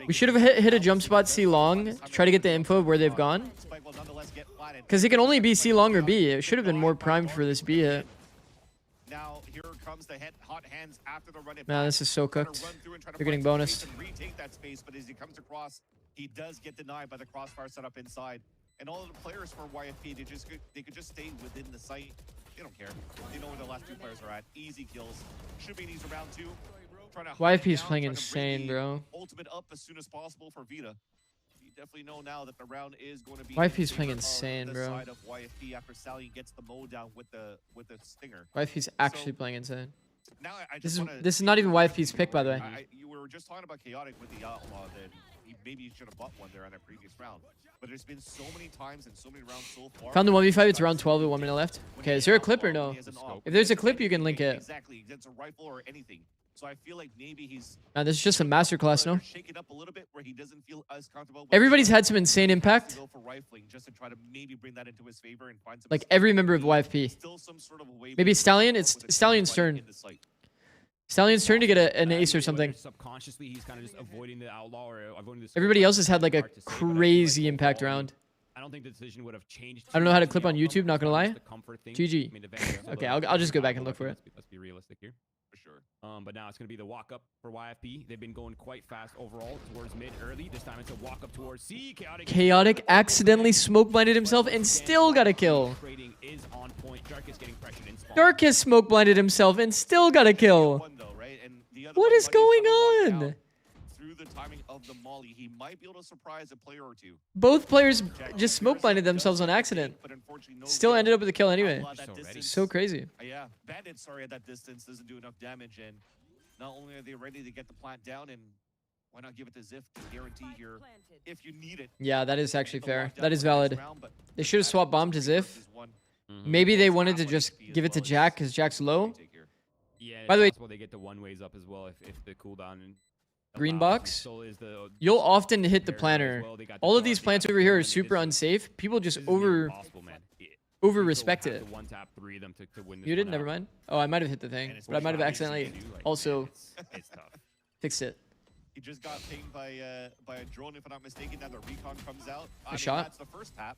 We should have hit a jump spot C long to try to get the info of where they've gone. Because it can only be C long or B. It should have been more primed for this B hit. Now here comes the hot hands after the run. Man, this is so cooked. They're getting bonus. Retake that space, but as he comes across, he does get denied by the crossfire setup inside. And all of the players for YFP, they could just stay within the site. They don't care. They know where the last two players are at. Easy kills. Should be an easy round two. YFP is playing insane, bro. Ultimate up as soon as possible for Vita. You definitely know now that the round is going to be. YFP is playing insane, bro. Side of YFP after Stallion gets the mow down with the stinger. YFP's actually playing insane. Now I This just is not even YFP's pick, by the way. You were just talking about Chaotic with the Outlaw. That maybe you should have bought one there on that previous round. But there's been so many times and so many rounds so far. Found the 1v5. It's around 12 with 1 minute left. Okay, is there a clip or no? If there's a clip, you can link it. Exactly. It's a rifle or anything. So I feel like maybe he's. Man, this is just a masterclass, no? Shake it up a little bit where he doesn't feel as comfortable. Everybody's had some insane impact. Go for rifling just to try to maybe bring that into his favor and find some. Like every member of YFP. Still some sort of a way. Maybe Stallion. It's Stallion's turn. Stallion's turn to get an ace or something. Subconsciously, he's kind of just avoiding the outlaw or avoiding the. Everybody else has had like a crazy impact round. I don't think the decision would have changed. I don't know how to clip on YouTube, not gonna lie. GG. Okay, I'll just go back and look for it. Let's be realistic here. For sure. But now it's going to be the walk up for YFP. They've been going quite fast overall towards mid early. This time it's a walk up towards C. Chaotic accidentally smoke blinded himself and still got a kill. Trading is on point. Dark is getting pressured in spawn. Dark has smoke blinded himself and still got a kill. What is going on? Through the timing of the molly, he might be able to surprise a player or two. Both players just smoke blinded themselves on accident. Still ended up with a kill anyway. So crazy. Yeah, Bandit, sorry, at that distance doesn't do enough damage, and not only are they ready to get the plant down, and why not give it to Ziff to guarantee here if you need it. Yeah, that is actually fair. That is valid. They should have swapped bomb to Ziff. Maybe they wanted to just give it to Jack because Jack's low. Yeah, by the way, they get the one ways up as well if the cooldown. Green box, you'll often hit the planter. All of these plants over here are super unsafe. People just over respect it. Muted, never mind. Oh, I might have hit the thing, but I might have accidentally also fixed it. He just got pinged by a drone, if I'm not mistaken. Now the recon comes out. Nice shot. That's the first tap.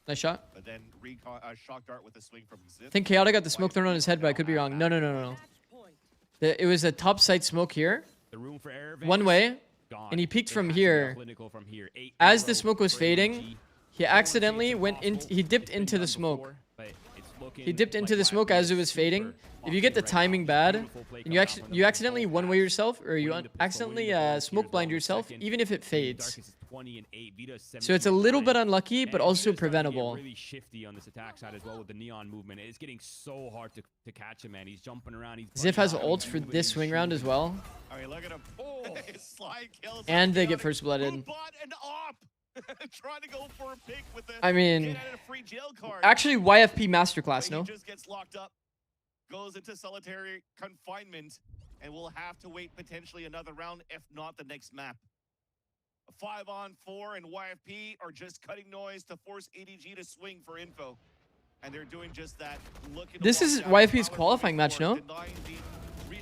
Nice shot. But then recon shock dart with a swing from Ziff. I think Chaotic got the smoke thrown on his head, but I could be wrong. No. It was a top site smoke here. One way, and he peeked from here. As the smoke was fading, he accidentally went in. He dipped into the smoke. He dipped into the smoke as it was fading. If you get the timing bad, and you accidentally one-way yourself, or you accidentally smoke blind yourself, even if it fades. So it's a little bit unlucky, but also preventable. Really shifty on this attack side as well with the neon movement. It's getting so hard to catch him, man. He's jumping around. Ziff has ults for this swing round as well. I mean, look at him. Oh, slide kills. And they get first blooded. Trying to go for a pick with the I mean, actually YFP masterclass, no? He just gets locked up, goes into solitary confinement, and we'll have to wait potentially another round, if not the next map. 5-on-4 and YFP are just cutting noise to force ADG to swing for info. And they're doing just that. This is YFP's qualifying match, no?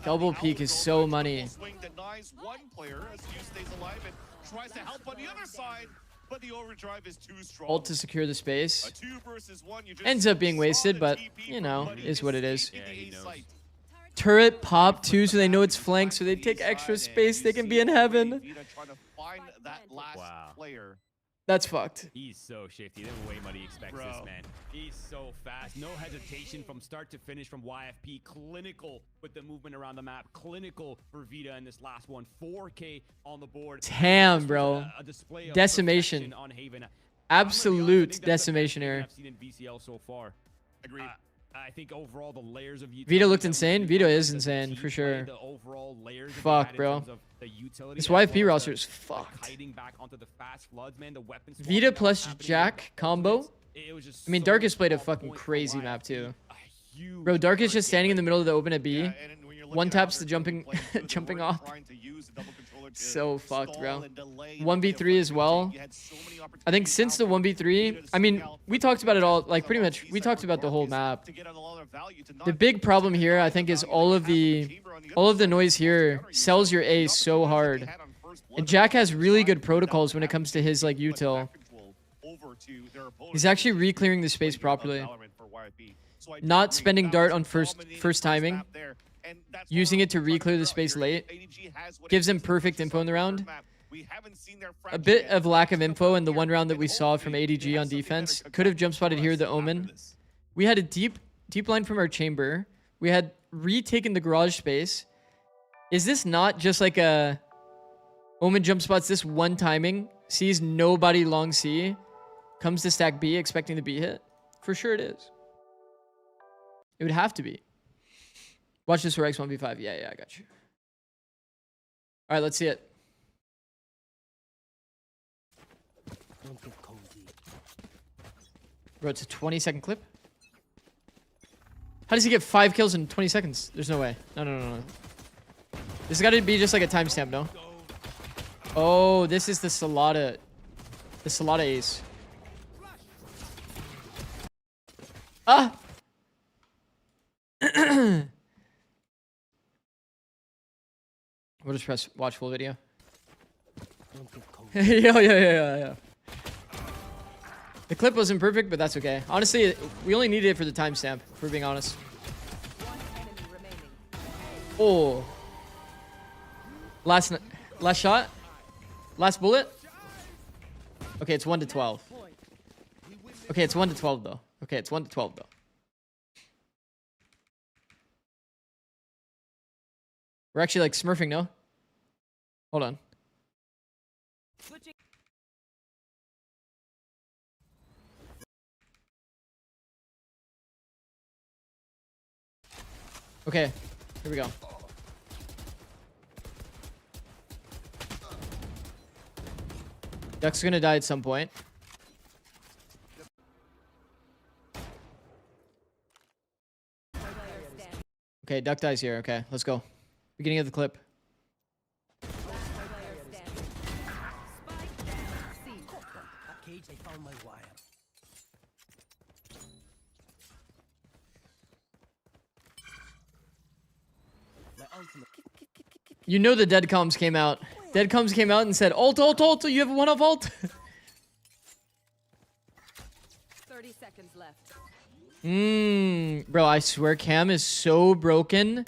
Double peek is so money. Swing denies one player as Yu stays alive and tries to help on the other side, but the overdrive is too strong. Ult to secure the A space. 2 versus 1, you just Ends up being saw wasted, the but, TP you from know, Buddy is what it is. escaping Yeah, he the A knows. site. Turret pop too, so they know it's flanked, so they take extra space. They can be in heaven. Vita trying to find that last Wow. player. That's fucked. He's so shifty. There's way Muddy expects this, Bro. man. He's so fast. No hesitation from start to finish from YFP. Clinical with the movement around the map. Clinical for Vita in this last one. 4K on the board. Damn, This was bro. a display of Decimation. perfection on Haven. Absolute decimation here. here. I've seen in VCL so far. Agreed. I think overall the layers of Vita looked that insane. we've Vita seen is from the insane, team for play, sure. the overall layers that they Fuck, had in bro. terms of the utility This as well YFP as roster the- is the fucked. kiting back onto the fast floods, man. The weapon Vita swapping that plus was happening Jack with combo. ultimates. It was just I mean, so Dark has played a on fucking point for crazy YFP. map, too. A huge Bro, Dark is first just game standing in the right middle of the open at B. Yeah, and when you're looking One at taps how the they're jumping playing too, they jumping weren't off. trying to use the double controller to So fucked, stall bro. and delay 1v3 as well. You had so many I think since the 1v3, I mean, we talked about it all, like pretty much, we talked about the whole map. The big problem here, I think, is all of the noise here sells your A so hard. And Jack has really good protocols when it comes to his like util. He's actually re-clearing the space properly. Not spending dart on first timing. Using it to re-clear the space late. Gives him perfect info in the round. A bit of lack of info in the one round that we saw from ADG on defense. Could have jump spotted here the Omen. We had a deep line from our chamber. We had retaken the garage space. Is this not just like a Omen jump spots this one timing, sees nobody long C, comes to stack B expecting the B hit? For sure it is. It would have to be. Watch this for X1v5. Yeah, I got you. All right, let's see it. Bro, it's a 20-second clip. How does he get 5 kills in 20 seconds? There's no way. No. This has got to be just like a timestamp, no? Oh, this is the Salada. The Salada ace. Ah! We'll just press watch full video. Yeah. The clip wasn't perfect, but that's okay. Honestly, we only needed it for the timestamp, if we're being honest. Oh. Last shot? Last bullet? Okay, it's 1 to 12. Okay, it's 1 to 12 though. Okay, it's 1 to 12 though. We're actually like smurfing, no? Hold on. Okay, here we go. Duck's gonna die at some point. Okay, Duck dies here. Okay, let's go. Beginning of the clip. You know the dead comms came out. Dead comms came out and said, ult, you have a one-off ult. 30 seconds left. Bro, I swear Cam is so broken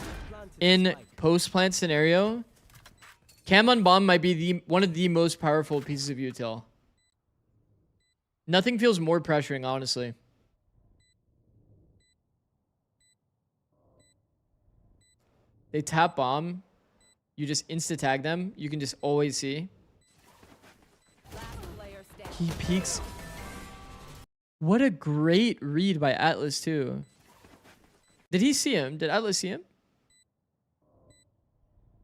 in post-plant scenario. Cam on bomb might be one of the most powerful pieces of util. Nothing feels more pressuring, honestly. They tap bomb. You just insta-tag them. You can just always see. He peeks. What a great read by Atlas, too. Did he see him? Did Atlas see him?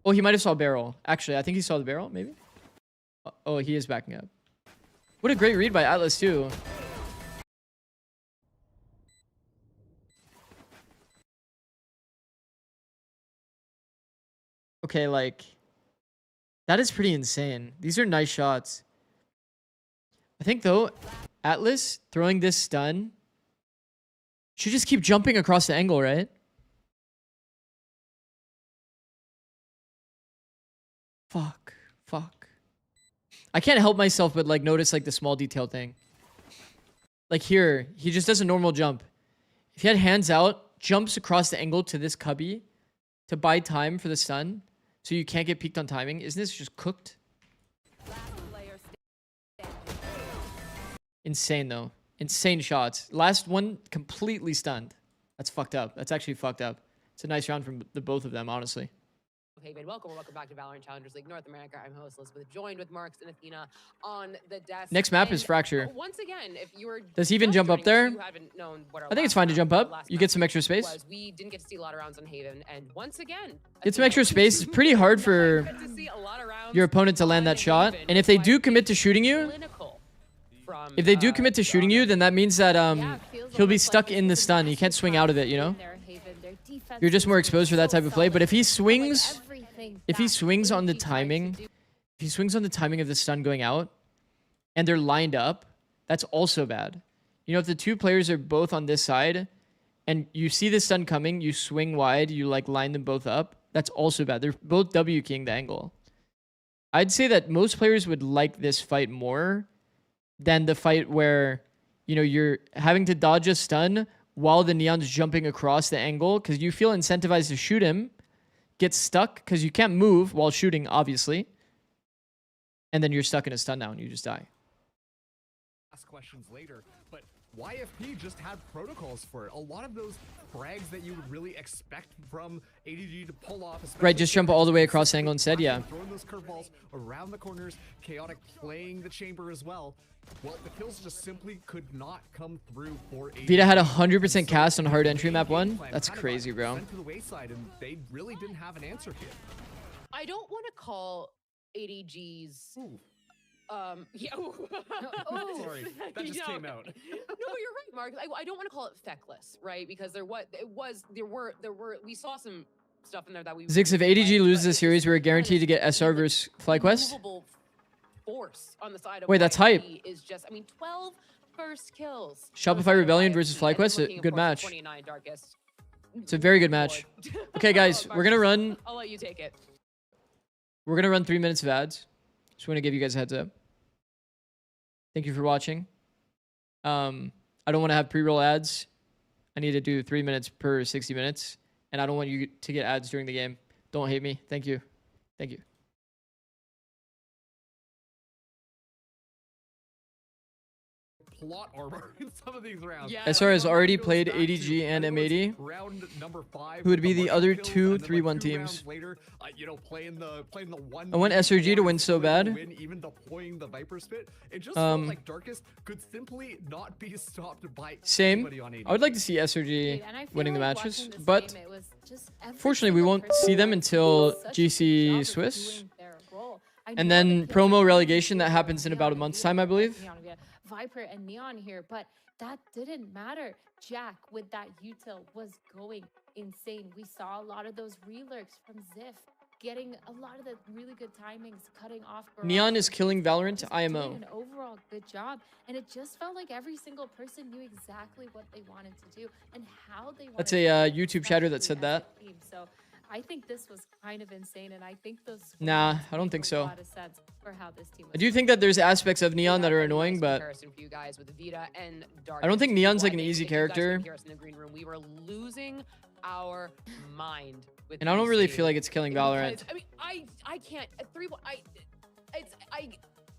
Oh, he might have saw barrel. Actually, I think he saw the barrel, maybe? Oh, he is backing up. What a great read by Atlas, too. Okay, like... that is pretty insane. These are nice shots. I think, though, Atlas throwing this stun should just keep jumping across the angle, right? Fuck. I can't help myself but like notice like the small detail thing. Like here, he just does a normal jump. If he had hands out, jumps across the angle to this cubby to buy time for the stun, so you can't get peeked on timing. Isn't this just cooked? Insane though. Insane shots. Last one completely stunned. That's fucked up. That's actually fucked up. It's a nice round from the both of them, honestly. Hey, welcome back to VALORANT Challengers League North America. I'm host Elizabeth, joined with Marks and Athena on the desk. Next map and is Fracture. Once again, if you were Does he even just jump up joining us, there? you haven't known what our I think it's last fine to round- jump our up. last You get match some extra space. was. We didn't get to see a lot of rounds on Haven, and once again, Get some extra space. It's pretty hard for got to see a lot of rounds your opponent to land that shot. And if they do commit to shooting you, clinical from, if they do commit to shooting you, then that means that Yeah, it feels he'll be almost stuck like in the this is a stun. You massive can't swing out of it, you know? in their Haven. Their defense You're just more is exposed for that so type of play. But if he solid. swings, Everything if he that swings on the ADG tried to timing, do. if he swings on the timing of the stun going out, and they're lined up, that's also bad. You know, if the two players are both on this side, and you see the stun coming, you swing wide, you like line them both up, that's also bad. They're both W keying the angle. I'd say that most players would like this fight more than the fight where, you know, you're having to dodge a stun while the Neon's jumping across the angle because you feel incentivized to shoot him, get stuck because you can't move while shooting, obviously, and then you're stuck in a stun now and you just die. Ask questions later, but YFP just had protocols for it. A lot of those frags that you would really expect from ADG to pull off. Right, just jump all the way across the angle instead, yeah. Throwing those curveballs around the corners, Chaotic playing the chamber as well. Well, the kills just simply could not come through for ADG. Vita had 100% cast on hard entry map 1. That's crazy, bro. Sent to the wayside, and they really didn't have an answer here. I don't want to call ADG's. Yeah. Sorry, that just came out. No, you're right, Mark. I don't want to call it feckless, right? Because we saw some stuff in there that we. Zix, if ADG loses the series, we're guaranteed to get SR versus FlyQuest. Force on the side of Wait, that's hype. YFP is just, I mean, 12 first kills. Shopify Rebellion versus FlyQuest, a good match. It's a very good match. Okay, guys, we're gonna run. I'll let you take it. We're gonna run 3 minutes of ads. Just want to give you guys a heads up. Thank you for watching. I don't want to have pre-roll ads. I need to do 3 minutes per 60 minutes, and I don't want you to get ads during the game. Don't hate me. Thank you. Thank you. Plot armor in some of these rounds. Yeah. SR has already played Goes back to- ADG and that was M80. round number 5 Who would with be the Marshall other kills, two and then, 3-1 2 teams? rounds later, you know, playing the one. I want SRG to win so bad. Even deploying the Viper Spit. It just felt like Darkest could simply not be stopped by Same. anybody on ADG. I would like to see Dude, SRG and I feel winning the like matches, watching this but game, it was just every fortunately, we single won't person see them did until such a good GC job of Swiss. doing their role. I And know then the kills promo are relegation that Neon happens in and about a Neon month's and time, I Neon, believe. Neon and Neon, Viper and Neon here, but that didn't matter. Jack with that util was going insane. We saw a lot of those relurks from Ziff getting a lot of the really good timings, cutting off. Neon is barrages, killing Valorant just IMO. doing an overall good job, and it just felt like every single person knew exactly what they wanted to do and how they wanted That's to a do it, YouTube chatter that especially said as that. a team. So I think this was kind of insane, and I think those. Nah, squads I don't make think a so. lot of sense for how this team I was do think that there's aspects of Neon that are annoying, but Comparison for you guys with Vita and I don't think Neon's like an Why, easy if you guys couldn't character. hear us in the green room, we were losing our mind with and I don't these really two. feel like it's killing Valorant. Because, I mean, I can't.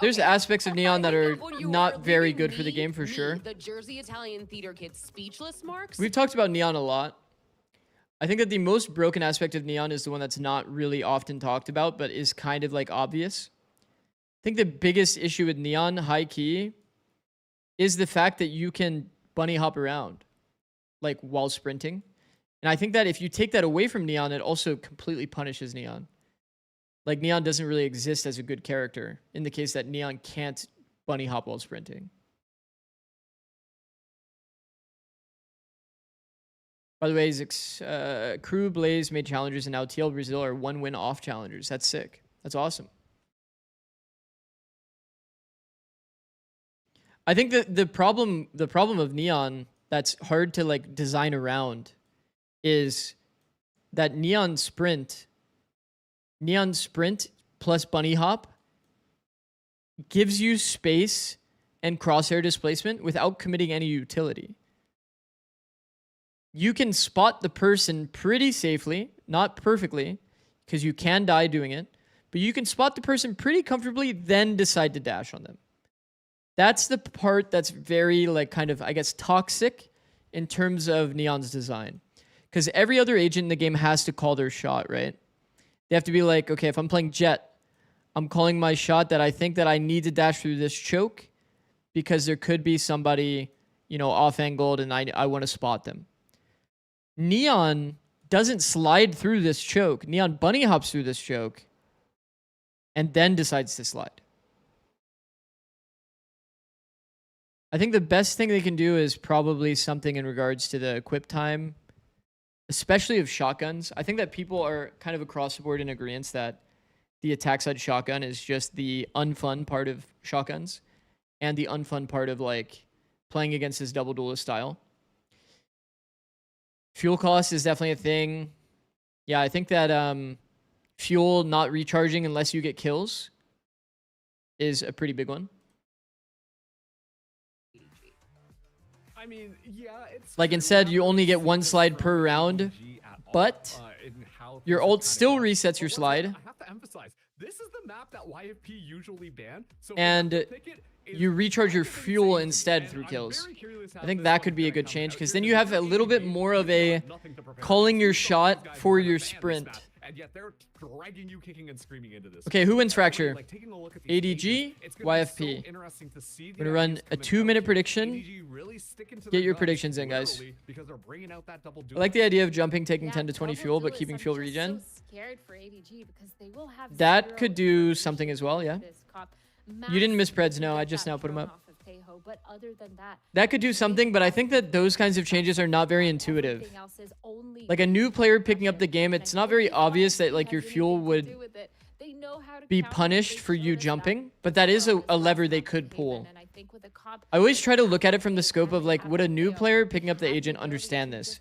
There's okay. aspects of Neon that are When you not are very leaving good for the me, game for sure. The Jersey Italian theater kid speechless, Marks. We've talked about Neon a lot. I think that the most broken aspect of Neon is the one that's not really often talked about, but is kind of like obvious. I think the biggest issue with Neon high key is the fact that you can bunny hop around like while sprinting. And I think that if you take that away from Neon, it also completely punishes Neon. Like Neon doesn't really exist as a good character in the case that Neon can't bunny hop while sprinting. By the way, Zix, Crew, Blaze made challengers, and now TL Brazil are 1 win off challengers. That's sick. That's awesome. I think that the problem of Neon that's hard to like design around is that Neon sprint plus bunny hop gives you space and crosshair displacement without committing any utility. You can spot the person pretty safely, not perfectly, because you can die doing it, but you can spot the person pretty comfortably, then decide to dash on them. That's the part that's very, like, kind of, I guess, toxic in terms of Neon's design. Because every other agent in the game has to call their shot, right? They have to be like, okay, if I'm playing Jet, I'm calling my shot that I think that I need to dash through this choke because there could be somebody, you know, off-angled and I want to spot them. Neon doesn't slide through this choke. Neon bunny hops through this choke and then decides to slide. I think the best thing they can do is probably something in regards to the equip time, especially of shotguns. I think that people are kind of across the board in agreement that the attack side shotgun is just the unfun part of shotguns and the unfun part of, like, playing against this double duelist style. Fuel cost is definitely a thing. Yeah, I think that fuel not recharging unless you get kills is a pretty big one. I mean, yeah, it's like, instead you only get one slide per round, but your ult still resets your slide. I have to emphasize, this is the map that YFP usually ban. So and you recharge your fuel instead through kills. I think that could be a good change, because then you have a little bit more of a calling your shot for your sprint. And yet they're dragging you kicking and screaming into this. Okay, who wins Fracture? ADG, YFP. We're going to run a 2-minute prediction. Get your predictions in, guys. I like the idea of jumping, taking 10 to 20 fuel, but keeping fuel regen. That could do something as well, yeah. You didn't miss Preds, no. I just now put them up. But other than that could do something, but I think that those kinds of changes are not very intuitive. Like, a new player picking up the game, it's not very obvious that, like, your fuel would be punished for you jumping, but that is a lever they could pull. I always try to look at it from the scope of, like, would a new player picking up the agent understand this?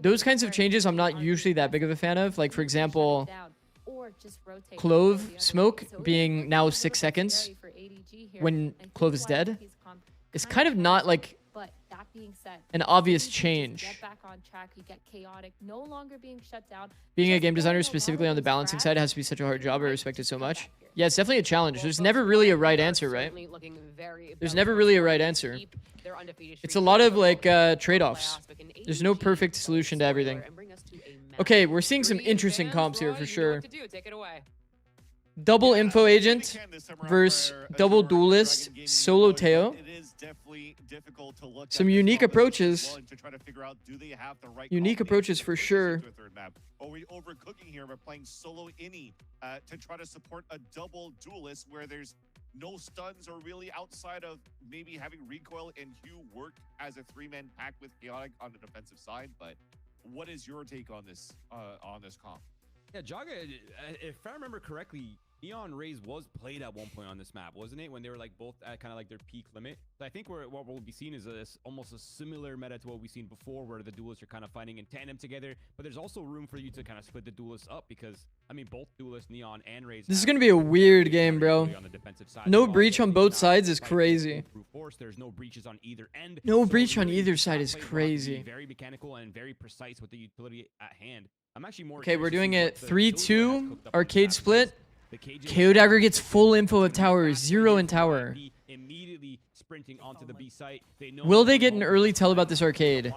Those kinds of changes I'm not usually that big of a fan of. Like, for example, Clove Smoke being now 6 seconds when Clove is dead is kind of not, like, an obvious change. Being a game designer, specifically on the balancing side, has to be such a hard job. I respect it so much. Yeah, it's definitely a challenge. There's never really a right answer, right? There's never really a right answer. It's a lot of, like, trade-offs. There's no perfect solution to everything. Okay, we're seeing some interesting comps here for sure. Double info agent versus double duelist solo Teo. Some unique approaches. Unique approaches for sure. Are we overcooking here by playing solo Innie to try to support a double duelist where there's no stuns or really outside of maybe having recoil and Hugh work as a 3-man pack with Chaotic on the defensive side? But what is your take on this comp? Yeah, Jaga, if I remember correctly, Neon Raze was played at one point on this map, wasn't it? When they were, like, both at kind of like their peak limit. So I think what we'll be seeing is almost a similar meta to what we've seen before, where the duelists are kind of fighting in tandem together. But there's also room for you to kind of split the duelists up, because I mean, both duelists, Neon and Raze. This is gonna be a weird game, bro. No breach on both sides is crazy. There's no breaches on either end. No breach on either side is crazy. Very mechanical and very precise with the utility at hand. I'm actually more. Okay, we're doing it 3-2 arcade split. KO Dagger gets full info of tower, 0 in tower. Immediately sprinting onto the B site. Will they get an early tell about this arcade?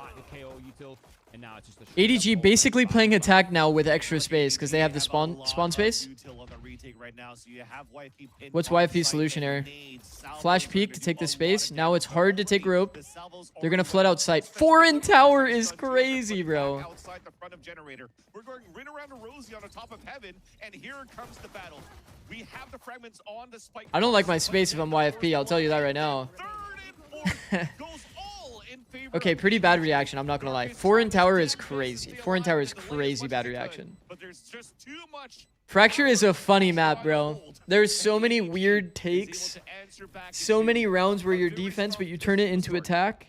ADG basically playing attack now with extra space because they have the spawn space. What's YFP's solution here? Flash peek to take the space. Now it's hard to take rope. They're gonna flood out site. 4 in tower is crazy, bro. Outside the front of generator. We're going right around a Rosie on the top of heaven, and here comes the battle. We have the fragments on the spike. I don't like my space if I'm YFP, I'll tell you that right now. Okay, pretty bad reaction, I'm not gonna lie. 4 in tower is crazy. 4 in tower is crazy bad reaction. Fracture is a funny map, bro. There's so many weird takes. So many rounds where you're defense, but you turn it into attack.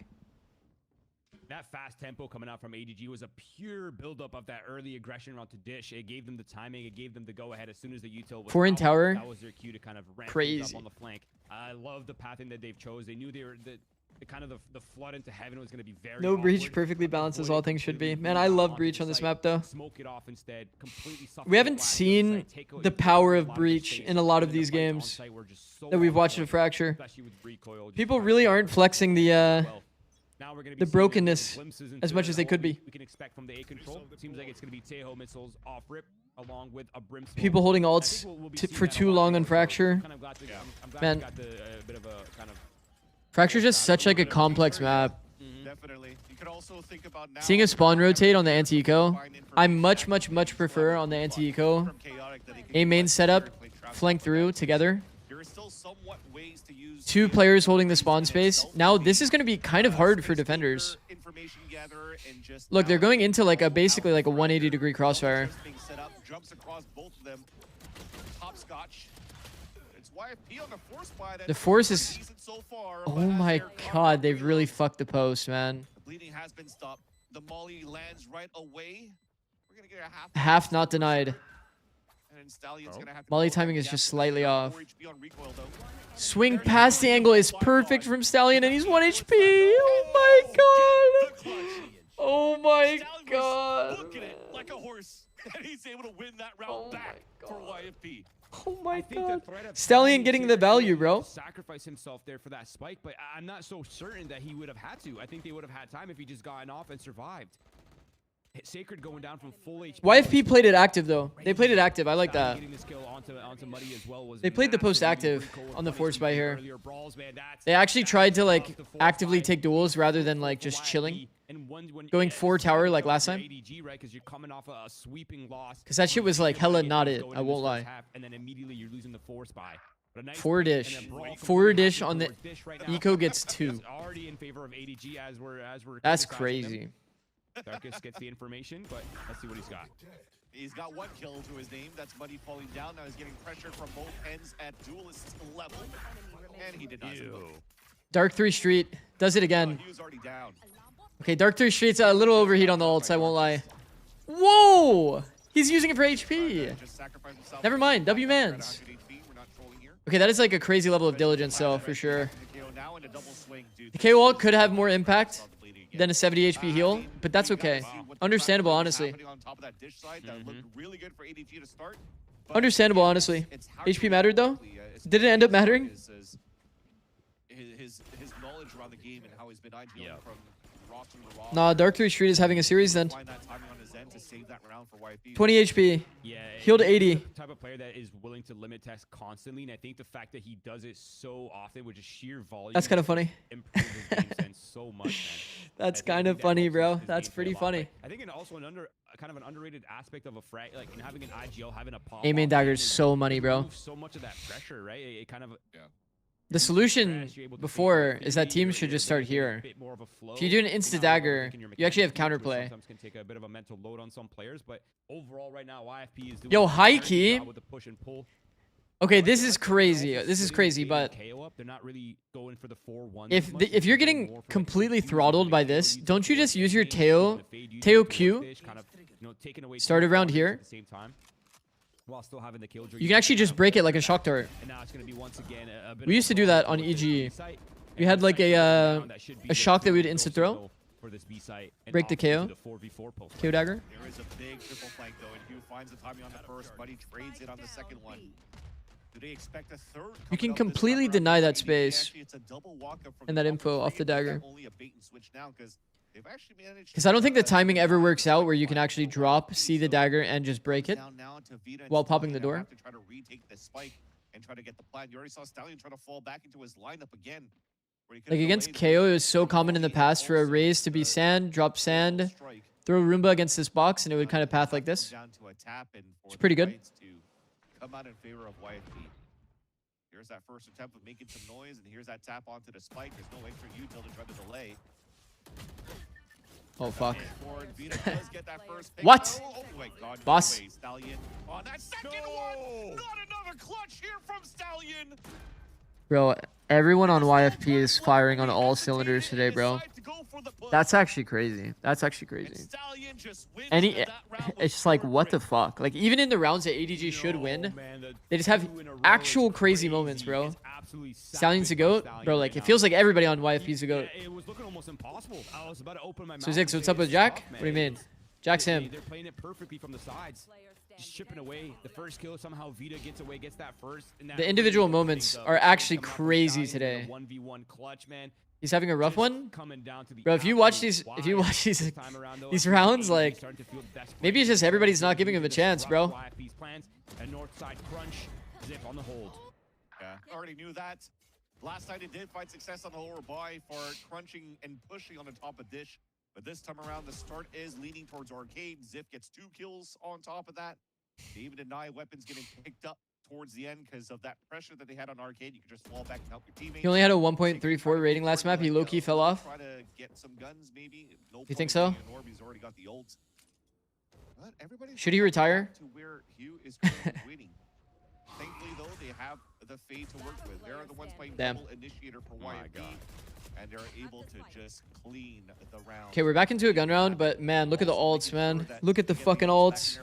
that fast tempo coming out from ADG was a pure buildup of that early aggression route to dish. It gave them the timing. It gave them the go-ahead as soon as the util was Foreign out. tower. That was their cue to kind of ramp things Crazy. up on the flank. I love the pathing that they've chose. They knew they were the flood into heaven was going to be very No breach awkward. perfectly balanced as all things should be. Completely Man, I move love onto breach the on this site, map though. Smoke it off instead. Completely We haven't suffocate seen the site, take the take power a of lot breach space, in a lot of and the these fights on games site were just so that we've on watched at point, Fracture. especially with recoil, just People trying really to aren't flexing the well. Now we're gonna be the seeing brokenness glimpses as into much as they what could be. We can expect from the A control. It seems like it's gonna be Teho missiles off rip along with a brimstone. people holding I ults think we'll be for seeing that a too lot long more, on so Fracture. kind of glad to- I'm glad Man. we got the bit of a kind of Fracture's just such like a complex map. Definitely. You could also think about now Seeing a spawn rotate on the anti-eco, I much prefer on the anti-eco. A main setup, flank through together. There is still somewhat ways to use 2 players holding the spawn space. Now this is going to be kind of hard for defenders. information gatherer and just Look, they're going into like a basically like a 180-degree crossfire. being set up, jumps across both of them. Hopscotch. It's YFP on the force buy that The force is... decent so far, Oh but as my they're god, they've really fucked the post, man. the bleeding has been stopped. The molly lands right away. We're gonna get a Half not denied. and then Stallion's gonna have to Molly close timing that is gap just to slightly zero. off. 4 HP on recoil, though. Swing past the angle is perfect from Stallion, and he's 1 HP. Oh my god. Oh my god. Booking it like a horse, and he's able to win that round Oh back my for YFP. Oh my I think the god. threat of Stallion having getting the Sacred value, to bro. sacrifice himself there for that spike, but I'm not so certain that he would have had to. I think they would have had time if he just gotten off and survived. Sacred going down from full HP. YFP played it active though. They played it active. I like that. Getting this kill onto Muddy as well was They played the post massive. active Recoil on the with force buy here. earlier brawls, man, They actually tried to like tough. The force actively buy take duels rather than like for just YFP. chilling. And when Going yeah, 4 it's tower tough like for last your time. ADG, right? Because you're coming off a sweeping loss. 'Cause that shit was, like, hella not it, I won't lie. And then immediately you're losing the force buy. But a nice 4 play and dish. a brawl from 4 the dish half on the forward dish right now. eco gets 2. It's already in favor of ADG as we're That's criticizing them. crazy. Darkus gets the information, but let's see what he's got. He's got 1 kill to his name. That's Muddy falling down. Now he's getting pressure from both ends at duelist level. And he denies him both. Dark 3 Street does it again. He was already down. Okay, Dark 3 Street's a little overheat on the ults, I won't lie. Whoa! He's using it for HP. Just sacrifice himself. Never mind, W mans. Okay, that is like a crazy level of diligence though, for sure. The KO ult could have more impact than a 70 HP heal, but that's okay. Understandable, honestly. Understandable, honestly. HP mattered though? Did it end up mattering? His knowledge around the game and how he's been IGL from roster to roster. Nah, Dark 3 Street is having a series then. Find that timing on his end to save that round for YFP. 20 HP. Yeah, Healed he's 80. the type of player that is willing to limit test constantly, and I think the fact that he does it so often with just sheer volume. That's kind of funny. Improves his game sense so much, man. That's I think kind of that funny, helps bro. his That's gameplay pretty a lot. funny. I think also kind of an underrated aspect of a frag, like in having an IGL, having a pop. A-main dagger is so money, bro. So much of that pressure, right? It kind of. The solution before is that teams should just start here. If you do an insta dagger, you actually have counterplay. Sometimes can take a bit of a mental load on some players, but overall right now YFP is doing Yo, a high very good key. job with the push and pull. Okay, this is crazy. This is crazy, but KO up, they're not really going for the 4-1 if you're getting completely throttled by this, don't you just use your Teo Q started around here? While still having the kill. You can actually just break it like a shock dart. And now it's going to be once again a bit We used to do that on EG. We had like a shock that we'd insta throw, for this B site and break the off into KO, the 4v4 post. KO dagger. There is a big triple flank though, and Hugh finds the timing on the first, but he trades it on the second one. Do they expect a third? You can coming up this completely time around deny for that ADG? space Actually, it's a double walk-up from and the that top info off three. the Is that dagger. only a bait and switch now? 'Cause they've actually managed Because I don't think the to, timing ever works out where you can actually drop, see the dagger, and just break it down now to Vita and while popping Stallion the now door. have to try to retake the spike and try to get the plan. You already saw Stallion try to fall back into his lineup again. where he could Like have against delayed KO, the it was so common in the past for a raise to be sand, drop sand, strike. throw Roomba against this box, and it would kind of path like this. Down to a tap and for It's the pretty good. Knights to come out in favor of YFP. Here's that first attempt of making some noise, and here's that tap onto the spike. There's no extra util to try to delay. Oh fuck. Forward, Vita does get that first pick. What? Oh my God, no Boss. way, Stallion on that second one. Not another clutch here from Stallion. Bro, everyone on YFP is firing on all cylinders today, bro. That's actually crazy. That's actually crazy. It's just like, what the fuck? Like, even in the rounds that ADG should win, they just have actual crazy moments, bro. Stallion's a GOAT? Bro, like, it feels like everybody on YFP is a GOAT. It was looking almost impossible. I was about to open my mouth. So, Zix, what's up with Jack? What do you mean? Jack's him. They're playing it perfectly from the sides. Just chipping away. The first kill, somehow Vita gets away, gets that first. And that The individual moments are actually crazy today. 1v1 clutch, man. He's having a rough one, Coming down to the bro. If you watch these these rounds, like, maybe it's just everybody's not giving him a chance, bro. And Northside Crunch, Zip on the hold. Yeah, already knew that. Last night it did find success on the lower buy for crunching and pushing on the top of dish. But this time around, the start is leaning towards Arcade. Zip gets 2 kills on top of that. They even deny weapons getting picked up towards the end because of that pressure that they had on Arcade. You could just fall back and help your teammates. He only had a 1.34 rating last map. He low-key fell off. Try to get some guns, maybe. No You think so? He's already got the ults. But everybody's Should he retire? to where Hugh is currently waiting. Thankfully, though, they have the Fade to work with. They're the ones playing Damn. double initiator for YFP, and they're able to just clean the round. Okay, we're back into a gun round, but man, look at the ults, man. Look at the fucking ults.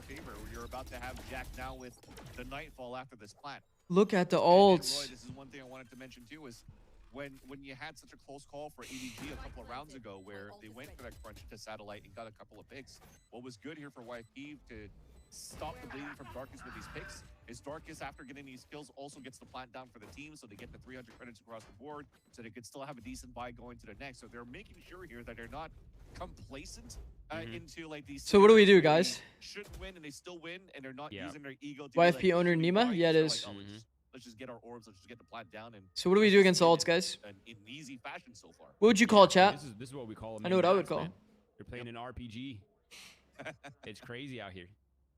You're about to have Jack now with the Nightfall after this plant. Look at the And Roy, ults. this is one thing I wanted to mention too, is when you had such a close call for ADG a couple of rounds ago where they went for that crunch to Satellite and got a couple of picks. What was good here for YFP to stop the bleeding from Darkus with these picks is Darkus, after getting these kills, also gets the plant down for the team, so they get the 300 credits across the board, so they could still have a decent buy going to the next. So they're making sure here that they're not complacent into like these. So what do we do, scenarios where guys? they shouldn't win and they still win, and they're not using their ego. To be YFP like, owner "We Nima? won." Yeah, it They're is. like, "Oh, let's just get our orbs. Let's just get the plant down." And So what do we do against the ults, guys? in easy fashion so far. What would you call it, chat? This is what we call. I know what I would call. You're playing an RPG. It's crazy out here.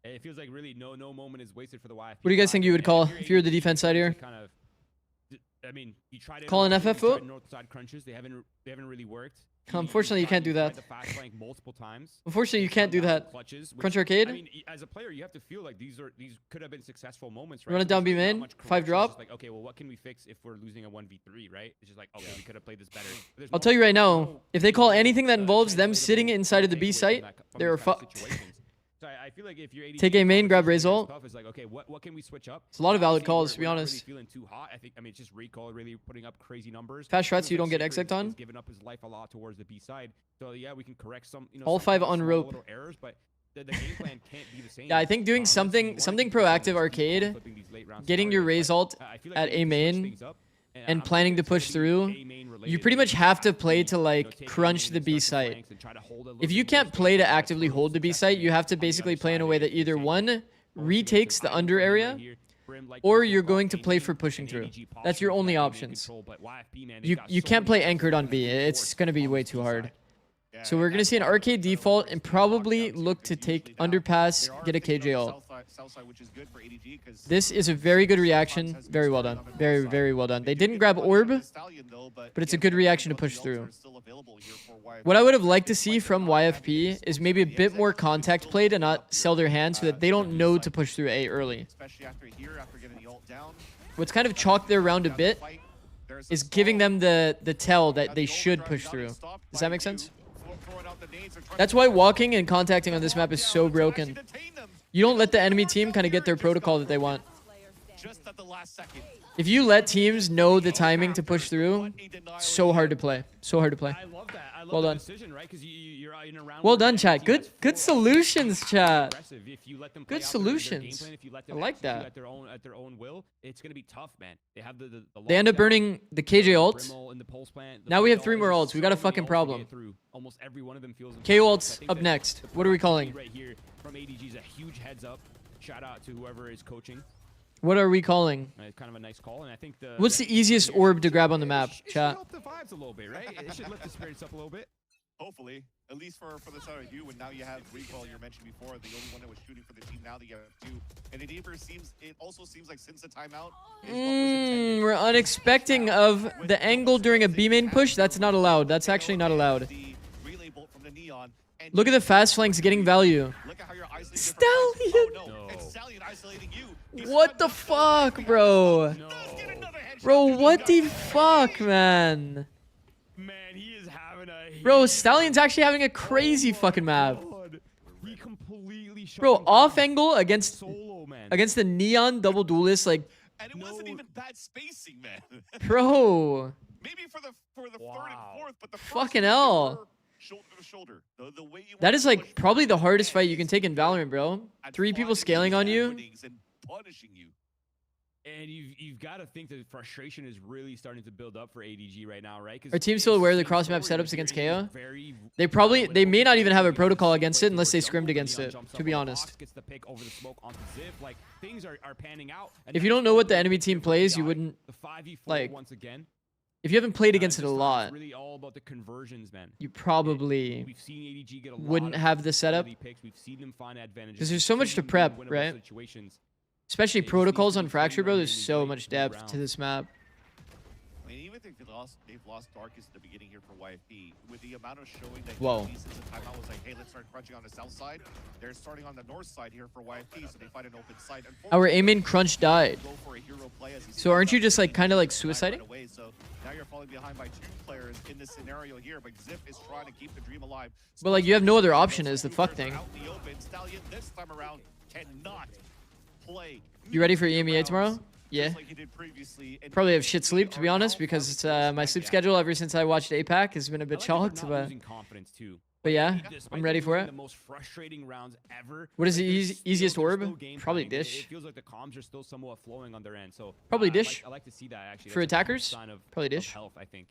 It feels like really no moment is wasted for the YFP. What do you guys think you would call if you're the defense side here? Kind of. I mean, you tried to Call an FFO? Northside crunches. They haven't really worked. Unfortunately, you can't do that. The fast flank multiple times. Unfortunately, you can't do that. Clutches, which, Crunch Arcade? I mean, as a player, you have to feel like these could have been successful moments, right? Run it down B main, 5 drop. It's like, okay, well, what can we fix if we're losing a 1v3, right? It's just like, okay, we could have played this better. I'll tell you right now, if they call anything that involves them sitting inside of the B site, they're fucked. So I feel like if you're Take a main, grab Raze ult. It's like, okay, what can we switch up? It's a lot of valid Obviously, calls, to be we're not honest. really feeling too hot. I mean, it's just recall really putting up crazy numbers. Fast shots, you don't get Secret exec on. is giving up his life a lot towards the B side. So yeah, we can correct some, All some 5 small on rope. little errors, but the game plan can't be the same. Yeah, I think doing something proactive arcade, getting your Raze ult at A main, and planning to push through, you pretty much have to play to like crunch the B site. If you can't play to actively hold the B site, you have to basically play in a way that either one retakes the under area, or you're going to play for pushing through. That's your only options. You can't play anchored on B. It's going to be way too hard. So we're going to see an arcade default and probably look to take underpass, get a KJ ult. This is a very good reaction. Very well done. Very, very well done. They didn't grab orb, but it's a good reaction to push through. What I would have liked to see from YFP is maybe a bit more contact play to not sell their hand so that they don't know to push through A early. What's kind of chalked their round a bit is giving them the tell that they should push through. Does that make sense? That's why walking and contacting on this map is so broken. You don't let the enemy team kind of get their protocol that they want. If you let teams know the timing to push through, so hard to play. So hard to play. I love that. I love Well the done. decision, right? Because you're in a round Well where done, they chat. actually Good solutions, chat. aggressive. If you let them play Good out their game solutions. plan, if you let I them like execute that. at their own will, it's gonna be tough, man. They have the They end up lockdown, burning the KJ ult. Brimall in the pulse plant, the Now we have Brimall, 3 more there's ults. We got a so many fucking ults to problem. get through. Almost every one of them feels KO important. ults I think up that next. the What are we push calling? right here from ADG is a huge heads up. Shout out to whoever is coaching. What are we calling? It's kind of a nice call, and I think What's the easiest orb to grab on the map, It should chat? help the vibes a little bit, right? It should lift the spirits up a little bit. Hopefully, at least for the side of you, and now you have recall you mentioned before, the only one that was shooting for the team. Now that you have 2, and it also seems like since the timeout, We're unexpecting of the angle during a B main push. That's not allowed. That's actually not allowed. the relay bolt from the neon. And Look at the fast flanks getting value. look at how you're isolating Stallion! Oh, no. It's Stallion isolating you. He's What got the no fuck, bro? Does get another headshot. Bro, what the fuck, man? Man, he is having a Bro, Stallion's actually having a crazy fucking map. God. He completely shut Bro, him off down. angle against Solo, man. the neon double duelist, like, And it wasn't even bad spacing, man. bro. Maybe for the third and fourth, but the first Fucking two, hell. they were shoulder to shoulder. The way you That want is to like push probably the forward hardest fight you is can take in Valorant, bro. at 3 people finding scaling these on you. openings and punishing you. And you've got to think that frustration is really starting to build up for ADG right now, right? Are teams still aware of the cross map setups against KO? They may not even have a protocol against it unless they scrimmed against it, to be honest. Gets the pick over the smoke onto Ziv. Like, things are panning out. If you don't know what the enemy team plays, you wouldn't, The 5v4 like, once again. if you haven't played against it a This time lot, It's really all about the conversions, man. you probably We've seen ADG get a wouldn't lot of have the setup. early picks. We've seen them find advantages. 'Cause there's We've so much seen to them prep, win winnable right? situations. Especially It just protocols seems on to be Fracture, bro. really There's so great much through the depth to rounds. this map. I mean, even if they've lost Darkest at the beginning here for YFP, with the amount of showing that Whoa. YFP since the timeout was like, hey, let's start crunching on the south side. They're starting on the north side here for YFP, so they find an open site. Our aim in crunch died. Go for a hero play as he So aren't you steps just up like and kind of like gets the knife right suiciding? away. So now you're falling behind by 2 players in this scenario here, but Zip is trying to keep the dream alive. But like you have no other option is the fuck thing. Out in the open. Stallion this time around cannot play. You ready for EMEA tomorrow? Yeah. Just like he did previously, and Probably have shit sleep, to be honest, because it's, my sleep schedule ever since I watched APAC has been a bit I like that chalked. they're not losing confidence too. But yeah, Despite I'm ready for losing it. The most frustrating rounds ever. What is the like, there's easiest still- there's orb? still game Probably planning. Dish. It feels like the comms are still somewhat flowing on their end. So Probably I Dish. I like to see that actually. For That's a attackers? sign of, Probably of Dish. health, I think.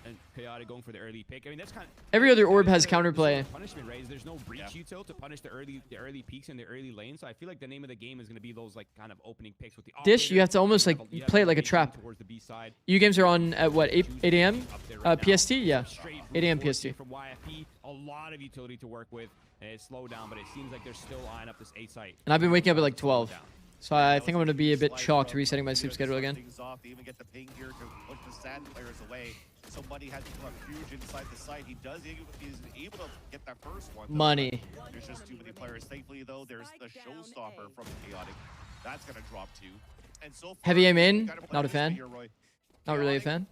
And Chaotic going for the early pick. I mean, that's kind of Every other orb has there's no counterplay. punishment, right? There's no breach util to punish the early peaks in the early lane. So I feel like the name of the game is going to be those like kind of opening picks with the Dish, you have to almost like you have play it like a elevation trap. towards the B side. EU games are on at what 8 a.m. Up there right now. PST? Yeah, Straight 8 a.m. brute force PST. here from YFP, a lot of utility to work with. And it's slowed down, but it seems like they're still eyeing up this A site. And I've been waking up at like Slow 12, down. so I think I'm gonna be a bit chalked resetting my sleep schedule again. Things off. They even get the ping here to push the sand players away. So Money has become huge inside the site. He's able to get that first one. Money. There's just too many players. Thankfully, though, there's the showstopper from Chaotic. That's gonna drop too. And so far, Heavy aim in, gotta play not a this fan. here, Roy. Not really a Chaotic, fan.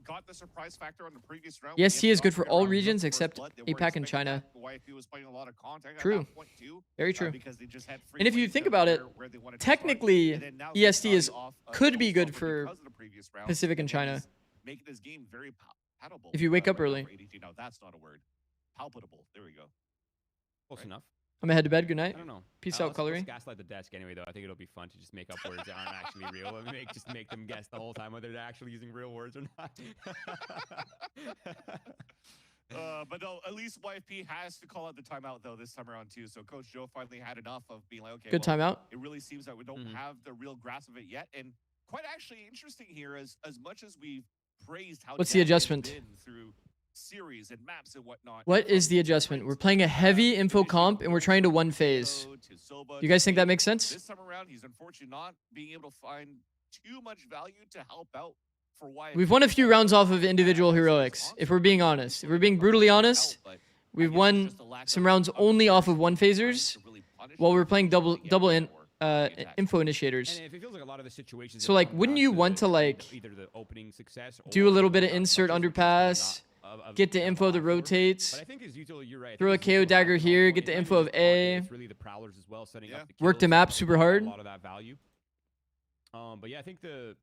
Got the surprise factor on the previous round. EST We is good got for the all round regions first except blood. They weren't APAC and expecting China. that. YFP was playing a lot of contact at True. that point too, Very true. because they just had free And if you lanes think to about it, where they wanted to start. technically, And then now EST they're is starting off, could be showstopper good for because of the previous round, Pacific and and China. he's making this game very palatable. If you wake up right now early. for ADG. No, that's not a word. Palpable. There we go. Close enough. I'm gonna head to bed. Good night. I don't know. Peace Uh, out, let's coloring. gaslight the desk anyway, though. I think it'll be fun to just make up words that aren't actually real. And just make them guess the whole time whether they're actually using real words or not. But no, at least YFP has to call out the timeout though this time around too. So Coach Joe finally had enough of being like, okay, Good well, timeout. it really seems that we don't have the real grasp of it yet. And quite actually interesting here, as much as we've praised how What's the Jack has adjustment? been through series and maps and whatnot. What is the adjustment? We're playing a heavy info comp and we're trying to one phase. You guys think that makes sense? This time around, he's unfortunately not being able to find too much value to help out for YFP. We've won a few rounds off of individual heroics, if we're being honest. If we're being brutally honest, we've won some rounds only off of one phasers while we're playing double info initiators. And if it feels like a lot of the situations So that like, come wouldn't down you to want to like either the opening success do a or little bit of the insert punches, which is probably underpass, not of get the a info lot that of work. rotates, But I think as usual, you're right. I throw a think as KO usual, dagger at some here, point, get the it might info be of just the target, A, it's really the prowlers as well, setting up the work the kills, map so super a hard. lot of that value. But yeah, I think the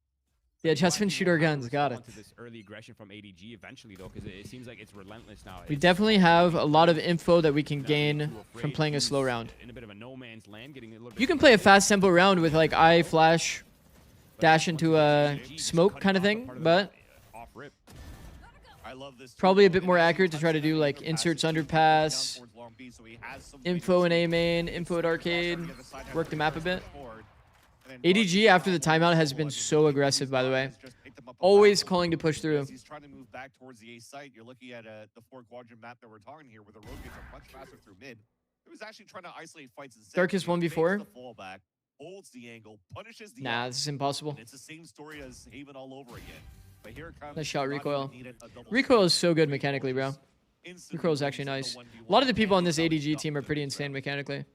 Yeah, just been shoot our guns. Got it. to this early aggression from ADG eventually though, because it seems like it's relentless now. We It's definitely have a lot of info that we can not gain too from afraid, playing a who's slow round. in a bit of a no man's land, getting a little bit You can play a fast tempo round with like I flash, dash into a smoke kind of thing, but off rip. I love this probably a bit more accurate to try to do like inserts underpass, info in A main, info at arcade, work the map a bit. ADG after the timeout has been so aggressive, by the way. Always calling to push through. He's trying to move back towards the A site. You're looking at the 4-quadrant map that we're talking here, where the road gets much faster through mid. It was actually trying to isolate fights instead. Darkest He fakes 1v4? the fallback, holds the angle, punishes the Nah, out. this is impossible. And it's the same story as Haven all over again. But here it comes. Nice shot, not even recoil. needed a double Recoil shot. is so good mechanically, bro. Instantly Recoil is actually wins nice. the A lot of the 1v1 people on this without ADG stop team are to pretty this insane round. mechanically.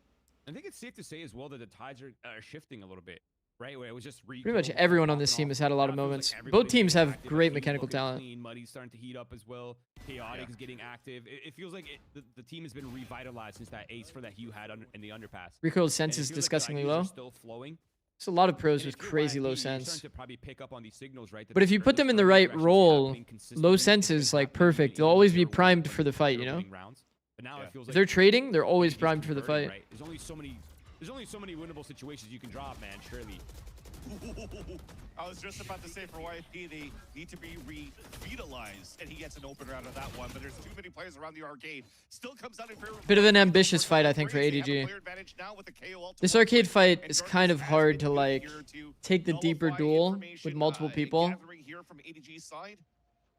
I think it's safe to say as well that the tides are shifting a little bit. right? Where it was just Pretty much everyone on this team has had a lot of moments. Both teams have great mechanical talent. Muddy's starting to heat up as well. Chaotic is getting active. It feels like the team has been revitalized since that ace for that Hugh had in the underpass. Recoil sense is disgustingly low. Still flowing. There's a lot of pros with crazy low sense. Pick up on these signals, right? But if you put them in the right role, low sense is like perfect. They'll always be primed for the fight, you know? But now it feels If they're trading, they're always primed for the fight. Right? There's only so many winnable situations you can drop, man. Surely. I was just about to say for YFP, they need to be revitalized, and he gets an opener out of that one. But there's too many players around the arcade. Still comes out in favor. Bit of an ambitious fight, I think, for ADG. This arcade fight is kind of hard to like take the deeper duel with multiple people. Here from ADG's side,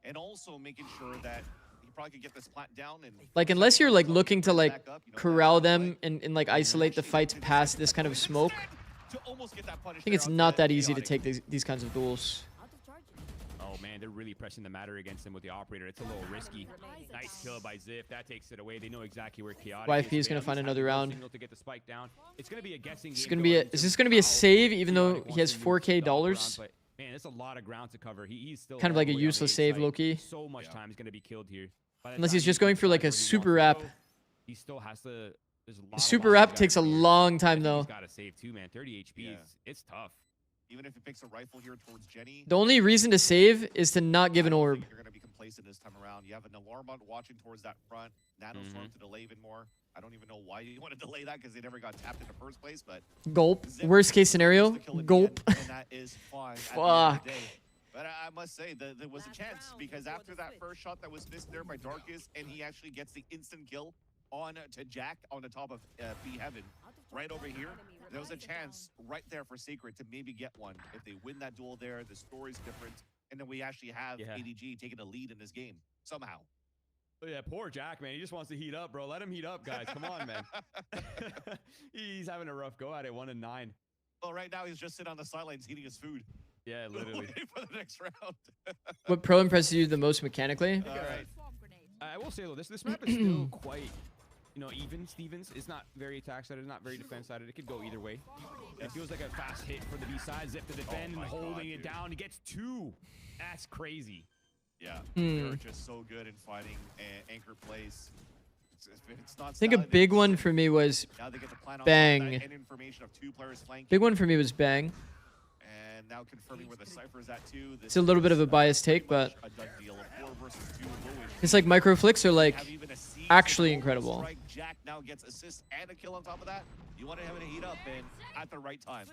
and also making sure that probably could get this plant down and like unless you're like looking to like corral them and like isolate the fights past this kind of smoke, I think it's not that easy to take these kinds of duels. Oh man, they're really pressing the matter against him with the operator. It's a little risky. Nice kill by Ziff. That takes it away. They know exactly where Chaotic YFP is gonna find another round. To get the spike down. It's gonna be a guessing Is game. this gonna be a save even though he has $4K? Man, it's a lot of ground to cover. He's still kind of like a useless save, low-key. So much time is gonna be killed here. Unless he's just going for like a super wrap. He still has to. Super wrap takes a long time though. He's got to save too, man. 30 HP. It's tough. Even if he picks a rifle here towards Jenny. The only reason to save is to not give an orb. You're gonna be complacent this time around. You have an alarm watching towards that front. Nanostorm to delay even more. I don't even know why you want to delay that because they never got tapped in the first place. But gulp. Worst case scenario. Gulp. And that is fine. Fuck. But I must say that there was a chance because after that first shot that was missed there by Darkus, and he actually gets the instant kill on to Jack on the top of B Heaven, right over here. There was a chance right there for Secret to maybe get one. If they win that duel there, the story's different, and then we actually have ADG taking a lead in this game somehow. Oh, yeah, poor Jack, man. He just wants to heat up, bro. Let him heat up, guys. Come on, man. He's having a rough go at it, 1-9. Well, right now he's just sitting on the sidelines eating his food. Yeah, literally. Waiting for the next round. What pro impresses you the most mechanically? All right. I will say though, this map is still quite, even. Stevens. It's not very attack sided, not very defense sided. It could go either way. It feels like a fast hit for the B side. Zip to defend and holding it down. He gets 2. That's crazy. Yeah, they're just so good in fighting anchor plays. It's not I think a big one for me was Bang. Big one for me was Bang. And now confirming where the Cypher's at too. It's a little bit of a biased take, but his like micro flicks are like actually incredible. Jack now gets assists and a kill on top of that. You want to have it heat up and at the right time.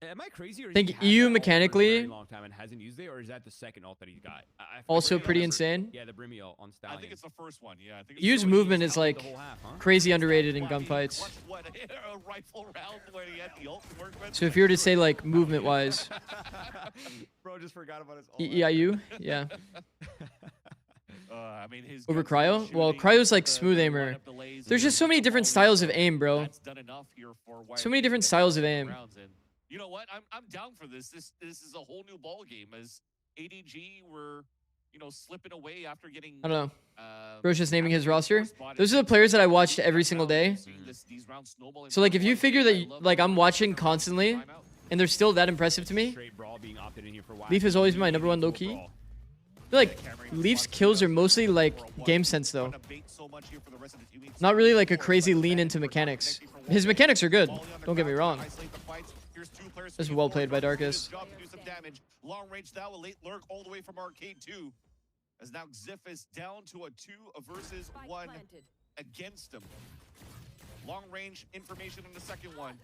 Am I crazy? Or I think EU mechanically long time and hasn't used it, or is that the second ult that he got? Also pretty insane. Yeah, the Brimio on Stallion. I think it's the first one. Yeah, I think EU's movement is like crazy underrated in gunfights. A rifle round where he had the ult to work with. So if you were to say like movement wise, bro just forgot about his ult. EIU, yeah. I mean, his over Cryo? Well, Cryo's like smooth aimer. There's just so many different styles of aim, bro. So many different styles of aim. You know what? I'm down for this. This is a whole new ball game as ADG were, slipping away after getting. I don't know. Bro's just naming his roster. Those are the players that I watched every single day. So like, if you figure that like I'm watching constantly, and they're still that impressive to me, Leaf has always been my #1 low key. I feel like Leaf's kills are mostly like game sense though. Not really like a crazy lean into mechanics. His mechanics are good. Don't get me wrong. This is well played by Darkus. Long range now, a late lurk all the way from arcade 2. As now Ziff is down to a 2 versus 1 against him. Long range information on the second one.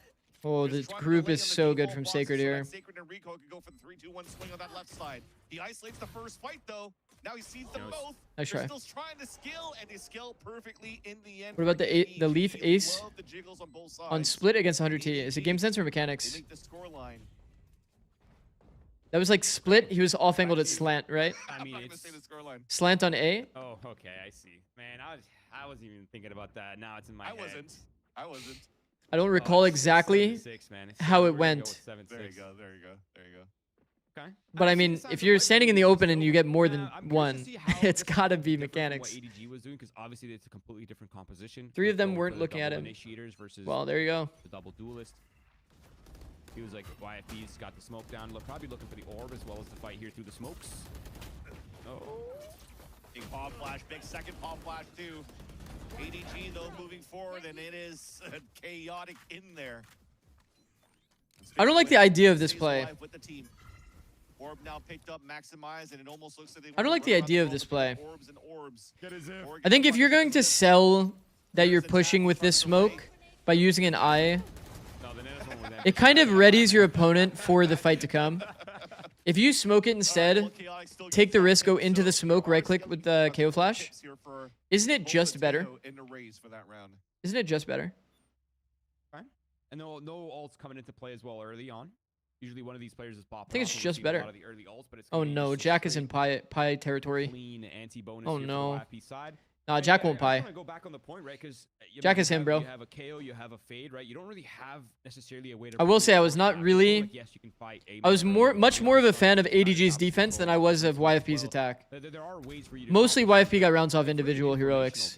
Oh, the group is so good from Sacred here. Sacred and Rico can go for the 3-2-1 swing on that left side. He isolates the first fight though. Now he sees them both. Nice try. Still trying to skill, and they skill perfectly in the end. What about the Leaf Ace on split against 100T? Is it game sense or mechanics? That was like split. He was off angled at slant, right? I mean, it's slant on A. Oh, okay, I see. Man, I wasn't even thinking about that. Now it's in my head. I wasn't. I don't recall exactly how it went. There you go. Okay. But I mean, if you're standing in the open and you get more than one, it's gotta be mechanics. What ADG was doing, because obviously it's a completely different composition. 3 of them weren't looking at him. Versus well, there you go. The double duelist. Feels like YFP's got the smoke down. Look, probably looking for the orb as well as the fight here through the smokes. Oh. Big pop flash, big second pop flash too. ADG though moving forward, and it is chaotic in there. I don't like the idea of this play. With the team. Orb now picked up, maximized, and it almost looks like they I don't like the idea of this play. Orbs and orbs. I think if you're going to sell that you're pushing with this smoke by using an eye, it kind of readies your opponent for the fight to come. If you smoke it instead, take the risk, go into the smoke, right click with the KO flash. Isn't it just better? Isn't it just better? And no ults coming into play as well early on. Usually one of these players is popping. I think it's just better. Oh no, Jack is in pie territory. Oh no. Nah, Jack won't pie. Go back on the point, right? Because Jack is him, bro. You have a KO, you have a fade, right? You don't really have necessarily a way to. I will say I was not really. I was much more of a fan of ADG's defense than I was of YFP's attack. There are ways for you to Mostly YFP got rounds off individual heroics,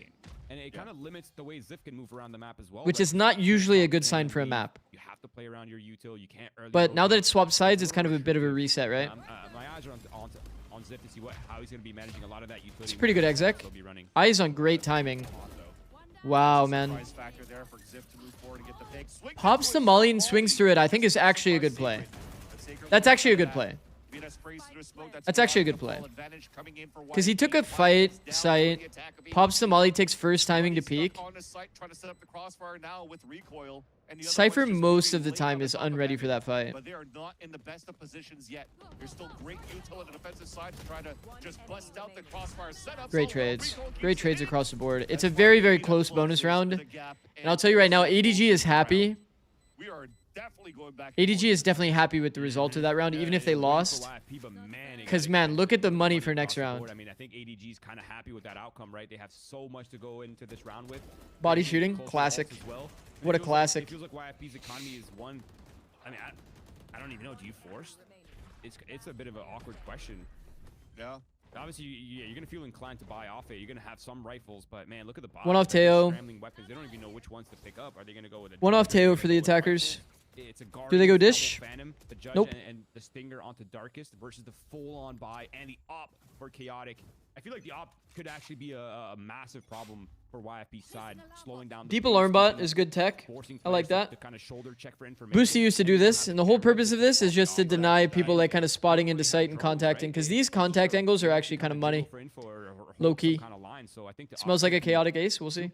and it kind of limits the way Ziff can move around the map as well. which is not usually a good sign for a map. You have to play around your util. You can't. But now that it's swapped sides, it's kind of a bit of a reset, right? My eyes are on Ziff to see how he's going to be managing a lot of that utility. It's pretty good exec. Eyes on great timing. Wow, man. Pops the molly and swings through it, I think is actually a good play. That's actually a good play. That's actually a good play. Because he took a fight site, pops the molly, takes first timing to peek. Cypher most of the time is unready for that fight. But they are not in the best of positions yet. There's still great util on the defensive side to try to just bust out the crossfire setup. Great trades. Great trades across the board. It's a very, very close bonus round. And I'll tell you right now, ADG is happy. We are definitely going back. ADG is definitely happy with the result of that round, even if they lost. Because, man, look at the money for next round. I mean, I think ADG is kind of happy with that outcome, right? They have so much to go into this round with. Body shooting, classic. What a classic. It feels like YFP's economy is one. I mean, I don't even know. Do you force? It's a bit of an awkward question. Yeah. Obviously, you're going to feel inclined to buy off it. You're going to have some rifles, but man, look at the box. One off Teo. Scrambling weapons. They don't even know which ones to pick up. Are they going to go with a one off Teo for the attackers? It's a Do they go dish? Phantom, the Judge, nope. And the Stinger onto Darkest versus the full-on buy and the op for Chaotic. I feel like the op could actually be a massive problem for YFP's side, slowing down. Deep alarm bot is good tech. I like that. Boosty used to do this, and the whole purpose of this is just to deny people like kind of spotting into sight and contacting, because these contact angles are actually kind of money. Low key. Smells like a chaotic ace. We'll see.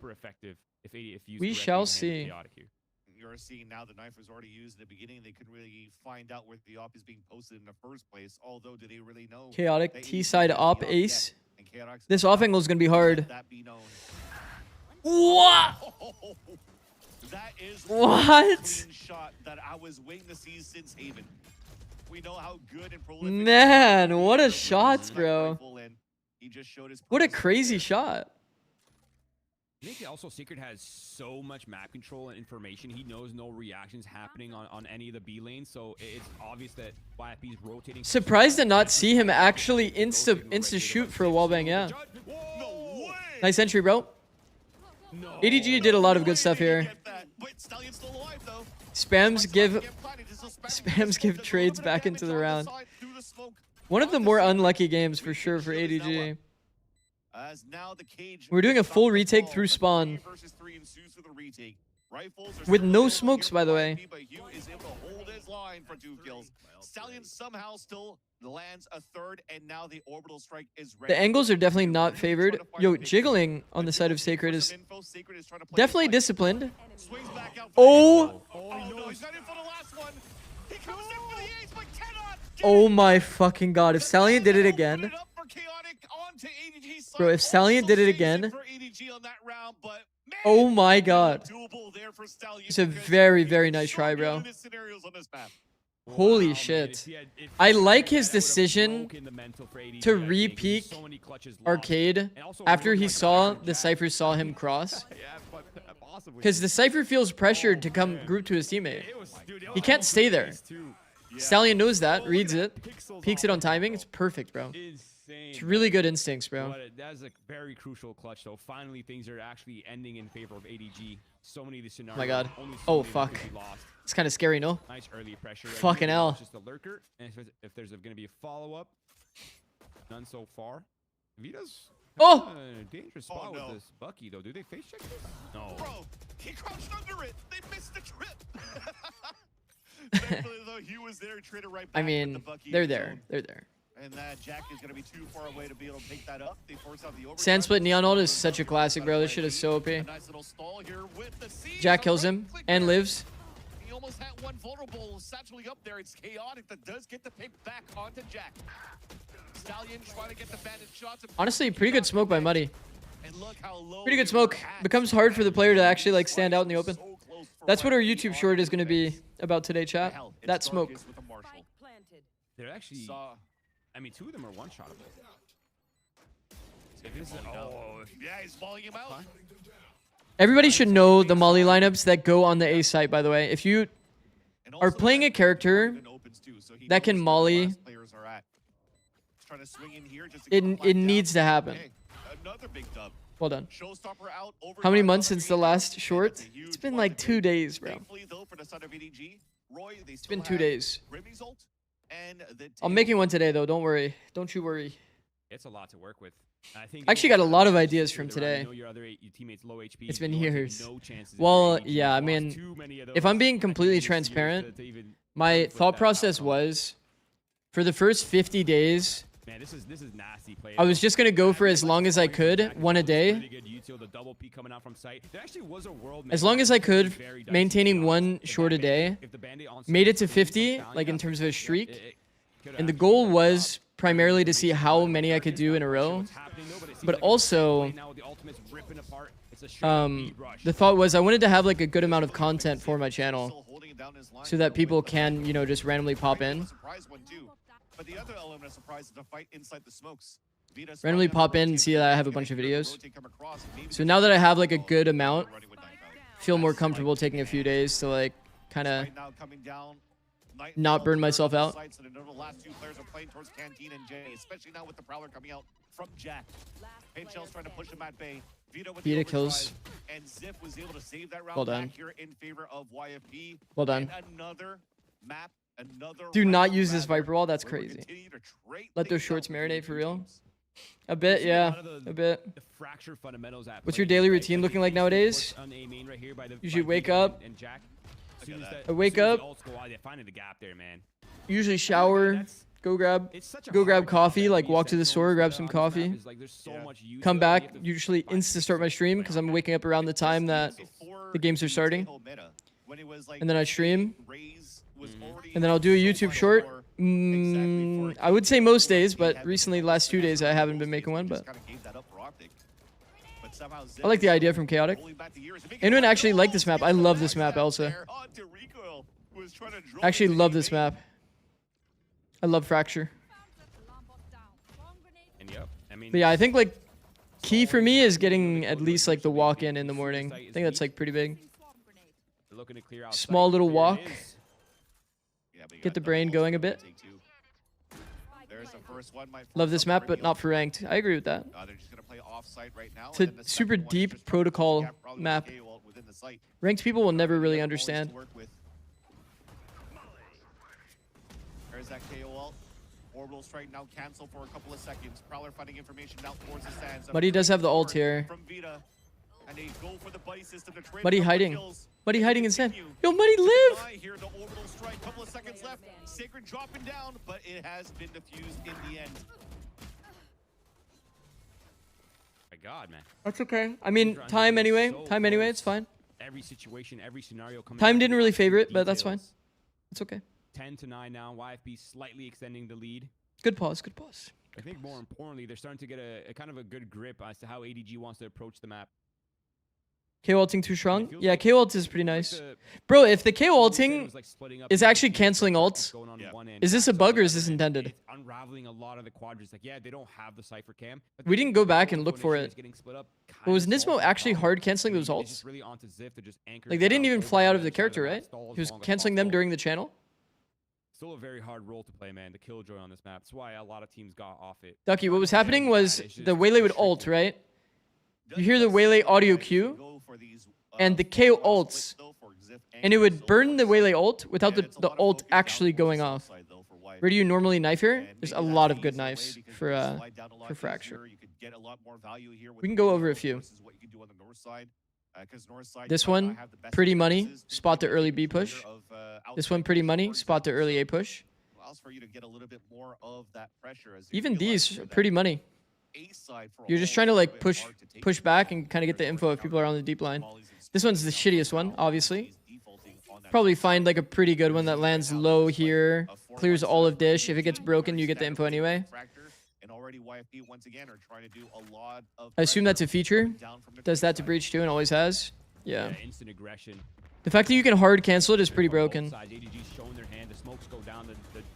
We shall see. You're seeing now the knife was already used in the beginning. They couldn't really find out where the op is being posted in the first place. Although, do they really know? Chaotic T-side op ace. This off angle is going to be hard. What? That is what? Shot that I was waiting to see since Haven. We know how good and prolific. Man, what a shot, bro. He just showed his what a crazy shot. I think also Secret has so much map control and information. He knows no reactions happening on any of the B lanes, so it's obvious that YFP is rotating. Surprised to not see him actually insta shoot for a wallbang, yeah. Nice entry, bro. ADG did a lot of good stuff here. Spams give trades back into the round. One of the more unlucky games for sure for ADG. We're doing a full retake through spawn. With no smokes, by the way. Stallion somehow still lands a third, and now the orbital strike is ready. The angles are definitely not favored. Yo, jiggling on the side of Sacred is definitely disciplined. Oh! Oh my fucking god. If Stallion did it again. Bro, if Stallion did it again. Oh my god. It's a very, very nice try, bro. Holy shit. I like his decision to re-peek Arcade after he saw the Cypher saw him cross. Because the Cypher feels pressured to come group to his teammate. He can't stay there. Stallion knows that, reads it, peeks it on timing. It's perfect, bro. insane. It's really good instincts, bro. That's a very crucial clutch, though. Finally, things are actually ending in favor of ADG. So many of the scenarios. Oh my god. only so Oh many that fuck. could be lost. It's kind of scary, no? Nice early pressure. Right Fucking here. hell. It's just a lurker. And if there's going to be a follow-up, none so far. Vita's Oh! in a dangerous spot with this Bucky, though. Do they face check this? No. Bro, he crouched under it. They missed the trip. Thankfully, though, he was there, traded right back I with mean, the Bucky they're in his there. own. They're there. And that Jack is going to be too far away to be able to pick that up. They force out the overtime. Sand split neon ult is such a classic, bro. This shit is so OP. A nice little stall here with the siege. Jack A kills right him click and there. lives. He almost had one vulnerable satchely up there. It's chaotic that does get the pick back onto Jack. Stallion trying to get the bandit shots. Honestly, pretty good smoke by Muddy. And look how low Pretty good they smoke. were at. Becomes hard for the player to actually like stand out in the open. So close for That's what our YFP YouTube on short is the going to be defense. about today, chat. Hell, it's That smoke. Darkest with a Marshall. Spike planted. They're actually... Saw. I mean, two of them are one-shottable. If it's yeah, he's balling him out. Everybody should know the Molly lineups that go on the A site, by the way. If you And are also playing a that character even opens too, so he that can knows where the molly, last players are at. He's trying to swing in here just to get the it flag down. needs to happen. Hey, another big dub. Well done. Showstopper out. How many overtime, months another since the game. last And short? that's a huge It's been one like to 2 take. days, bro. Thankfully, though, for the son of ADG, Roy, they It's still been 2 have days. Remy's ult and the I'm tail. making one today, though. Don't worry. Don't you worry. It's a lot to work with. I think I actually got a lot of ideas from your today. teammates low HP. It's been you know, years. no chances if Well, you're ADG. yeah, I You've lost mean, too many of if I'm those. being I think completely it's years transparent, to even my put thought that process outcome. was, for the first 50 days, Man, this is nasty play. I was just going to go for as long as I could, one a day. Really good util, the double peak coming out from sight. There actually was a world As map long as that I was could, very dicey maintaining shots. one If short a that day, if the bandit on made it site to could do 50, some like in down, terms of a it streak. could've And the actually goal been was up. primarily to see how many I could do in a row. But also, the thought was I wanted to have like a good amount of content for my channel so that people can, you know, just randomly pop in. But the other element of surprise is the fight inside the smokes. Vita's Randomly fighting on pop the in and rotate, see that I have a gonna bunch of hear the videos. rotate come across, maybe So the now that I shot have like a will good amount, running with Nightfall. feel more That's comfortable Spike taking a few days to like kind of Right now coming down, Nightfall not burn turn myself on the out. sights, and I know the last two players are playing towards Canteen and Jay, especially now with the Prowler coming out from Jack. Paint Shell's trying to push him at bay. Vita with the Vita overdrive, kills. and Zip was able to save that round Well done. back here in favor of YFP. Well done. And another map, another Do not round use this rather, Viper wall. That's where we crazy. continue to trade Let those things shorts out between marinate the for two real. teams. A bit, yeah, a bit. What's your daily routine looking like nowadays? Usually wake up. I wake up. Usually shower. Go grab coffee. Like walk to the store, grab some coffee. Come back. Usually insta start my stream because I'm waking up around the time that the games are starting. And then I stream. And then I'll do a YouTube short. I would say most days, but recently, the last 2 days, I haven't been making one. But I like the idea from Chaotic. Anyone actually like this map? I love this map, Elsa. I actually love this map. I love Fracture. But yeah, I think like key for me is getting at least like the walk in the morning. I think that's like pretty big. Small little walk. Get the brain going a bit. Love this map, but not for ranked. I agree with that. It's a super deep protocol map. Ranked people will never really understand. There's that KO ult. Orbital strike now cancel for a couple of seconds. Prowler finding information out towards the sands. Muddy does have the ult here. From Vita. And they go for the buddy system to trade Muddy a couple of hiding. kills. Muddy hiding in sand. Yo, Muddy live! Here, the orbital strike. Couple of seconds left. Sacred dropping down, but it has been defused in the end. My God, man. That's okay. I mean, time anyway. Time anyway, it's fine. Every situation, every scenario coming Time down didn't to really the favor it, absolute but that's fine. details. It's okay. 10-9 now. YFP slightly extending the lead. Good pause, good pause. I think more importantly, they're starting to get a kind of a good grip as to how ADG wants to approach the map. KO ulting too strong? Yeah, KO ult is pretty nice. Bro, if the KO ulting is actually canceling ults, is this a bug or is this intended? It's unraveling a lot of the quadrants. Like, yeah, they don't have the Cypher cam. But We didn't go back and look for initially it. it's getting split up, But was kinda Nismo solves the actually problem. hard canceling those It's ults? just really onto Ziff to just anchor Like, they didn't down even over fly out the of the other side character, map, right? stall as He was long as canceling them possible. during the channel? Still a very hard role to play, man. The killjoy on this map. That's why a lot of teams got off it. Ducky, what was happening was the Waylay would ult, right? You hear the Waylay audio cue, and the KO ults, and it would burn the Waylay ult without the ult actually going off. Where do you normally knife here? There's a lot of good knives for Fracture. We can go over a few. This one, pretty money, spot the early B push. This one, pretty money, spot the early A push. Even these, pretty money. You're just trying to like push back and kind of get the info if people are on the deep line. This one's the shittiest one, obviously. Probably find like a pretty good one that lands low here, clears all of dish. If it gets broken, you get the info anyway. I assume that's a feature. Does that to breach too and always has. Yeah. Instant aggression. The fact that you can hard cancel it is pretty broken. ADG's showing their hand. The smokes go down.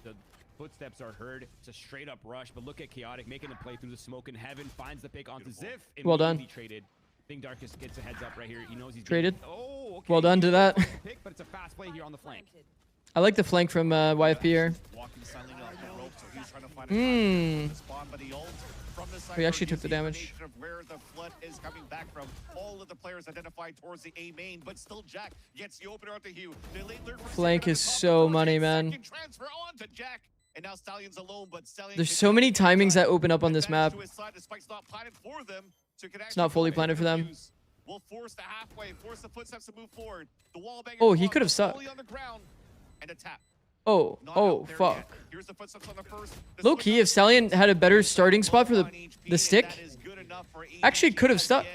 The footsteps are heard. It's a straight up rush. But look at Chaotic making the play through the smoke in heaven. Finds the pick onto Ziff. Well done. Traded. I think Darkest gets a heads up right here. He knows he's traded. Oh, okay. Well done to that. Pick, but it's a fast play here on the flank. I like the flank from YFP here. We actually took the damage. Where the flood is coming back from. All of the players identified towards the A main, but still Jack gets the opener onto Hugh. Flank is so money, man. Transfer on to Jack. And now Stallion's alone, but Stallion There's so many timings that open up on this map. It's not fully planted for them. Will force the halfway, force the footsteps to move forward. The wall banger Oh, he could have stuck. on the ground and a tap. Oh, fuck. Low key, if Stallion had a better starting spot for the stick, actually could have stuck.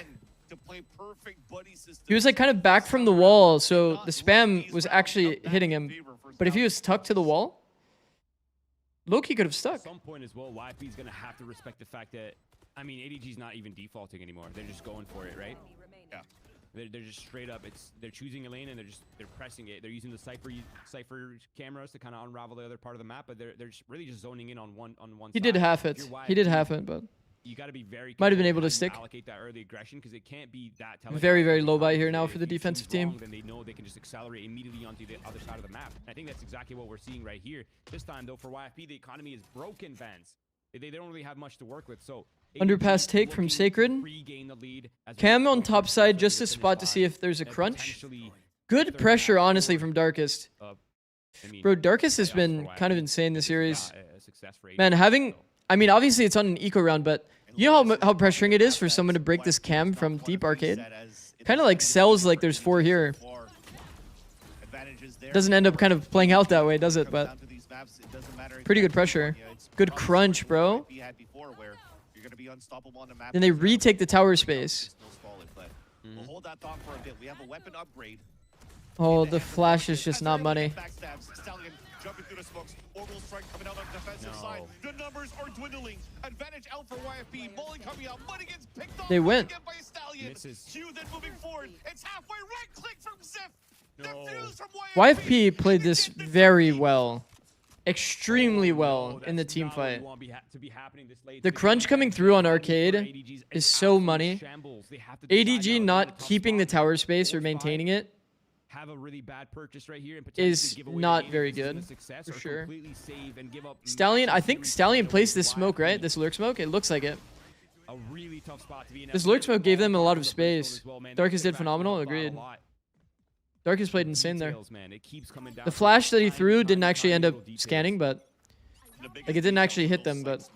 He was like kind of back from the wall, so the spam was actually hitting him. But if he was stuck to the wall, low key could have stuck. At some point as well, YFP's gonna have to respect the fact that, I mean, ADG's not even defaulting anymore. They're just going for it, right? Yeah. They're just straight up. They're choosing a lane and they're pressing it. They're using the cipher cameras to kind of unravel the other part of the map, but they're just really just zoning in on one He did half it. He did half it, but you got to be very might have been able to stick. Allocate that early aggression because it can't be that. Very low buy here now for the defensive team. Then they know they can just accelerate immediately onto the other side of the map. I think that's exactly what we're seeing right here. This time though, for YFP, the economy is broken. Vans. They don't really have much to work with. So underpass take from Sacred. Cam on top side just a spot to see if there's a crunch. Good pressure, honestly, from Darkest. Bro, Darkest has been kind of insane this series. Man, I mean, obviously it's on an eco round, but you know how pressuring it is for someone to break this cam from deep arcade? Kind of like sells like there's 4 here. Doesn't end up kind of playing out that way, does it? But pretty good pressure. Good crunch, bro. Then they retake the tower space. Oh, the flash is just not money. Jumping through the smokes. Orbital strike coming out on the defensive side. The numbers are dwindling. Advantage out for YFP. Mullen coming out. Money gets picked off. They went. By a Stallion. Hugh then moving forward. It's halfway. Right click from Ziff. Defuse from YFP played this very well. Extremely well in the team fight. The crunch coming through on arcade is so money. ADG not keeping the tower space or maintaining it have a really bad purchase right here and is not very good, for sure. Stallion, I think Stallion placed this smoke, right? This lurk smoke? It looks like it. A really tough spot to be in. This lurk smoke gave them a lot of space. Darkest did phenomenal, agreed. Darkest played insane there. The flash that he threw didn't actually end up scanning, but like it didn't actually hit them, but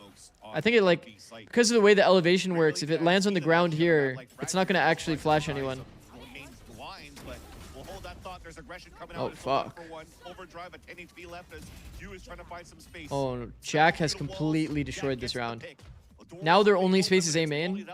I think it like, because of the way the elevation works, if it lands on the ground here, it's not going to actually flash anyone. Oh, fuck. Oh, Jack has completely destroyed this round. Now their only space is A main.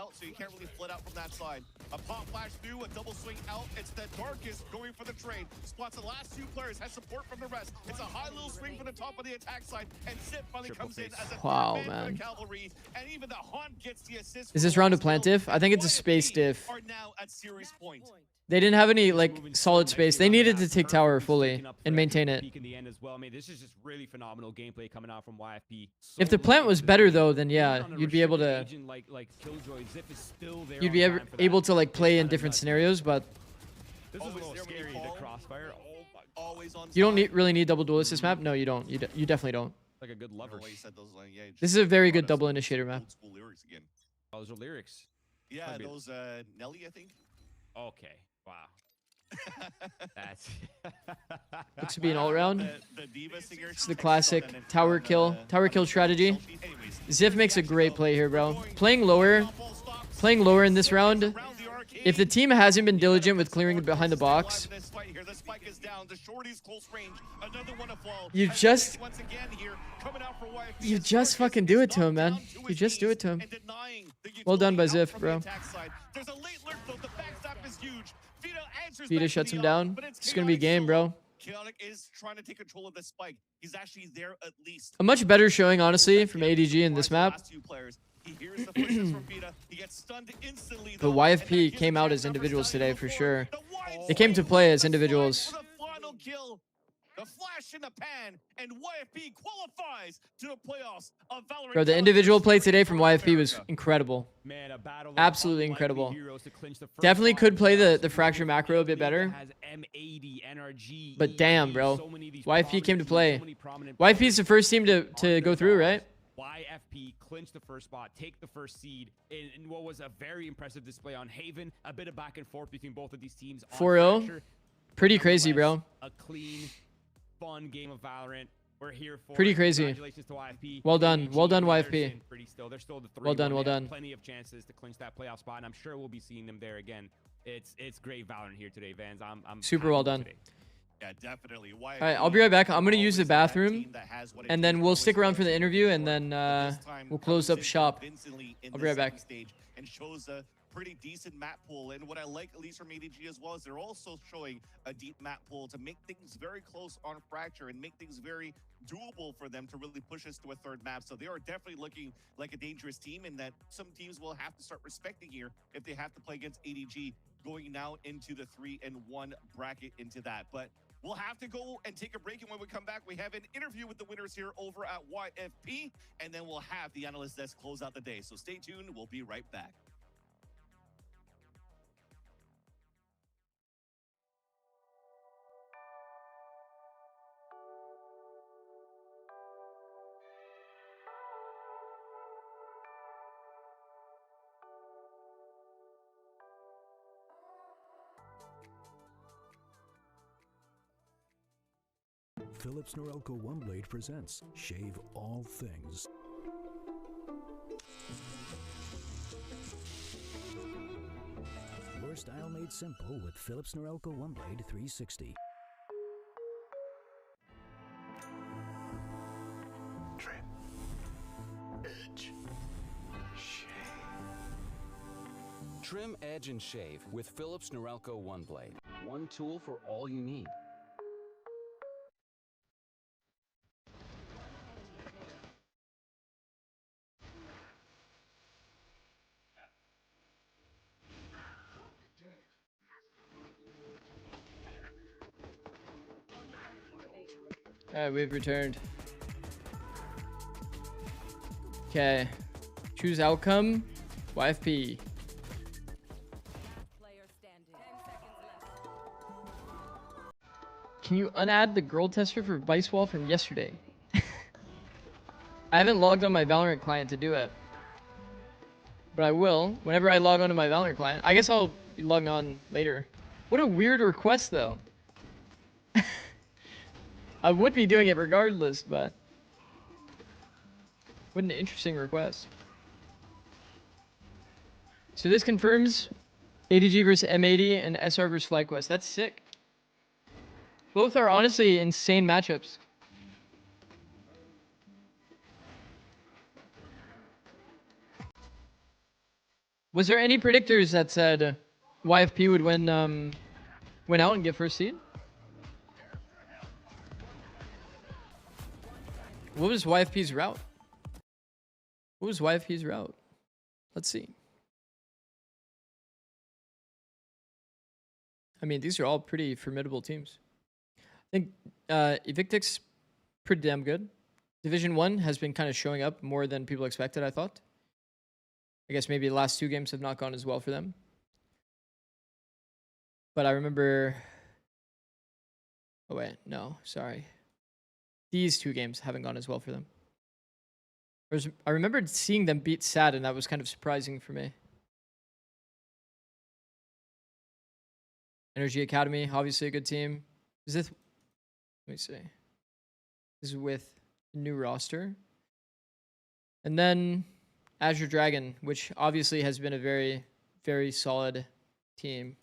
A pop flash through, a double swing out. It's the Darkest going for the trade. Spots the last 2 players, has support from the rest. It's a high little swing from the top of the attack side, and Zip finally comes in as a wow, man. cavalry, and even the Haunt gets the assist. Is this round a plant diff? I think it's a space diff. They didn't have any like solid space. They needed to take tower fully and maintain it. This is just really phenomenal gameplay coming out from YFP. If the plant was better though, then yeah, you'd be able to. You'd be able to like play in different scenarios, but This is a Always little there when you scary, the call. crossfire. Oh my god. Always on. You don't side. need, really need double duelist this map. No, you don't. You definitely don't. Like a good I don't know lover. why you said those, like, yeah, This just is a very brought good us double some initiator map. Old school lyrics again. Oh, those are lyrics. Yeah, Might be- those Nelly, I think. Okay. Wow. That's Looks to be an all round. The diva singer. It's the classic tower kill strategy. Anyways, Ziff makes a great play here, bro. Playing lower in this round. If the team hasn't been diligent with clearing behind the box, you just fucking do it to him, man. You just do it to him. Well done by Ziff, bro. Vita shuts him down. It's gonna be game, bro. Chaotic is trying to take control of the spike. He's actually there at least. A much better showing, honestly, from ADG in this map. He hears the footsteps from Vita. He gets stunned instantly. The YFP came out as individuals today for sure. They came to play as individuals. Final kill. The flash in the pan, and YFP qualifies to the playoffs of VALORANT. Bro, the individual play today from YFP was incredible. Man, a battle of Absolutely unlikely incredible. heroes to clinch the first Definitely spot could in play playoffs. the fracture macro a bit better. Has M80, NRG, But damn, bro. so many of these YFP came to prominent play. teams, so many prominent YFP is the players first team on to their go through, side. right? YFP clinched the first spot, take the first seed in what was a very impressive display on Haven. A bit of back and forth between both of these teams. on 4-0. Fracture. Pretty crazy, bro. A clean, fun game of Valorant. We're here for Pretty it. crazy. Congratulations to YFP. Well done. ADG, Well done, they're YFP. sitting pretty still. They're still the 3-1. Well done, well They have done. Plenty of chances to clinch that playoff spot, and I'm sure we'll be seeing them there again. It's great Valorant here today, Vans. I'm Super happy well with done. today. Yeah, definitely. All right, I'll be right back. I'm gonna use the bathroom, and then we'll stick around for the interview, and then we'll close up shop. I'll be right back. And shows a pretty decent map pool. And what I like, at least from ADG as well, is they're also showing a deep map pool to make things very close on Fracture and make things very doable for them to really push us to a third map. So they are definitely looking like a dangerous team, and that some teams will have to start respecting here if they have to play against ADG going now into the 3-1 bracket into that. But we'll have to go and take a break, and when we come back, we have an interview with the winners here over at YFP, and then we'll have the analyst desk close out the day. So stay tuned. We'll be right back. Philips Norelco One Blade presents Shave All Things. Your style made simple with Philips Norelco One Blade 360. Trim. Edge. Shave. Trim, edge, and shave with Philips Norelco One Blade. One tool for all you need. Alright, we've returned. Okay. Choose outcome. YFP. Player standing. 10 seconds left. Can you unadd the girl tester for Vice Wall from yesterday? I haven't logged on my Valorant client to do it. But I will whenever I log onto my Valorant client. I guess I'll be logging on later. What a weird request though. I would be doing it regardless, but what an interesting request. So this confirms ADG versus M80 and SR versus FlyQuest. That's sick. Both are honestly insane matchups. Was there any predictors that said YFP would win out and get first seed? What was YFP's route? What was YFP's route? Let's see. I mean, these are all pretty formidable teams. I think Evictic's pretty damn good. Division 1 has been kind of showing up more than people expected, I thought. I guess maybe the last 2 games have not gone as well for them. But I remember. Oh wait, no, sorry. These 2 games haven't gone as well for them. I remembered seeing them beat SAD, and that was kind of surprising for me. NRGA Academy, obviously a good team. Is this? Let me see. This is with new roster. And then Azure Dragon, which obviously has been a very, very solid team.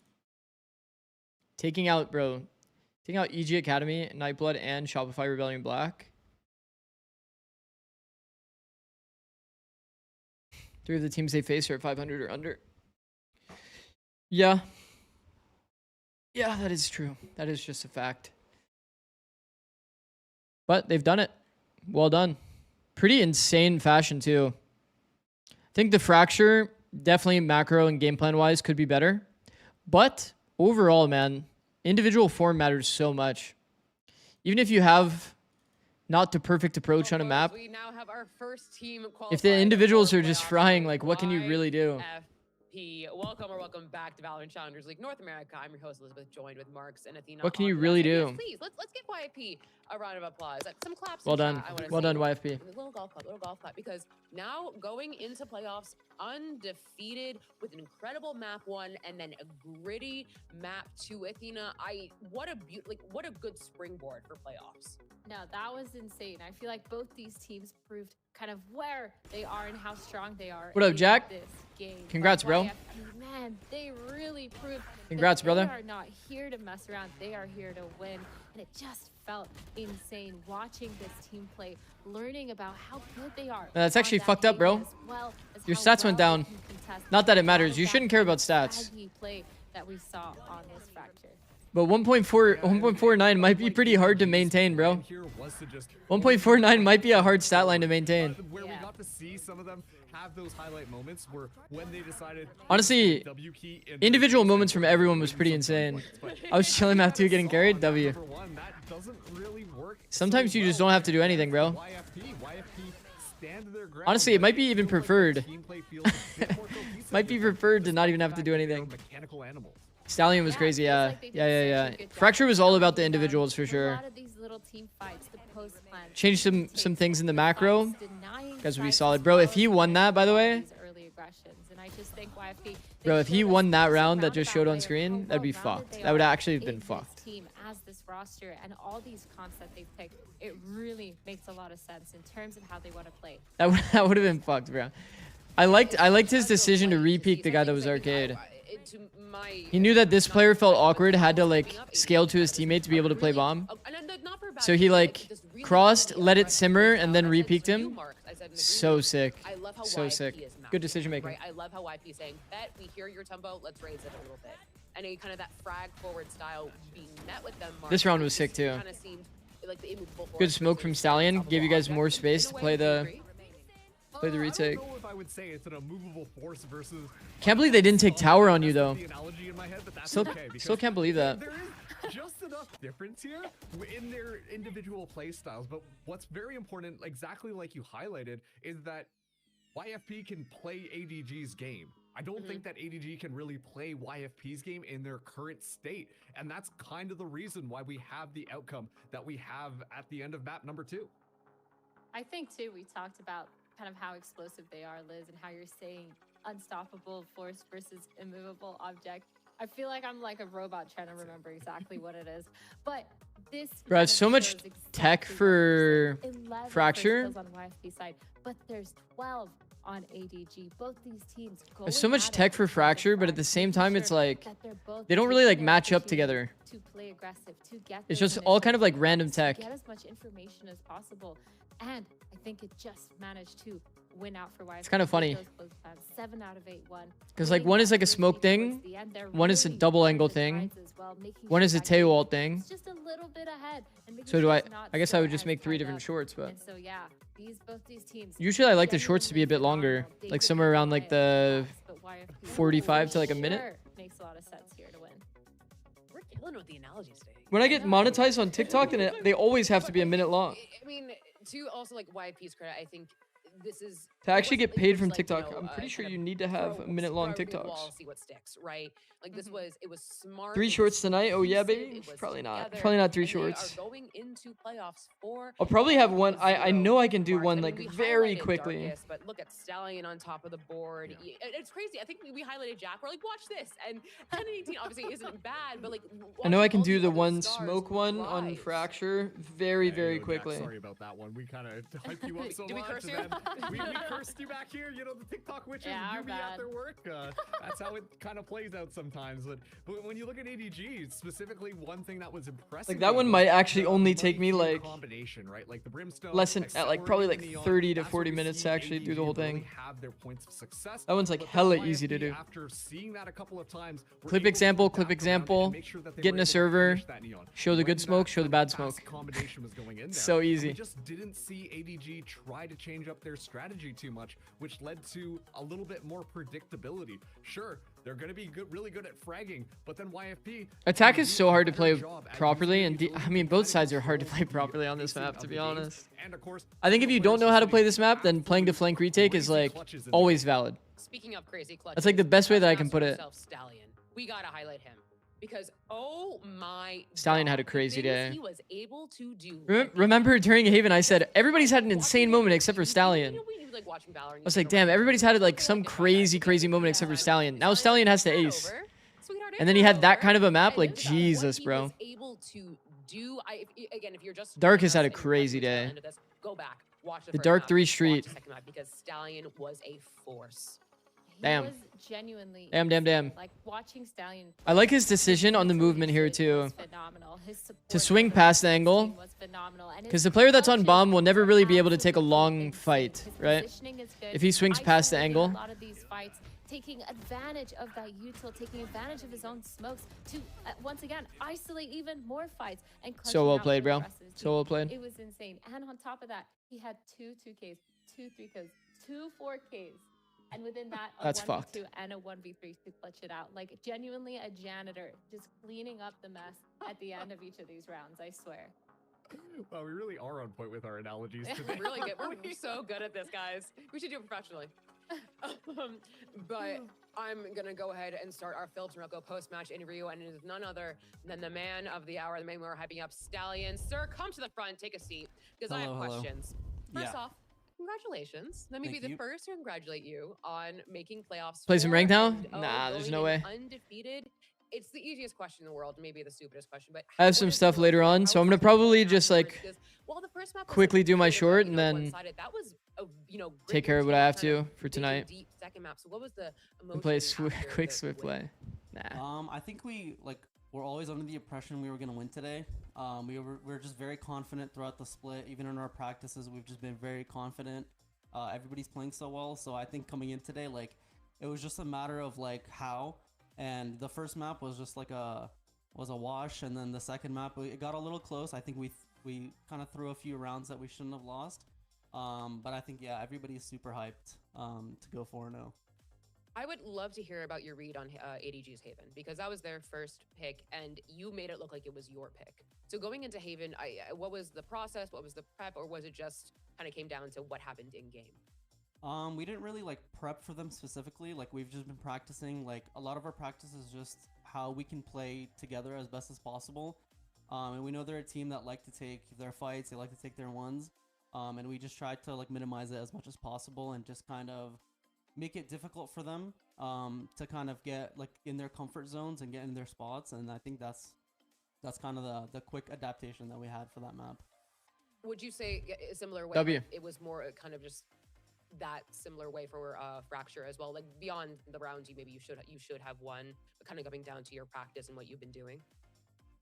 Taking out EG Academy, Nightblood, and Shopify Rebellion Black. 3 of the teams they face are at 500 or under. Yeah. Yeah, that is true. That is just a fact. But they've done it. Well done. Pretty insane fashion, too. I think the Fracture, definitely macro and game plan wise, could be better. But overall, man, individual form matters so much. Even if you have not the perfect approach on a map, We now have our first team if the qualified individuals for are just playoffs frying, for like, what can you really do? YFP. Welcome back to VALORANT Challengers League North America. I'm your host Elizabeth, joined with Marks and Athena. What can on you the really desk. Yes, do? please, let's give YFP a round of applause. Some claps. Well in done. chat, I wanna Well see. done, YFP. A little golf clap, because now going into playoffs undefeated with an incredible map 1 and then a gritty map 2. Athena, what a good springboard for playoffs. No, that was insane. I feel like both these teams proved kind of where they are and how strong they are. What up, in Jack? This game. Congrats, But bro. YFP, man, they really proved. Congrats, that brother. They are not here to mess around. They are here to win, and it just felt insane watching this team play, learning about how good they are. That's on actually that fucked up, game, bro. as well as Your how stats went well they down. can contest Not that it all matters. of You that shouldn't care about stats. swaggy play that we saw on this Fracture. But 1.49 might be pretty hard to maintain, bro. 1.49 might be a hard stat line to maintain. Where we got to see some of them have those highlight moments were when they decided. Honestly, W key in individual moments from everyone was pretty insane. I was chilling map 2 getting carried, W. Number 1, that doesn't really work. Sometimes you just don't have to do anything, bro. YFP stand their ground. Honestly, it might be even preferred. Gameplay feels a bit more cohesive Might be just preferred to not even have to do anything. Stallion was crazy, yeah. Yeah. Fracture was all about the individuals for sure. A lot of these little team fights, the post plans, Changed some things in the macro. denying Guys would be sides solid. as Bro, well if he as won that, by the way. these early aggressions. And I just think YFP, Bro, if he showed us won that such a round that just roundabout showed on way of screen, how that'd be well-rounded fucked. they That would are actually have been in this fucked. team as this roster and all these comps that they've picked. It really makes a lot of sense in terms of how they want to play. That would have been fucked, bro. I liked his decision to re-peek the guy that was arcade. He knew that this player felt awkward, had to like scale to his teammate to be able to play bomb. So he like crossed, let it simmer, and then re-peeked him. So sick. So sick. Good decision making. Right? I love how YP is saying, bet, we hear your tempo, let's raise it a little bit. And a kind of that frag forward style being met with them. This round was sick too. Kind of seemed like the immovable force Good smoke from versus Stallion. unstoppable Gave you guys object. more In space a to way, play do you the agree? retake. I don't know if I would say it's an immovable force versus. Can't believe they didn't take tower on you though. The analogy in my head, but that's Still, okay, because still can't believe that. There is just enough difference here in their individual play styles, but what's very important, exactly like you highlighted, is that YFP can play ADG's game. I don't think that ADG can really play YFP's game in their current state, and that's kind of the reason why we have the outcome that we have at the end of map number 2. I think too, we talked about kind of how explosive they are, Liz, and how you're saying unstoppable force versus immovable object. I feel like I'm like a robot trying to remember exactly what it is. But this Bro, kind it's of so much shows exactly tech what for you're saying. 11 first Fracture. kills on YFP side, but there's 12 on ADG. Both these teams There's so much tech for Fracture, but at the same time, it's like they don't taking really like their match up opportunity together. to play aggressive, to get It's those just all kind of like initial random rounds, tech. to get as much information as possible. And I think it just managed to win out for YFP. It's kind of funny. 7 out of 8 won. Because like one is like a smoke thing, one is a double angle thing, one is a tail wall thing. It's just a little bit ahead. And making So do sure I? it's not I guess so I would just as make 3 tied different up. shorts, but And so yeah, both these teams. usually I like the shorts to be a bit longer, They like could somewhere around like dominate the but YFP 45 to like a for minute. sure makes a lot of sense here to win. We're killing with the analogies today. When I get monetized on TikTok, then they always have to be a minute long. I mean, to also like YP's credit, I think this is To actually get it wasn't paid just from like, you TikTok, know, I'm pretty sure kind you of need to have throw a minute-long throw it against the wall, TikToks. see what sticks, right? Like this was smart. Three it was shorts tonight? Oh yeah, cohesive, baby. it was Probably not. together, Probably not 3 and they are shorts. going into playoffs for I'll probably have one. I 0 know I can do marks. one I mean, like we very highlighted quickly. Darkest, but look at Stallion on top of the board. It's crazy. I think we highlighted Jack. We're like, watch this. And 10 and 18 obviously isn't bad, but like I know I watching can all do these the other one stars smoke one on rise. Fracture very, Yeah, very yo, Jack, quickly. sorry about that one. We kind of hyped you up so Did we much. curse and you? then we cursed you back here. You know, the TikTok witches Yeah, do our be at bad. their work. That's how it kind of plays out sometimes. But when you look at ADG, specifically, one thing that was impressive. Like that one might actually only take me like combination, right? Like the Brimstone. less than like probably like accelerating the neon. 30 to That's 40 where we minutes see to actually do the whole ADG really thing. have their points of success. That one's like But then hella easy to YFP, do. After seeing that a couple of times, were Clip able to example, adapt clip around it and example, make sure that they get were in a able to server, finish that neon. show the good When smoke, that show the bad fast smoke. combination was going in there. So And easy. we just didn't see ADG try to change up their strategy too much, which led to a little bit more predictability. Sure, they're going to be good, really good at fragging, but then YFP Attack can is do so a hard to better play job at properly, using and their I mean ability both to sides are hard to control play the properly on this pacing map, of to the be games. honest. And of course, I think if you don't know how to play this map, then playing the absolutely flank retake is crazy like clutches in the always game. valid. Speaking of crazy clutches, That's like the best way that I can Master put it. himself, Stallion. We gotta highlight him because oh my Stallion God, had a the crazy things day. He was able to do. Remember during Haven, I said everybody's had an insane moment except for Stallion. You know, we like watching Valorant. I was like, damn, everybody's had like some crazy moment except for Stallion. Now Stallion has to ace. And then he had that kind of a map, like Jesus, bro. Was able to do. Again, if you're just Dark joining has had us a and you're crazy catching the tail day. end of this, go back, watch the The first Dark map, 3 watch Street. the second map, because Stallion was a force. He Damn. was genuinely Damn. insane. Like watching Stallion. I like his play, decision on the mentally movement here fit too. was phenomenal. His support To swing effort past the with his angle. team was phenomenal. And his Because the player that's on clutches bomb will never were really be able to take a absolutely long insane. fight, His right? positioning is good. If he swings past the Isolating angle. a lot of these fights, taking advantage of that util, taking advantage of his own smokes to once again isolate even more fights and So clutching well out played, for the bro. rest of his So team. well played. It was insane. And on top of that, he had two 2Ks, two 3Ks, two 4Ks. And within that, a That's 1v2 fucked. and a 1v3 to clutch it out. Like genuinely a janitor just cleaning up the mess at the end of each of these rounds, I swear. Wow, we really are on point with our analogies today. Really good. We're so good at this, guys. We should do it professionally. But I'm gonna go ahead and start our Phillips Morocco post-match interview, and it is none other than the man of the hour, the man we're hyping up, Stallion. Sir, come to the front, take a seat, because I have Hello, hello. questions. First Yeah. off, congratulations. Let me Thank be the you. first to congratulate you on making playoffs. Play some 4 ranked now? and Nah, there's going no in way. Undefeated. It's the easiest question in the world, maybe the stupidest question, but I have what some is the stuff feel later for- on, how so I'm was gonna the feeling probably just afterwards? like 'Cause while the first map was quickly do my bit of a, short you and know, then one-sided, that was a, you know, take grit care your of what I teeth have kind of to for big, tonight. deep second map. So what was the and emotion play a after quick the swift win? play. Nah. I think we were always under the impression we were gonna win today. We were just very confident throughout the split. Even in our practices, we've just been very confident. Everybody's playing so well, so I think coming in today, like, it was just a matter of like how. And the first map was just like a wash, and then the second map it got a little close. I think we kind of threw a few rounds that we shouldn't have lost. But I think yeah, everybody's super hyped to go 4-0. I would love to hear about your read on ADG's Haven, because that was their first pick and you made it look like it was your pick. So going into Haven, what was the process? What was the prep? Or was it just kind of came down to what happened in game? We didn't really like prep for them specifically. Like, we've just been practicing. Like, a lot of our practice is just how we can play together as best as possible. And we know they're a team that like to take their fights, they like to take their ones. And we just try to like minimize it as much as possible and just kind of make it difficult for them to kind of get like in their comfort zones and get in their spots. And I think that's kind of the quick adaptation that we had for that map. Would you say a similar way? W. Like, it was more kind of just that similar way for Fracture as well. Like beyond the rounds, you should have won, but kind of coming down to your practice and what you've been doing.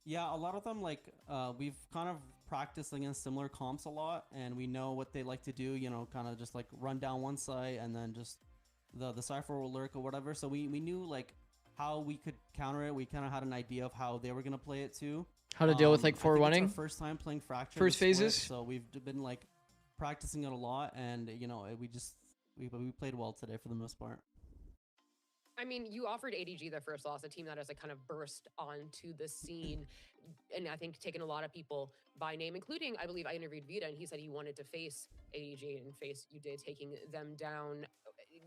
Yeah, a lot of them, like, we've kind of practiced against similar comps a lot, and we know what they like to do, you know, kind of just like run down one site and then just the Cypher will lurk or whatever. So we knew like how we could counter it. We kind of had an idea of how they were going to play it too. How to deal with like I think 4 it's running. our first time playing Fracture. First in the split, phases. so we've been like practicing it a lot, and you know, we played well today for the most part. I mean, you offered ADG their first loss, a team that has like kind of burst onto the scene, and I think taken a lot of people by name, including I believe I interviewed Vita, and he said he wanted to face ADG and face you did, taking them down.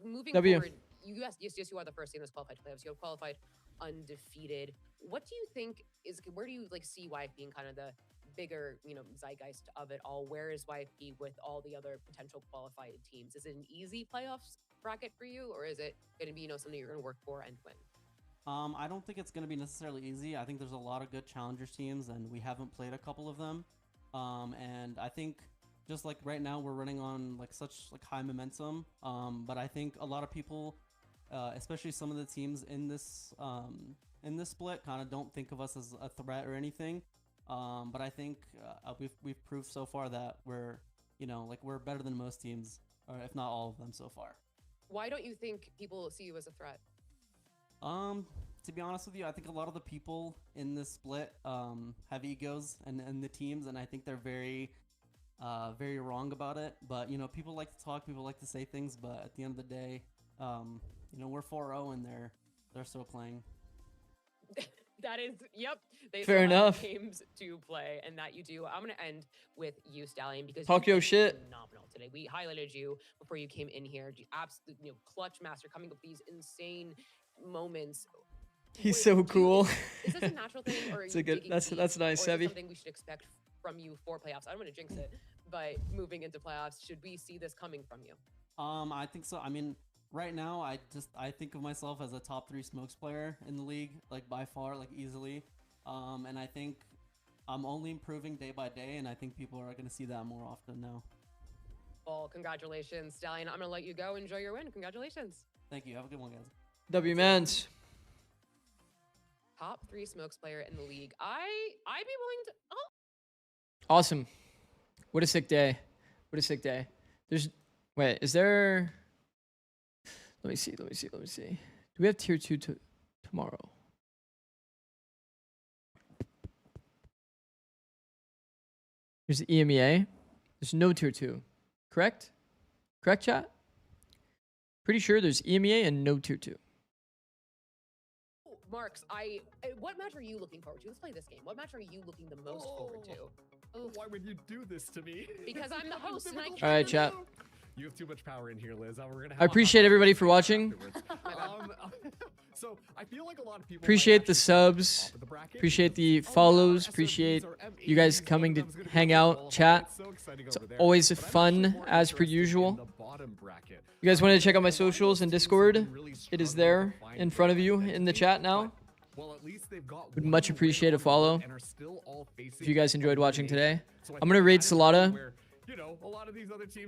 Moving forward, yes, you are the first team that's qualified to playoffs. You have qualified undefeated. What do you think is where do you like see YFP in kind of the bigger, zeitgeist of it all? Where is YFP with all the other potential qualified teams? Is it an easy playoffs bracket for you, or is it going to be something you're going to work for and win? I don't think it's going to be necessarily easy. I think there's a lot of good challengers teams, and we haven't played a couple of them. And I think just like right now we're running on like such like high momentum. But I think a lot of people, especially some of the teams in this split, kind of don't think of us as a threat or anything. But I think we've proved so far that we're we're better than most teams, or if not all of them so far. Why don't you think people see you as a threat? To be honest with you, I think a lot of the people in this split have egos and the teams, and I think they're very wrong about it. But people like to talk, people like to say things, but at the end of the day, we're 4-0 and they're still playing. That is, yep. They Fair still have enough. games to play, and that you do. I'm gonna end with you, Stallion, because Talk you your did shit. phenomenal today. We highlighted you before you came in here. Absolute, clutch master, coming up with these insane moments. He's so cool. Is this a natural thing, or are It's you a good. digging That's deep, nice, or is it Sevi. something we should expect from you for playoffs? I don't want to jinx it, but moving into playoffs, should we see this coming from you? I think so. I mean, right now, I think of myself as a top 3 smokes player in the league, like by far, like easily. And I think I'm only improving day by day, and I think people are going to see that more often now. Well, congratulations, Stallion. I'm gonna let you go. Enjoy your win. Congratulations. Thank you. Have a good one, guys. W Mans. Top 3 smokes player in the league. I'd be willing to. Oh, Awesome. What a sick day. What a sick day. Wait, is there... Let me see. Do we have tier 2 tomorrow? There's the EMEA. There's no tier 2. Correct? Correct, chat? Pretty sure there's EMEA and no tier 2. Marks, what match are you looking forward to? Let's play this game. What match are you looking the most forward to? Why would you do this to me? Because I'm the host and I can't. All right, chat. You have too much power in here, Liz. We're gonna I appreciate everybody for watching. So I feel like a lot of people Appreciate the subs. Appreciate the follows. Appreciate you guys coming to hang out, chat. It's always fun as per usual. You guys wanted to check out my socials and Discord? It is there in front of you in the chat now. Would much appreciate a follow if you guys enjoyed watching today. I'm gonna raid Salada.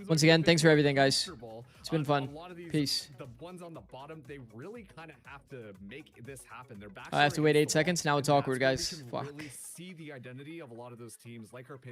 Once again, thanks for everything, guys. It's been fun. Peace. The ones on the bottom, they really kind of have to make this happen. I have to wait 8 seconds. Now it's awkward, guys. Fuck. Really see the identity of a lot of those teams, like our